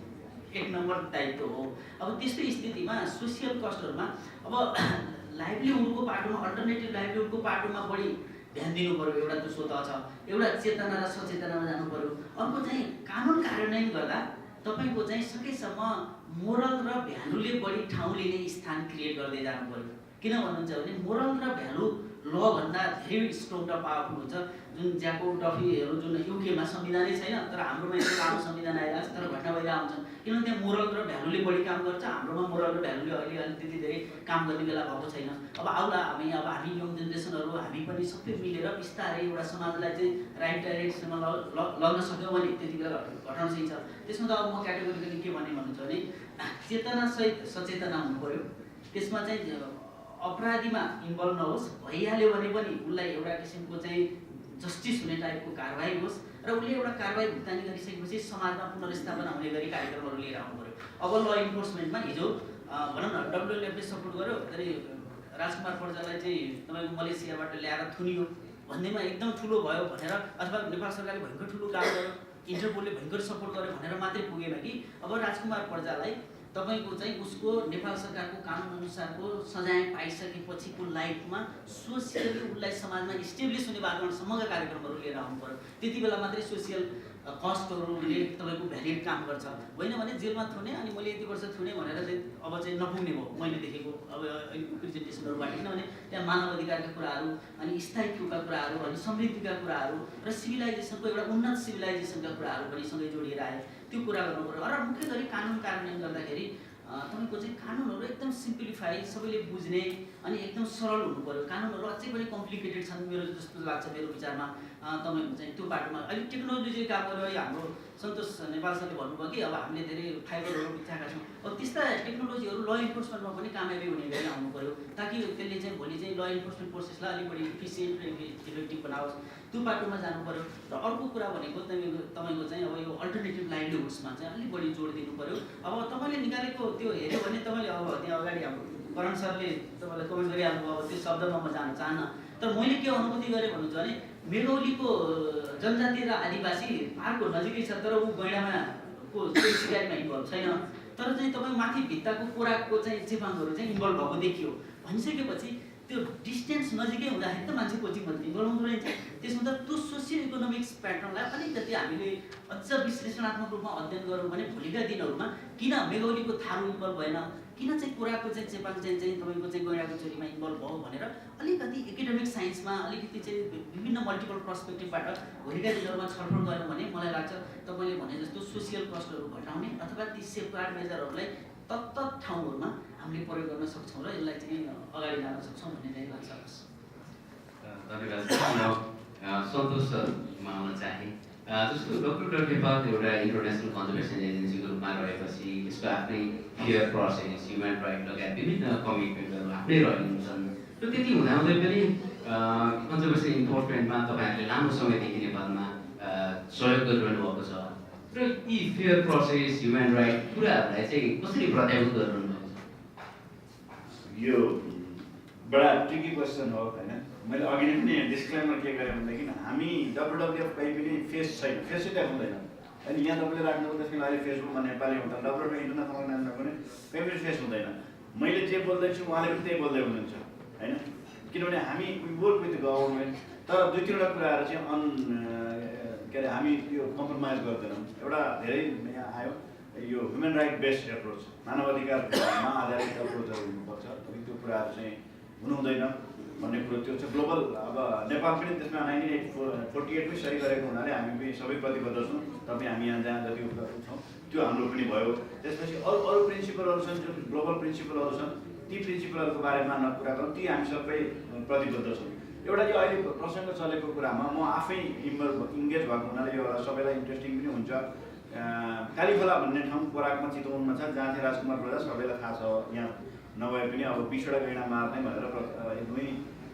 1 नम्बर दायित्व हो अब त्यस्तो स्थितिमा सोसियल कस्टहरूमा अब लाइभलीहुडको पाटोमा अल्टरनेटिभ लाइभलीहुडको पाटोमा बढी ध्यान दिनु पर्यो एउटा त्यो स्वतः छ एउटा चेतना र सचेतनामा जानु पर्यो अर्को चाहिँ कानुन कार्यान्वयन गर्दा तपाईँको चाहिँ सकेसम्म मोरल र भ्यालुले बढी ठाउँ लिने स्थान क्रिएट गर्दै जानु पर्यो किन भन्नुहुन्छ भने मोरल र भ्यालु लभन्दा धेरै स्ट्रङ र पावरफुल हुन्छ। जुन ज्याकोब डफीहरू जुन युकेमा संविधानै छैन तर हाम्रोमा यस्तो लामो संविधान आइरहेको छ तर घटना भइरहेको हुन्छ किनभने त्यहाँ मोरल र भ्यालुले बढी काम गर्छ। हाम्रोमा मोरल र भ्यालुले अहिले अलि त्यति धेरै काम गर्ने बेला भएको छैन। अब आउला हामी यङ जेनेरेसनहरू हामी पनि सबै मिलेर बिस्तारै एउटा समाजलाई चाहिँ राइट डाइरेक्सनमा लग्न सक्यौँ भने त्यति बेला घटाउन सकिन्छ। त्यसमा त अब म क्याटेगोरिकली के भन्ने भन्नुहुन्छ भने चेतनासहित सचेतना हुनु पऱ्यो। त्यसमा चाहिँ अपराधीमा इन्भल्भ नहोस्, भइहाल्यो भने पनि उसलाई एउटा किसिमको चाहिँ जस्टिस हुने टाइपको कारवाही होस् र उसले एउटा कारवाही भुक्तानी गरिसकेपछि समाजमा पुनर्स्थापना हुने गरी कार्यक्रमहरू लिएर आउनु पऱ्यो। अब ल इन्फोर्समेन्टमा हिजो भनौँ न WLF ले सपोर्ट गर्यो तर राजकुमार पर्जालाई चाहिँ तपाईँको मलेसियाबाट ल्याएर थुनियो भन्नेमा एकदम ठुलो भयो भनेर अथवा नेपाल सरकारले भयङ्कर ठुलो काम गर्यो, इन्टरपोलले भयङ्कर सपोर्ट गर्यो भनेर मात्रै पुगेन कि अब राजकुमार पर्जालाई तपाईको चाहिँ उसको नेपाल सरकारको कानुन अनुसारको सजाय पाइसकेपछिको लाइफमा सोसियली उसलाई समाजमा इस्टेब्लिस हुने वातावरणसम्मका कार्यक्रमहरू लिएर आउनु पर्यो। त्यति बेला मात्रै सोसियल कस्टहरूले तपाईँको भ्यालिड काम गर्छ। होइन भने जेलमा थुने अनि मैले यति वर्ष थुने भनेर चाहिँ अब चाहिँ नपुग्ने भयो मैले देखेको अब प्रेजेन्टेसनहरूबाट। किनभने त्यहाँ मानव अधिकारका कुराहरू अनि स्थायित्वका कुराहरू अनि समृद्धिका कुराहरू र सिभिलाइजेसनको एउटा उन्नत सिभिलाइजेसनका कुराहरू पनि सँगै जोडिएर आए। त्यो कुरा गर्नु पर्यो। र मुख्य गरी कानुन कार्यान्वयन गर्दाखेरि तपाईँको चाहिँ कानुनहरू एकदम सिम्प्लिफाई सबैले बुझ्ने अनि एकदम सरल हुनु पर्यो। कानुनहरू अझै पनि कम्प्लिकेटेड छन् मेरो जस्तो लाग्छ मेरो विचारमा। तपाईँको चाहिँ त्यो बाटोमा अलिक टेक्नोलोजीले काम गर्यो। हाम्रो सन्तोष नेपाल सरले भन्नुभयो कि अब हामीले धेरै फाइबरहरू बिताएका छौँ। अब त्यस्ता टेक्नोलोजीहरू ल इन्फोर्समेन्टमा पनि कामयाबी हुने गरी आउनु पर्यो ताकि त्यसले चाहिँ भोलि चाहिँ ल इन्फोर्समेन्ट प्रोसेसलाई अलिक बढी इफिसियन्ट र इफेक्टिभ बनाओस्। त्यो बाटोमा जानु पर्यो। र अर्को कुरा भनेको तपाईँको चाहिँ अब यो अल्टरनेटिभ लाइभलीहुड्समा चाहिँ अलिक बढी जोड दिनु पर्यो। अब तपाईँले निकालेको त्यो हेऱ्यो भने तपाईँले अब त्यहाँ अगाडि हाम्रो करण सरले तपाईँलाई कमेन्ट गरिहाल्नुभयो। अब त्यो शब्दमा म जान चाहन्न तर मैले के अनुभूति गरेँ भन्नुहुन्छ भने मेघौलीको जनजाति र आदिवासी पाहाडको नजिकै छ तर ऊ गैँडामा को सिकारीमा इन्भल्भ छैन। तर चाहिँ तपाईँ माथि भित्ताको कोराकको चाहिँ चेपाङहरू चाहिँ इन्भल्भ भएको देखियो भनिसकेपछि त्यो डिस्टेन्स नजिकै हुँदाखेरि त मान्छे कोचिङ इन्भल्भ हुँदो रहेछ। त्यसमा त त्यो सोसियल इकोनोमिक्स प्याटर्नलाई अलिकति हामीले अझ विश्लेषणात्मक रूपमा अध्ययन गरौँ भने भोलिका दिनहरूमा किन मेघौलीको थारू इन्भल्भ भएन, किन चाहिँ कोराकको चाहिँ चेपाङ चाहिँ तपाईँको चाहिँ गैँडाको चोरीमा इन्भल्भ भयो भनेर अलिकति एकाडेमिक साइन्समा अलिकति चाहिँ विभिन्न मल्टिपल पर्सपेक्टिभबाट भोलिका दिनहरूमा छलफल गऱ्यौँ भने मलाई लाग्छ तपाईँले भने जस्तो सोसियल कस्टहरू घटाउने अथवा ती सेफगार्ड मेजरहरूलाई तत्त ठाउँहरूमा हामीले प्रयोग गर्न सक्छौँ र यसलाई चाहिँ अगाडि लान सक्छौँ भन्ने चाहिँ लाग्छ। धन्यवाद। सन्तोष सरमा आउन चाहे जस्तो गभर्नमेन्ट अफ नेपाल एउटा इन्टरनेसनल कन्जर्भेसन एजेन्सीको रूपमा रहेपछि यसको आफ्नै फेयर प्रोसेस ह्युमन राइट लगायत विभिन्न कमिटमेन्टहरू आफ्नै रहेका छन् र त्यति हुँदाहुँदै पनि कन्जर्भेसन इन्फोर्समेन्टमा तपाईँहरूले लामो समयदेखि नेपालमा सहयोग गरिरहनु भएको छ र यी फेयर प्रोसेस ह्युमन राइट कुराहरूलाई चाहिँ कसरी प्रत्याभूत गरिरहनु भएको छ? यो बडा ट्रिकी क्वेसन हो होइन। मैले अघि नै पनि डिस्क्लेमर के गरेँ भनेदेखि हामी WWF कहीँ पनि फेस छैन, फेसै देखाउँदैन होइन। यहाँ तपाईँले राख्नुभयो त्यसमा अहिले फेसबुकमा नेपाली हुँदा WWF इन्टरनेसनल अर्गनाइजेसनमा पनि कहीँ पनि फेस हुँदैन। मैले जे बोल्दैछु उहाँले पनि त्यही बोल्दै हुनुहुन्छ होइन। किनभने हामी वर्क विथ गभर्मेन्ट तर दुई तिनवटा कुराहरू चाहिँ के अरे हामी यो कम्प्रोमाइज गर्दैनौँ। एउटा धेरै यहाँ आयो यो ह्युमन राइट बेस्ड एप्रोच मानवाधिकारमा आधारित एप्रोचहरू हुनुपर्छ। त्यो कुराहरू चाहिँ हुनु हुँदैन भन्ने कुरो त्यो छ ग्लोबल। अब नेपाल पनि त्यसमा 1948मै सही गरेको हुनाले हामी पनि सबै प्रतिबद्ध छौँ। तपाईँ हामी यहाँ जहाँ जति छौँ त्यो हाम्रो पनि भयो। त्यसपछि अरू प्रिन्सिपलहरू छन् जुन ग्लोबल प्रिन्सिपलहरू छन् ती प्रिन्सिपलहरूको बारेमा कुरा गरौँ ती हामी सबै प्रतिबद्ध छौँ। एउटा यो अहिले प्रसङ्ग चलेको कुरामा म आफै इङ्गेज भएको हुनाले यो सबैलाई इन्ट्रेस्टिङ पनि हुन्छ। कालीखोला भन्ने ठाउँ कोराकमा चितवनमा छ जहाँ चाहिँ राजकुमार पर्जा सबैलाई थाहा छ यहाँ नभए पनि अब 20वटा गैँडा मार्ने भनेर एकदमै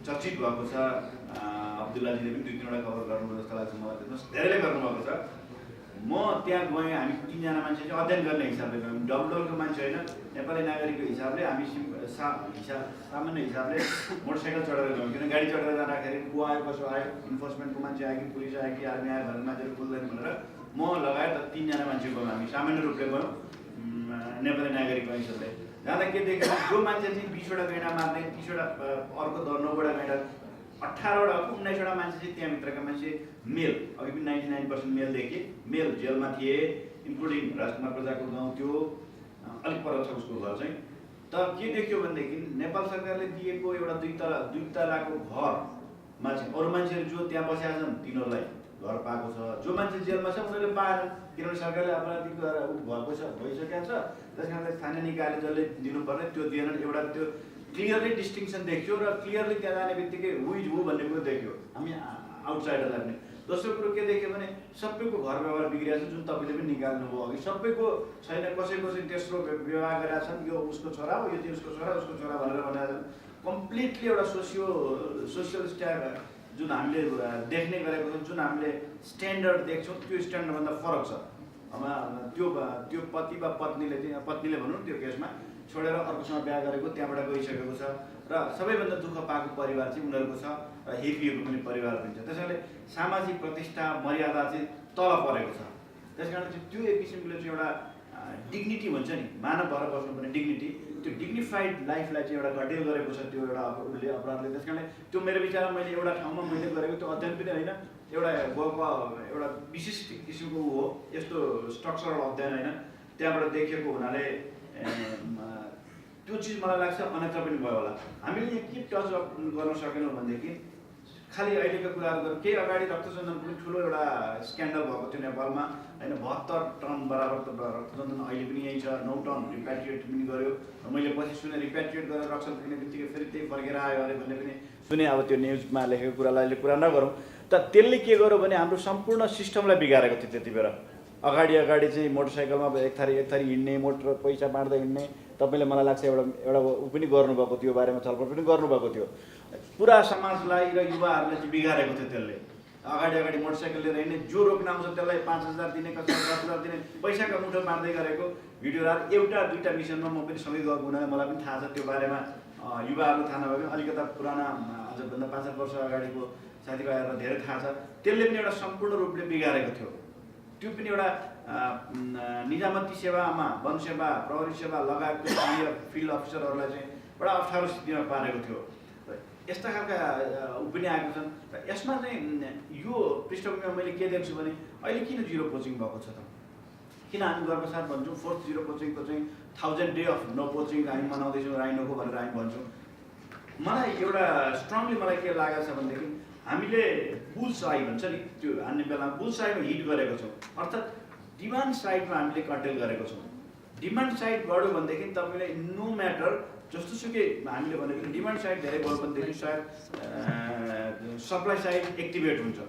चर्चित भएको छ। अब्दुल्लाजीले पनि 2-3वटा कभर गर्नुभयो जस्तो लाग्छ मलाई। त्यसमा धेरैले गर्नुभएको छ। म त्यहाँ गएँ हामी 3जना मान्छे चाहिँ अध्ययन गर्ने हिसाबले गयौँ। WWFको मान्छे होइन नेपाली नागरिकको हिसाबले हामी सामान्य हिसाबले मोटरसाइकल चढेर गयौँ। किन गाडी चढेर जाँदाखेरि को आयो कसो आयो इन्फोर्समेन्टको मान्छे आयो कि पुलिस आयो कि आर्मी आयो भनेर मान्छेहरू बोल्दैन भनेर म लगायत 3जना मान्छे गयौँ। हामी सामान्य रूपले गयौँ नेपाली नागरिकको हिसाबले जाँदा के देख्यो जो मान्छे चाहिँ 20वटा गैँडा मार्ने 30वटा अर्को 9वटा गैँडा 18वटा 19वटा मान्छे चाहिँ त्यहाँभित्रका मान्छे मेल अघि पनि 99% मेल देखेँ। मेल जेलमा थिए इन्क्लुडिङ राजकुमार प्रजाको गाउँ त्यो अलिक पर छ उसको घर चाहिँ। तर के देख्यो भनेदेखि नेपाल सरकारले दिएको एउटा दुई तलाको घरमा चाहिँ अरू मान्छेहरू जो त्यहाँ बसेका छन् तिनीहरूलाई घर पाएको छ, जो मान्छे जेलमा छ उनीहरूले पाएन, किनभने सरकारले अपराधिक भएको छ भइसकेको छ। त्यस कारणले स्थानीय निकायले जसले दिनुपर्ने त्यो दिएनन्। एउटा त्यो क्लियरली डिस्टिङसन देखियो र क्लियरली त्यहाँ जाने बित्तिकै हु इज हु भन्ने कुरो देखियो हामी आउटसाइडरलाई पनि। दोस्रो कुरो के देख्यो भने सबैको घर व्यवहार बिग्रिएको छ, जुन तपाईँले पनि निकाल्नुभयो अघि। सबैको छैन, कसैको चाहिँ तेस्रो व्यवहार गरेका छन्, यो उसको छोरा हो, यो चाहिँ उसको छोरा भनेर भनेका छन्। कम्प्लिटली एउटा सोसियल जुन हामीले देख्ने गरेको छौँ, जुन हामीले स्ट्यान्डर्ड देख्छौँ त्यो स्ट्यान्डर्डभन्दा फरक छ। अब त्यो पति वा पत्नीले भनौँ त्यो केसमा छोडेर अर्कोसँग बिहा गरेको, त्यहाँबाट गइसकेको छ र सबैभन्दा दुःख पाएको परिवार चाहिँ उनीहरूको छ र हेपिएको पनि परिवार पनि छ। त्यसैले सामाजिक प्रतिष्ठा मर्यादा चाहिँ तल परेको छ। त्यस कारण चाहिँ त्यो एक किसिमले चाहिँ एउटा डिग्निटी भन्छ नि, मानव भएर बस्नुपर्ने डिग्निटी, त्यो डिग्निफाइड लाइफलाई चाहिँ एउटा घटेल गरेको छ त्यो एउटा उसले अपराधले। त्यस कारणले त्यो मेरो विचारमा मैले एउटा ठाउँमा मैले गरेको त्यो अध्ययन पनि होइन, एउटा एउटा विशिष्ट किसिमको हो, यस्तो स्ट्रक्चरल अध्ययन होइन, त्यहाँबाट देखिएको हुनाले त्यो चिज मलाई लाग्छ अन्यत्र पनि भयो होला। हामीले के टच अप गर्न सकेनौँ भनेदेखि खालि अहिलेको कुराहरू गरेर केही अगाडि रक्तचन्दन पनि ठुलो एउटा स्क्यान्डल भएको थियो नेपालमा होइन। 72 टन बराबर त रक्तचन्दन अहिले पनि यहीँ छ, 9 टन रिप्याट्रिएट पनि गर्यो। मैले पछि सुने रिप्याट्रिएट गरेर रक्तचन्दन पुग्ने बित्तिकै फेरि त्यही फर्केर आयो अरे भन्ने पनि सुने। अब त्यो न्युजमा लेखेको कुरालाई अहिले कुरा नगरौँ। त त्यसले के गर्यो भने हाम्रो सम्पूर्ण सिस्टमलाई बिगारेको थियो त्यति बेला। अगाडि चाहिँ मोटरसाइकलमा एक थरी हिँड्ने, मोटर पैसा बाँड्दै हिँड्ने, तपाईँले मलाई लाग्छ एउटा ऊ पनि गर्नुभएको थियो, बारेमा छलफल पनि गर्नुभएको थियो। पुरा समाजलाई र युवाहरूलाई चाहिँ बिगारेको थियो त्यसले। अगाडि मोटरसाइकल लिएर हिँड्ने, जो रोक्न आउँछ त्यसलाई 5,000 दिने, कसैलाई 10,000 दिने, पैसाको मुठो बाँड्दै गरेको भिडियोहरू एउटा दुईवटा मिसनमा म पनि सँगै गएको हुनाले मलाई पनि थाहा छ त्यो बारेमा। युवाहरूलाई थाहा नभए पनि अलिकता पुराना आजभन्दा 5-7 वर्ष अगाडिको साथीभाइहरूलाई धेरै थाहा छ। त्यसले पनि एउटा सम्पूर्ण रूपले बिगारेको थियो। त्यो पनि एउटा निजामती सेवामा वन सेवा, प्रहरी सेवा लगायतको स्थानीय फिल्ड अफिसरहरूलाई चाहिँ बडा अप्ठ्यारो स्थितिमा पारेको थियो। यस्ता खालका ऊ पनि आएको छन् र यसमा चाहिँ यो पृष्ठभूमिमा मैले के देख्छु भने अहिले किन जिरो पोचिङ भएको छ त? किन हामी गर्वसाथ भन्छौँ 4th जिरो पोचिङको चाहिँ 1000 डे अफ नो पोचिङ हामी मनाउँदैछौँ राइनोको भनेर हामी भन्छौँ। मलाई एउटा स्ट्रङली मलाई के लागेको छ भनेदेखि हामीले बुल्स आई भन्छ नि, त्यो हान्ने बेलामा बुल्स आईमा हिट गरेको छौँ, अर्थात् डिमान्ड साइडमा हामीले कन्ट्रोल गरेको छौँ। डिमान्ड साइड बढ्यो भनेदेखि तपाईँले नो म्याटर जस्तोसुकै हामीले भनेको डिमान्ड साइड धेरै बढ्यो भनेदेखि सायद सप्लाई साइड एक्टिभेट हुन्छ।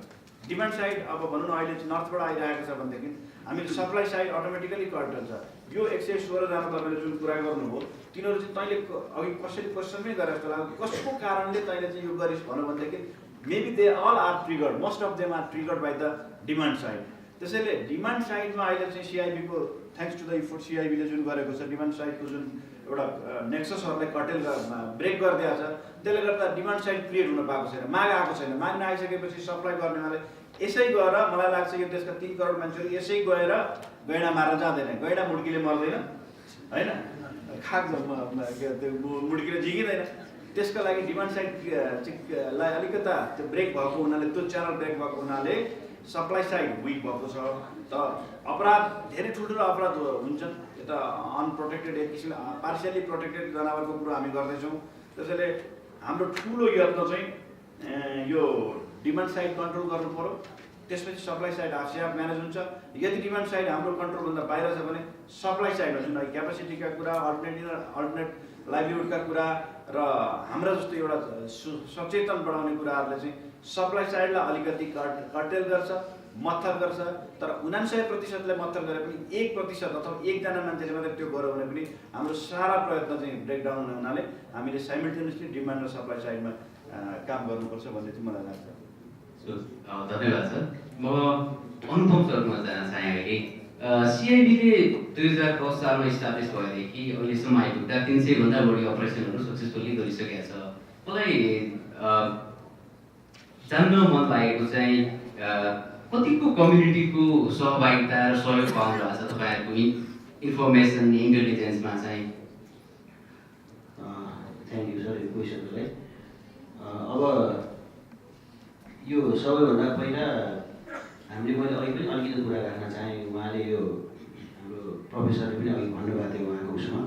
डिमान्ड साइड अब भनौँ न अहिले नर्थबाट आइरहेको छ भनेदेखि हामीले सप्लाई साइड अटोमेटिकली कट हुन्छ। यो 116 जना तपाईँले जुन कुरा गर्नुभयो तिनीहरू चाहिँ तैँले अघि कसैले क्वेसन पनि गरे जस्तो लाग्यो, कसको कारणले तैँले चाहिँ यो गरिस् भन्यो भनेदेखि maybe they all are triggered, most of them are triggered by the demand side. त्यसैले डिमान्ड साइडमा अहिले चाहिँ सिआइबीको थ्याङ्क्स टु द इफोर्ट सिआइबीले जुन गरेको छ, डिमान्ड साइडको जुन एउटा नेक्ससहरूलाई कटेल ब्रेक गरिदिएको छ, त्यसले गर्दा डिमान्ड साइड क्रिएट हुन पाएको छैन, माग आएको छैन। माग नआइसकेपछि सप्लाई गर्नेवाले यसै गएर मलाई लाग्छ यो देशका 3 करोड मान्छेहरू यसै गएर गैँडा मार्न जाँदैन, गैँडा मुड्कीले मर्दैन होइन, मुड्कीले झिकिँदैन। त्यसको लागि डिमान्ड साइडलाई अलिकता त्यो ब्रेक भएको हुनाले, त्यो च्यानल ब्रेक भएको हुनाले सप्लाई साइड विक भएको छ। त अपराध धेरै ठुल्ठुलो अपराध हुन्छन्, यता अनप्रोटेक्टेड एक किसिमले पार्सियली प्रोटेक्टेड जनावरको कुरो हामी गर्दैछौँ। त्यसैले हाम्रो ठुलो यत्न चाहिँ यो डिमान्ड साइड कन्ट्रोल गर्नु पऱ्यो, त्यसपछि सप्लाई साइड आफै आफ म्यानेज हुन्छ। यदि डिमान्ड साइड हाम्रो कन्ट्रोलभन्दा बाहिर छ भने सप्लाई साइडमा जुन क्यापेसिटीका कुरा, अल्टरनेट लाइभलीहुडका कुरा र हाम्रा जस्तो एउटा सचेतन बढाउने कुराहरूले चाहिँ सप्लाई साइडलाई अलिकति कटेल गर्छ, मत्थर गर्छ। तर 99%ले मत्थर गरे पनि 1% अथवा एकजना मान्छेले मात्रै त्यो गर्यो भने पनि हाम्रो सारा प्रयत्न चाहिँ ब्रेकडाउन हुने हुनाले हामीले साइमल्टेनियसली डिमान्ड र सप्लाई साइडमा काम गर्नुपर्छ भन्ने चाहिँ मलाई लाग्छ। धन्यवाद सर। म अनुपम सरमा जान चाहेँ अहिले। सिआइबीले 2010 सालमा इस्टाब्लिस भएदेखि अहिलेसम्म आइपुग्दा 300 भन्दा बढी अपरेसनहरू सक्सेसफुल्ली गरिसकेका छ। मलाई जान्न मन लागेको चाहिँ कतिको कम्युनिटीको सहभागिता र सहयोग पाउनु भएको छ तपाईँहरूको इन्फर्मेसन इन्टेलिजेन्समा चाहिँ? थ्याङ्क यू सर यो क्वेसनलाई। अब यो सबैभन्दा पहिला मैले अघि पनि अलिकति कुरा राख्न चाहेँ। उहाँले यो हाम्रो प्रोफेसरले पनि अघि भन्नुभएको थियो उहाँको उसमा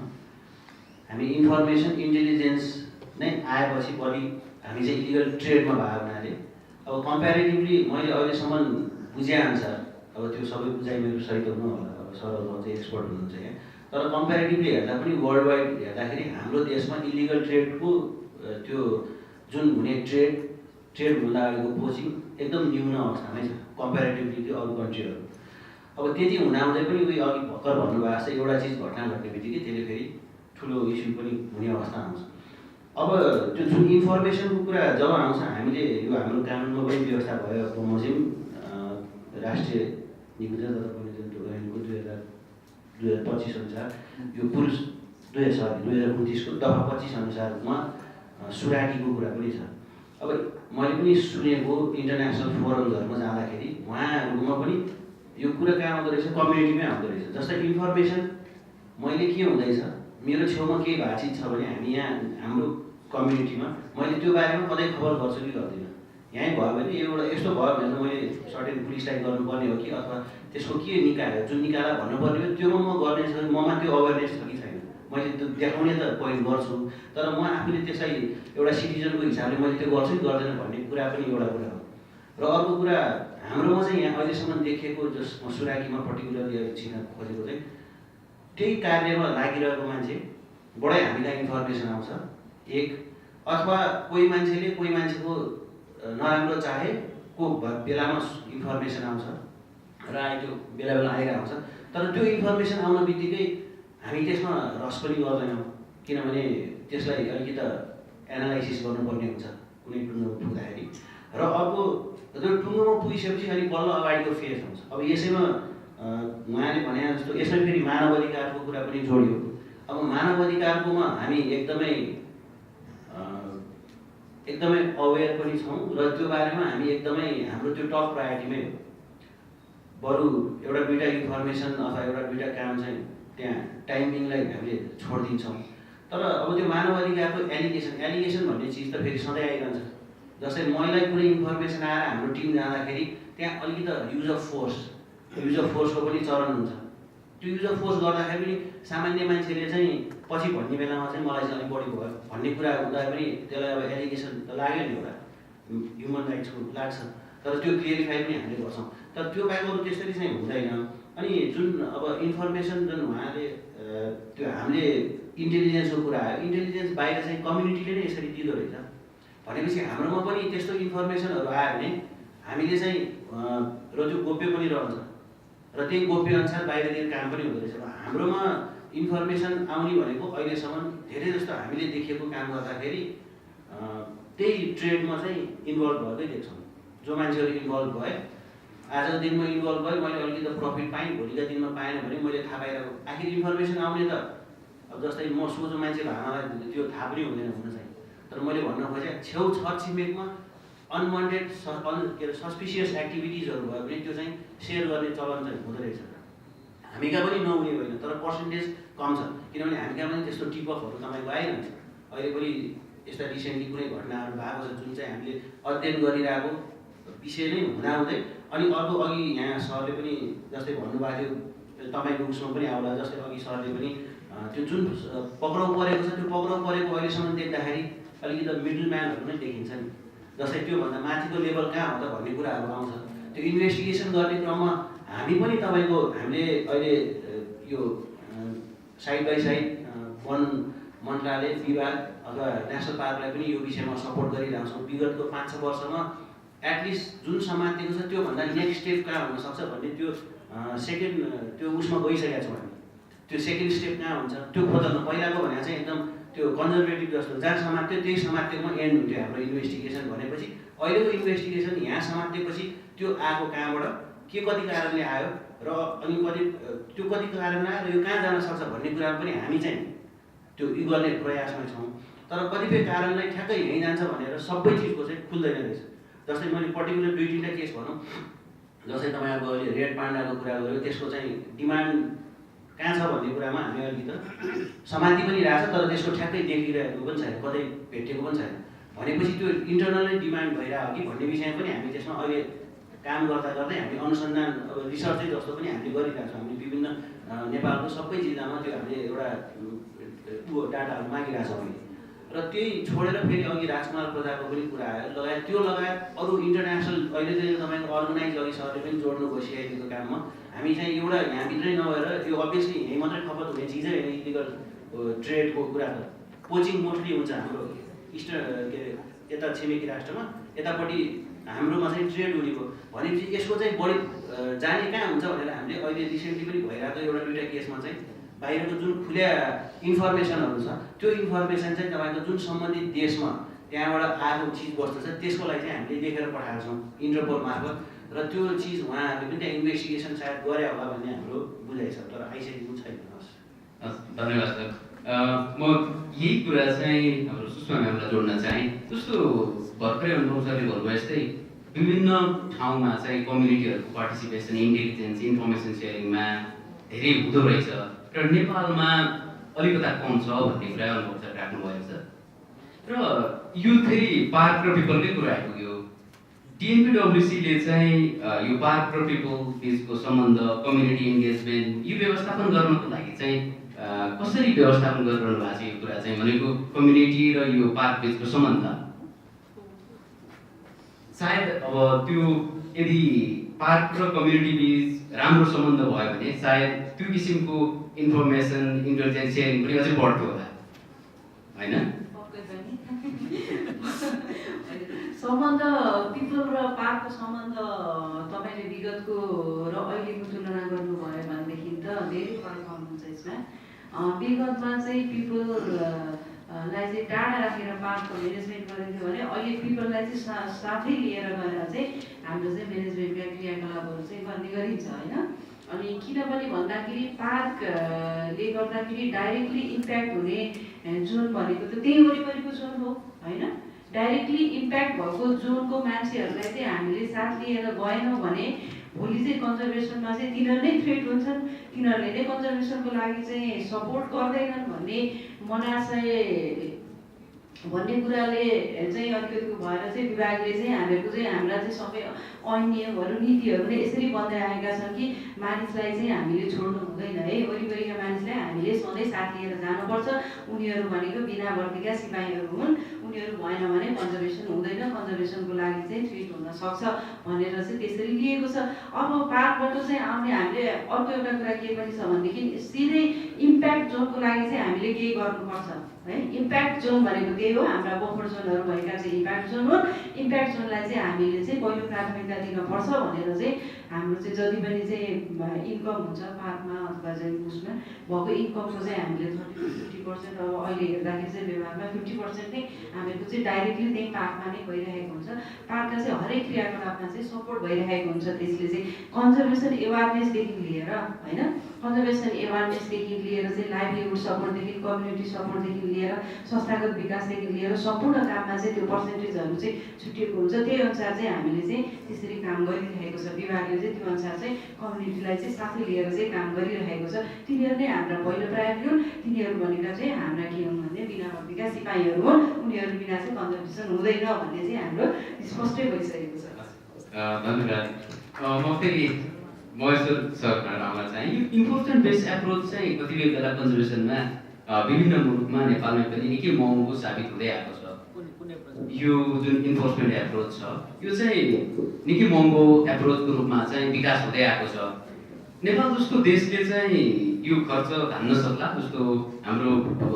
हामी इन्फर्मेसन इन्टेलिजेन्स नै आएपछि बढी हामी चाहिँ इलिगल ट्रेडमा भएको हुनाले अब कम्पेरिटिभली मैले अहिलेसम्म बुझेअनुसार अब त्यो सबै बुझाइ मेरो सही त हुनु होला अब सरहरू चाहिँ एक्सपर्ट हुनुहुन्छ यहाँ तर कम्पेरिटिभली हेर्दा पनि वर्ल्ड वाइड हेर्दाखेरि हाम्रो देशमा इलिगल ट्रेडको त्यो जुन हुने ट्रेड हुन लागेको पोचिङ एकदम न्यून अवस्थामै छ कम्पेरिटिभली त्यो अरू कन्ट्रीहरू अब त्यति हुँदाहुँदै पनि उयो अघि भर्खर भन्नुभएको छ एउटा चिज घटना घट्ने बित्तिकै त्यसले फेरि ठुलो इस्यु पनि हुने अवस्था आउँछ अब त्यो जुन इन्फर्मेसनको कुरा जब आउँछ हामीले यो हाम्रो कानुनमा पनि व्यवस्था भयो बमोजिम राष्ट्रिय निकुञ्ज तथा वन्यजन्तु ऐनको 2025 अनुसार यो पुरुष 2029को दफा 25 अनुसारमा सुराकीको कुरा पनि छ अब मैले पनि सुनेको इन्टरनेसनल फोरमहरूमा जाँदाखेरि उहाँहरूमा पनि यो कुरा कहाँ आउँदो रहेछ कम्युनिटीमै आउँदो रहेछ जस्तै इन्फर्मेसन मैले के हुँदैछ मेरो छेउमा केही भएको चिज छ भने हामी यहाँ हाम्रो कम्युनिटीमा मैले त्यो बारेमा कतै खबर गर्छु कि गर्दिनँ यहीँ भयो भने एउटा यस्तो भयो भने त मैले सर्टेन पुलिसलाई गर्नुपर्ने हो कि अथवा त्यसको के निकाय हो जुन निकायलाई भन्नुपर्ने हो त्योमा म गर्ने छ ममा त्यो अवेरनेस छ कि छैन मैले त्यो देखाउने त पोइन्ट गर्छु तर म आफूले त्यसलाई एउटा सिटिजनको हिसाबले मैले त्यो गर्छु कि गर्दैन भन्ने कुरा पनि एउटा कुरा हो र अर्को कुरा हाम्रोमा चाहिँ यहाँ अहिलेसम्म देखेको जस म सुराकीमा पर्टिकुलरली चिन्न खोजेको चाहिँ त्यही कार्यमा लागिरहेको मान्छे बडै हामीलाई इन्फर्मेसन आउँछ एक अथवा कोही मान्छेले कोही मान्छेको नराम्रो चाहेको बेलामा इन्फर्मेसन आउँछ र त्यो बेला बेला आइरहेको हुन्छ तर त्यो इन्फर्मेसन आउन बित्तिकै हामी त्यसमा रस पनि गर्दैनौँ किनभने त्यसलाई अलिकति एनालाइसिस गर्नुपर्ने हुन्छ कुनै टुङ्गोमा पुग्दाखेरि र अर्को त्यो टुङ्गोमा पुगिसकेपछि अलिक बल्ल अगाडिको फेज आउँछ अब यसैमा उहाँले भने जस्तो यसमा फेरि मानव अधिकारको कुरा पनि जोडियो अब मानव अधिकारकोमा हामी एकदमै अवेर पनि छौँ र त्यो बारेमा हामी एकदमै हाम्रो त्यो टप प्रायोरिटीमै हो बरु एउटा दुईवटा इन्फर्मेसन अथवा एउटा दुईवटा काम चाहिँ त्यहाँ टाइमिङलाई हामीले छोडिदिन्छौँ तर अब त्यो मानव अधिकारको एलिगेसन भन्ने चिज त फेरि सधैँ आइरहन्छ जस्तै मलाई कुनै इन्फर्मेसन आएर हाम्रो टिम जाँदाखेरि त्यहाँ अलिकति युज अफ फोर्सको पनि चरण हुन्छ त्यो युज अफ फोर्स गर्दाखेरि पनि सामान्य मान्छेले चाहिँ पछि भन्ने बेलामा चाहिँ मलाई चाहिँ अलिक बढी भयो भन्ने कुरा हुँदा पनि त्यसलाई अब एलिगेसन त लाग्यो नि एउटा ह्युमन राइट्सको लाग्छ तर त्यो क्लियरिफाई पनि हामीले गर्छौँ तर त्यो बाहेक अरू त्यसरी चाहिँ हुँदैन अनि जुन अब इन्फर्मेसन जुन उहाँले त्यो हामीले इन्टेलिजेन्सको कुरा आयो इन्टेलिजेन्स बाहिर चाहिँ कम्युनिटीले नै यसरी दिँदो रहेछ भनेपछि हाम्रोमा पनि त्यस्तो इन्फर्मेसनहरू आयो भने हामीले चाहिँ र त्यो गोप्य पनि रहन्छ र त्यही गोप्य अनुसार बाहिरतिर काम पनि हुँदो रहेछ हाम्रोमा इन्फर्मेसन आउने भनेको अहिलेसम्म धेरै जस्तो हामीले देखेको काम गर्दाखेरि त्यही ट्रेडमा चाहिँ इन्भल्भ भएकै देख्छौँ जो मान्छेहरू इन्भल्भ भए आजको दिनमा इन्भल्भ भयो मैले अलिकति प्रफिट पाएँ भोलिका दिनमा पाएन भने मैले थाहा पाइरहेको आखिर इन्फर्मेसन आउने त अब जस्तै म सोझो मान्छे भावनालाई त्यो थाहा पनि हुँदैन हुन चाहिँ तर मैले भन्न खोजेँ छेउ छरछिमेकमा अनवान्टेड के अरे सस्पिसियस एक्टिभिटिजहरू भयो भने त्यो चाहिँ सेयर गर्ने चलन चाहिँ हुँदो रहेछ हामी कहाँ पनि नहुने होइन तर पर्सेन्टेज कम छ किनभने हामी कहाँ पनि त्यस्तो टिपअपहरू तपाईँको आइरहन्छ अहिले पनि यस्ता रिसेन्टली कुनै घटनाहरू भएको छ जुन चाहिँ हामीले अध्ययन गरिरहेको विषय नै हुँदाहुँदै अनि अर्को अघि यहाँ सरले पनि जस्तै भन्नुभएको थियो तपाईँको उसमा पनि आउला जस्तै अघि सरले पनि त्यो जुन पक्राउ परेको छ त्यो पक्राउ परेको अहिलेसम्म देख्दाखेरि अलिकति मिडल म्यानहरू नै देखिन्छ नि जस्तै त्योभन्दा माथिको लेभल कहाँ हो त भन्ने कुराहरू आउँछ त्यो इन्भेस्टिगेसन गर्ने क्रममा हामी पनि तपाईँको हामीले अहिले यो साइड बाई साइड वन मन्त्रालय विभाग अथवा नेसनल पार्कलाई पनि यो विषयमा सपोर्ट गरिरहेको छौँ विगतको 5-6 वर्षमा एटलिस्ट जुन समातेको छ त्योभन्दा नेक्स्ट स्टेप कहाँ हुनसक्छ भन्ने त्यो सेकेन्ड त्यो उसमा गइसकेका छौँ हामी त्यो सेकेन्ड स्टेप कहाँ हुन्छ त्यो खोज्न पहिलाको भने चाहिँ एकदम त्यो कन्जर्भेटिभ जस्तो जहाँ समात्यो त्यही समातेकोमा एन्ड हुन्थ्यो हाम्रो इन्भेस्टिगेसन भनेपछि अहिलेको इन्भेस्टिगेसन यहाँ समातेपछि त्यो आएको कहाँबाट के कति कारणले आयो र अनि त्यो कति कारणले आयो र यो कहाँ जान सक्छ भन्ने कुरा पनि हामी चाहिँ त्यो उ गर्ने प्रयासमा छौँ तर कतिपय कारणलाई ठ्याक्कै यहीँ जान्छ भनेर सबै चिजको चाहिँ खुल्दैन रहेछ जस्तै मैले पर्टिकुलर 2-3टा केस भनौँ जस्तै तपाईँको अहिले रेड पान्डाको कुरा गर्यो त्यसको चाहिँ डिमान्ड कहाँ छ भन्ने कुरामा हामी अलिकति समाति पनि रहेछ तर त्यसको ठ्याक्कै देखिरहेको पनि छैन कतै भेटेको पनि छैन भनेपछि त्यो इन्टरनली डिमान्ड भइरहेको कि भन्ने विषयमा पनि हामी त्यसमा अहिले काम गर्दा गर्दै हामी अनुसन्धान अब रिसर्चै जस्तो पनि हामीले गरिरहेको छौँ। हामीले विभिन्न नेपालको सबै जिल्लामा त्यो हामीले एउटा डाटाहरू मागिरहेको छौँ अहिले। र त्यही छोडेर फेरि अघि राजकुमार प्रजाको पनि कुरा आयो, लगायत त्यो लगायत अरू इन्टरनेसनल अहिले चाहिँ तपाईँको अर्गनाइज अघि सरले पनि जोड्नु भयो सिआइडीको काममा। हामी चाहिँ एउटा यहाँभित्रै नभएर त्यो अभियसली यहीँ मात्रै खपत हुने चिजै होइन, इलिगल ट्रेडको कुरा त पोचिङ मोस्टली हुन्छ हाम्रो इस्ट के यता छिमेकी राष्ट्रमा, यतापट्टि हाम्रोमा चाहिँ ट्रेड हुने भयो भनेपछि यसको चाहिँ बढी जाने कहाँ हुन्छ भनेर हामीले अहिले रिसेन्टली पनि भइरहेको एउटा दुईवटा केसमा चाहिँ बाहिरको जुन खुल्या इन्फर्मेसनहरू छ त्यो इन्फर्मेसन चाहिँ तपाईँको जुन सम्बन्धित देशमा त्यहाँबाट आएको चिजवस्तु छ त्यसको लागि चाहिँ हामीले लेखेर पठाएको छौँ इन्टरपोल मार्फत। र त्यो चिज उहाँहरूले पनि त्यहाँ इन्भेस्टिगेसन सायद गरे होला भन्ने हाम्रो बुझाइ छ, तर आइसकेको छैन। हस्, धन्यवाद सर। म यही कुरा चाहिँ हाम्रो सुषमा म्यामलाई जोड्न चाहेँ। जस्तो भर्खरै अनुभव सरले भन्नुभयो यस्तै विभिन्न ठाउँमा चाहिँ कम्युनिटीहरूको पार्टिसिपेसन इन्टेलिजेन्स इन्फर्मेसन सेयरिङमा धेरै हुँदो रहेछ र नेपालमा अलिकता कम छ भन्ने कुरा अनुभव सर राख्नुभएको छ। र यो फेरि पार्क र पिपलकै कुरा आइपुग्यो। डिएनपिडब्ल्युसीले चाहिँ यो पार्क र पिपल बिचको सम्बन्ध कम्युनिटी इन्गेजमेन्ट यो व्यवस्थापन गर्नको लागि चाहिँ कसरी व्यवस्थापन गरिरहनु भएको छ यो कुरा चाहिँ भनेको कम्युनिटी र यो पार्क बिचको सम्बन्ध। सायद अब त्यो यदि पार्क र कम्युनिटी बिच राम्रो सम्बन्ध भयो भने सायद त्यो किसिमको इन्फर्मेसन इन्टेलिजेन्स सेयरिङ पनि अझै बढ्थ्यो होला होइन? सम्बन्ध पिपल र पार्कको सम्बन्ध तपाईँले विगतको र अहिलेको तुलना गर्नुभयो भनेदेखि त धेरै फरक पाउनुहुन्छ यसमा। विगतमा चाहिँ पिपललाई चाहिँ टाढा राखेर पार्कको म्यानेजमेन्ट गरिन्थ्यो भने अहिले पिपललाई चाहिँ साथै लिएर गएर चाहिँ हाम्रो चाहिँ म्यानेजमेन्टका क्रियाकलापहरू चाहिँ गर्ने गरिन्छ होइन। अनि किनभने भन्दाखेरि पार्कले गर्दाखेरि डाइरेक्टली इम्प्याक्ट हुने जोन भनेको त त्यही वरिपरिको जोन हो होइन। डाइरेक्टली इम्प्याक्ट भएको जोनको मान्छेहरूलाई चाहिँ हामीले साथ लिएर गएनौँ भने भोलि चाहिँ कन्जर्भेसनमा चाहिँ तिनीहरू नै थ्रेट हुन्छन्, तिनीहरूले नै कन्जर्भेसनको लागि चाहिँ सपोर्ट गर्दैनन् भन्ने मनाशय भन्ने कुराले चाहिँ अलिकति भएर चाहिँ विभागले चाहिँ हामीहरूको चाहिँ हाम्रा चाहिँ सबै ऐन नियमहरू नीतिहरू नै यसरी बन्दै आएका छन् कि मानिसलाई चाहिँ हामीले छोड्नु हुँदैन है, वरिपरिका मानिसलाई हामीले सधैँ साथ लिएर जानुपर्छ। उनीहरू भनेको बिना वर्दीका सिपाहीहरू हुन्, उनीहरू भएन भने कन्जर्भेसन हुँदैन, कन्जर्भेसनको लागि चाहिँ थ्रेट हुन सक्छ भनेर चाहिँ त्यसरी लिएको छ। अब पार्कबाट चाहिँ आउने हामीले अर्को एउटा कुरा के पनि छ भनेदेखि सिधै इम्प्याक्ट जोनको लागि चाहिँ हामीले केही गर्नुपर्छ है। इम्प्याक्ट जोन भनेको त्यही हो, हाम्रा बफर जोनहरू भएका चाहिँ इम्प्याक्ट जोन हो। इम्प्याक्ट जोनलाई चाहिँ हामीले चाहिँ पहिलो प्राथमिकता दिनुपर्छ भनेर चाहिँ हाम्रो चाहिँ जति पनि चाहिँ इन्कम हुन्छ पार्कमा अथवा चाहिँ उसमा भएको इन्कमको चाहिँ हामीले 30-50% अब अहिले हेर्दाखेरि चाहिँ व्यवहारमा 50% नै हामीहरूको चाहिँ डाइरेक्टली त्यही पार्कमा नै भइरहेको हुन्छ। पार्कका चाहिँ हरेक क्रियाकलापमा चाहिँ सपोर्ट भइरहेको हुन्छ। त्यसले चाहिँ कन्जर्भेसन एवारनेसदेखि लिएर होइन, कन्जर्भेसन एवारनेसदेखि लिएर चाहिँ लाइभलीहुड सपोर्टदेखि कम्युनिटी सपोर्टदेखि लिएर संस्थागत विकासदेखि लिएर सम्पूर्ण काममा चाहिँ त्यो पर्सेन्टेजहरू चाहिँ छुट्टिएको हुन्छ। त्यही अनुसार चाहिँ हामीले चाहिँ त्यसरी काम गरिरहेको छ। विभागले चाहिँ त्यो अनुसार चाहिँ कम्युनिटीलाई चाहिँ साथै लिएर चाहिँ काम गरिरहेको छ। तिनीहरू नै हाम्रा पहिलो प्रायोरिटी हुन्। तिनीहरू भनेर चाहिँ हाम्रा के हुन् भने बिना वर्दीका सिपाहीहरू हुन्, उनीहरू बिना चाहिँ कन्जर्भेसन हुँदैन भन्ने चाहिँ हाम्रो स्पष्टै भइसकेको छ। धन्यवाद। म फेरि महेश्वर सरबाट आउन चाहेँ। यो इन्फोर्समेन्ट बेस्ड एप्रोच चाहिँ कतिपय बेला कन्जर्भेसनमा विभिन्न मुलुकमा नेपालमा पनि निकै महँगो साबित हुँदै आएको छ। यो जुन इन्फोर्समेन्ट एप्रोच छ यो चाहिँ निकै महँगो एप्रोचको रूपमा चाहिँ विकास हुँदै आएको छ। नेपाल जस्तो देशले चाहिँ यो खर्च धान्न सक्ला? जस्तो हाम्रो अब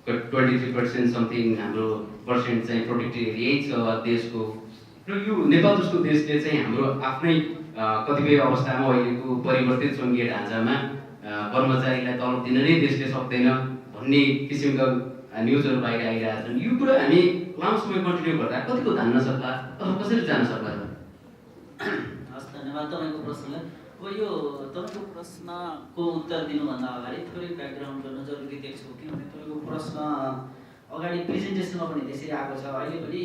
23% समथिङ हाम्रो पर्सेन्ट चाहिँ प्रोडक्टिभ एरियै छ देशको, र यो नेपाल जस्तो देशले चाहिँ हाम्रो आफ्नै कतिपय अवस्थामा अहिलेको परिवर्तित सङ्घीय ढाँचामा कर्मचारीलाई तलब दिन नै देशले सक्दैन भन्ने किसिमका न्युजहरू बाहिर आइरहेका छन्। यो कुरा हामी लामो समय कन्टिन्यू गर्दा कतिको धान्न सक्ला अथवा कसरी जान सक्ला? हस्, धन्यवाद तपाईँको प्रश्नलाई। अब यो तपाईँको प्रश्नको उत्तर दिनुभन्दा अगाडि थोरै ब्याकग्राउन्ड गर्न जरुरी देख्छु, किनभने तपाईँको प्रश्न अगाडि प्रेजेन्टेसनमा पनि त्यसरी आएको छ। अहिले पनि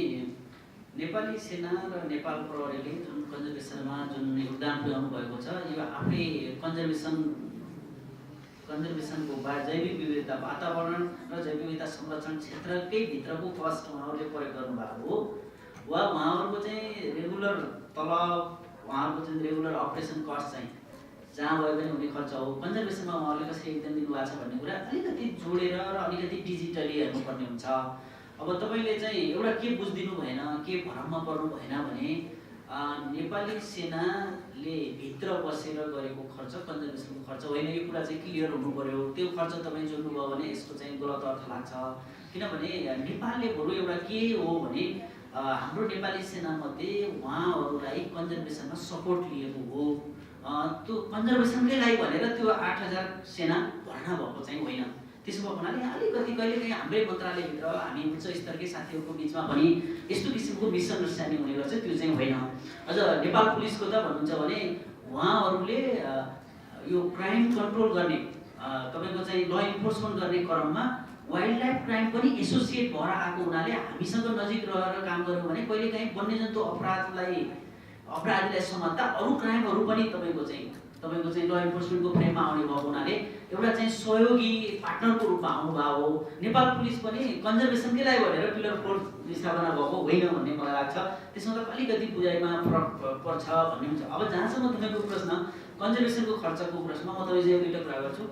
नेपाली सेना र नेपाल प्रहरीले जुन कन्जर्भेसनमा जुन योगदान पुर्याउनु भएको छ यो आफ्नै कन्जर्भेसनको जैविक विविधता वातावरण र जैविक विविधता संरक्षण क्षेत्रकै भित्रको कस्ट उहाँहरूले प्रयोग गर्नुभएको हो वा उहाँहरूको चाहिँ रेगुलर तलब उहाँहरूको जुन रेगुलर अपरेसन कस्ट चाहिँ जहाँ गयो भने हुने खर्च हो, कन्जर्भेसनमा उहाँहरूले कसरी एकदम दिनुभएको छ भन्ने कुरा अलिकति जोडेर र अलिकति डिजिटली हेर्नुपर्ने हुन्छ। अब तपाईँले चाहिँ एउटा के बुझिदिनु भएन, के भ्रममा पर्नु भएन भने नेपाली सेनाले भित्र बसेर गरेको खर्च कन्जर्भेसनको खर्च होइन, यो कुरा चाहिँ क्लियर हुनु पर्यो। त्यो खर्च तपाईँ जोड्नुभयो भने यसको चाहिँ गलत अर्थ लाग्छ। किनभने नेपालले बरु एउटा के हो भने हाम्रो नेपाली सेनामध्ये उहाँहरूलाई कन्जर्भेसनमा सपोर्ट लिएको हो। त्यो कन्जर्भेसनकै लागि भनेर त्यो 8000 सेना भर्ना भएको चाहिँ होइन। त्यसो भएको हुनाले अलिकति कहिलेकाहीँ हाम्रै मन्त्रालयभित्र हामी उच्च स्तरकै साथीहरूको बिचमा पनि यस्तो किसिमको मिसअन्डरस्ट्यान्डिङ हुने गर्छ, त्यो चाहिँ होइन। अझ नेपाल पुलिसको त भन्नुहुन्छ भने उहाँहरूले यो क्राइम कन्ट्रोल गर्ने तपाईँको चाहिँ ल इन्फोर्समेन्ट गर्ने क्रममा वाइल्ड लाइफ क्राइम पनि एसोसिएट भएर आएको हुनाले हामीसँग नजिक रहेर काम गऱ्यौँ भने कहिलेकाहीँ वन्यजन्तु अपराधीलाई समात्दा अरू क्राइमहरू पनि तपाईँको चाहिँ ल इन्फोर्समेन्टको फ्रेममा आउने भएको हुनाले एउटा चाहिँ सहयोगी पार्टनरको रूपमा आउनुभएको हो। नेपाल पुलिस पनि कन्जर्भेसनकै लागि भनेर पिलर 4 स्थापना भएको होइन भन्ने मलाई लाग्छ। त्यसमा त अलिकति बुझाइमा फरक पर्छ भन्ने हुन्छ। अब जहाँसम्म तपाईँको प्रश्न कन्जर्भेसनको खर्चको प्रश्नमा म तपाईँ चाहिँ दुईवटा कुरा गर्छु।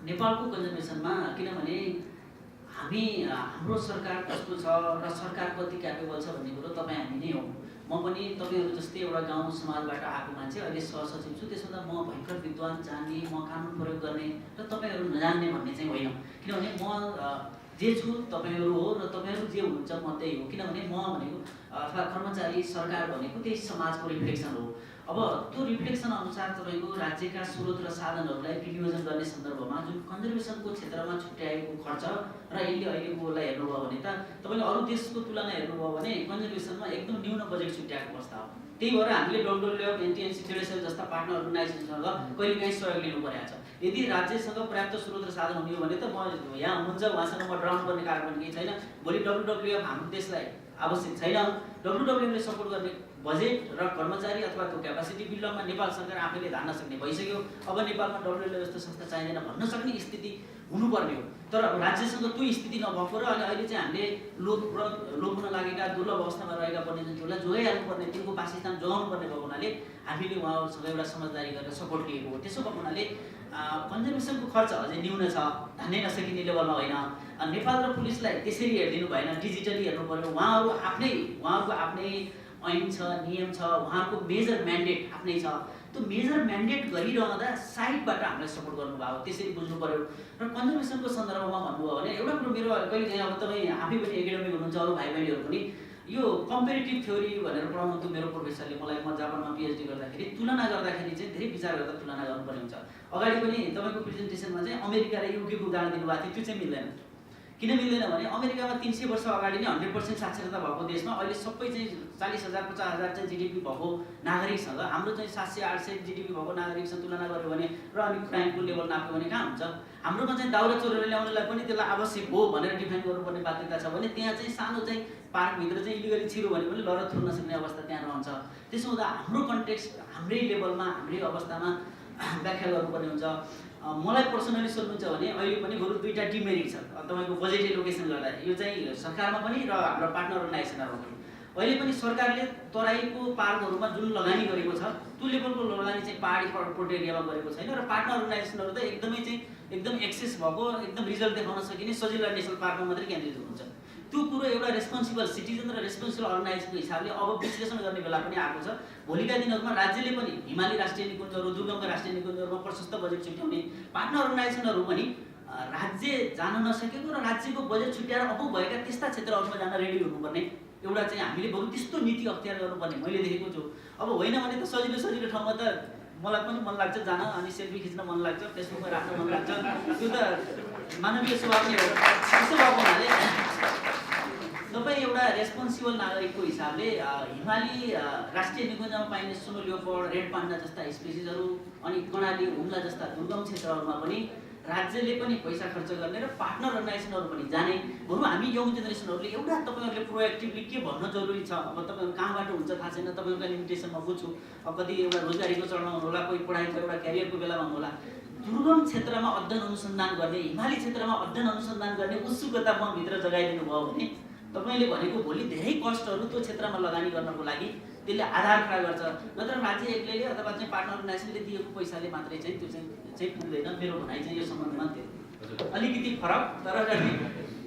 नेपालको कन्जर्भेसनमा किनभने हाम्रो सरकार कस्तो छ र सरकार कति क्यापेबल छ भन्ने कुरो तपाईँ हामी नै हो। म पनि तपाईँहरू जस्तै एउटा गाउँ समाजबाट आएको मान्छे, अहिले सहसचिव छु। त्यसमा म भयङ्कर विद्वान जान्ने, म कानुन प्रयोग गर्ने र तपाईँहरू नजान्ने भन्ने चाहिँ होइन। किनभने म जे छु तपाईँहरू हो र तपाईँहरू जे हुनुहुन्छ म त्यही हो। किनभने म भनेको अथवा कर्मचारी सरकार भनेको त्यही समाजको रिफ्लेक्सन हो। अब त्यो रिफ्लेक्सन अनुसार तपाईँको राज्यका स्रोत र साधनहरूलाई विनियोजन गर्ने सन्दर्भमा जुन कन्जर्भेसनको क्षेत्रमा छुट्याएको खर्च र यसले अहिलेकोलाई हेर्नुभयो भने त तपाईँले अरू देशको तुलना हेर्नुभयो भने कन्जर्भेसनमा एकदम न्यून बजेट छुट्याएको अवस्था हो। त्यही भएर हामीले WWF, NTNC, ट्रेडेसेल जस्ता पार्टनर अर्गनाइजेसनसँग कहिलेकाहीँ सहयोग लिनु परेको छ। यदि राज्यसँग पर्याप्त स्रोत र साधन हुने हो भने त म यहाँ हुनुहुन्छ उहाँसँग म ड्राउन गर्ने कारण पनि केही छैन। भोलि WWF हाम्रो देशलाई आवश्यक छैन। WWFले सपोर्ट गर्ने बजेट र कर्मचारी अथवा त्यो क्यापासिटी बिल्डअपमा नेपाल सरकार आफैले धान्न सक्ने भइसक्यो। अब नेपालमा WWF जस्तो संस्था चाहिँदैन भन्न सक्ने स्थिति हुनुपर्ने हो। तर अब राज्यसँग त्यो स्थिति नभएको र अहिले चाहिँ हामीले लोप हुन लागेका दुर्लभ अवस्थामा रहेका वन्यजन्तुहरूलाई जोगाइहाल्नुपर्ने, तिनको वासस्थान जोगाउनु पर्ने भएको हुनाले हामीले उहाँहरूसँग एउटा समझदारी गरेर सपोर्ट लिएको हो। त्यसो भएको हुनाले कन्जर्भेसनको खर्च अझै न्यून छ, धान्नै नसकिने लेभलमा होइन। नेपाल र पुलिसलाई त्यसरी हेरिदिनु भएन, डिजिटली हेर्नु पर्यो। उहाँहरूको आफ्नै ऐन छ, नियम छ, उहाँहरूको मेजर म्यान्डेट आफ्नै छ। त्यो मेजर म्यान्डेट गरिरहँदा साइडबाट हामीलाई सपोर्ट गर्नुभयो, त्यसरी बुझ्नु पर्यो। र कन्जर्भेसनको सन्दर्भमा भन्नुभयो भने एउटा कुरो मेरो कहिलेकाहीँ अब तपाईँ आफै पनि एकाडेमिक हुनुहुन्छ, अरू भाइ बहिनीहरू पनि यो कम्पेरिटिभ थ्योरी भनेर पढाउनुहुन्थ्यो मेरो प्रोफेसरले मलाई। म जापानमा PhD गर्दाखेरि तुलना गर्दाखेरि चाहिँ धेरै विचार गर्दा तुलना गर्नुपर्ने हुन्छ। अगाडि पनि तपाईँको प्रेजेन्टेसनमा चाहिँ अमेरिका र युकेको उदाहरण दिनुभएको थियो, त्यो चाहिँ मिल्दैन। किन मिल्दैन भने अमेरिकामा 300 वर्ष अगाडि नै 100% साक्षरता भएको देशमा अहिले सबै चाहिँ 40,000 50,000 चाहिँ GDP भएको नागरिकसँग हाम्रो चाहिँ 700-800 GDP भएको नागरिकसँग तुलना गर्यो भने र अनि क्राइमको लेभल नाप्यो भने कहाँ हुन्छ? हाम्रोमा चाहिँ दाउरा चोरेर ल्याउनलाई पनि त्यसलाई आवश्यक हो भनेर डिफाइन गर्नुपर्ने बाध्यता छ भने त्यहाँ चाहिँ सानो चाहिँ पार्कभित्र चाहिँ इलिगली छिरो भने पनि लडत थुन्न सक्ने अवस्था त्यहाँ रहन्छ। त्यसो हुँदा हाम्रो कन्टेक्स्ट हाम्रै लेभलमा हाम्रै अवस्थामा व्याख्या गर्नुपर्ने हुन्छ। मलाई पर्सनली सोध्नुहुन्छ भने अहिले पनि बरु दुईटा डिमेरिट छ तपाईँको बजेट एलोकेसन गर्दा। यो चाहिँ सरकारमा पनि र हाम्रो पार्टनर अर्गनाइजेसनहरूमा पनि। अहिले पनि सरकारले तराईको पार्कहरूमा जुन लगानी गरेको छ त्यो लेभलको लगानी चाहिँ पहाडी प्रोट एरियामा गरेको छैन। र पार्टनर अर्गनाइजेसनहरू त एकदम एक्सेस भएको एकदम रिजल्ट देखाउन सकिने सजिला नेसनल पार्कमा मात्रै केन्द्रित हुनुहुन्छ। त्यो कुरो एउटा रेस्पोन्सिबल सिटिजन र रेस्पोन्सिबल अर्गनाइजेसनको हिसाबले अब विश्लेषण गर्ने बेला पनि आएको छ। भोलिका दिनहरूमा राज्यले पनि हिमाली राष्ट्रिय निकुञ्जहरू, दुर्गमका राष्ट्रिय निकुञ्जहरूमा प्रशस्त बजेट छुट्याउने, पार्टनर अर्गनाइजेसनहरू पनि राज्य जान नसकेको र राज्यको बजेट छुट्याएर अबो भएका त्यस्ता क्षेत्रहरूमा जान रेडी हुनुपर्ने एउटा चाहिँ हामीले बरु त्यस्तो नीति अख्तियार गर्नुपर्ने मैले देखेको छु। अब होइन भने त सजिलो ठाउँमा त मलाई पनि मन लाग्छ जान, अनि सेल्फी खिच्न मन लाग्छ, फेसबुकमा राख्न मन लाग्छ, त्यो त मानवीय स्वभाव नै हो। त्यसो भएको हुनाले तपाईँ एउटा रेस्पोन्सिबल नागरिकको हिसाबले हिमाली राष्ट्रिय निकुञ्जमा पाइने सुनो लियोपर्ड, रेड पान्डा जस्ता स्पेसिसहरू अनि कर्णाली, हुम्ला जस्ता दुर्गम क्षेत्रहरूमा पनि राज्यले पनि पैसा खर्च गर्ने र पार्टनर अर्गनाइजेसनहरू पनि जाने। बरु हामी यङ जेनेरेसनहरूले एउटा तपाईँहरूले प्रोएक्टिभली के भन्न जरुरी छ। अब तपाईँहरू कहाँबाट हुन्छ थाहा छैन, तपाईँहरूका लिमिटेसनमा बुझ्छु। अब कति एउटा रोजगारीको चरणमा हुनुहोला, कोही पढाइको एउटा क्यारियरको बेलामा हुनुहोला। दुर्गम क्षेत्रमा अध्ययन अनुसन्धान गर्ने, हिमाली क्षेत्रमा अध्ययन अनुसन्धान गर्ने उत्सुकता मनभित्र जगाइदिनु भयो भने तपाईँले भनेको भोलि धेरै कष्टहरू त्यो क्षेत्रमा लगानी गर्नको लागि त्यसले आधार खडा गर्छ। नत्र राज्य एक्लैले अथवा चाहिँ पार्टनर अर्गनाइजेसनले दिएको पैसाले मात्रै चाहिँ त्यो चाहिँ पुग्दैन। मेरो भनाइ चाहिँ यो सम्बन्धमा अलिकति फरक, तर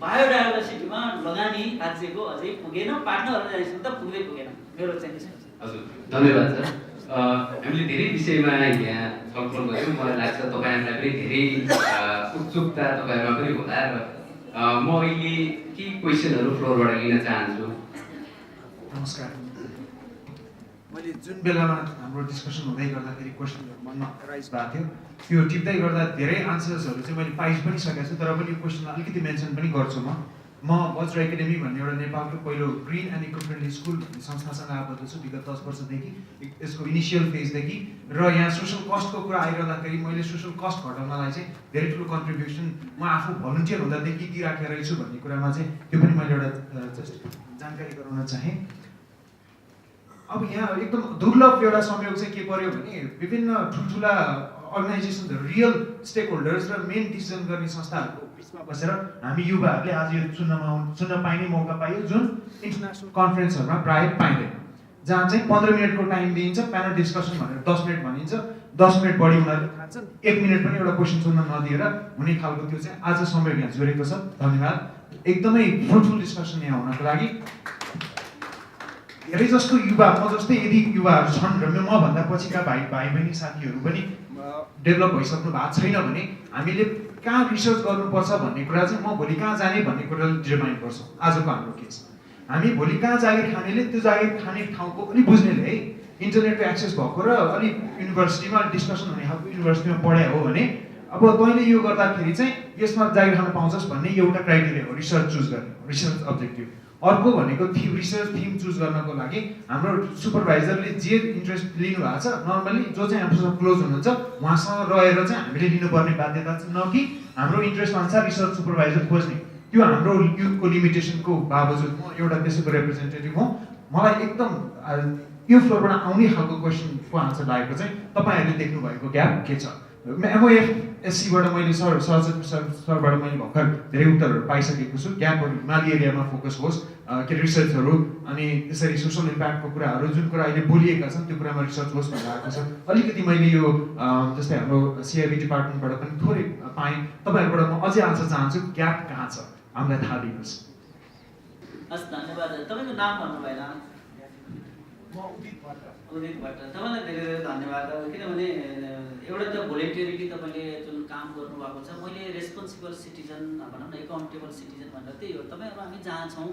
बायोडाइभर्सिटीमा लगानी राज्यको अझै पुगेन, पार्टनर अर्गनाइजेसन त पुगेन। मेरो चाहिँ हजुर धन्यवाद सर। हामीले धेरै विषयमा यहाँ छलफल गऱ्यौँ। मलाई लाग्छ तपाईँहरूलाई पनि धेरै उत्सुकता तपाईँहरूमा पनि होला र म अहिले केही क्वेसनहरू फ्लोरबाट लिन चाहन्छु। नमस्कार। मैले जुन बेलामा हाम्रो डिस्कसन हुँदै गर्दाखेरि क्वेसनहरू मनमा राइज भएको थियो, त्यो टिप्दै गर्दा धेरै आन्सर्सहरू चाहिँ मैले पाइ पनि सकेको छु, तर पनि यो क्वेसनलाई अलिकति मेन्सन पनि गर्छु। म वज्र एकाडेमी भन्ने एउटा नेपालको पहिलो green and eco friendly school भन्ने संस्थासँग आबद्ध छु विगत 10 वर्षदेखि, यसको इनिसियल फेजदेखि। र यहाँ सोसल कस्टको कुरा आइरहँदाखेरि मैले सोसल कस्ट घटाउनलाई चाहिँ धेरै ठुलो कन्ट्रिब्युसन म आफू भलुन्टियर हुँदादेखि दिइराखेको रहेछु भन्ने कुरामा चाहिँ त्यो पनि मैले एउटा जस्ट जानकारी गराउन चाहेँ। अब यहाँ एकदम दुर्लभ एउटा संयोग चाहिँ के पर्यो भने विभिन्न ठुल्ठुला अर्गनाइजेसनहरू, रियल स्टेक होल्डर्स र मेन डिसिजन गर्ने संस्थाहरूको बिचमा बसेर हामी युवाहरूले आज यो सुन्न पाइने मौका पाइयो, जुन इन्टरनेसनल कन्फरेन्सहरूमा प्रायः पाइँदैन, जहाँ चाहिँ 15 मिनटको टाइम दिइन्छ, प्यानल डिस्कसन भनेर 10 मिनट भनिन्छ, 10 मिनट बढी उनीहरूले खान्छन्, 1 मिनट पनि एउटा क्वेसन सोध्न नदिएर हुने खालको त्यो चाहिँ आज संयोग यहाँ जोडेको छ। धन्यवाद। एकदमै फ्रुटफुल डिस्कसन यहाँ हुनको लागि। धेरै जस्तो युवा, म जस्तै यदि युवाहरू छन् र मभन्दा पछिका भाइ बहिनी साथीहरू पनि डेभलप भइसक्नु भएको छैन भने हामीले कहाँ रिसर्च गर्नुपर्छ भन्ने कुरा चाहिँ म भोलि कहाँ जाने भन्ने कुराले डिटरमाइन गर्छ। आजको हाम्रो केस हामी भोलि कहाँ जागिर खानेले, त्यो जागिर खाने ठाउँको पनि बुझ्नेले है, इन्टरनेटको एक्सेस भएको र अलिक युनिभर्सिटीमा डिस्कसन हुने खालको युनिभर्सिटीमा पढाए हो भने अब तैँले यो गर्दाखेरि चाहिँ यसमा जागिर खान पाउँछस् भन्ने एउटा क्राइटेरिया हो रिसर्च चुज गर्ने, रिसर्च अब्जेक्टिभ। अर्को भनेको रिसर्च थिम चुज गर्नको लागि हाम्रो सुपरभाइजरले जे इन्ट्रेस्ट लिनुभएको छ, नर्मली जो चाहिँ आफूसँग क्लोज हुनुहुन्छ उहाँसँग रहेर चाहिँ हामीले लिनुपर्ने बाध्यता छ, न कि हाम्रो इन्ट्रेस्ट अनुसार रिसर्च सुपरभाइजर खोज्ने। त्यो हाम्रो युथको लिमिटेसनको बावजुद म एउटा त्यसैको रिप्रेजेन्टेटिभ हुँ। मलाई एकदम यो फ्लोरबाट आउने खालको क्वेसनको आन्सर लागेको चाहिँ तपाईँहरूले देख्नुभएको ग्याप के छ। MOFSCबाट मैले सरबाट मैले भर्खर धेरै उत्तरहरू पाइसकेको छु। ग्यापहरू हिमाली एरियामा फोकस होस्, के रिसर्चहरू, अनि त्यसरी सोसल इम्प्याक्टको कुराहरू जुन कुरा अहिले बोलिएका छन् त्यो कुरामा रिसर्च होस् भनेर आएको छ। अलिकति मैले यो जस्तै हाम्रो CIB डिपार्टमेन्टबाट पनि थोरै पाएँ। तपाईँहरूबाट म अझै आन्सर चाहन्छु, ग्याप कहाँ छ हामीलाई थाहा दिनुहोस्। हस्, धन्यवाद। तपाईँको नाम भन्नु भएन? उदितबाट। तपाईँलाई धेरै धेरै धन्यवाद। किनभने एउटा त भोलिन्टियरली तपाईँले जुन काम गर्नुभएको छ, मैले रेस्पोन्सिबल सिटिजन भनौँ न, एकाउन्टेबल सिटिजन भनेर त्यही हो। तपाईँहरू हामी जहाँ छौँ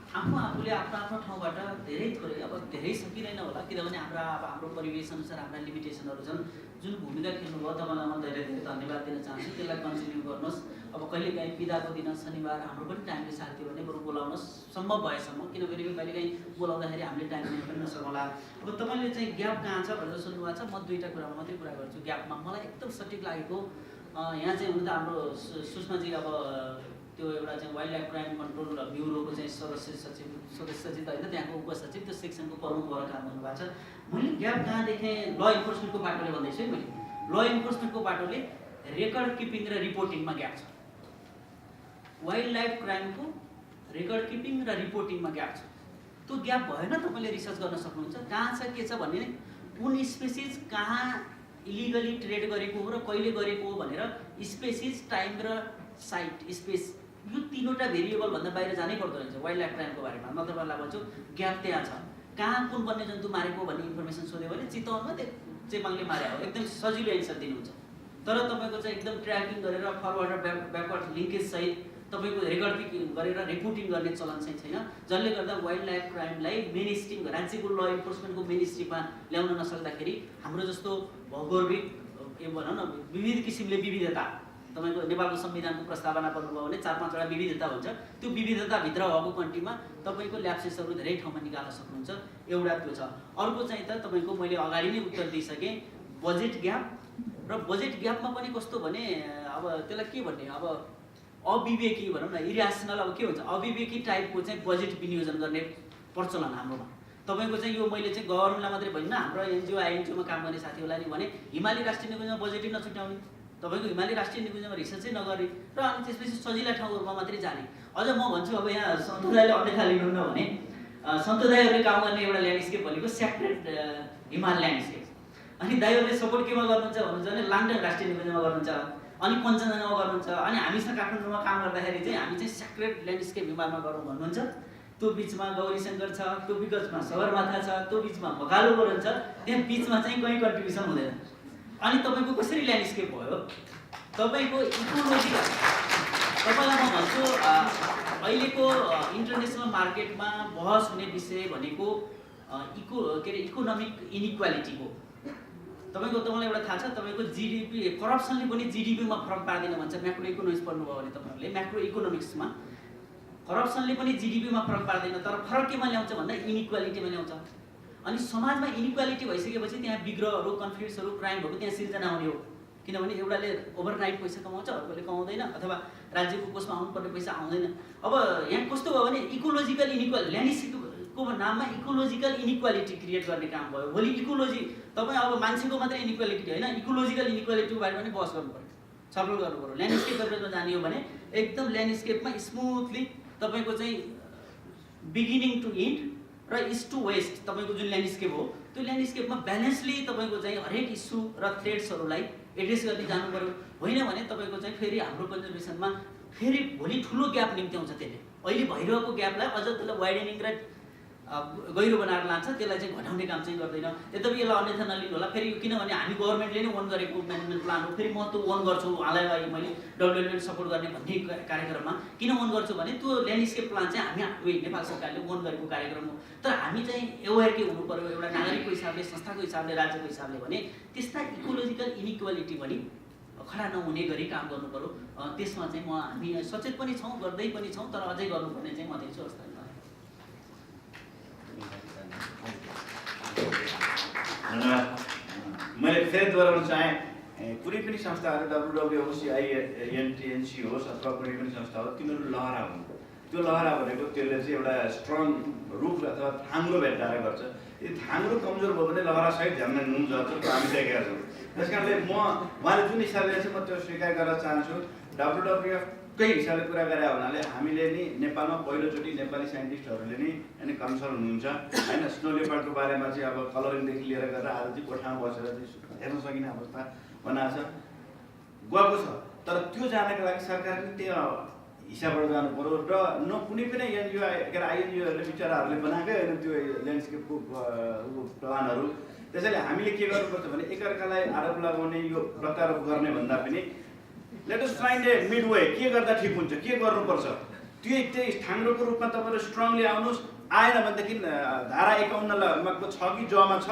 आफूले आफ्नो ठाउँबाट धेरै थोरै, अब धेरै सकिँदैन होला, किनभने हाम्रो परिवेश अनुसार हाम्रा लिमिटेसनहरू छन्। जुन भूमिका खेल्नुभयो तपाईँलाई म धेरै धेरै धन्यवाद दिन चाहन्छु। त्यसलाई कन्टिन्यू गर्नुहोस्। अब कहिलेकाहीँ बिदाको दिन शनिबार हाम्रो पनि टाइमले साथी हो भने बरु बोलाउनुहोस् सम्भव भएसम्म, किनभने कहिलेकाहीँ बोलाउँदाखेरि हामीले टाइम दिन पनि नसकौँला। अब तपाईँले चाहिँ ग्याप कहाँ छ भनेर सुन्नुभएको छ। म दुईवटा कुरामा मात्रै कुरा गर्छु। ग्यापमा मलाई एकदम सठिक लागेको यहाँ चाहिँ हुन त हाम्रो सुषमाजी अब त्यो एउटा चाहिँ वाइल्ड लाइफ क्राइम कन्ट्रोल ब्युरोको चाहिँ सदस्य त होइन, त्यहाँको उपसचिव, त्यो सेक्सनको प्रमुख भएर काम गर्नुभएको छ। मैले ग्याप कहाँ देखेँ, ल इन्फोर्समेन्टको बाटोले भन्दैछु है। मैले ल इन्फोर्समेन्टको बाटोले रेकर्ड किपिङ र रिपोर्टिङमा ग्याप छ। वाइल्ड लाइफ क्राइमको रेकर्ड किपिङ र रिपोर्टिङमा ग्याप छ। त्यो ग्याप भएन तपाईँले रिसर्च गर्न सक्नुहुन्छ। कहाँ छ के छ भन्ने कुन स्पेसिस कहाँ इलिगली ट्रेड गरेको हो र कहिले गरेको हो भनेर स्पेसिस, टाइम र साइट, स्पेस, यो तीनवटा भेरिएबल भन्दा बाहिर जानै पर्दो रहेछ वाइल्ड लाइफ क्राइमको बारेमा। म तपाईँलाई भन्छु ग्याप त्यहाँ छ। कहाँ कुन वन्यजन्तु मारेको भन्ने इन्फर्मेसन सोध्यो भने चितवनमा चेपाङले मारे हो, एकदम सजिलो एन्सर दिनुहुन्छ। तर तपाईँको चाहिँ एकदम ट्र्याकिङ गरेर फरवर्ड र ब्याकवर्ड लिङ्केज सहित तपाईँको रेकर्ड गरेर रिपोर्टिङ गर्ने चलन चाहिँ छैन, जसले गर्दा वाइल्ड लाइफ क्राइमलाई मेन स्ट्रिम, राज्यको ल इन्फोर्समेन्टको मेन स्ट्रिममा ल्याउन नसक्दाखेरि हाम्रो जस्तो भौगोलिक भनौँ न विविध किसिमले विविधता, तपाईँको नेपालको संविधानको प्रस्तावना पर्नुभयो भने 4-5 वटा विविधता हुन्छ। त्यो विविधताभित्र भएको कन्ट्रीमा तपाईँको ल्याप्सेसहरू धेरै ठाउँमा निकाल्न सक्नुहुन्छ। एउटा त्यो छ। अर्को चाहिँ त तपाईँको मैले अगाडि नै उत्तर दिइसकेँ, बजेट ग्याप। र बजेट ग्यापमा पनि कस्तो भने अब त्यसलाई के भन्ने, अब अविवेकी भनौँ न, इरेसनल, अब के हुन्छ, अविवेकी टाइपको चाहिँ बजेट विनियोजन गर्ने प्रचलन हाम्रोमा। तपाईँको चाहिँ यो मैले चाहिँ गभर्मेन्टलाई मात्रै भनिनँ, हाम्रो एनजिओ आइएनजिओमा काम गर्ने साथीहरूलाई नि भने हिमाली राष्ट्रिय निकुञ्जमा बजेटै नछुट्याउने, तपाईँको हिमाली राष्ट्रिय निकुञ्जमा रिसर्चै नगर्ने र अनि त्यसपछि सजिला ठाउँहरूमा मात्रै जाने। अझ म भन्छु, अब यहाँ सन्तोषले अन्यथा लिनुहुन्न भने सन्त दाईहरूले काम गर्ने एउटा ल्यान्डस्केप भनेको सेक्रेट हिमाल ल्यान्डस्केप। अनि दाईहरूले सपोर्ट केमा गर्नुहुन्छ भन्नुहुन्छ भने लाङटाङ राष्ट्रिय निकुञ्जमा गर्नुहुन्छ, अनि कञ्चनजङ्घामा गर्नुहुन्छ, अनि हामीसँग काठमाडौँमा काम गर्दाखेरि चाहिँ हामी चाहिँ सेक्रेट ल्यान्डस्केप हिमालमा गरौँ भन्नुहुन्छ। त्यो बिचमा गौरीशङ्कर छ, त्यो बिचमा सगरमाथा छ, त्यो बिचमा मकालु गरौँ छ, त्यहाँ बिचमा चाहिँ कहीँ कन्ट्रिब्युसन हुँदैन। अनि तपाईँको कसरी ल्यान्डस्केप भयो? तपाईँको इकोलोजिकल, तपाईँलाई म भन्छु अहिलेको इन्टरनेसनल मार्केटमा बहस हुने विषय भनेको इकोनोमिक इनइक्वालिटीको। तपाईँलाई एउटा थाहा छ, तपाईँको जिडिपी करप्सनले पनि जिडिपीमा फरक पार्दैन भन्छ। म्याक्रो इकोनोमिक्स पढ्नुभयो भने तपाईँहरूले म्याक्रो इकोनोमिक्समा करप्सनले पनि जिडिपीमा फरक पार्दैन, तर फरक केमा ल्याउँछ भन्दा इनइक्वालिटीमा ल्याउँछ। अनि समाजमा इनइक्वालिटी भइसकेपछि त्यहाँ विग्रहहरू, कन्फ्लिक्ट्सहरू, क्राइमहरू त्यहाँ सिर्जना हुने हो। किनभने एउटाले ओभरनाइट पैसा कमाउँछ, अर्कोले कमाउँदैन, अथवा राज्यको कोषमा आउनुपर्ने पैसा आउँदैन। अब यहाँ कस्तो भयो भने इकोलोजिकल ल्यान्डस्केपको नाममा इकोलोजिकल इनइक्वालिटी क्रिएट गर्ने काम भयो। भोलि इकोलोजी तपाईँ अब मान्छेको मात्रै इनइक्वालिटी होइन, इकोलोजिकल इनइक्वालिटीको बारेमा पनि बहस गर्नु पर्यो, छलफल गर्नु पर्यो। ल्यान्डस्केप गरेर जाने हो भने एकदम ल्यान्डस्केपमा स्मुथली तपाईँको चाहिँ बिगिनिङ टु इन्ड र इस्ट टु वेस्ट तपाईँको जुन ल्यान्डस्केप हो, त्यो ल्यान्डस्केपमा ब्यालेन्सली तपाईँको चाहिँ हरेक इस्यु र थ्रेड्सहरूलाई एड्रेस गर्दै जानु पर्यो। होइन भने तपाईँको चाहिँ फेरि हाम्रो कन्जर्भेसनमा फेरि भोलि ठुलो ग्याप निम्त्याउँछ। त्यसले अहिले भइरहेको ग्यापलाई अझ त्यसलाई वाइडनिङ र गहिरो बनाएर लान्छ, त्यसलाई चाहिँ घटाउने काम चाहिँ गर्दैन। यद्यपि यसलाई अन्यथा नलिनु होला फेरि, किनभने हामी गभर्मेन्टले नै ओन गरेको म्यानेजमेन्ट प्लान हो। फेरि म त्यो ओन गर्छु, हालैलाई मैले डब्लुएलएल सपोर्ट गर्ने भन्ने कार्यक्रममा किन ओन गर्छु भने त्यो ल्यान्डस्केप प्लान चाहिँ हामी नेपाल सरकारले ओन गरेको कार्यक्रम हो। तर हामी चाहिँ एवेयर के हुनु पर्यो एउटा नागरिकको हिसाबले, संस्थाको हिसाबले, राज्यको हिसाबले भने त्यस्ता इकोलोजिकल इनइक्वालिटी पनि खडा नहुने गरी काम गर्नु पर्यो। त्यसमा चाहिँ हामी सचेत पनि छौँ, गर्दै पनि छौँ, तर अझै गर्नुपर्ने चाहिँ म देख्छु जस्तो लाग्छ। धन्यवाद। मैले फेरि दोहोऱ्याउन चाहेँ, कुनै पनि संस्थाहरू डब्लुडब्ल्यू होस् या एनटिएनसी होस् अथवा कुनै पनि संस्था हो, तिनीहरू लहरा हुन्। त्यो लहरा भनेको त्यसले चाहिँ एउटा स्ट्रङ रुख अथवा थाङ्ग्रो भेट्टाएर गर्छ। यो थाङ्ग्रो कमजोर भयो भने लहरासहित झ्याम्न नुन झर्छ, त्यो हामी देखेका छौँ। त्यस कारणले उहाँले जुन हिसाबले चाहिँ म त्यो स्वीकार गर्न चाहन्छु। डब्लुडब्ल्युएफकै हिसाबले कुरा गरे हुनाले हामीले नि नेपालमा पहिलोचोटि नेपाली साइन्टिस्टहरूले नि अनि कन्सर्न हुनुहुन्छ होइन। स्नो लेपर्डको बारेमा चाहिँ अब कलरिङदेखि लिएर गरेर आज चाहिँ कोठामा बसेर चाहिँ हेर्न सकिने अवस्था बनाएको छ, गएको छ। तर त्यो जानका लागि सरकारले त्यो हिसाबबाट जानु पर्यो र न कुनै पनि एनजिओ के अरे आइएनजिओहरूले बिचराहरूले बनाएकै होइन त्यो ल्यान्डस्केपको प्लानहरू। त्यसैले हामीले के गर्नुपर्छ भने एकअर्कालाई आरोप लगाउने यो प्रत्यारोप गर्ने भन्दा पनि लेट अस फाइन्ड ए मिड वे। के गर्दा ठिक हुन्छ, के गर्नुपर्छ, त्यही थाङ्ग्रोको रूपमा तपाईँहरू स्ट्रङली आउनुहोस्। आएन भनेदेखि धारा 51 को छ कि जमा छ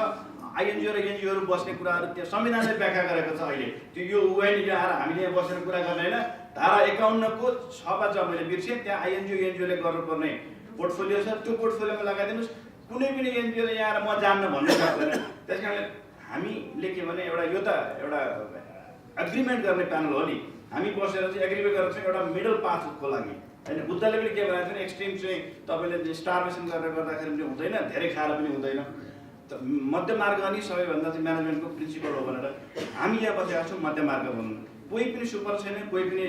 आइएनजिओ र एनजिओहरू बस्ने कुराहरू त्यो संविधानले व्याख्या गरेको छ। अहिले त्यो यो होइन, यो आएर हामीले यहाँ बसेर कुरा गर्ने होइन। धारा 51 को 6 ज मैले बिर्सेँ, त्यहाँ आइएनजिओ एनजिओले गर्नुपर्ने पोर्टफोलियो छ, त्यो पोर्टफोलियोमा लगाइदिनुहोस्। कुनै पनि एनजिओले यहाँ आएर म जान्न भन्नु सक्दैन। त्यस कारणले हामीले के भने यो त एउटा एग्रिमेन्ट गर्ने प्यानल हो नि। हामी बसेर चाहिँ एग्रिमेन्ट गरेर चाहिँ एउटा मिडल पाथको लागि होइन। बुद्धले पनि के भनेको थियो, एक्सट्रिम चाहिँ तपाईँले स्टार्भेसन गरेर गर्दाखेरि पनि हुँदैन, धेरै खाएर पनि हुँदैन। मध्य मार्ग अनि सबैभन्दा चाहिँ म्यानेजमेन्टको प्रिन्सिपल हो भनेर हामी यहाँ बसेका छौँ। मध्य मार्ग भन्नु, कोही पनि सुपर छैन, कोही पनि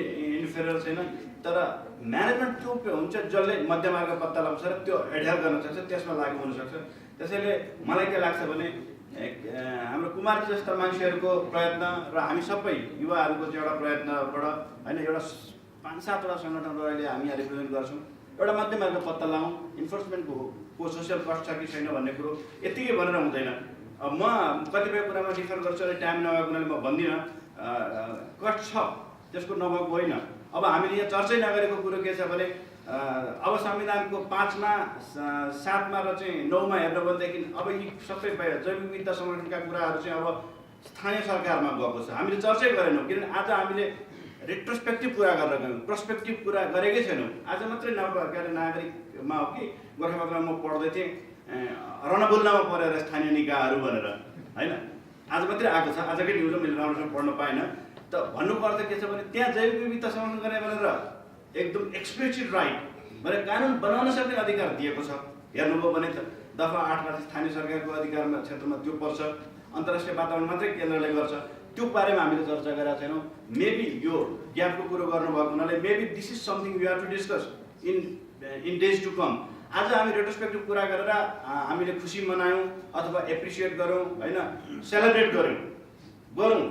इन्फेरियर छैन, तर म्यानेजमेन्ट त्यो हुन्छ जसले मध्य मार्ग पत्ता लगाउँछ र त्यो एडहेयर गर्न सक्छ, त्यसमा लागु हुनसक्छ। त्यसैले मलाई के लाग्छ भने हाम्रो कुमारजी जस्ता मान्छेहरूको प्रयत्न र हामी सबै युवाहरूको चाहिँ एउटा प्रयत्नबाट होइन, एउटा 5-7वटा सङ्गठनहरू अहिले हामी यहाँ रिप्रेजेन्ट गर्छौँ। एउटा मध्यमार्ग पत्ता लगाउँ, इन्फोर्समेन्टको सोसियल कस्ट छ कि छैन भन्ने कुरो यत्तिकै भनेर हुँदैन। म कतिपय कुरामा डिफर गर्छु, अहिले टाइम नभएको हुनाले म भन्दिनँ। कस्ट छ, त्यसको नभएको होइन। अब हामीले यहाँ चर्चै नगरेको कुरो के छ भने अब संविधानको 5मा 7मा र चाहिँ 9मा हेर्नु भनेदेखि अब यी सबै जैविक विविधता संरक्षणका कुराहरू चाहिँ अब स्थानीय सरकारमा गएको छ। हामीले चर्चै गरेनौँ, किनभने आज हामीले रेट्रोस्पेक्टिभ कुरा गरेर गयौँ, पर्सपेक्टिभ कुरा गरेकै छैनौँ। आज मात्रै के अरे नागरिकमा हो कि गोर्खापत्रमा म पढ्दै थिएँ, रणबुल्लामा परेर स्थानीय निकायहरू भनेर होइन, आज मात्रै आएको छ। आजकै न्युज मैले राम्रोसँग पढ्न पाइनँ। त भन्नुपर्दा के छ भने त्यहाँ जैविक विविधता संरक्षण गर्ने भनेर एकदम एक्सप्लिसिट राइट भनेर कानुन बनाउन सक्ने अधिकार दिएको छ। हेर्नुभयो भने त दफा 8मा स्थानीय सरकारको अधिकारमा क्षेत्रमा त्यो पर्छ। अन्तर्राष्ट्रिय वातावरण मात्रै केन्द्रले गर्छ। त्यो बारेमा हामीले चर्चा गरेका छैनौँ। मेबी यो ग्यापको कुरो गर्नुभएको हुनाले maybe this is something we have to discuss in days to come. आज हामी रेट्रोस्पेक्टिभ कुरा गरेर हामीले खुसी मनायौँ अथवा एप्रिसिएट गरौँ होइन, सेलिब्रेट गरौँ,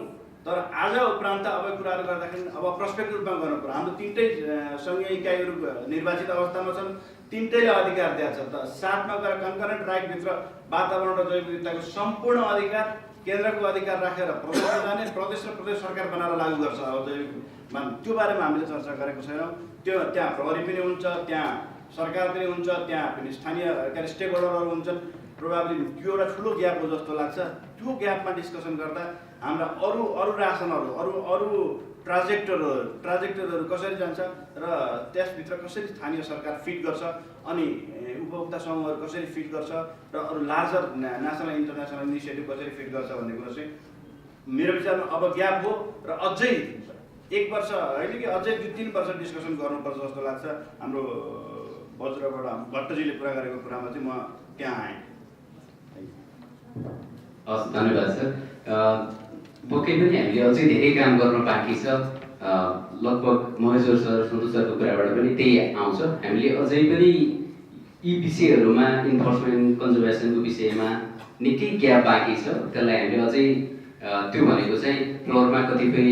तर आज उपरान्त अब कुराहरू गर्दाखेरि अब प्रस्पेक्टिभ रूपमा गर्नु पर्यो। हाम्रो 3टै सङ्घीय इकाइहरू निर्वाचित अवस्थामा छन्, 3टैले अधिकार दिएको छ। त साथमा गएर कन्करेन्ट राइटभित्र वातावरण र जैव विविधताको सम्पूर्ण अधिकार केन्द्रको अधिकार राखेर प्रदेशमा जाने, प्रदेश र प्रदेश सरकार बनाएर लागू गर्छ। अब त्यो बारेमा हामीले चर्चा गरेको छैनौँ। त्यो त्यहाँ प्रहरी पनि हुन्छ, त्यहाँ सरकार पनि हुन्छ, त्यहाँ पनि स्थानीय स्टेक होल्डरहरू हुन्छन्। प्रोभाब्ली त्यो एउटा ठुलो ग्याप हो जस्तो लाग्छ। त्यो ग्यापमा डिस्कसन गर्दा हाम्रा अरू रासनहरू अरू ट्राजेक्टरहरू कसरी जान्छ र त्यसभित्र कसरी स्थानीय सरकार फिट गर्छ, अनि उपभोक्ता समूहहरू कसरी फिट गर्छ र अरू लार्जर नेसनल इन्टरनेसनल इनिसिएटिभ कसरी फिट गर्छ भन्ने कुरा चाहिँ मेरो विचारमा अब ग्याप हो र अझै 1 वर्ष होइन कि अझै 2-3 वर्ष डिस्कसन गर्नुपर्छ जस्तो लाग्छ। हाम्रो वज्रबाट भट्टजीले कुरा गरेको कुरामा चाहिँ म त्यहाँ आएँ। हस्, धन्यवाद सर। पक्कै पनि हामीले अझै धेरै काम गर्न बाँकी छ। लगभग महेश्वर सर, सन्तोष सरको कुराबाट पनि त्यही आउँछ। हामीले अझै पनि यी विषयहरूमा इन्फोर्समेन्ट कन्जर्भेसनको विषयमा निकै ग्याप बाँकी छ। त्यसलाई हामीले अझै त्यो भनेको चाहिँ फ्लोरमा कतिपय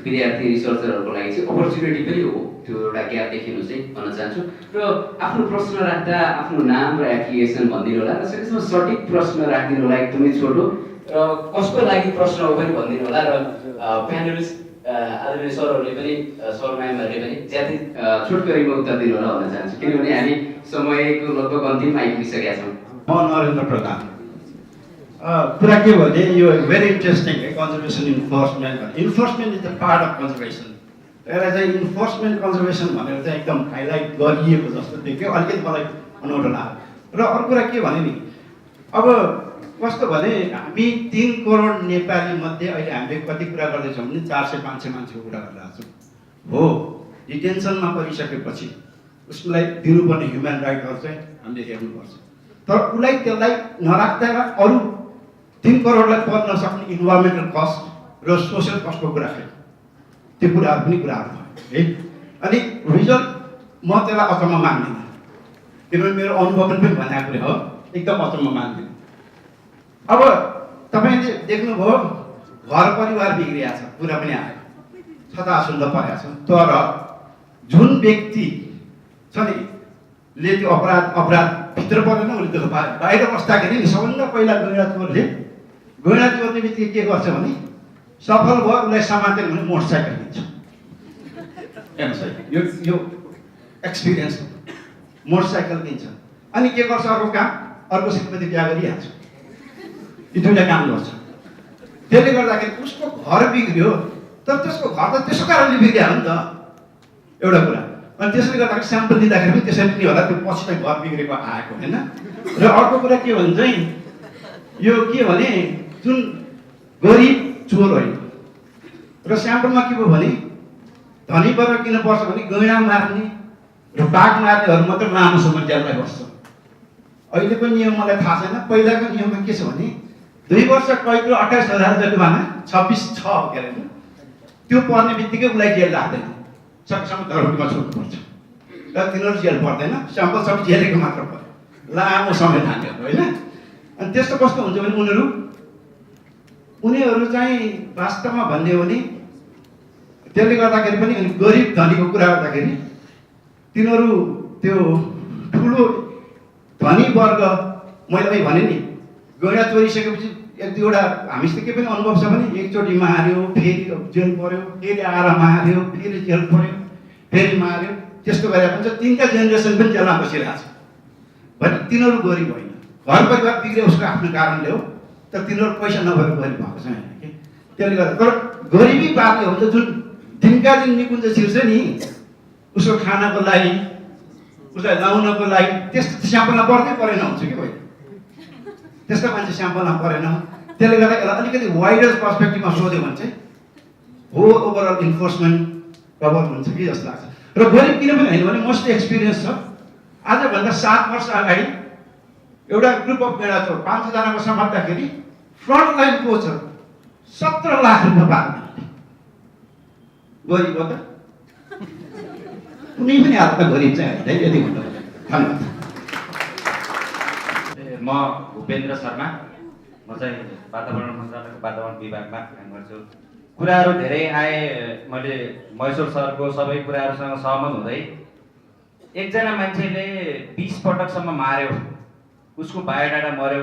विद्यार्थी रिसर्चरहरूको लागि चाहिँ अपर्च्युनिटी पनि हो, त्यो एउटा ग्याप देखिनु चाहिँ भन्न चाहन्छु। र आफ्नो प्रश्न राख्दा आफ्नो नाम र एप्लिकेसन भनिदिनु होला, र सकेसम्म सठिक प्रश्न राखिदिनु होला, एकदमै छोटो, र कसको लागि प्रश्न हो पनि भनिदिनु होला। र प्यानलिस्ट आदरणीय सरहरूले पनि सर म्यामहरूले पनि ज्यादै छोटकरीमा उत्तर दिनु होला भन्न चाहन्छु, किनभने हामी समयको लगभग अन्तिममा आइपुगिसकेका छौँ। म नरेन्द्र प्रधान। कुरा के भने यो भेरी इन्ट्रेस्टिङ है, conservation enforcement is the part of conservation. यसलाई चाहिँ इन्फोर्समेन्ट कन्जर्भेसन भनेर चाहिँ एकदम हाइलाइट गरिएको जस्तो देख्यो, अलिकति मलाई अनौठो लाग्यो। र अर्को कुरा के भने नि, अब कस्तो भने हामी 3 करोड नेपाली मध्ये अहिले हामीले कति कुरा गर्दैछौँ भने 400-500 मान्छेको कुरा गरिरहेको छौँ। हो, डिटेन्सनमा परिसकेपछि उसलाई दिनुपर्ने ह्युमन राइटहरू चाहिँ हामीले हेर्नुपर्छ। तर उसलाई त्यसलाई नराख्दा अरू 3 करोडलाई पर्न सक्ने इन्भाइरोमेन्टल कस्ट र सोसियल कस्टको कुरा छ। त्यो कुराहरू पनि कुराहरू भयो है। अनि रिजल्ट म त्यसलाई अचम्म मान्दिनँ, किनभने मेरो अनुभव पनि भनेको कुरा हो, एकदम अचम्म मान्दिनँ। अब तपाईँले देख्नुभयो घर परिवार बिग्रिया छ, कुरा पनि आयो, छताछुल्ल परेको छ। तर जुन व्यक्ति छ नि ले त्यो अपराध भित्र परेन, उसले त्यो बाहिर बस्दाखेरि नि सबभन्दा पहिला गैँडा चोर्ने बित्तिकै के गर्छ भने सफल भयो, उसलाई समातेर भने मोटरसाइकल किन्छ। हेर्नुहोस् है, यो एक्सपिरियन्स, मोटरसाइकल किन्छ। अनि के गर्छ, अर्को काम, अर्को श्रीमती बिहा गरिहाल्छ। यी दुईवटा काम गर्छ। त्यसले गर्दाखेरि उसको घर बिग्रियो, तर त्यसको घर त त्यसो कारणले बिग्रियो नि त, एउटा कुरा। अनि त्यसले गर्दाखेरि स्याम्पल दिँदाखेरि पनि त्यसरी पनि होला, त्यो पछि चाहिँ घर बिग्रेको आएको होइन। र अर्को कुरा के भन्छ चाहिँ यो के भने जुन गरिब चोर होइन, र स्याम्पलमा के भयो भने धनी वर्ग किन पर्छ भने गैँडा मार्ने र बाघ मार्नेहरू मात्र लामो समय जेलमै बस्छ। अहिलेको नियम मलाई थाहा छैन, पहिलाको नियममा के छ भने 2 वर्ष कैद र 28,000 जरिवाना 26/6 के अरे त्यो पर्ने बित्तिकै उसलाई जेल राख्दैन, सकेसम्म धरपीमा छोड्नुपर्छ। र तिनीहरू जेल पर्दैन, स्याम्पल सब जेलेको मात्र पर्यो, लामो समय थाल्यो होइन। अनि त्यस्तो कस्तो हुन्छ भने उनीहरू चाहिँ वास्तवमा भन्ने हो भने त्यसले गर्दाखेरि पनि अनि गरिब धनीको कुरा गर्दाखेरि तिनीहरू त्यो ठुलो धनी वर्ग, मैले भने नि गैँडा चोरिसकेपछि 1-2वटा हामीसित के पनि अनुभव छ भने एकचोटि मार्यो, फेरि जेल पर्यो, फेरि आएर मार्यो, फेरि जेल पर्यो, फेरि मार्यो, त्यस्तो गरेर पनि 3का जेनेरेसन पनि जेलमा बसिरहेको छ। भने तिनीहरू गरिब होइन, घर परिवार बिग्रियो उसको आफ्नो कारणले हो, तर तिनीहरू पैसा नभएर गरिब भएको छ होइन कि। त्यसले गर्दा तर गरिबी बाटो हुन्छ जुन दिनका दिन निकुञ्ज छिर्छ नि, उसको खानाको लागि, उसलाई लाउनको लागि, त्यस्तो स्याम्पलमा पर्दै परेन हुन्छ कि होइन, त्यस्तो मान्छे स्याम्पलमा परेन। त्यसले गर्दा यसलाई अलिकति वाइडर पर्सपेक्टिभमा सोध्यो भने चाहिँ हो ओभरअल इन्फोर्समेन्ट कभर हुन्छ कि जस्तो लाग्छ। र गरिब किन पनि होइन भने मस्ट एक्सपिरियन्स छ। आजभन्दा 7 वर्ष अगाडि एउटा ग्रुप अफ गैँडा चोर 500 जनाको समात्दाखेरि फ्रन्ट लाइन कोच 17 लाख रुपियाँ पाउने गरिब हो त, कुनै पनि हालतमा गरिब चाहिँ होइन, यति भन्नु। धन्यवाद। म भूपेन्द्र शर्मा, म चाहिँ वातावरण मन्त्रालयको वातावरण विभागमा काम गर्छु। कुराहरू धेरै आए, मैले महेश्वर सरको सबै कुराहरूसँग सहमत हुँदै एकजना मान्छेले 20 पटकसम्म मार्यो, उसको बायोडाटा मर्यो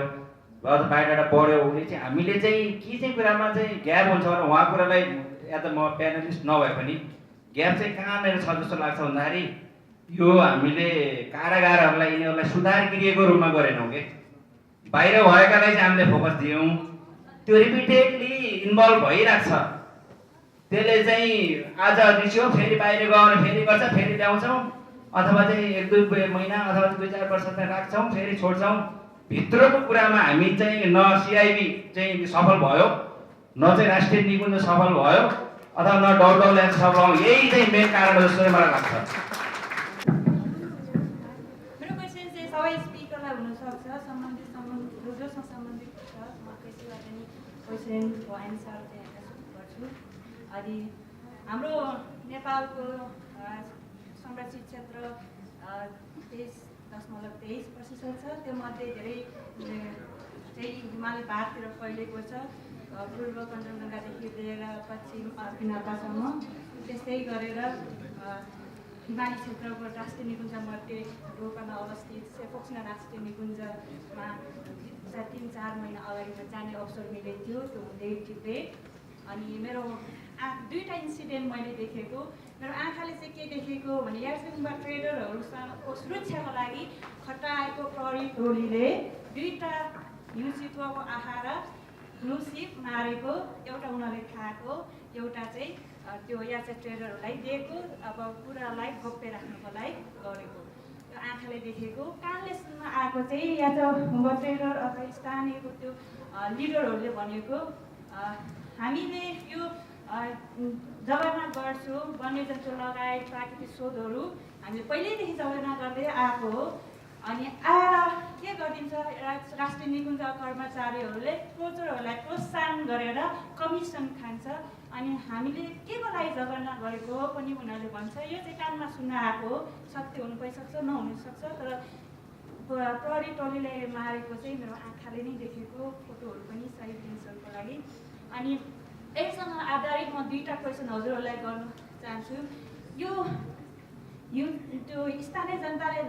अथवा बायोडाटा बढ्यो भने चाहिँ हामीले चाहिँ के चाहिँ कुरामा चाहिँ ग्याप हुन्छ भने उहाँ कुरालाई या त म प्यानलिस्ट नभए पनि ग्याप चाहिँ कहाँनिर छ जस्तो लाग्छ भन्दाखेरि यो हामीले कारागारहरूलाई यिनीहरूलाई सुधार गृहको रूपमा गरेनौँ कि बाहिर भएकालाई चाहिँ हामीले फोकस दियौँ। त्यो रिपिटेडली इन्भल्भ भइरहेको छ, त्यसले चाहिँ आज निस्क्यो फेरि बाहिर गयो भने फेरि गर्छ, फेरि ल्याउँछौँ अथवा चाहिँ 1-2 महिना अथवा 2-4 वर्ष चाहिँ राख्छौँ फेरि छोड्छौँ। भित्रको कुरामा हामी चाहिँ न सिआइबी चाहिँ सफल भयो, न चाहिँ राष्ट्रिय निकुञ्ज सफल भयो अथवा न डब्ल्युडब्ल्युएफ सफल भयो। यही चाहिँ मेन कारण हो जस्तो मलाई लाग्छ। मेरो क्वेसन चाहिँ सबै स्पिकरलाई हुनसक्छ, सम्बन्धित जोसँग सम्बन्धित छ। म त्यसैबाट नि क्वेसनको एन्सर चाहिँ गर्छु। अनि हाम्रो नेपालको संरक्षित क्षेत्र 23.23% छ। त्यो मध्ये धेरै चाहिँ हिमाली भागतिर फैलिएको छ, पूर्व कञ्चनजङ्घादेखि लिएर पश्चिम पिनाकासम्म। त्यस्तै गरेर हिमाली क्षेत्रको राष्ट्रिय निकुञ्जमध्ये रोकामा अवस्थित सेफोक्सिना राष्ट्रिय निकुञ्जमा 3-4 महिना अगाडि जाने अवसर मिलेको थियो। त्यो हुँदै टिप्दै अनि मेरो 2टा इन्सिडेन्ट मैले देखेको, मेरो आँखाले चाहिँ के देखेको भने यार्सिङमा ट्रेडरहरूसँगको सुरक्षाको लागि खटाएको प्रहरी टोलीले 2टा हिउँचितुवाको आँखा र ग्लुसिप मारेको, एउटा उनीहरूले खाएको, एउटा चाहिँ त्यो याचा ट्रेडरहरूलाई दिएको, अब कुरालाई गोप्य राख्नुको लागि गरेको। त्यो आँखाले देखेको। कानले सुन्न आएको चाहिँ या त ट्रेडर अथवा स्थानीयको त्यो लिडरहरूले भनेको हामीले यो जगेर्ना गर्छौँ, वन्यजन्तु लगायत प्राकृतिक स्रोतहरू हामीले पहिल्यैदेखि जगेर्ना गर्दै आएको हो। अनि आएर के गरिदिन्छ, राष्ट्रिय निकुञ्ज कर्मचारीहरूले क्लोजरहरूलाई प्रोत्साहन गरेर कमिसन खान्छ। अनि हामीले के को लागि जगेर्ना गरेको हो पनि उनीहरूले भन्छ। यो चाहिँ कानमा सुन्न आएको हो, सत्य हुनु पनि सक्छ नहुनु सक्छ, तर प्रहरी टोलीले मारेको चाहिँ मेरो आँखाले नै देखेको, फोटोहरू पनि सही लिन्सहरूको लागि। अनि यससँग आधारित म 2टा क्वेसन हजुरहरूलाई गर्न चाहन्छु। यो त्यो स्थानीय जनताले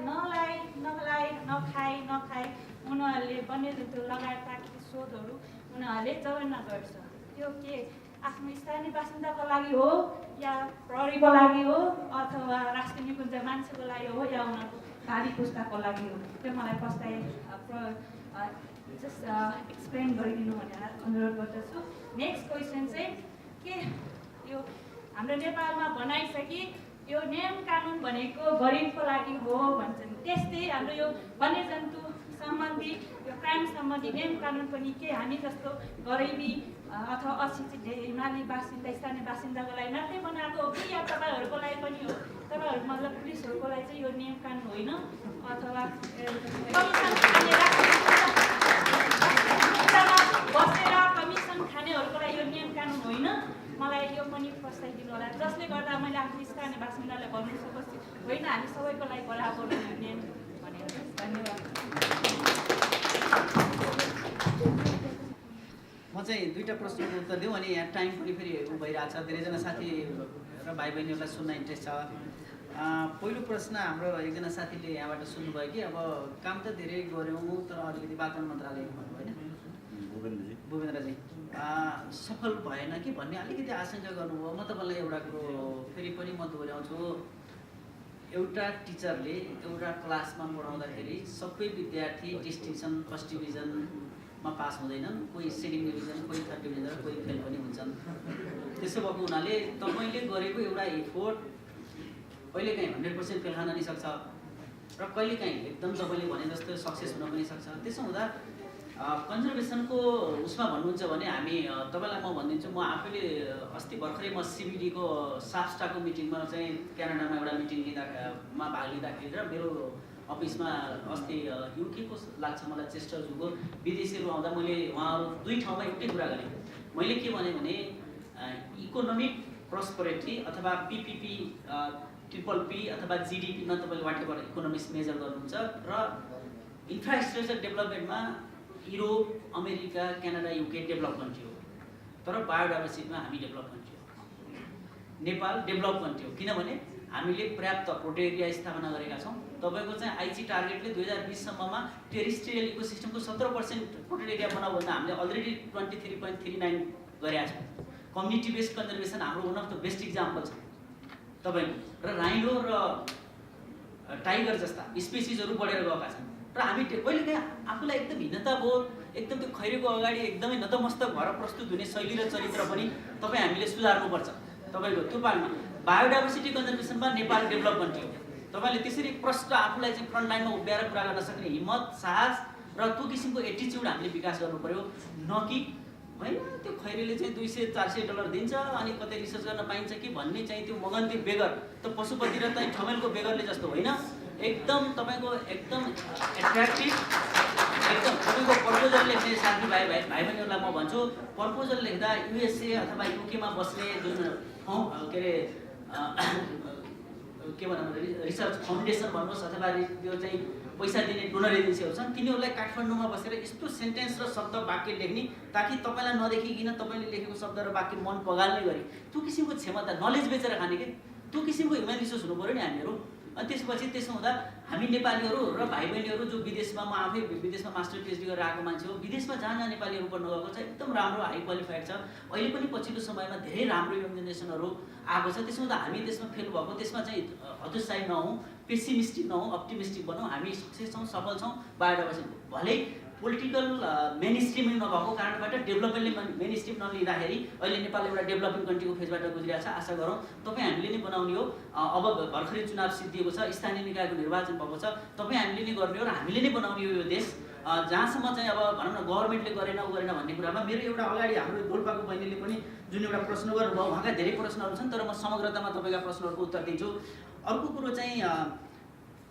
नखाए उनीहरूले वन्यजन्तु लगायत प्राकृतिक स्रोतहरू उनीहरूले जगेर्ना गर्छ। त्यो के आफ्नो स्थानीय बासिन्दाको लागि हो या प्रहरीको लागि हो अथवा राष्ट्रिय निकुञ्ज मान्छेको लागि हो या उनीहरूको भावी पुस्ताको लागि हो? त्यो मलाई फस्टाइ जस्ट एक्सप्लेन गरिदिनु भनेर अनुरोध गर्दछु। नेक्स्ट क्वेसन चाहिँ के यो हाम्रो नेपालमा भनाइ छ कि यो नियम कानुन भनेको गरिबको लागि हो भन्छन्। त्यस्तै हाम्रो यो वन्यजन्तु सम्बन्धी यो क्राइम सम्बन्धी नियम कानुन पनि के हामी जस्तो गरिबी अथवा अशिक्षित हिमाली बासिन्दा स्थानीय बासिन्दाको लागि मात्रै बनाएको हो कि या तपाईँहरूको लागि पनि हो? तपाईँहरू मतलब पुलिसहरूको लागि चाहिँ यो नियम कानुन होइन अथवा बसेर कमिसन खानेहरूको लागि यो नियम कानुन होइन? मलाई यो पनि फस्टाइदिनु होला, जसले गर्दा मैले आफ्नो स्थानीय बासिन्दालाई भन्नु सकोस् होइन हामी सबैको लागि बराबर नियम भनेर। धन्यवाद। म चाहिँ 2टा प्रश्नको उत्तर दिउँ अनि यहाँ टाइम पनि फेरि भइरहेको छ, धेरैजना साथी र भाइ बहिनीहरूलाई सुन्न इन्ट्रेस्ट छ। पहिलो प्रश्न हाम्रो एकजना साथीले यहाँबाट सुन्नुभयो कि अब काम त धेरै गऱ्यौँ तर अलिकति वातावरण मन्त्रालयको भन्नु होइन भूपेन्द्रजी सफल भएन कि भन्ने अलिकति आशंका गर्नुभयो। म तपाईँलाई एउटा कुरो फेरि पनि म दोहोऱ्याउँछु, एउटा टिचरले एउटा क्लासमा पढाउँदाखेरि सबै विद्यार्थी डिस्टिङसन फर्स्ट डिभिजनमा पास हुँदैनन्, कोही सेकेन्ड डिभिजन, कोही थर्ड डिभिजन र कोही फेल पनि हुन्छन्। त्यसो भएको हुनाले तपाईँले गरेको एउटा एफोर्ट कहिलेकाहीँ 100% फेल खान नि सक्छ र कहिलेकाहीँ एकदम तपाईँले भने जस्तो सक्सेस हुन पनि सक्छ। त्यसो हुँदा कन्जर्भेसनको उसमा भन्नुहुन्छ भने हामी तपाईँलाई म भनिदिन्छु, म आफैले अस्ति भर्खरै म सिबिडीको साफ्स्टाको मिटिङमा चाहिँ क्यानाडामा एउटा मिटिङ लिँदामा भाग लिँदाखेरि र मेरो अफिसमा अस्ति युके को लाग्छ मलाई चेस्टर जूको विदेशीहरू आउँदा मैले उहाँहरू 2 ठाउँमा एउटै कुरा गरेँ। मैले के भने इकोनोमिक प्रस्परिटी अथवा पिपिपी ट्रिपल पी अथवा जिडिपीमा तपाईँले वाटेबाट इकोनोमिक्स मेजर गर्नुहुन्छ र इन्फ्रास्ट्रक्चर डेभलपमेन्टमा Europe, America, Canada, UK develop country हो, तर बायोडाइभर्सिटीमा हामी डेभलप कन्ट्री हो। नेपाल डेभलप कन्ट्री हो किनभने हामीले पर्याप्त प्रोटेक्ट एरिया स्थापना गरेका छौँ। तपाईँको चाहिँ आइसी टार्गेटले 2020 सम्ममा टेरिस्ट्रियल इकोसिस्टमको 70% प्रोटेक्ट एरिया बनाऊ भन्दा हामीले अलरेडी 23.39 गरेका छौँ। कम्युनिटी बेस्ड कन्जर्भेसन हाम्रो one of the best example छ तपाईँको। र राइनो र टाइगर जस्ता स्पेसिसहरू बढेर गएका छन् र हामी कहिलेकाहीँ आफूलाई एकदम भिन्नताबोध एकदम त्यो खैरेको अगाडि एकदमै नतमस्तक भएर प्रस्तुत हुने शैली र चरित्र पनि तपाईँ हामीले सुधार्नुपर्छ। तपाईँको त्यो पार्टमा बायोडाइभर्सिटी कन्जर्भेसनमा नेपाल डेभलप कन्ट्री हो। तपाईँले त्यसरी प्रष्ट आफूलाई चाहिँ फ्रन्ट लाइनमा उभ्याएर कुरा गर्न सक्ने हिम्मत, साहस र त्यो किसिमको एटिच्युड हामीले विकास गर्नु पर्यो। न कि होइन त्यो खैरेले चाहिँ $200-400 दिन्छ अनि कतै रिसर्च गर्न पाइन्छ कि भन्ने चाहिँ त्यो मगन्ती बेगर, त्यो पशुपति र चाहिँ ठमेलको बेगरले जस्तो होइन। एकदम तपाईँको एकदम एट्र्याक्टिभ, एकदम तपाईँको प्रपोजल लेख्ने साथीभाइ बहिनीहरूलाई म भन्छु, प्रपोजल लेख्दा USA अथवा युकेमा बस्ने जुन के अरे के भनौँ रिसर्च फाउन्डेसन भन्नुहोस् अथवा त्यो चाहिँ पैसा दिने डोनर एजेन्सीहरू छन्, तिनीहरूलाई काठमाडौँमा बसेर यस्तो सेन्टेन्स र शब्द वाक्य लेख्ने ताकि तपाईँलाई नदेखिकन तपाईँले लेखेको शब्द र वाक्य मन पगाल्ने गरी त्यो किसिमको क्षमता, नलेज बेचेर खाने कि त्यो किसिमको ह्युमन रिसोर्स हुनु पऱ्यो नि हामीहरू। अनि त्यसपछि त्यसो हुँदा हामी नेपालीहरू र भाइ बहिनीहरू जो विदेशमा, म आफै विदेशमा मास्टर पिएचडी गरेर आएको मान्छे हो, विदेशमा जहाँ नेपालीहरू पढ्न गएको छ एकदम राम्रो हाई क्वालिफाइड छ। अहिले पनि पछिल्लो समयमा धेरै राम्रो यङ जेनेरेसनहरू आएको छ। त्यसो हुँदा हामी त्यसमा फेल भएको, त्यसमा चाहिँ हतोत्साही नहौँ, पेसिमिस्टिक नहौँ, अप्टिमिस्टिक बनौँ। हामी सक्सेस छौँ, सफल छौँ बायोडाइभर्सिटी। भलै पोलिटिकल मेन स्ट्रिम नभएको कारणबाट डेभलपमेन्टले मेन स्ट्रिम नलिँदाखेरि अहिले नेपाल एउटा डेभलपिङ कन्ट्रीको फेजबाट गुज्रिरहेको छ। आशा गरौँ तपाईँ हामीले नै बनाउने हो। अब भर्खरै चुनाव सिद्धिएको छ, स्थानीय निकायको निर्वाचन भएको छ, तपाईँ हामीले नै गर्ने हो र हामीले नै बनाउने हो यो देश। जहाँसम्म चाहिँ अब भनौँ न गभर्मेन्टले गरेन भन्ने कुरामा मेरो एउटा अगाडि हाम्रो डोल्पाको बहिनीले पनि जुन एउटा प्रश्न गर्नुभयो, उहाँका धेरै प्रश्नहरू छन्, तर म समग्रतामा तपाईँका प्रश्नहरूको उत्तर दिन्छु। अर्को कुरो चाहिँ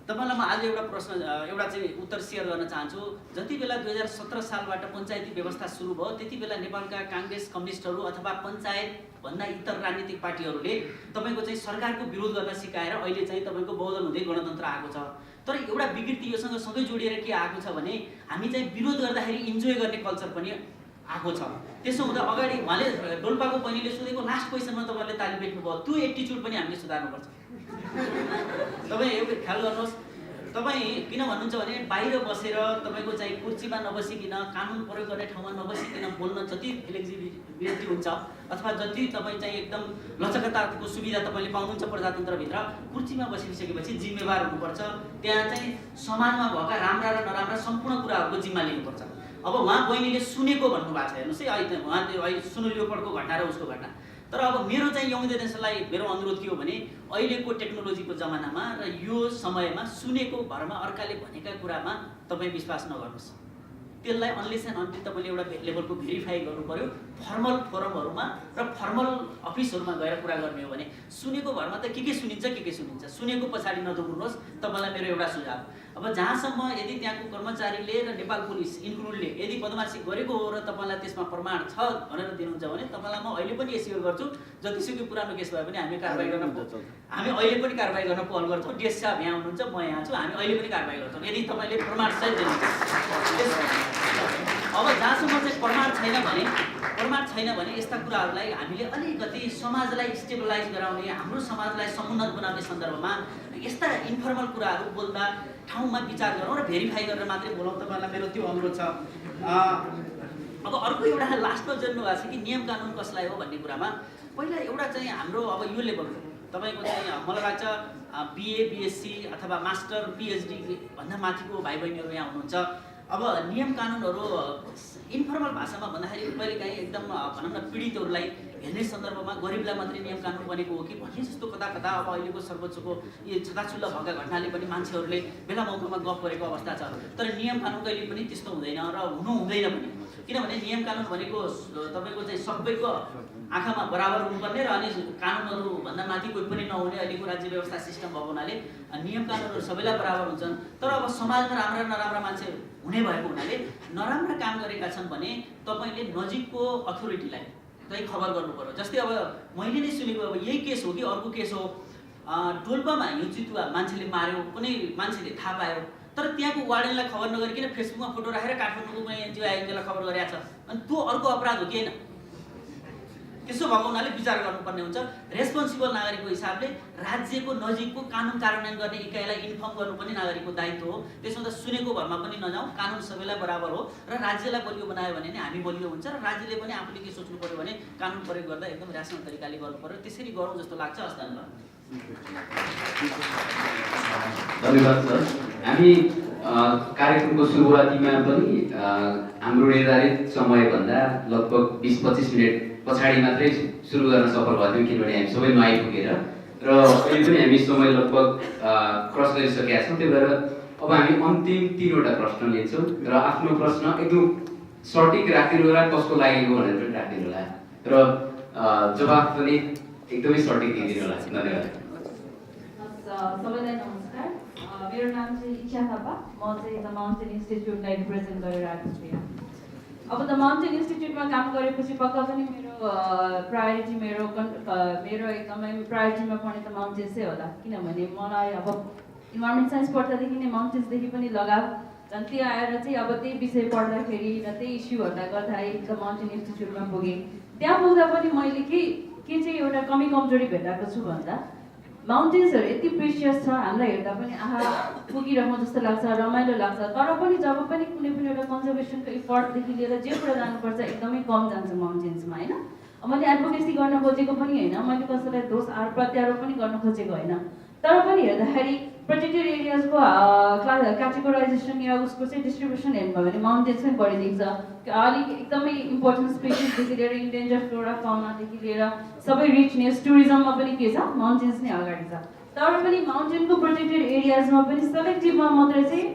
तपाईँलाई म आज एउटा प्रश्न एउटा चाहिँ उत्तर सेयर गर्न चाहन्छु। जति बेला 2017 सालबाट पञ्चायती व्यवस्था सुरु भयो त्यति बेला नेपालका काङ्ग्रेस, कम्युनिस्टहरू अथवा पञ्चायत भन्दा इतर राजनीतिक पार्टीहरूले तपाईँको चाहिँ सरकारको विरोध गर्न सिकाएर अहिले चाहिँ तपाईँको बहुदल हुँदै गणतन्त्र आएको छ। तर एउटा विकृति योसँग सँगै जोडिएर के आएको छ भने हामी चाहिँ विरोध गर्दाखेरि इन्जोय गर्ने कल्चर पनि आएको छ। त्यसो हुँदा अगाडि उहाँले डोल्पाको बहिनीले सोधेको लास्ट क्वेसनमा तपाईँले ताली बेच्नुभयो, त्यो एटिच्युड पनि हामीले सुधार्नुपर्छ। तपाईँ एउटा ख्याल गर्नुहोस्, तपाईँ किन भन्नुहुन्छ भने बाहिर बसेर तपाईँको चाहिँ कुर्सीमा नबसिकन, कानुन प्रयोग गर्ने ठाउँमा नबसिकन बोल्न जति फ्लेक्सिबिलिटी हुन्छ अथवा जति तपाईँ चाहिँ एकदम लचकताको सुविधा तपाईँले पाउनुहुन्छ प्रजातन्त्रभित्र, कुर्सीमा बसिसकेपछि जिम्मेवार हुनुपर्छ। त्यहाँ चाहिँ समाजमा भएका राम्रा र नराम्रा सम्पूर्ण कुराहरूको जिम्मा लिनुपर्छ। अब उहाँ बहिनीले सुनेको भन्नुभएको छ, हेर्नुहोस् है, उहाँ त्यो अहिले सुनुलियोपडको घटना र उसको घटना। तर अब मेरो चाहिँ यङ जेनेरेसनलाई मेरो अनुरोध के हो भने अहिलेको टेक्नोलोजीको जमानामा र यो समयमा सुनेको भरमा अर्काले भनेका कुरामा तपाईँ विश्वास नगर्नुहोस्। त्यसलाई अनलेस एन्ड अनटिल तपाईँले एउटा लेभलको भेरिफाई गर्नु पर्यो फर्मल फोरमहरूमा र फर्मल अफिसहरूमा गएर कुरा गर्ने हो भने। सुनेको भरमा त के सुनिन्छ, सुनेको पछाडि नदौड्नुहोस्। तपाईँलाई मेरो एउटा सुझाव, अब जहाँसम्म यदि त्यहाँको कर्मचारीले र नेपाल पुलिस इन्क्लुडले यदि बदमासी गरेको हो र तपाईँलाई त्यसमा प्रमाण छ भनेर दिनुहुन्छ भने तपाईँलाई म अहिले पनि एस्योर गर्छु, जतिसुकै पुरानो केस भए पनि हामी कारबाही गर्न अहिले पनि कारबाही गर्न पहल गर्छौँ। डिएस साहब यहाँ हुनुहुन्छ, म यहाँ छु, हामी अहिले पनि कारबाही गर्छौँ यदि तपाईँले प्रमाण सहित दिनुहुन्छ। अब जहाँसम्म चाहिँ प्रमाण छैन भने यस्ता कुराहरूलाई हामीले अलिकति समाजलाई स्टेबलाइज गराउने, हाम्रो समाजलाई समुन्नत बनाउने सन्दर्भमा यस्ता इन्फर्मल कुराहरू बोल्दा ठाउँमा विचार गरौँ र भेरिफाई गरेर मात्रै बोलाउँ। तपाईँलाई मेरो त्यो अनुरोध छ। अब अर्को एउटा लास्टमा जन्नु भएको छ कि नियम कानुन कसलाई हो भन्ने कुरामा पहिला एउटा चाहिँ हाम्रो अब यो लेभलको तपाईँको चाहिँ मलाई लाग्छ बिए, बिएससी अथवा मास्टर, पिएचडी भन्दा माथिको भाइ बहिनीहरू यहाँ हुनुहुन्छ। अब नियम कानुनहरू इन्फर्मल भाषामा भन्दाखेरि कहिलेकाहीँ एकदम भनौँ न पीडितहरूलाई हेर्ने सन्दर्भमा गरिबलाई मात्रै नियम कानुन बनेको हो कि भन्ने जस्तो कता अब अहिलेको सर्वोच्चको यो छताछुल्ला भएका घटनाले पनि मान्छेहरूले बेला मौकामा गफ गरेको अवस्था छ। तर नियम कानुन कहिले पनि त्यस्तो हुँदैन र हुनु हुँदैन पनि, किनभने नियम कानुन भनेको तपाईँको चाहिँ सबैको आँखामा बराबर हुनुपर्ने र अनि कानुनहरू भन्दा माथि कोही पनि नहुने अहिलेको राज्य व्यवस्था सिस्टम भएको हुनाले नियम कानुनहरू सबैलाई बराबर हुन्छन्। तर अब समाजमा राम्रा नराम्रा मान्छे हुने भएको हुनाले नराम्रा काम गरेका छन् भने तपाईँले नजिकको अथोरिटीलाई चाहिँ खबर गर्नु पर्यो। जस्तै अब मैले नै सुनेको अब यही केस हो कि अर्को केस हो, डोल्पामा हिउँ चितुवा मान्छेले मार्यो, कुनै मान्छेले थाहा पायो तर त्यहाँको वार्डनलाई खबर नगरिकन फेसबुकमा फोटो राखेर काठमाडौँको जो आयोगलाई खबर गरेको छ अनि त्यो अर्को अपराध हो कि होइन? त्यसो भएको हुनाले विचार गर्नुपर्ने हुन्छ। रेस्पोन्सिबल नागरिकको हिसाबले राज्यको नजिकको कानुन कार्यान्वयन गर्ने इकाइलाई इन्फर्म गर्नु पनि नागरिकको दायित्व हो। त्यसमा त सुनेको भरमा पनि नजाउँ, कानुन सबैलाई बराबर हो र राज्यलाई बलियो बनायो भने नि हामी बलियो हुन्छ र राज्यले पनि आफूले के सोच्नु पर्यो भने कानुन प्रयोग गर्दा एकदम ऱ्यासनल तरिकाले गर्नु पर्यो। त्यसरी गरौँ जस्तो लाग्छ। हस् धन्यवाद। धन्यवाद सर। हामी कार्यक्रमको सुरुवातीमा पनि हाम्रो निर्धारित समयभन्दा लगभग 20-25 मिनट पछाडि मात्रै सुरु गर्न सफल भएको थियौँ, किनभने हामी सबै नआइपुगेर र अहिले पनि हामी समय लगभग क्रस गरिसकेका छौँ। त्यही भएर अब हामी अन्तिम 3वटा प्रश्न लिन्छौँ र आफ्नो प्रश्न एकदम सटिक राखिदिनु होला, कसको लागेको भनेर पनि राखिदिनु होला र जवाफ पनि एकदमै सटिक दिइदिनु होला। धन्यवाद। सबैलाई नमस्कार। मेरो नाम चाहिँ इच्छा थापा। म चाहिँ द माउन्टेन इन्स्टिट्युटलाई रिप्रेजेन्ट गरेर आएको छु यहाँ। अब द माउन्टेन इन्स्टिट्युटमा काम गरेपछि पक्का पनि मेरो प्रायोरिटी मेरो एकदमै प्रायोरिटीमा पर्ने त माउन्टेन्सै होला, किनभने मलाई अब इन्भाइरोमेन्ट साइन्स पढ्दादेखि नै माउन्टेन्सदेखि पनि लगाव। अनि त्यो आएर चाहिँ अब त्यही विषय पढ्दाखेरि र त्यही इस्युहरूलाई गर्दाखेरि द माउन्टेन इन्स्टिट्युटमा पुगेँ। त्यहाँ पुग्दा पनि मैले के चाहिँ एउटा कमी कमजोरी भेटाएको छु भन्दा माउन्टेन्सहरू यति प्रिसियस छ, हामीलाई हेर्दा पनि आहा पुगिरहँ जस्तो लाग्छ, रमाइलो लाग्छ। तर पनि जब पनि कुनै पनि एउटा कन्जर्भेसनको इफर्टदेखि लिएर जे कुरा जानुपर्छ एकदमै कम जान्छ माउन्टेन्समा, होइन? मैले एडभोकेसी गर्न खोजेको पनि होइन, मैले कसैलाई दोष प्रत्यारोप पनि गर्न खोजेको होइन। तर पनि हेर्दाखेरि प्रोटेक्टेड एरियाजको क्याटेगोराइजेसन या उसको चाहिँ डिस्ट्रिब्युसन हेर्नुभयो भने माउन्टेन्समै बढी देख्छ। अलिक एकदमै इम्पोर्टेन्ट स्पेसिसदेखि लिएर इन्डेन्जर फ्लोरा फाउनादेखि लिएर सबै रिचनेस टुरिज्ममा पनि के छ, माउन्टेन्स नै अगाडि छ। तर पनि माउन्टेनको प्रोटेक्टेड एरियाजमा पनि सेलेक्टिभमा मात्रै चाहिँ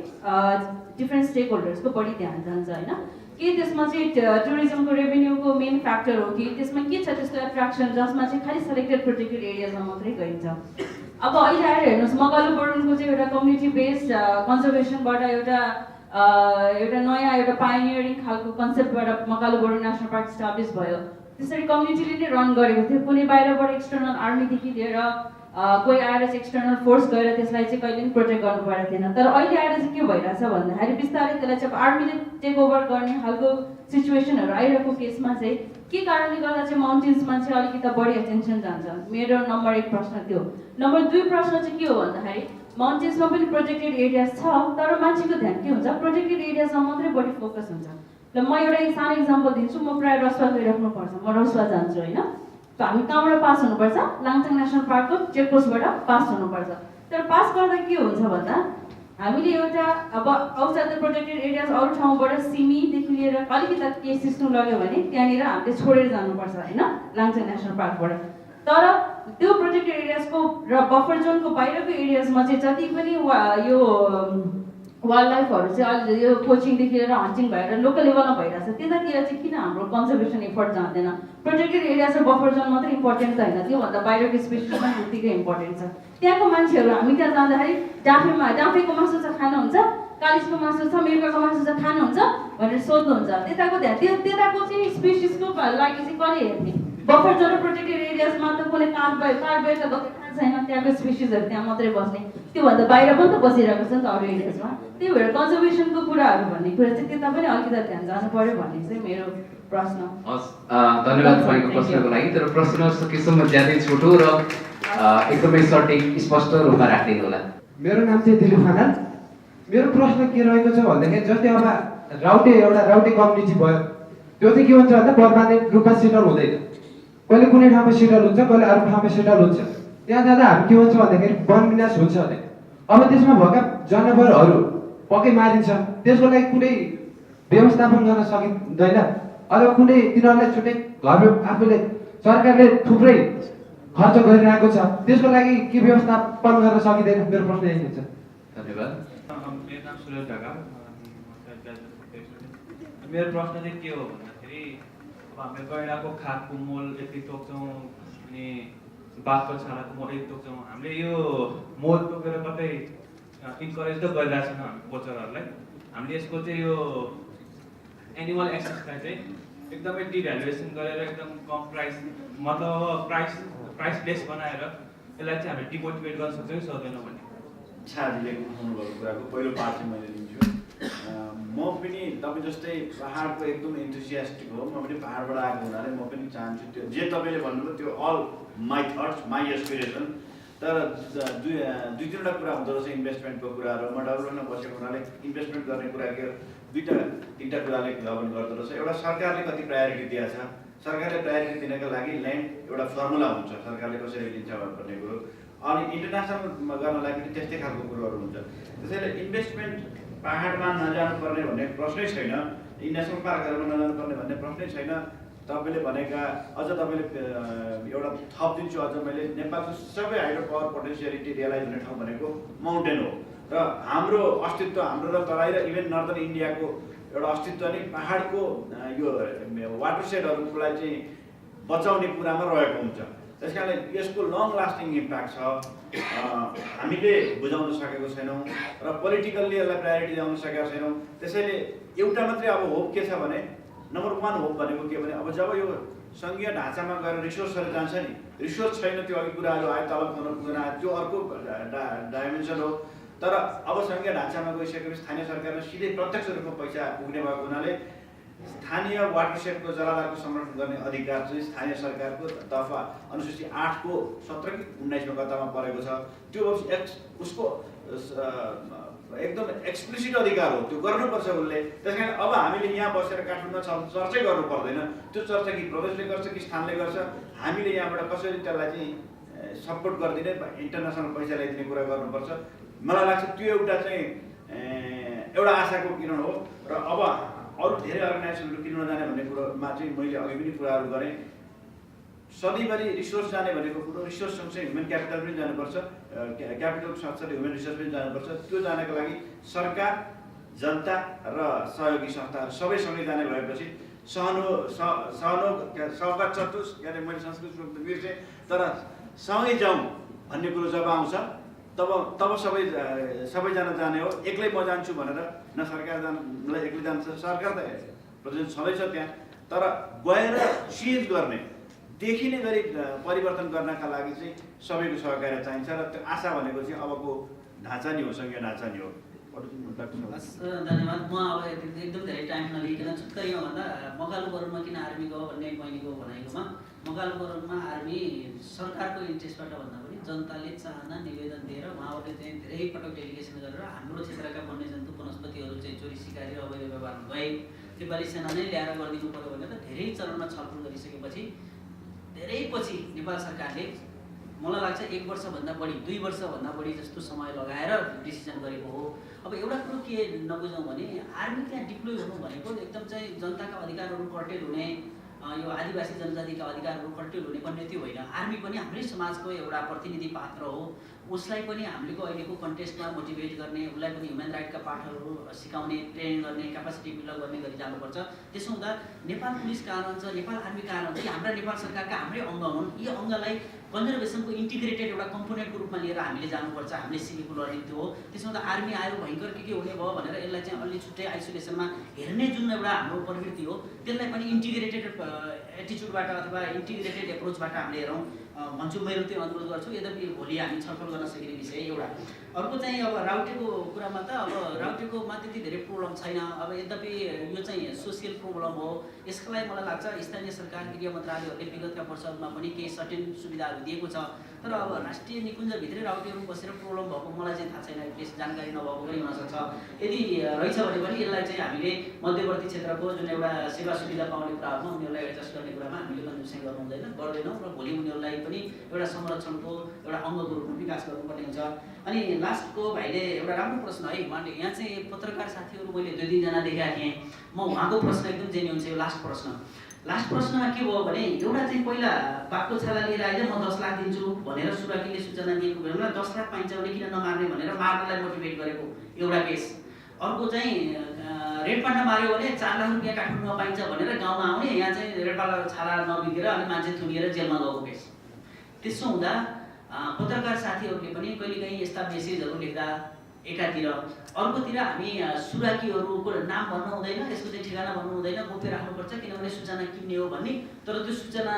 डिफ्रेन्ट स्टेक होल्डर्सको बढी ध्यान जान्छ, होइन? के त्यसमा चाहिँ टुरिज्मको रेभेन्यूको मेन फ्याक्टर हो कि त्यसमा के छ त्यस्तो एट्र्याक्सन जसमा चाहिँ खालि सेलेक्टेड प्रोटेक्टेड एरियाजमा मात्रै गइन्छ। अब अहिले आएर हेर्नुहोस्, मकालु बरुनको चाहिँ एउटा कम्युनिटी बेस्ड कन्जर्भेसनबाट एउटा नयाँ एउटा पाइनियरिङ खालको कन्सेप्टबाट Makalu Barun national park establish भयो। त्यसरी कम्युनिटीले नै रन गरेको थियो। कुनै बाहिरबाट एक्सटर्नल आर्मीदेखि लिएर कोही आएर चाहिँ एक्सटर्नल फोर्स गएर त्यसलाई चाहिँ कहिले पनि प्रोटेक्ट गर्नु परेको थिएन। तर अहिले आएर चाहिँ के भइरहेछ भन्दाखेरि बिस्तारै त्यसलाई चाहिँ आर्मीले टेक ओभर गर्ने खालको सिचुएसनहरू आइरहेको केसमा चाहिँ के कारणले गर्दा चाहिँ माउन्टेन्समा चाहिँ अलिकति बढी एटेन्सन जान्छ। मेरो नम्बर 1 प्रश्न त्यो। नम्बर 2 प्रश्न चाहिँ के हो भन्दाखेरि माउन्टेन्समा पनि प्रोटेक्टेड एरियाज छ, तर मान्छेको ध्यान के हुन्छ, प्रोटेक्टेड एरियाजमा मात्रै बढी फोकस हुन्छ। ल म एउटा सानो इक्जाम्पल दिन्छु। म प्रायः रसुवा गइराख्नुपर्छ, म रसुवा जान्छु, होइन? हामी कहाँबाट पास हुनुपर्छ, लाङचाङ नेसनल पार्कको चेकपोस्टबाट पास हुनुपर्छ। तर पास गर्दा के हुन्छ भन्दा हामीले एउटा अब आउटसाइड द प्रोटेक्टेड एरियाज अरू ठाउँबाट सिमीदेखि लिएर अलिकति केस सिस्नु लग्यो भने त्यहाँनिर हामीले छोडेर जानुपर्छ, होइन? लाङचाङ नेसनल पार्कबाट। तर त्यो प्रोटेक्टेड एरियाजको र बफर जोनको बाहिरको एरियाजमा चाहिँ जति पनि यो वाइल्ड लाइफहरू चाहिँ अहिले यो कोचिङदेखि लिएर हन्टिङ भएर लोकल लेभलमा भइरहेछ, त्यतातिर चाहिँ किन हाम्रो कन्जर्भेसन एफर्ट जाँदैन? प्रोटेक्टेड एरियाज र बफर जोन मात्रै इम्पोर्टेन्ट त होइन, त्योभन्दा बाहिरको स्पेसिस पनि उत्तिकै इम्पोर्टेन्ट छ। त्यहाँको मान्छेहरू हामी त्यहाँ जाँदाखेरि डाँफेको मासु छ खानुहुन्छ, कालिजको मासु छ, मिर्काको मासु छ खानुहुन्छ भनेर सोध्नुहुन्छ। त्यताको चाहिँ स्पेसिसको लागि चाहिँ कसले हेर्ने? बफर जोन र प्रोटेक्टेड एरियाजमा त कुनै कार्बेट त गएको छैन, त्यहाँको स्पेसिसहरू त्यहाँ मात्रै बस्ने, त्योभन्दा बाहिर पनि त बसिरहेको छ नि त अरू एरियाजमा। त्यही भएर कन्जर्भेसनको कुराहरू भन्ने कुरा चाहिँ त्यता पनि अलिकति ध्यान जानु पर्यो भन्ने चाहिँ मेरो प्रश्न। हस्, धन्यवाद तपाईँको प्रश्नको लागि। तर प्रश्न सकेसम्म ज्यादै छोटो र एकदमै सटिक स्पष्ट रूपमा राखिदिनु होला। मेरो नाम चाहिँ दिलीप खनाल। मेरो प्रश्न के रहेको छ भन्दाखेरि जस्तै अब राउटे कम्युनिटी भयो, त्यो चाहिँ के हुन्छ भन्दा पर्मानेन्ट रूपमा सेटल हुँदैन। कहिले कुनै ठाउँमा सेटल हुन्छ, कहिले अरू ठाउँमा सेटल हुन्छ। त्यहाँ जाँदा हामी के हुन्छ भन्दाखेरि वन विनाश हुन्छ अरे। अब त्यसमा भएका जनावरहरू पक्कै मारिन्छ, त्यसको लागि कुनै व्यवस्थापन गर्न सकिँदैन। अथवा कुनै तिनीहरूलाई छुट्टै घर आफूले सरकारले थुप्रै खर्च गरिरहेको छ, त्यसको लागि के व्यवस्थापन गर्न सकिँदैन? मेरो प्रश्न यही हुन्छ। धन्यवाद। मेरो नाम सुरेश ढाका। मेरो प्रश्न चाहिँ के हो भन्दाखेरि अब हामी गैँडाको खादको मोल यति तोक्छौँ अनि बाघको छालाको मोल यति तोक्छौँ। हामीले यो मोल तोकेर कतै इन्करेज त गरिरहेको छैन हामी बोचरहरूलाई। हामीले यसको चाहिँ यो एनिमल एक्सेसलाई चाहिँ एकदमै डिभ्यालुएसन गरेर एकदम कम प्राइस मतलब प्राइसलेस बनाएर यसलाई चाहिँ हामीले डिमोटिभेट गर्न सक्छौँ कि सक्दैनौँ भन्ने। शाहजीले उठाउनु भएको कुराको पहिलो पार्ट चाहिँ मैले लिन्छु। म पनि तपाईँ जस्तै पाहाडको एकदम इन्थुसियास्टिक हो, म पनि पाहाडबाट आएको हुनाले म पनि चाहन्छु त्यो जे तपाईँले भन्नुभयो त्यो all my thoughts my aspiration. तर दुई तिनवटा कुरा हुँदो रहेछ इन्भेस्टमेन्टको कुराहरू। म डेभलपमेन्टमा बसेको हुनाले इन्भेस्टमेन्ट गर्ने कुरा के दुईवटा तिनवटा कुराले गभर्न गर्दो रहेछ। एउटा सरकारले कति प्रायोरिटी दिएको छ, सरकारले प्रायोरिटी दिनको लागि ल्यान्ड एउटा फर्मुला हुन्छ, सरकारले कसरी दिन्छ भन्ने कुरो। अनि इन्टरनेसनल गर्नलाई पनि त्यस्तै खालको कुरोहरू हुन्छ। त्यसैले इन्भेस्टमेन्ट पाहाडमा नजानुपर्ने भन्ने प्रश्नै छैन, नेसनल पार्कहरूमा नजानुपर्ने भन्ने प्रश्नै छैन। तपाईँले भनेका अझ तपाईँले एउटा थप दिन्छु अझ मैले, नेपालको सबै हाइड्रो पावर पोटेन्सियलिटी रियलाइज हुने ठाउँ भनेको माउन्टेन हो र हाम्रो अस्तित्व, हाम्रो र तराई र इभन नर्दर्न इन्डियाको एउटा अस्तित्व नै पाहाडको यो वाटरसेडहरूलाई चाहिँ बचाउने कुरामा रहेको हुन्छ। त्यस कारणले यसको लङ लास्टिङ इम्प्याक्ट छ, हामीले बुझाउन सकेको छैनौँ र पोलिटिकल्ली यसलाई प्रायोरिटी दिलाउन सकेका छैनौँ। त्यसैले एउटा मात्रै अब होप के छ भने, नम्बर 1 होप भनेको के भने अब जब यो सङ्घीय ढाँचामा गएर रिसोर्सहरू जान्छ नि, रिसोर्स छैन, त्यो अघि कुराहरू आयो, तलब पुग्न आयो, त्यो अर्को डाइमेन्सन हो। तर अब सङ्घीय ढाँचामा गइसकेपछि स्थानीय सरकारले सिधै प्रत्यक्ष रूपमा पैसा पुग्ने भएको हुनाले स्थानीय वाटरसेडको जलाधारको संरक्षण गर्ने अधिकार चाहिँ स्थानीय सरकारको दफा अनुसूची 8 को 17 कि 19 मा कतामा परेको छ। त्यो उसको एकदम एक्सप्लिसिट अधिकार हो, त्यो गर्नुपर्छ उसले। त्यसकारण अब हामीले यहाँ बसेर काठमाडौँमा चर्चै गर्नु पर्दैन, त्यो चर्चा कि प्रदेशले गर्छ कि स्थानले गर्छ, हामीले यहाँबाट कसरी त्यसलाई चाहिँ सपोर्ट गरिदिने, इन्टरनेसनल पैसा ल्याइदिने कुरा गर्नुपर्छ। मलाई लाग्छ त्यो एउटा चाहिँ एउटा आशाको किरण हो। र अब अरू धेरै अर्गनाइजेसनहरू किन नजाने भन्ने कुरोमा चाहिँ मैले अघि पनि कुराहरू गरेँ। सधैँभरि रिसोर्स जाने भनेको कुरो, रिसोर्स सँगसँगै ह्युमन क्यापिटल पनि जानुपर्छ, क्यापिटल साथसाथै ह्युमन रिसोर्स पनि जानुपर्छ। त्यो जानको लागि सरकार, जनता र सहयोगी संस्थाहरू सबै सँगै जाने भएपछि सहका चतुष यानि मैले संस्कृत शब्द बिर्सेँ, तर सँगै जाउँ भन्ने कुरो जब आउँछ तब सबैजना जाने हो। एक्लै म जान्छु भनेर न सरकार जानलाई एक्लै जान्छ, सरकार त प्रेसिडेन्ट छँदैछ त्यहाँ, तर गएर चेन्ज गर्ने, देखिने गरी परिवर्तन गर्नका लागि चाहिँ सबैको सहकार्य चाहिन्छ। र त्यो आशा भनेको चाहिँ अबको ढाँचा नि हो, सङ्घीय ढाँचा नि हो। धन्यवाद। म अब एकदम धेरै टाइम नलिकन छुट्टै योभन्दा मकालु बरुनमा किन आर्मी गयो भन्ने बहिनीको भनाइकोमा, मकालु बरुनमा आर्मी सरकारको इन्ट्रेस्टबाट भन्दा पनि जनताले चाहना निवेदन दिएर उहाँहरूले चाहिँ धेरै पटक डेलिगेसन गरेर हाम्रो क्षेत्रका वन्यजन्तु वनस्पतिहरू चाहिँ चोरी सिकारी र अवैध व्यवहार भए नेपाली सेना नै ल्याएर गरिदिनु पर्यो भनेर धेरै चरणमा छलफल गरिसकेपछि धेरै पछि नेपाल सरकारले मलाई लाग्छ 1 वर्षभन्दा बढी 2 वर्षभन्दा बढी जस्तो समय लगाएर डिसिजन गरेको हो। अब एउटा कुरो के नबुझौँ भने आर्मी त्यहाँ डिप्लोय हुनु भनेको एकदम चाहिँ जनताका अधिकारहरू कर्टेल हुने, यो आदिवासी जनजातिका अधिकारहरू कर्टेल हुने भन्ने त्यो होइन। आर्मी पनि हाम्रै समाजको एउटा प्रतिनिधि पात्र हो, उसलाई पनि हामीको अहिलेको कन्टेस्टमा मोटिभेट गर्ने, उसलाई पनि ह्युमन राइटका पाठहरू सिकाउने, ट्रेन गर्ने, क्यापासिटी बिल्ड गर्ने गरी जानुपर्छ। त्यसो हुँदा नेपाल पुलिस कहाँ रहन्छ, नेपाल आर्मी कहाँ रहन्छ, यी हाम्रा नेपाल सरकारका हाम्रै अङ्ग हुन्। यी अङ्गलाई कन्जर्भेसनको इन्टिग्रेटेड एउटा कम्पोनेन्टको रूपमा लिएर हामीले जानुपर्छ, हामीले सिकेको लर्निङ त्यो हो। त्यसो हुँदा आर्मी आयो भयङ्कर के हुने भयो भनेर यसलाई चाहिँ अलि छुट्टै आइसोलेसनमा हेर्ने जुन एउटा हाम्रो प्रवृत्ति हो, त्यसलाई पनि इन्टिग्रेटेड एटिच्युडबाट अथवा इन्टिग्रेटेड एप्रोचबाट हामीले हेरौँ भन्छु। मेरो त्यो अनुरोध गर्छु। यद्यपि भोलि हामी छलफल गर्न सकिने विषय एउटा। अर्को चाहिँ अब राउटेको कुरामा त अब राउटेकोमा त्यति धेरै प्रब्लम छैन। अब यद्यपि यो चाहिँ सोसियल प्रब्लम हो, यसको लागि मलाई लाग्छ स्थानीय सरकार, गृह मन्त्रालयहरूले विगतका वर्षहरूमा पनि केही सर्टेन सुविधाहरू दिएको छ। तर अब राष्ट्रिय निकुञ्जभित्रै राउटेहरू बसेर प्रब्लम भएको मलाई चाहिँ थाहा छैन, प्लेस जानकारी नभएको पनि हुनसक्छ। यदि रहेछ भने पनि यसलाई चाहिँ हामीले मध्यवर्ती क्षेत्रको जुन एउटा सेवा सुविधा पाउने कुराहरूमा उनीहरूलाई एडजस्ट गर्ने कुरामा हामीले कन्जुसन गर्नु हुँदैन, गर्दैनौँ र भोलि उनीहरूलाई पनि एउटा संरक्षणको एउटा अङ्गको रूपमा विकास गर्नुपर्ने हुन्छ। अनि लास्टको भाइले एउटा राम्रो प्रश्न है, उहाँले यहाँ चाहिँ पत्रकार साथीहरू मैले 2-3 जना देखेका थिएँ, म उहाँको प्रश्न एकदम जेन्युन छ। यो लास्ट प्रश्नमा के भयो भने एउटा चाहिँ पहिला बाघको छाला लिएर आइज म 10 लाख दिन्छु भनेर सुराकीले सूचना दिएको बेलामा 10 लाख पाइन्छ भने किन नमार्ने भनेर मार्नलाई मोटिभेट गरेको एउटा केस। अर्को चाहिँ रेड पान्डा मार्यो भने 4 लाख रुपियाँ काठमाडौँमा पाइन्छ भनेर गाउँमा आउने, यहाँ चाहिँ रेड पान्डा छाला नबिकेर अनि मान्छे थुनिएर जेलमा गएको केस। त्यसो हुँदा पत्रकार साथीहरूले पनि कहिलेकाहीँ यस्ता मेसेजहरू लेख्दा एकातिर, अर्कोतिर हामी सुराकीहरूको नाम भन्नु हुँदैन, यसको चाहिँ ठेगाना भन्नु हुँदैन, गोप्य राख्नुपर्छ किनभने सूचना किन्ने हो भन्ने। तर त्यो सूचना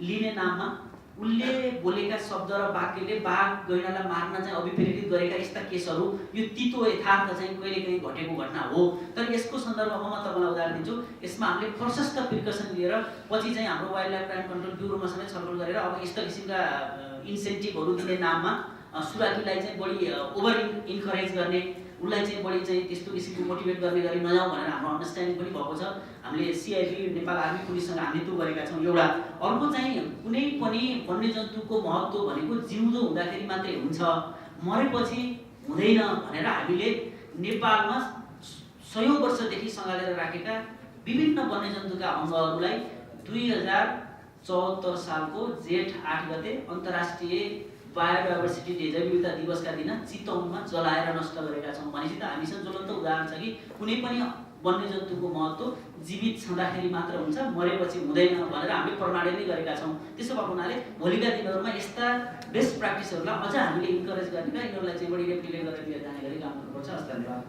लिने नाममा उसले बोलेका शब्द र वाक्यले बाघ गैंडालाई मार्न चाहिँ अभिप्रेरित गरेका यस्ता केसहरू यो तितो यथार्थ चाहिँ कहिलेकाहीँ घटेको घटना हो। तर यसको सन्दर्भमा म तपाईँलाई उदाहरण दिन्छु। यसमा हामीले प्रशस्त प्रिकसन लिएर पछि चाहिँ हाम्रो वाइल्ड लाइफ क्राइम कन्ट्रोल ब्युरोमा समेत छलफल गरेर अब यस्ता किसिमका इन्सेन्टिभहरू दिने नाममा सुराकीलाई चाहिँ बढी ओभर इन्करेज गर्ने, उसलाई चाहिँ बढी चाहिँ त्यस्तो किसिमको मोटिभेट गर्ने गरी नजाउँ भनेर हाम्रो अन्डरस्ट्यान्डिङ पनि भएको छ। हामीले सिआइबी नेपाल आर्मी पुलिससँग हामीले त्यो गरेका छौँ एउटा। अर्को चाहिँ कुनै पनि वन्यजन्तुको महत्त्व भनेको जिउँदो हुँदाखेरि मात्रै हुन्छ, मरेपछि हुँदैन भनेर हामीले नेपालमा सयौँ वर्षदेखि सँगालेर राखेका विभिन्न वन्यजन्तुका अङ्गहरूलाई 2074 सालको जेठ 8 गते अन्तर्राष्ट्रिय बायोडाइभर्सिटी डे जैवविविधता दिवसका दिन चितवनमा जलाएर नष्ट गरेका छौँ। भनेपछि त हामीसँग ज्वलन्त उदाहरण छ कि कुनै पनि वन्यजन्तुको महत्त्व जीवित छँदाखेरि मात्र हुन्छ, मरेपछि हुँदैन भनेर हामीले प्रमाणित नै गरेका छौँ। त्यसो भएको हुनाले भोलिका दिनहरूमा यस्ता बेस्ट प्र्याक्टिसहरूलाई अझ हामीले इन्करेज गर्ने र यिनीहरूलाई चाहिँ बढी रेप्लिकेट गरेर लिएर जाने गरी काम गर्नुपर्छ। हस्, धन्यवाद।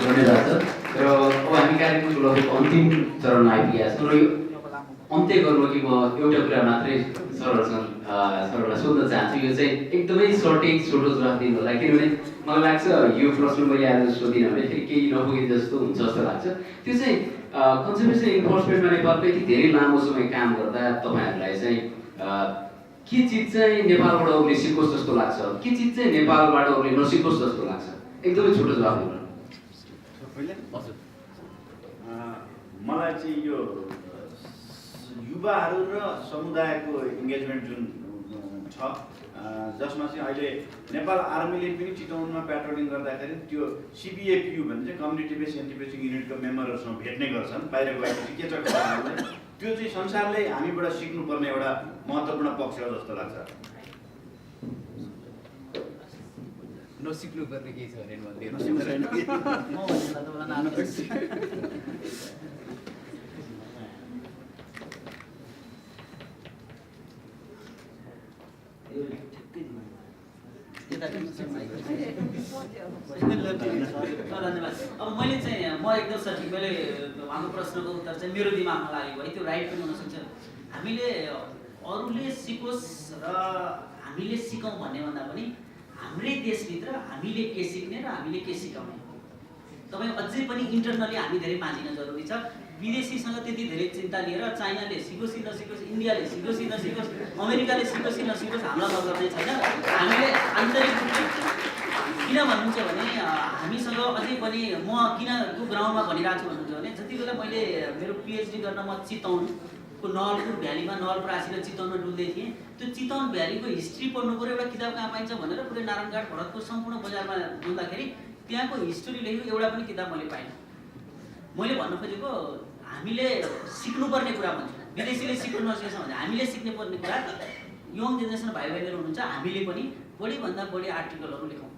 धन्यवाद सर। र अब हामी कार्यक्रमको लगभग अन्तिम चरणमा आइपुगेका छौँ र यो अन्त्य गर्नु कि म एउटा कुरा मात्रै सरहरूलाई सोध्न चाहन्छु। यो चाहिँ एकदमै सर्टेज छोटो जवाफ दिनु होला, किनभने मलाई लाग्छ यो प्रश्न मैले आज सोधिनँ भने फेरि केही नपुगे जस्तो हुन्छ जस्तो लाग्छ। त्यो चाहिँ कन्जर्भेसन इन्फोर्समेन्टमा नेपालको यति धेरै लामो समय काम गर्दा तपाईँहरूलाई चाहिँ के चिज चाहिँ नेपालबाट उसले सिकोस् जस्तो लाग्छ, के चिज चाहिँ नेपालबाट उसले नसिकोस् जस्तो लाग्छ? एकदमै छोटो जवाफ दिनु। मलाई चाहिँ यो युवाहरू र समुदायको इङ्गेजमेन्ट जुन छ, जसमा चाहिँ अहिले नेपाल आर्मीले पनि चितवनमा पेट्रोलिङ गर्दाखेरि त्यो सिबिएफयु भन्ने चाहिँ कम्युनिटी बेस्ड एन्टी पोचिङ युनिटको मेम्बरहरूसँग भेट्ने गर्छन्। बाहिर गएपछि के छ त्यो चाहिँ संसारले हामीबाट सिक्नुपर्ने एउटा महत्त्वपूर्ण पक्ष हो जस्तो लाग्छ। नसिक्नुपर्ने केही छ भने धन्यवाद। अब मैले चाहिँ म एकदम सठिक मैले उहाँको प्रश्नको उत्तर चाहिँ मेरो दिमागमा लागेको है, त्यो राइट पनि हुनसक्छ। हामीले अरूले सिकोस् र हामीले सिकौँ भन्ने भन्दा पनि हाम्रै देशभित्र हामीले के सिक्ने र हामीले के सिकाउने, तपाईँ अझै पनि इन्टरनली हामी धेरै माझिन जरुरी छ। विदेशीसँग त्यति धेरै चिन्ता लिएर चाइनाले सिकोस् कि नसिकोस्, इन्डियाले सिकोस् कि नसिकोस्, अमेरिकाले सिकोस् कि नसिकोस् हामीलाई मतलब नै छैन। हामीले आन्तरिक रूपले किन भन्नुहुन्छ भने हामीसँग अझै पनि म किन त्यो ग्राउन्डमा भनिरहेको छु भन्नुहुन्छ भने जति बेला मैले मेरो पिएचडी गर्न म चितवनको नलपुर भ्यालीमा नलपरासी र चितवनमा डुल्दै थिएँ, त्यो चितवन भ्यालीको हिस्ट्री पढ्नु पऱ्यो, एउटा किताब कहाँ पाइन्छ भनेर पुरै नारायणघाट भरतपुर सम्पूर्ण बजारमा डुल्दाखेरि त्यहाँको हिस्ट्री लेखेको एउटा पनि किताब मैले पाइनँ। मैले भन्न खोजेको हामीले सिक्नुपर्ने कुरा भन्छु, विदेशीले सिक्नु नसकेछ भने हामीले सिक्नुपर्ने कुरा यङ जेनेरेसन भाइ बहिनीहरू हुनुहुन्छ, हामीले पनि बढीभन्दा बढी आर्टिकलहरू लेखौँ,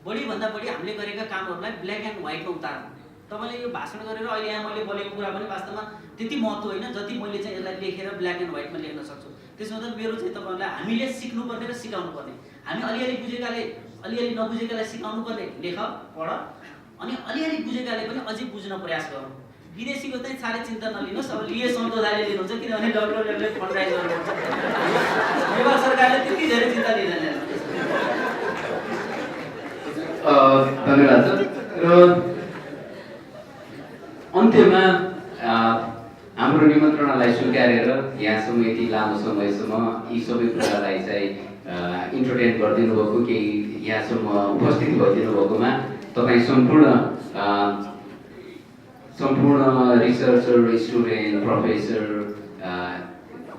बढीभन्दा बढी हामीले गरेका कामहरूलाई ब्ल्याक एन्ड व्हाइटमा उतारौँ। तपाईँले यो भाषण गरेर अहिले यहाँ मैले बोलेको कुरा पनि वास्तवमा त्यति महत्त्व होइन जति मैले चाहिँ यसलाई लेखेर ब्ल्याक एन्ड व्हाइटमा लेख्न सक्छु। त्यसमा त मेरो चाहिँ तपाईँहरूलाई हामीले सिक्नुपर्ने र सिकाउनु पर्ने, हामी अलिअलि बुझेकाले अलिअलि नबुझेकालाई सिकाउनु पर्ने, लेख पढ, अनि अलिअलि बुझेकाले पनि अझै बुझ्न प्रयास गरौँ। विदेशीको चाहिँ साह्रै चिन्ता नलिनुहोस्, अब लिए सम्झौताले लिनुहुन्छ किनभने डक्टरहरूले फन्डराइज गर्नुपर्छ। नेपाल सरकारले त्यति धेरै चिन्ता लिँदैन। धन्यवाद सर। र अन्त्यमा हाम्रो निमन्त्रणालाई स्वीकारेर यहाँसम्म यति लामो समयसम्म यी सबै कुरालाई चाहिँ इन्टरटेन गरिदिनु भएको, केही यहाँसम्म उपस्थित भइदिनु भएकोमा तपाईँ सम्पूर्ण researcher, student, professor,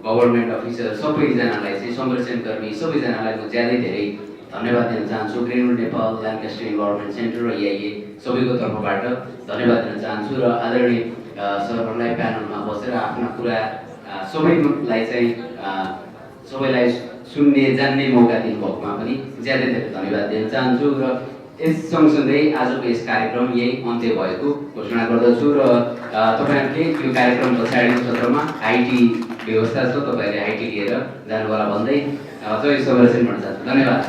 government officer सबैजनालाई चाहिँ संरक्षणकर्मी सबैजनालाई म ज्यादै धेरै धन्यवाद दिन चाहन्छु। ग्रेनुड नेपाल, ल्याङ्कास्टर इन्भाइरोमेन्ट सेन्टर र EIA सबैको तर्फबाट धन्यवाद दिन चाहन्छु। र आदरणीय सरहरूलाई प्यानलमा बसेर आफ्ना कुरा सबैलाई चाहिँ सबैलाई सुन्ने जान्ने मौका दिनुभएकोमा पनि ज्यादै धेरै धन्यवाद दिन चाहन्छु। र यस सँगसँगै आजको यस कार्यक्रम यही अन्त्य भएको घोषणा गर्दछु। र तपाईँहरूले यो कार्यक्रम पछाडिको सत्रमा IT व्यवस्था छ, तपाईँहरूले IT लिएर जानुहोला भन्दै जय संरक्षण भन्न चाहन्छु। धन्यवाद।